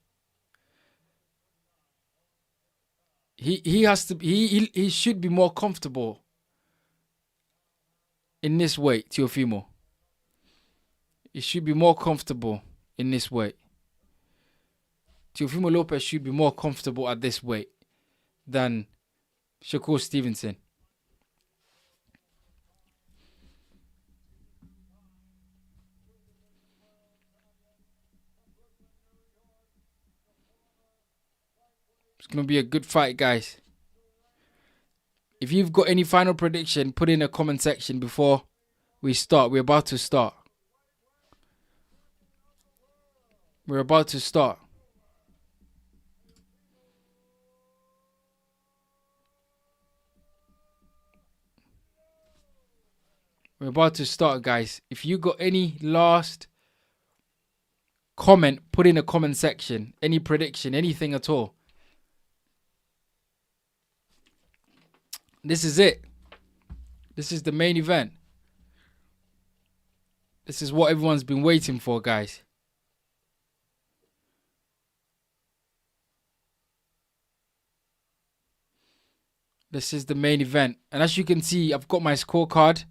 He should be more comfortable in this weight, Teofimo. He should be more comfortable in this weight. Teofimo Lopez should be more comfortable at this weight than Shakur Stevenson. It's going to be a good fight, guys. If you've got any final prediction, put in a comment section before we start. We're about to start. We're about to start. We're about to start, guys. If you got any last comment, put in a comment section. Any prediction, anything at all. This is it. This is the main event. This is what everyone's been waiting for, guys. This is the main event. And as you can see, I've got my scorecard.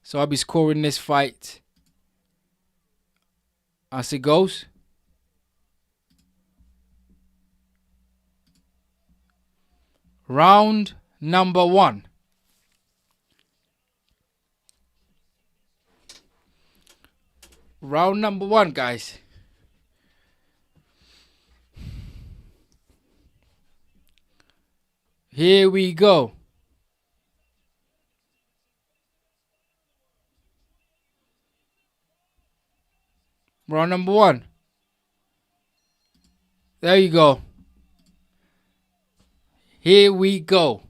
So I'll be scoring this fight as it goes. Round number 1. Round number 1, guys. Here we go. Round number 1. There you go. Here we go.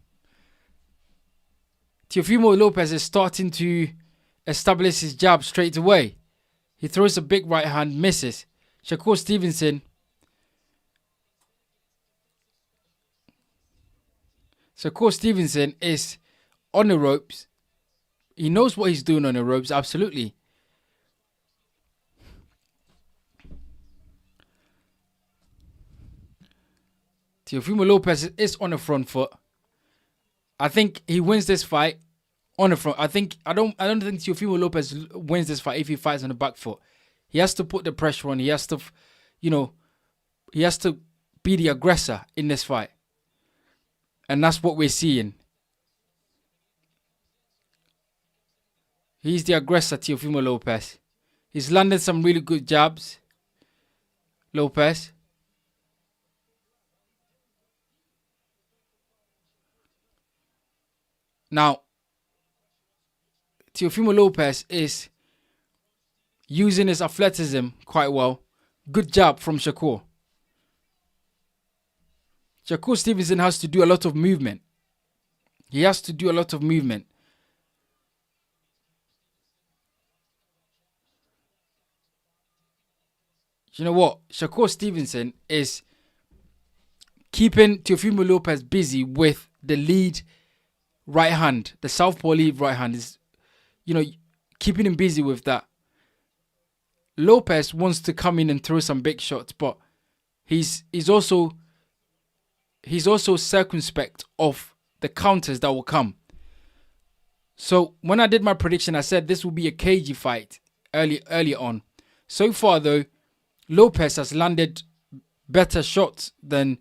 Teofimo Lopez is starting to establish his jab straight away. He throws a big right hand, misses. Shakur Stevenson. Shakur Stevenson is on the ropes. He knows what he's doing on the ropes, absolutely. Teofimo Lopez is on the front foot. I think he wins this fight on the front. I don't think Teofimo Lopez wins this fight if he fights on the back foot. He has to put the pressure on. He has to, he has to be the aggressor in this fight. And that's what we're seeing. He's the aggressor, Teofimo Lopez. He's landed some really good jabs. Lopez. Now, Teofimo Lopez is using his athleticism quite well. Good job from Shakur. Shakur Stevenson has to do a lot of movement. He has to do a lot of movement. You know what? Shakur Stevenson is keeping Teofimo Lopez busy with the lead right hand. The southpaw lead right hand is, keeping him busy with that. Lopez wants to come in and throw some big shots, but he's also circumspect of the counters that will come. So when I did my prediction, I said this will be a cagey fight early on. So far though, Lopez has landed better shots than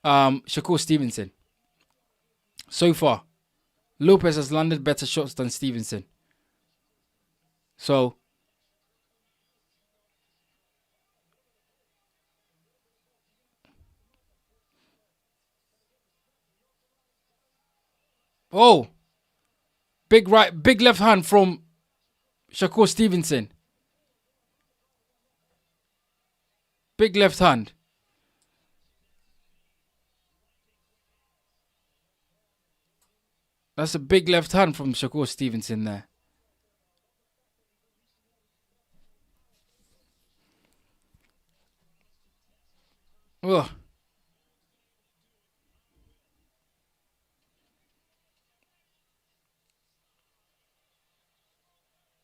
Shakur Stevenson. So far, Lopez has landed better shots than Stevenson. So oh, big left hand from Shakur Stevenson. Big left hand. That's a big left hand from Shakur Stevenson there. Ugh.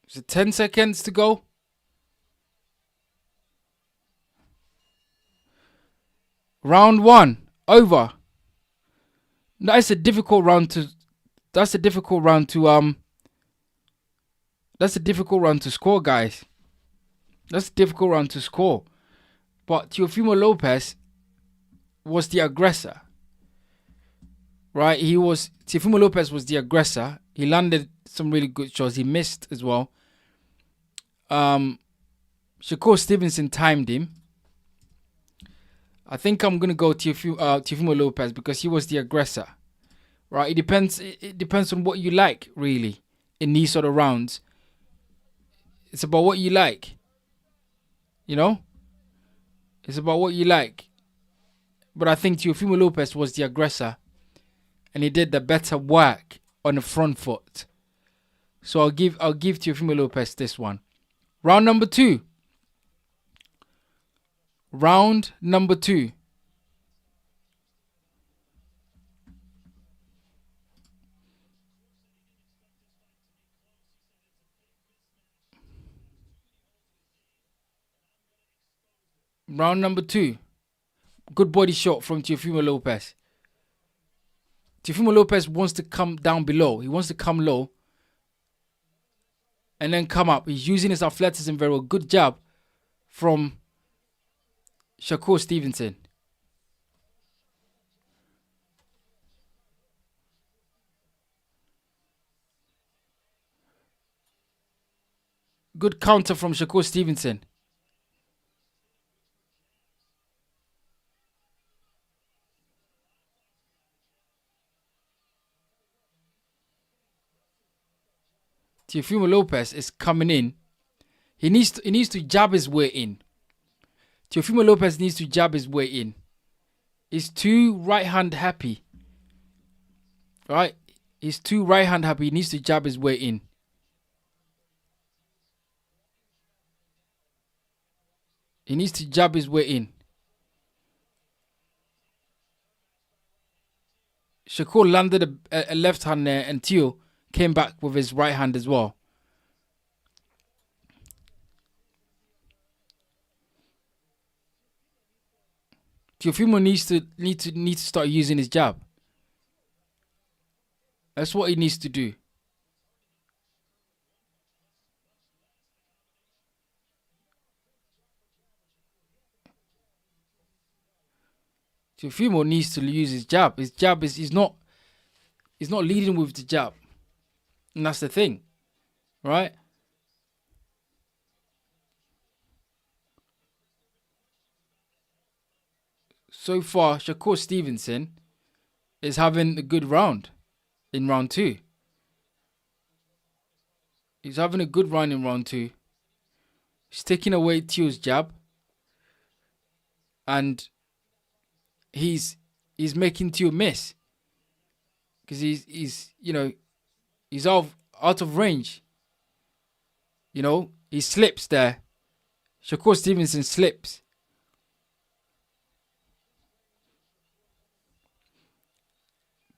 Is it 10 seconds to go? Round 1 over. That's a difficult round to score, guys. That's a difficult round to score. But Teofimo Lopez was the aggressor. Right? Teofimo Lopez was the aggressor. He landed some really good shots. He missed as well. Shakur Stevenson timed him. I think I'm gonna go Teofimo Lopez because he was the aggressor. Right? It depends on what you like, really, in these sort of rounds. It's about what you like. You know? It's about what you like. But I think Teofimo Lopez was the aggressor. And he did the better work on the front foot. So I'll give Teofimo Lopez this one. Round number 2. Round number 2. Round number 2. Good body shot from Teofimo Lopez. Teofimo Lopez wants to come down below. He wants to come low and then come up. He's using his athleticism very well. Good job from Shakur Stevenson. Good counter from Shakur Stevenson. Teofimo Lopez is coming in. He needs to jab his way in. Teofimo Lopez needs to jab his way in. He's too right hand happy. Right? He's too right hand happy. He needs to jab his way in. He needs to jab his way in. Shakur landed a left hand there and Teo came back with his right hand as well. Teofimo needs to start using his jab. That's what he needs to do. Teofimo needs to use his jab. His jab he's not leading with the jab. And that's the thing. Right? So far, Shakur Stevenson is having a good round in round 2. He's having a good round in round 2. He's taking away Teo's jab. And he's making Teo miss. Because he's out of range. You know, he slips there. Shakur Stevenson slips.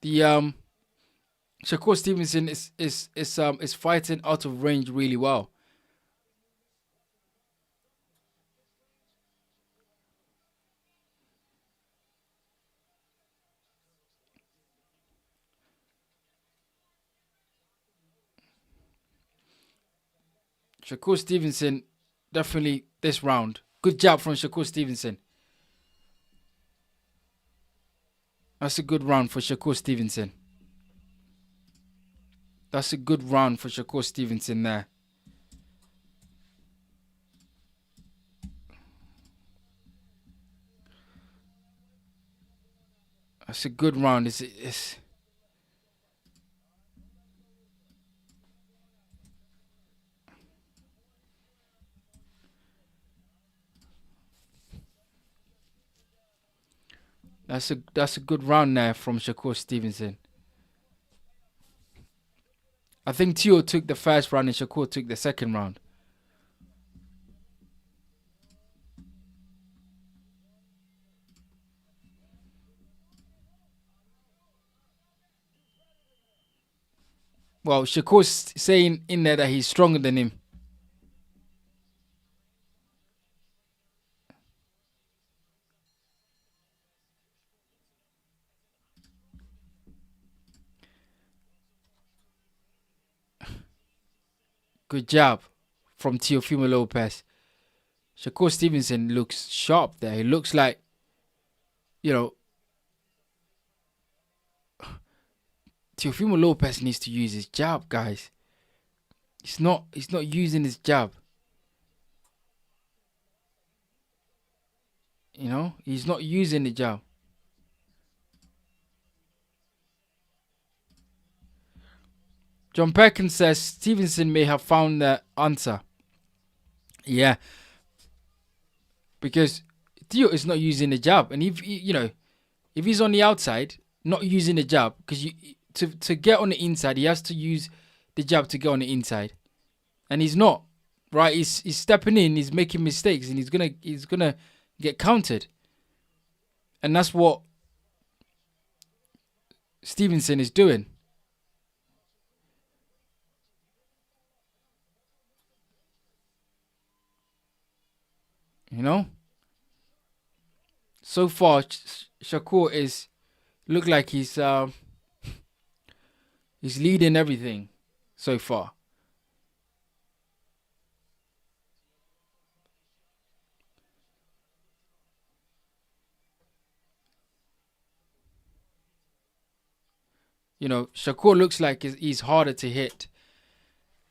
The Shakur Stevenson is fighting out of range really well. Shakur Stevenson, definitely this round. Good job from Shakur Stevenson. That's a good round for Shakur Stevenson. That's a good round for Shakur Stevenson there. That's a good round. That's a good round there from Shakur Stevenson. I think Teo took the first round and Shakur took the second round. Well, Shakur's saying in there that he's stronger than him. Good job from Teofimo Lopez. Shakur Stevenson looks sharp there. He looks like, Teofimo Lopez needs to use his jab, guys. He's not using his jab. He's not using the jab. John Perkins says Stevenson may have found the answer. Yeah. Because Theo is not using the jab. And if he's on the outside, not using the jab, because to get on the inside, he has to use the jab to get on the inside. And he's not. Right? He's stepping in, he's making mistakes, and he's gonna get countered. And that's what Stevenson is doing. So far, Shakur look like he's leading everything so far. Shakur looks like he's harder to hit.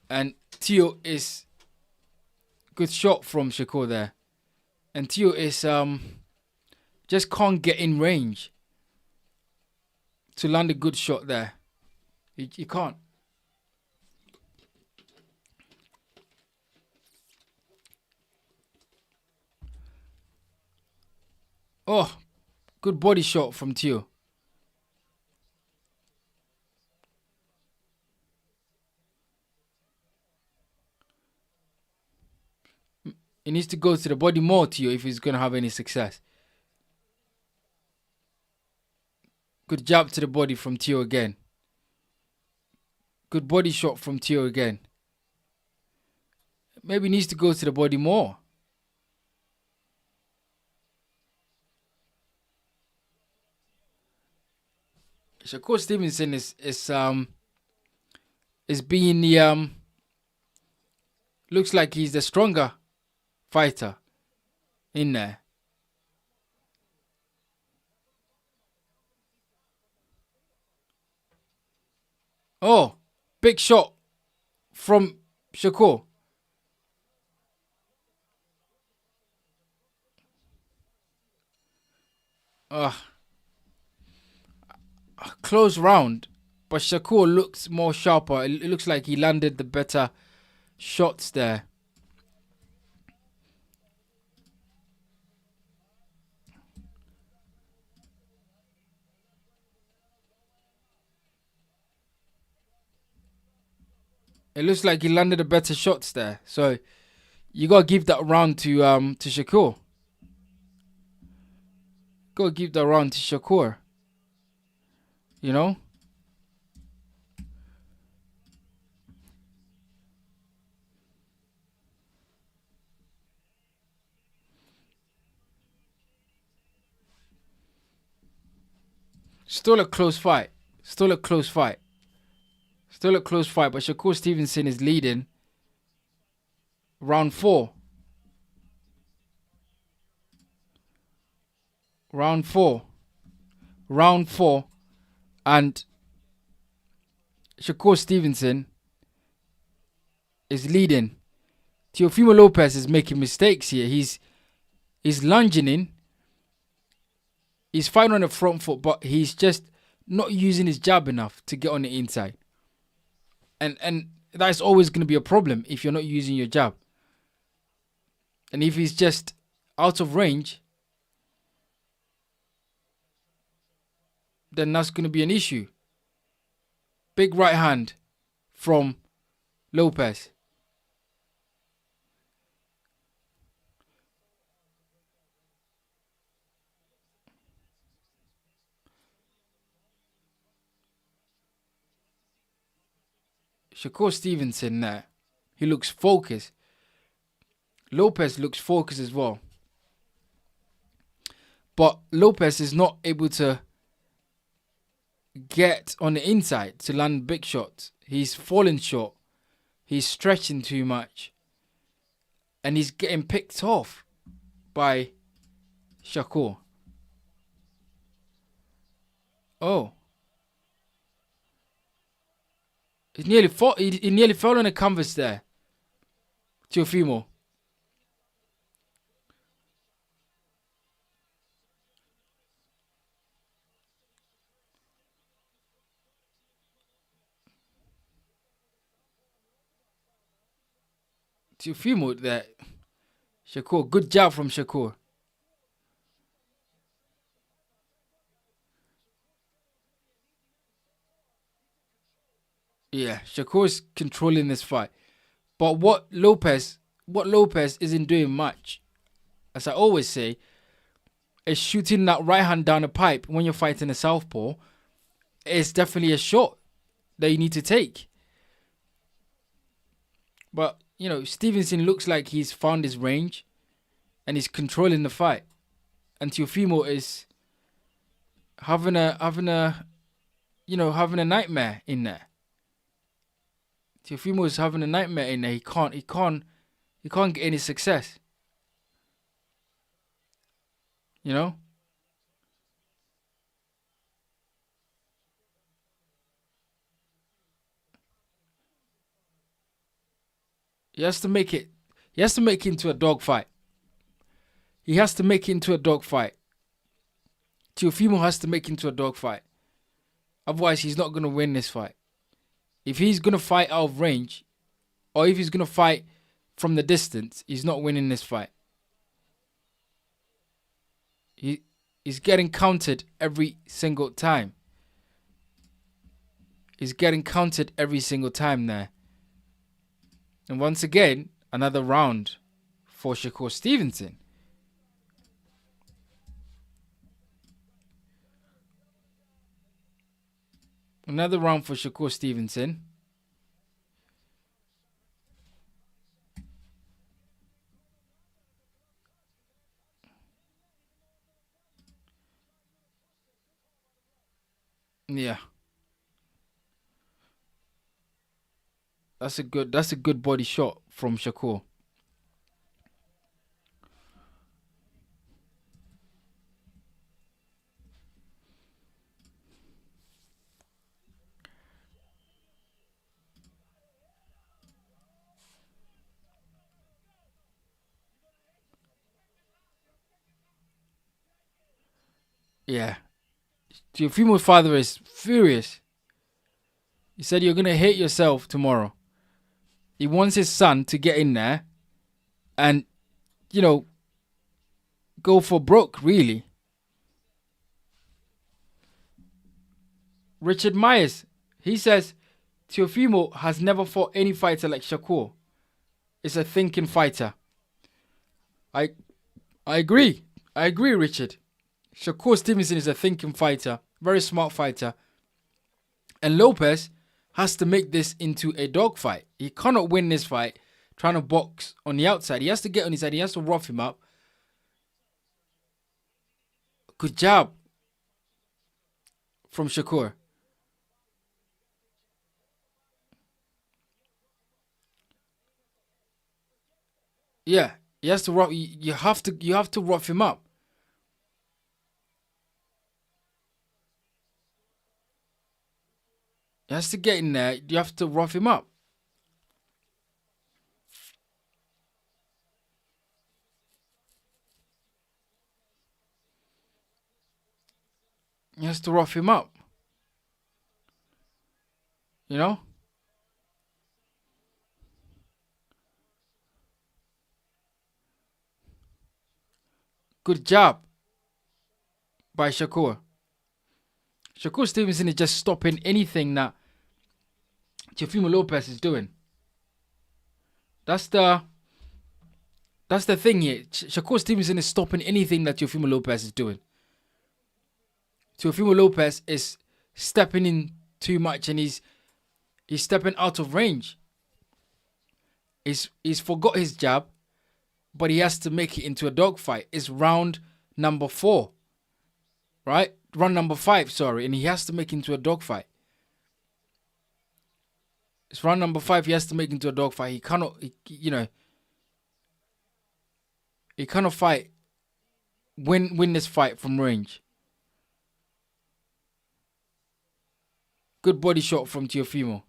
And Teo is good shot from Shakur there. And Teo is just can't get in range to land a good shot there. He can't. Oh, good body shot from Teo. He needs to go to the body more, Teo, if he's going to have any success. Good jab to the body from Teo again. Good body shot from Teo again. Maybe he needs to go to the body more. Shakur Stevenson is being the looks like he's the stronger fighter in there. Oh, big shot from Shakur. Close round, but Shakur looks more sharper. It looks like he landed the better shots there. It looks like he landed the better shots there. So you gotta give that round to Shakur. Gotta give that round to Shakur. Still a close fight. Still a close fight. But Shakur Stevenson is leading. Round 4. Round 4. Round 4. And Shakur Stevenson is leading. Teofimo Lopez is making mistakes here. He's lunging in. He's fighting on the front foot, but he's just not using his jab enough to get on the inside. And that's always going to be a problem if you're not using your jab. And if he's just out of range, then that's going to be an issue. Big right hand from Lopez. Shakur Stevenson there. He looks focused. Lopez looks focused as well. But Lopez is not able to get on the inside to land big shots. He's falling short. He's stretching too much. And he's getting picked off by Shakur. Oh. He nearly fell on the canvas there. Teofimo. Teofimo there. Shakur. Good job from Shakur. Yeah, Shakur's controlling this fight. But what Lopez isn't doing much, as I always say, is shooting that right hand down the pipe when you're fighting a southpaw. It's definitely a shot that you need to take. But, Stevenson looks like he's found his range and he's controlling the fight. And Teofimo is having a nightmare in there. Teofimo is having a nightmare in there. He can't get any success. You know? He has to make it into a dog fight. He has to make it into a dog fight. Teofimo has to make it into a dog fight. Otherwise, he's not going to win this fight. If he's going to fight out of range, or if he's going to fight from the distance, he's not winning this fight. He's getting counted every single time. He's getting counted every single time there. And once again, another round for Shakur Stevenson. Another round for Shakur Stevenson. Yeah. That's a good body shot from Shakur. Yeah. Teofimo's father is furious. He said, "You're going to hate yourself tomorrow." He wants his son to get in there and, go for broke, really. Richard Myers, he says, Teofimo has never fought any fighter like Shakur. It's a thinking fighter. I agree. I agree, Richard. Shakur Stevenson is a thinking fighter. Very smart fighter. And Lopez has to make this into a dog fight. He cannot win this fight trying to box on the outside. He has to get on his side. He has to rough him up. Good job from Shakur. Yeah, he has to rough. You have to. You have to rough him up. He has to get in there. You have to rough him up. He has to rough him up. You know. Good job by Shakur. Shakur Stevenson is just stopping anything that Teofimo Lopez is doing. That's the thing here. Shakur Stevenson is stopping anything that Teofimo Lopez is doing. Teofimo Lopez is stepping in too much and he's stepping out of range. He's forgot his jab, but he has to make it into a dogfight. It's round number 4, right? Round number 5, sorry, and he has to make it into a dogfight. It's round number 5. He has to make it into a dogfight. He cannot, he cannot fight. Win this fight from range. Good body shot from Teofimo.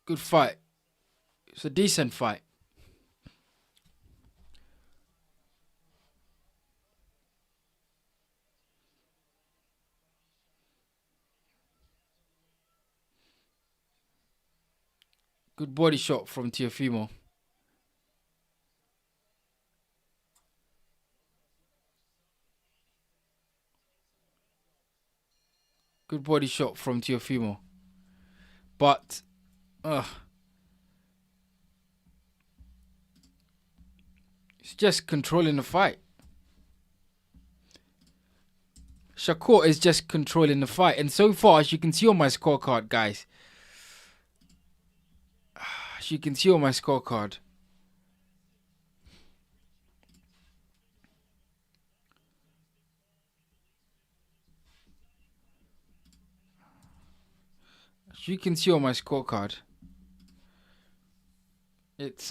Good fight. It's a decent fight. Good body shot from Teofimo. Good body shot from Teofimo. But, it's just controlling the fight. Shakur is just controlling the fight. And so far, as you can see on my scorecard, guys. As you can see on my scorecard. As you can see on my scorecard. It's,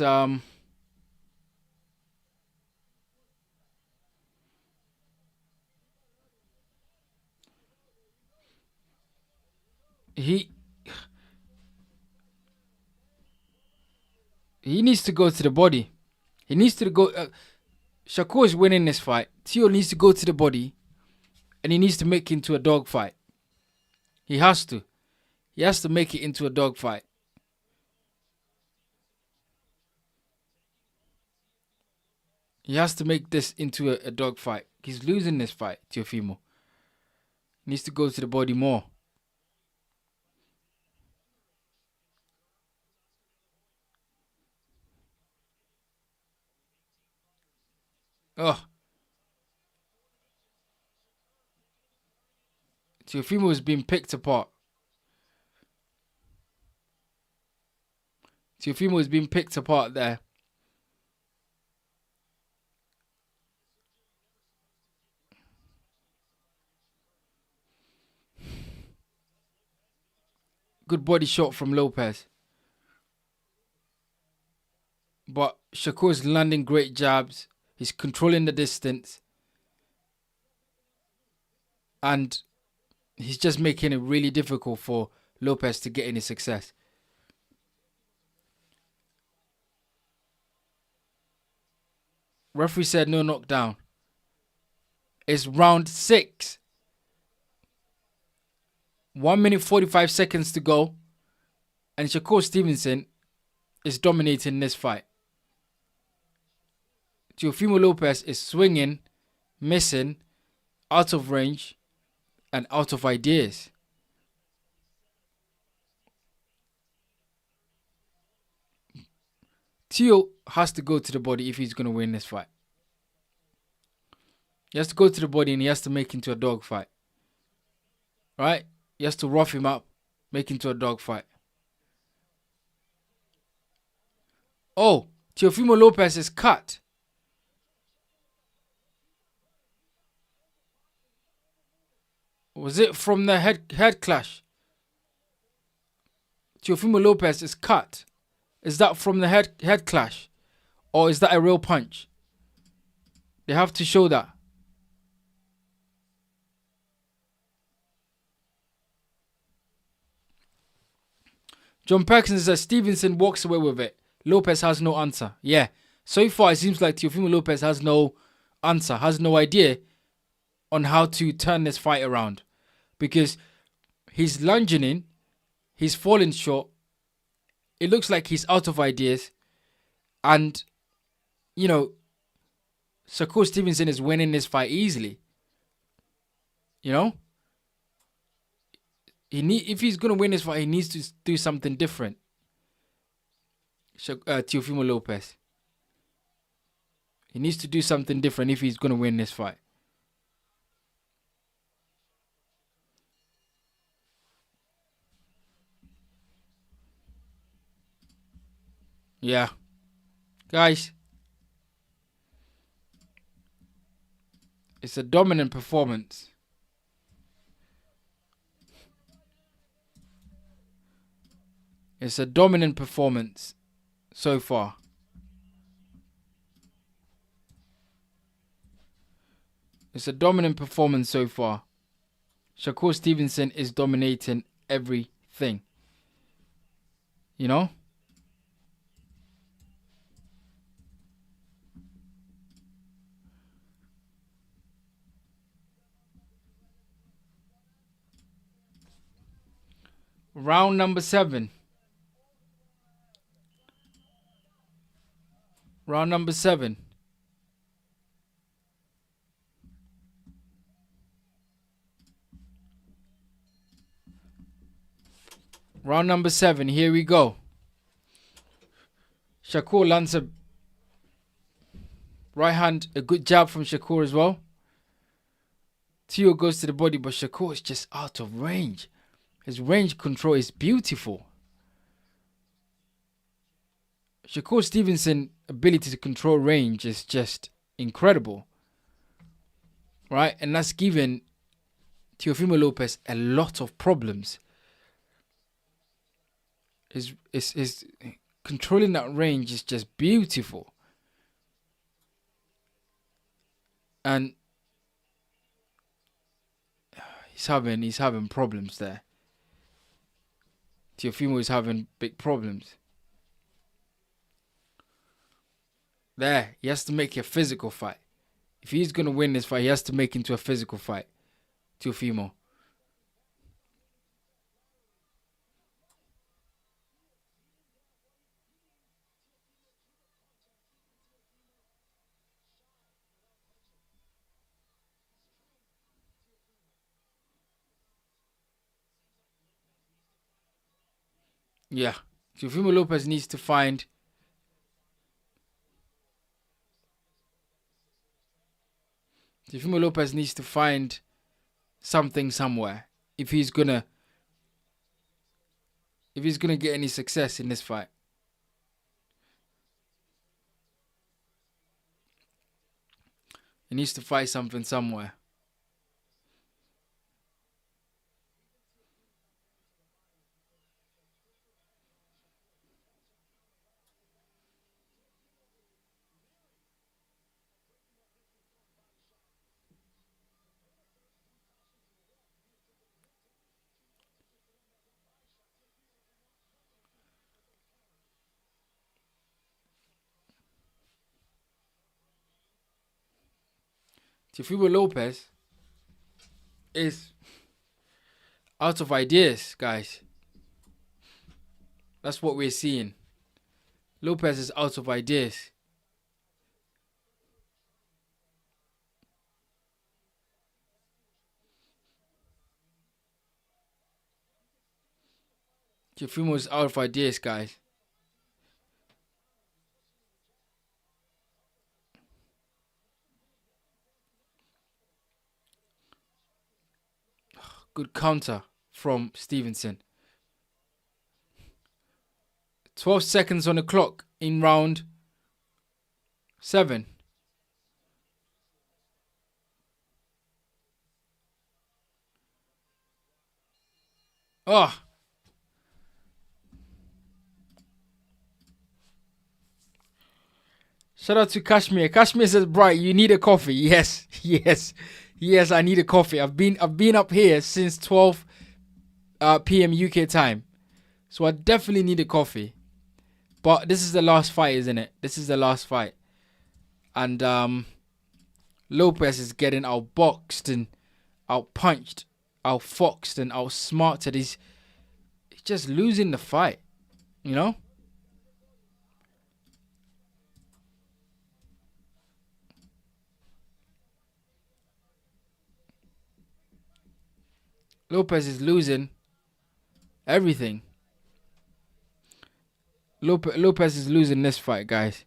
He needs to go to the body. He needs to go. Shakur is winning this fight. Teo needs to go to the body, and he needs to make it into a dog fight. He has to. He has to make it into a dog fight. He has to make this into a dog fight. He's losing this fight, Teofimo. He needs to go to the body more. Oh. Teofimo is being picked apart. Teofimo is being picked apart there. Good body shot from Lopez. But Shakur's landing great jabs. He's controlling the distance. And he's just making it really difficult for Lopez to get any success. Referee said no knockdown. It's round 6. 1 minute 45 seconds to go. And Shakur Stevenson is dominating this fight. Teofimo Lopez is swinging, missing, out of range, and out of ideas. Teo has to go to the body if he's going to win this fight. He has to go to the body and he has to make into a dog fight. Right? He has to rough him up, make into a dog fight. Oh, Teofimo Lopez is cut. Was it from the head clash? Teofimo Lopez is cut. Is that from the head clash? Or is that a real punch? They have to show that. John Perkins says Stevenson walks away with it. Lopez has no answer. Yeah. So far, it seems like Teofimo Lopez has no answer, has no idea on how to turn this fight around. Because he's lunging in, he's falling short. It looks like he's out of ideas. And, you know, Shakur Stevenson is winning this fight easily. You know? If he's going to win this fight, he needs to do something different. Teofimo Lopez. He needs to do something different if he's going to win this fight. Yeah. Guys. It's a dominant performance. It's a dominant performance so far. It's a dominant performance so far. Shakur Stevenson is dominating everything. You know? Round number 7. Round number 7. Round number 7. Here we go. Shakur lands a right hand. A good jab from Shakur as well. Teo goes to the body, but Shakur is just out of range. His range control is beautiful. Shakur Stevenson's ability to control range is just incredible. Right? And that's given Teofimo Lopez a lot of problems. His controlling that range is just beautiful. And he's having problems there. Teofimo is having big problems. There, he has to make it a physical fight. If he's going to win this fight, he has to make it into a physical fight. Teofimo. Yeah. Teofimo Lopez needs to find Teofimo Lopez needs to find something somewhere if he's gonna get any success in this fight. He needs to fight something somewhere. Teofimo Lopez is out of ideas, guys. That's what we're seeing. Lopez is out of ideas. Teofimo is out of ideas, guys. Good counter from Stevenson. 12 seconds on the clock in round 7. Oh. Shout out to Kashmir. Kashmir says, "Bright, you need a coffee." Yes, yes, yes. I need a coffee. I've been up here since 12 p.m. UK time, so I definitely need a coffee. But this is the last fight, isn't it? This is the last fight, and Lopez is getting outboxed and outpunched, outfoxed and outsmarted. He's just losing the fight, you know. Lopez is losing everything. Lopez is losing this fight, guys.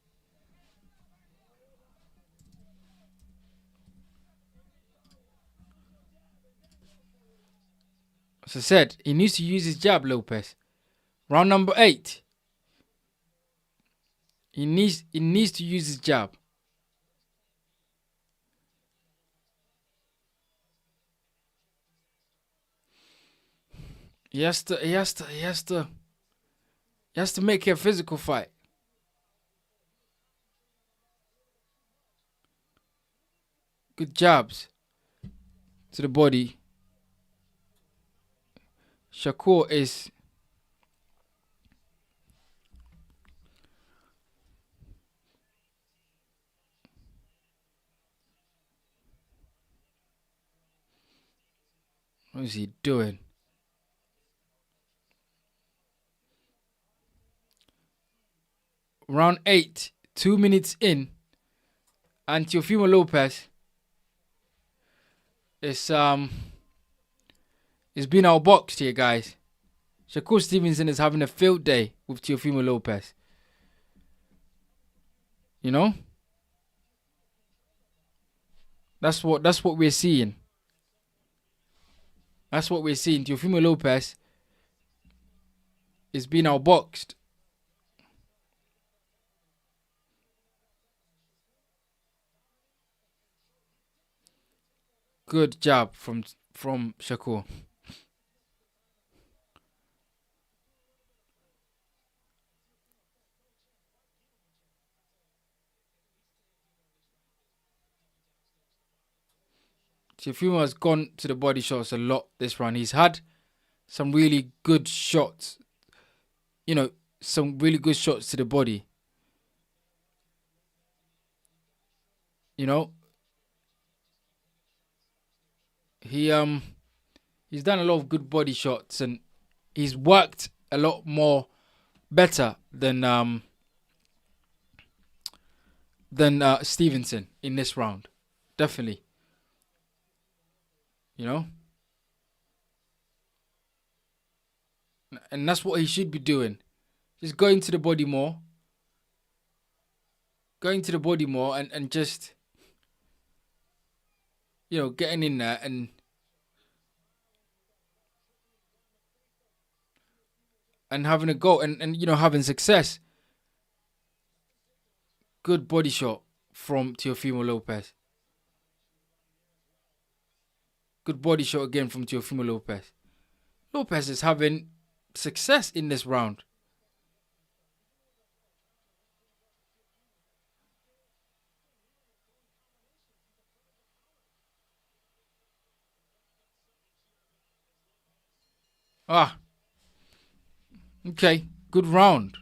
As I said, he needs to use his jab, Lopez. Round number 8. He needs to use his jab. He has to make it a physical fight. Good jabs to the body. Shakur is what is he doing? Round 8, 2 minutes in, and Teofimo Lopez is being outboxed here, guys. Shakur Stevenson is having a field day with Teofimo Lopez. You know? That's what we're seeing. That's what we're seeing. Teofimo Lopez is being outboxed. Good jab from Shakur. Teofimo has gone to the body shots a lot this round. He's had some really good shots. You know, some really good shots to the body. You know, he's done a lot of good body shots and he's worked a lot more better than Stevenson in this round. Definitely. You know? And that's what he should be doing. Just going to the body more. Going to the body more and just, getting in there and having a go and having success. Good body shot from Teofimo Lopez. Good body shot again from Teofimo Lopez. Lopez is having success in this round. Okay. Good round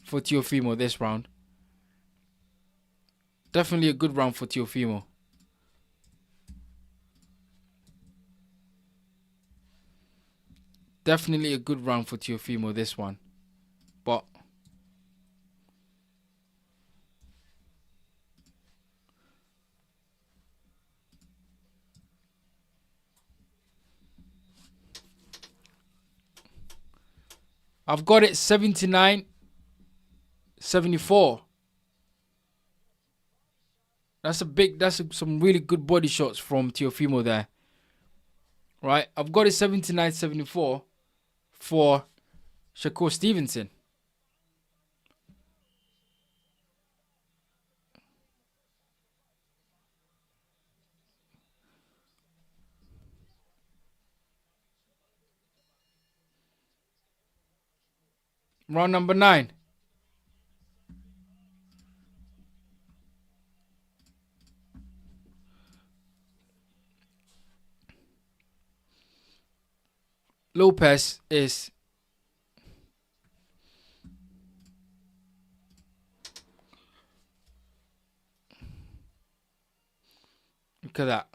for Teofimo this round. Definitely a good round for Teofimo. Definitely a good round for Teofimo this one. But I've got it 79-74. That's some really good body shots from Teofimo there. Right? I've got it 79-74 for Shakur Stevenson. Round number 9. Lopez is look at that.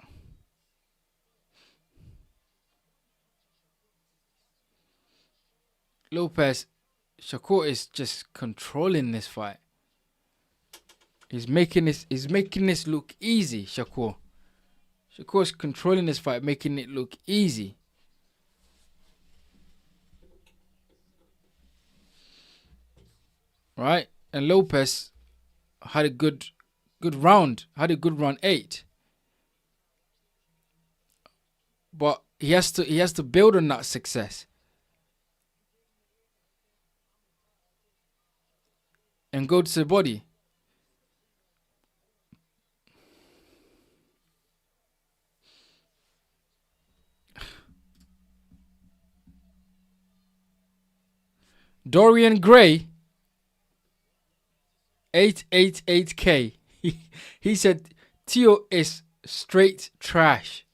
Shakur is just controlling this fight. He's making this look easy, Shakur. Shakur's controlling this fight, making it look easy. Right? And Lopez had a good round. Had a good round 8. But he has to build on that success. And go to the body. Dorian Gray, 888K. He said Teo is straight trash.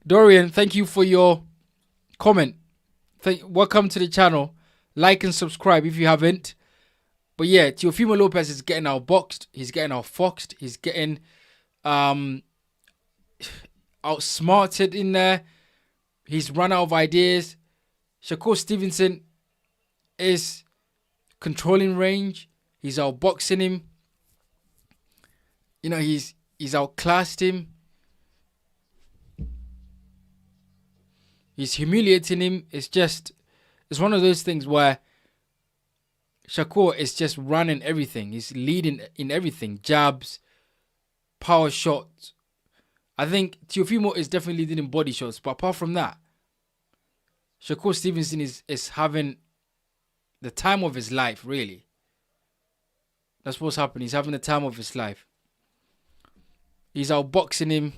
Dorian, thank you for your comment. Welcome to the channel. Like and subscribe if you haven't. But yeah, Teofimo Lopez is getting outboxed. He's getting outfoxed. He's getting outsmarted in there. He's run out of ideas. Shakur Stevenson is controlling range. He's outboxing him. You know, he's outclassed him. He's humiliating him. It's one of those things where Shakur is just running everything. He's leading in everything. Jabs, power shots. I think Teofimo is definitely leading body shots. But apart from that, Shakur Stevenson is having the time of his life, really. That's what's happening. He's having the time of his life. He's outboxing him.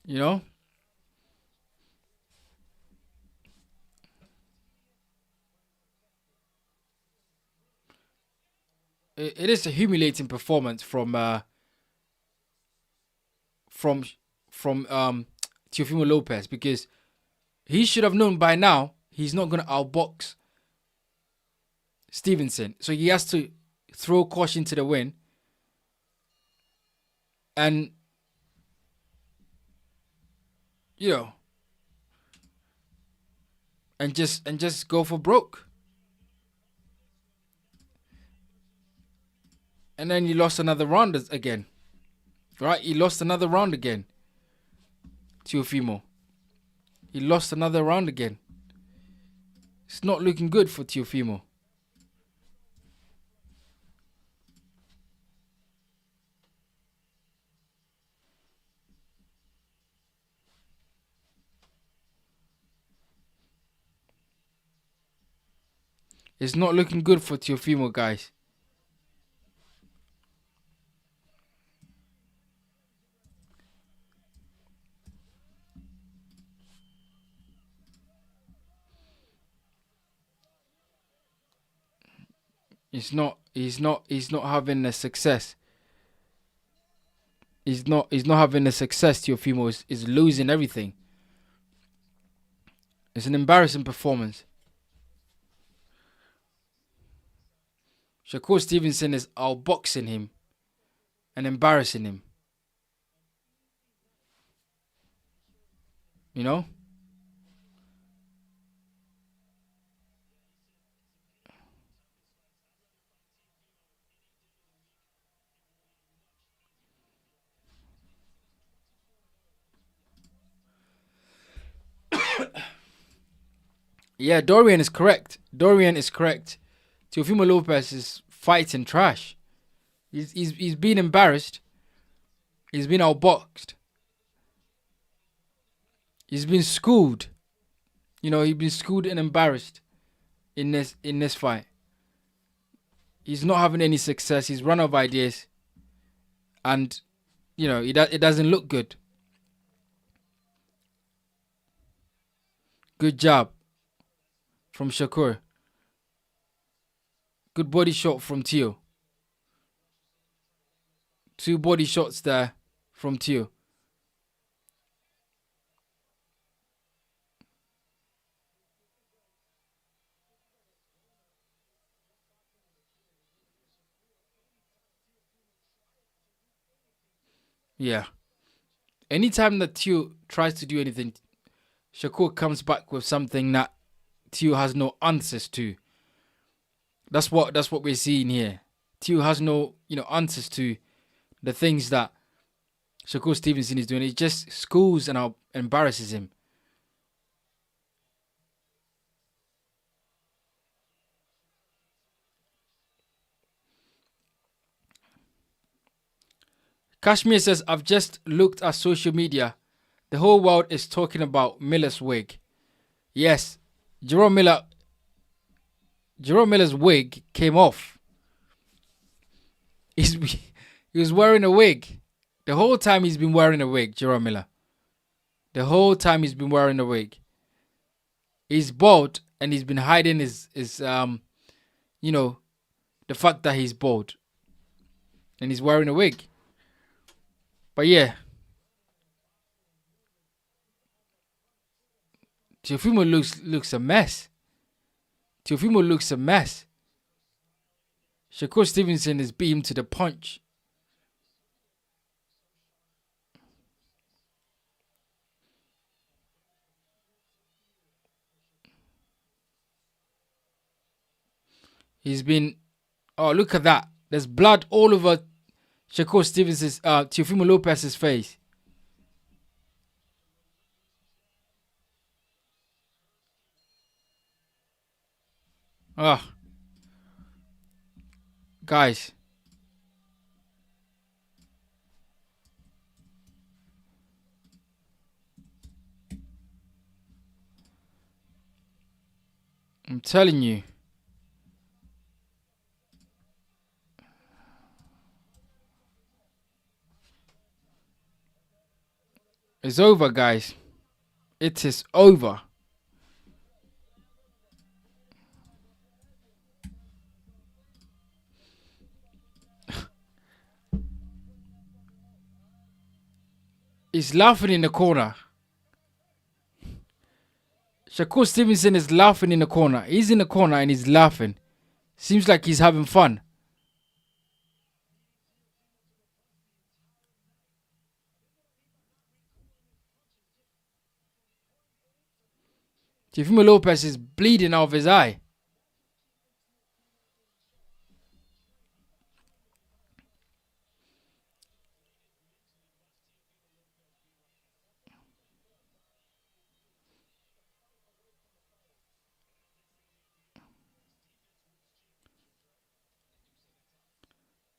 You know? It is a humiliating performance from Teofimo Lopez, because he should have known by now he's not going to outbox Stevenson. So he has to throw caution to the wind and, you know, and just go for broke. And then he lost another round again. Right? He lost another round again. Teofimo. He lost another round again. It's not looking good for Teofimo. It's not looking good for Teofimo, guys. He's not having the success. He's not having the success. Teofimo is losing everything. It's an embarrassing performance. Shakur Stevenson is outboxing him and embarrassing him. You know? Yeah, Dorian is correct. Teofimo Lopez is fighting trash. He's been embarrassed. He's been outboxed. He's been schooled. You know, he's been schooled and embarrassed in this fight. He's not having any success. He's run out of ideas. And, you know, it doesn't look good. Good job from Shakur. Good body shot from Teo. 2 body shots there from Teo. Yeah. Anytime that Teo tries to do anything, Shakur comes back with something that Teo has no answers to. That's what we're seeing here. Teo has no, answers to the things that Shakur Stevenson is doing. It just schools and embarrasses him. Kashmir says, I've just looked at social media. The whole world is talking about Miller's wig. Yes, Jerome Miller's wig came off. He was wearing a wig. The whole time he's been wearing a wig, Jerome Miller. The whole time he's been wearing a wig. He's bald and he's been hiding his the fact that he's bald. And he's wearing a wig. But yeah. Teofimo looks a mess. Teofimo looks a mess. Shakur Stevenson is beat him to the punch. He's been... Oh, look at that. There's blood all over Shakur Stevenson's... Teofimo Lopez's face. Ah. Guys. I'm telling you. It's over, guys. It is over. He's laughing in the corner. Shakur Stevenson is laughing in the corner. He's in the corner and he's laughing. Seems like he's having fun. Teofimo Lopez is bleeding out of his eye.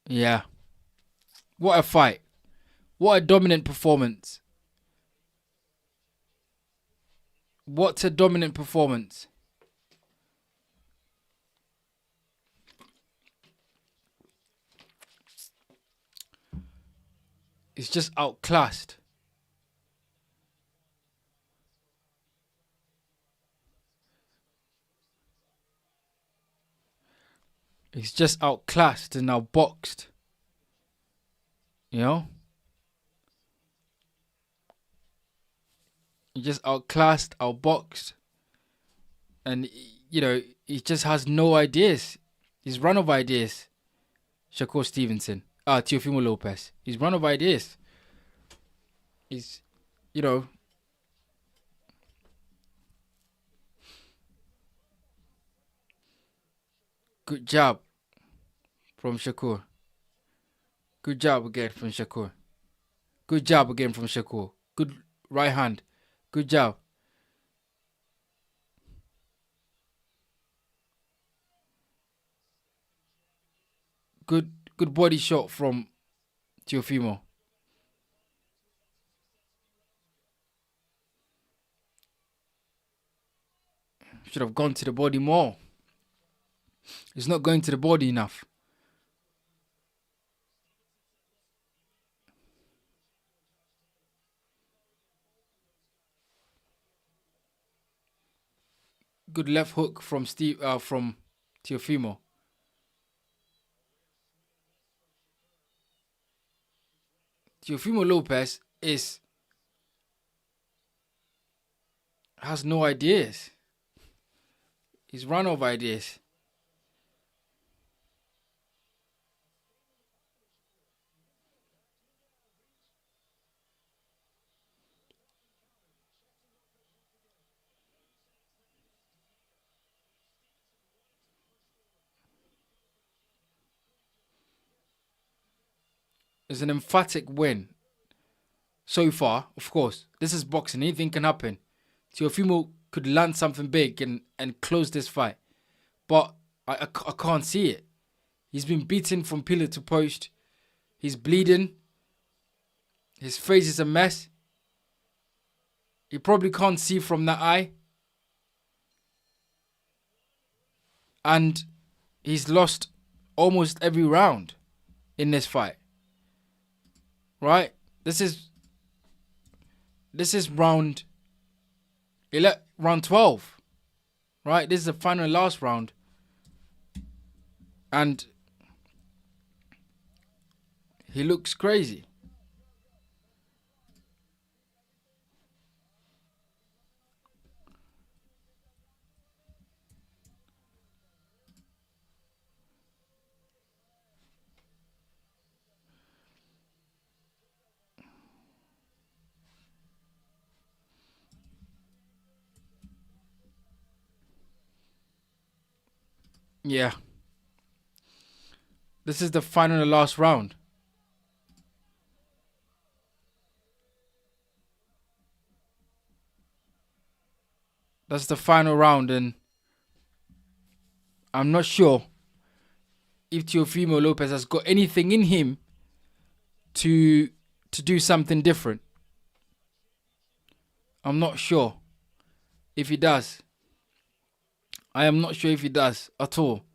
Yeah. What a fight. What a dominant performance. What a dominant performance. It's just outclassed. He's just outclassed and outboxed. You know? He just outclassed, outboxed. And, he just has no ideas. He's run of ideas. Shakur Stevenson. Teofimo Lopez. He's run of ideas. He's, good job from Shakur. Good job again from Shakur. Good job again from Shakur. Good right hand. Good job. Good body shot from Teofimo. Should have gone to the body more. He's not going to the body enough. Good left hook from from Teofimo. Teofimo Lopez has no ideas. He's run out of ideas. It's an emphatic win so far. Of course, this is boxing. Anything can happen. Teofimo could land something big and close this fight. But I can't see it. He's been beaten from pillar to post. He's bleeding. His face is a mess. He probably can't see from that eye. And he's lost almost every round in this fight. Right? This is round 12. Right? This is the final last round. And he looks crazy. Yeah. This is the final and last round. That's the final round, and I'm not sure if Teofimo Lopez has got anything in him to do something different. I'm not sure if he does. I am not sure if he does at all.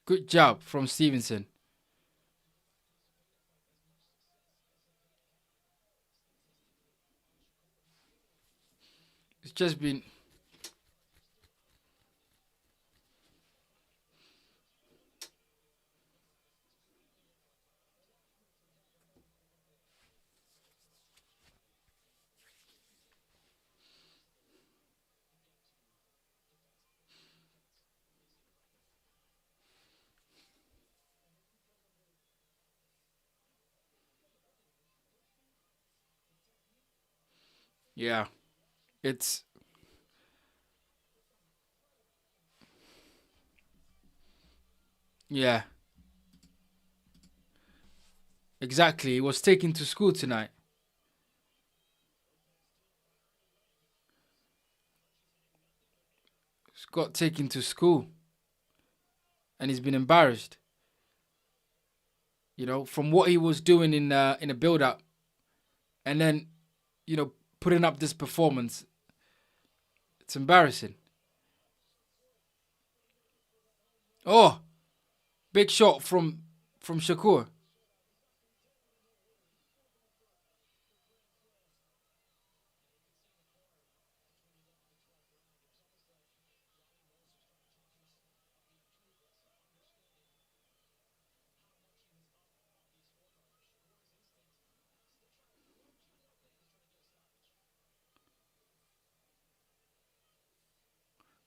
Good job from Stevenson. It's just been... Yeah. It's... Yeah. Exactly. He was taken to school tonight. He's got taken to school. And he's been embarrassed. You know, from what he was doing in a build-up. And then, you know, putting up this performance. It's embarrassing. Oh! Big shot from Shakur.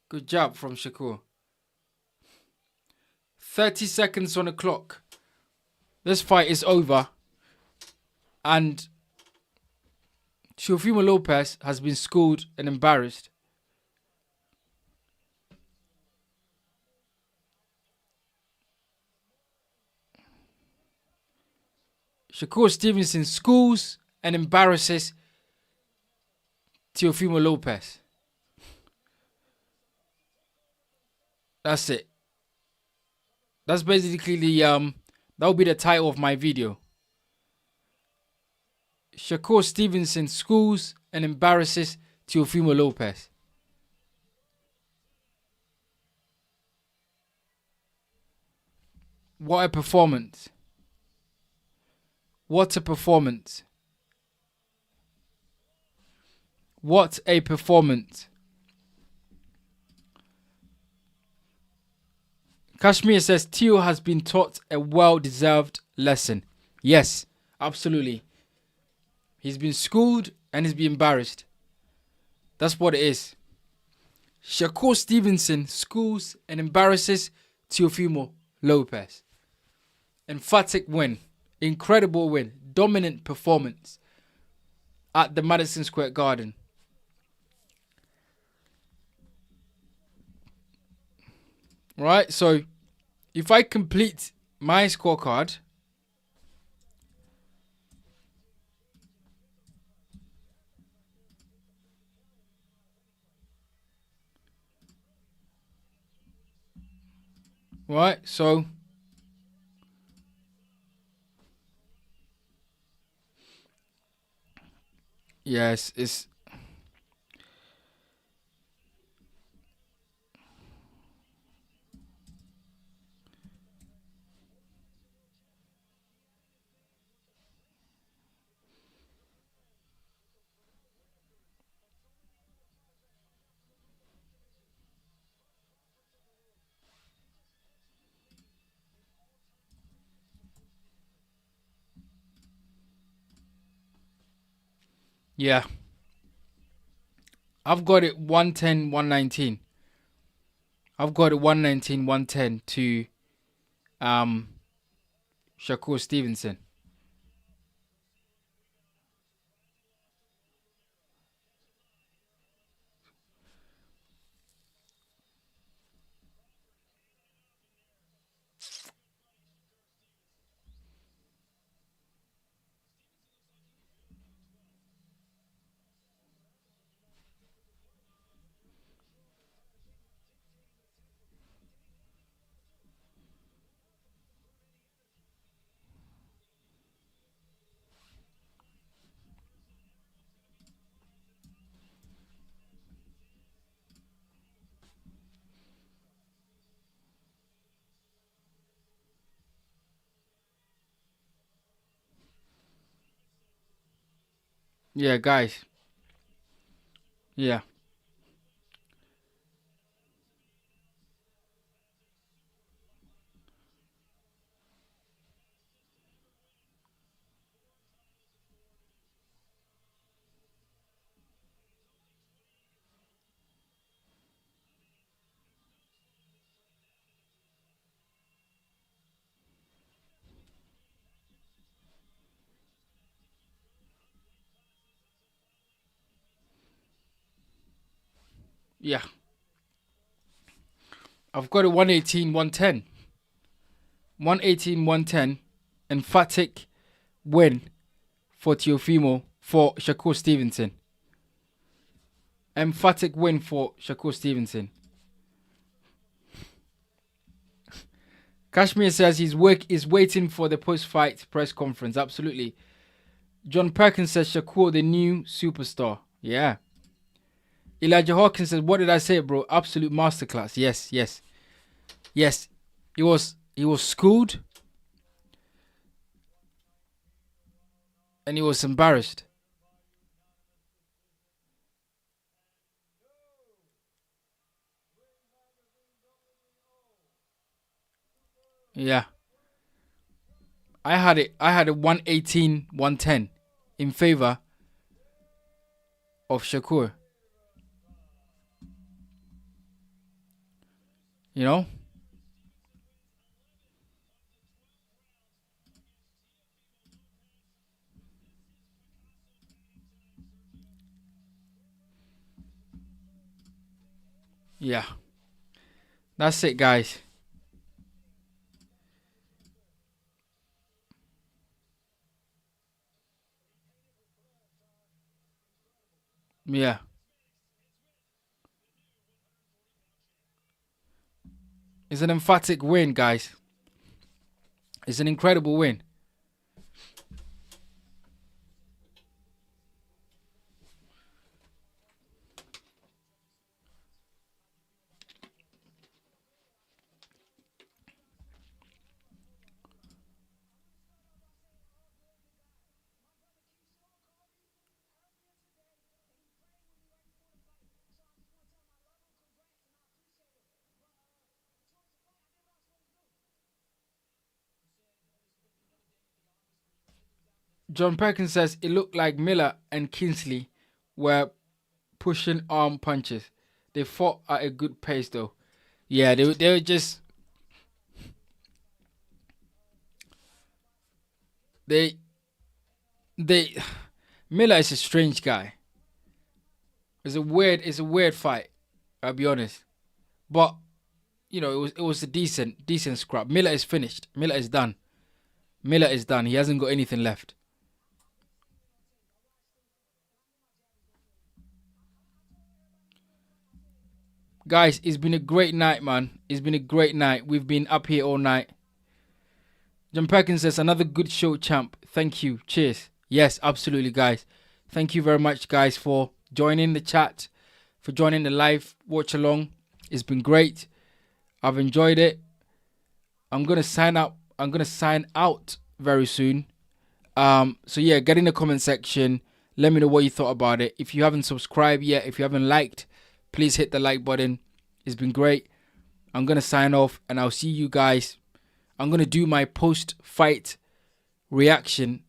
Good job from Shakur. 30 seconds on the clock. This fight is over. And Teofimo Lopez has been schooled and embarrassed. Shakur Stevenson schools and embarrasses Teofimo Lopez. That's it. That's basically That will be the title of my video. Shakur Stevenson schools and embarrasses Teofimo Lopez. What a performance. What a performance. What a performance. Kashmir says Teo has been taught a well-deserved lesson. Yes, absolutely. He's been schooled and he's been embarrassed. That's what it is. Shakur Stevenson schools and embarrasses Teofimo Lopez. Emphatic win. Incredible win. Dominant performance at the Madison Square Garden. Right, so if I complete my scorecard, right, so yes, it's yeah. I've got it 110, 119. I've got it 119, 110 to Shakur Stevenson. Yeah, guys. Yeah. Yeah. I've got it 118, 110. 118, 110. Emphatic win for Shakur Stevenson. Emphatic win for Shakur Stevenson. Kashmir says his work is waiting for the post-fight press conference. Absolutely. John Perkins says Shakur the new superstar. Yeah. Elijah Hawkins says, what did I say, bro? Absolute masterclass. Yes, yes. Yes. He was schooled and he was embarrassed. Yeah. I had it 118, 110 in favor of Shakur. You know? Yeah. That's it, guys. Yeah. It's an emphatic win, guys. It's an incredible win. John Perkins says it looked like Miller and Kingsley were pushing arm punches. They fought at a good pace though. Yeah, they were just they they Miller is a strange guy. It's a weird fight. I'll be honest. But you know, it was a decent scrap. Miller is finished. Miller is done. Miller is done. He hasn't got anything left. Guys, it's been a great night, man. It's been a great night. We've been up here all night. John Perkins says, another good show, champ. Thank you. Cheers. Yes, absolutely, guys. Thank you very much, guys, for joining the chat, for joining the live watch along. It's been great. I've enjoyed it. I'm gonna sign up. I'm gonna sign out very soon. So yeah, get in the comment section. Let me know what you thought about it. If you haven't subscribed yet, if you haven't liked, please hit the like button. It's been great. I'm gonna sign off, and I'll see you guys. I'm going to do my post-fight reaction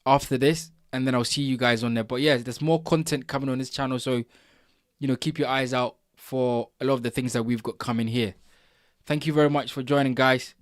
after this, and then I'll see you guys on there. But yeah, there's more content coming on this channel, so, you know, keep your eyes out for a lot of the things that we've got coming here. Thank you very much for joining, guys.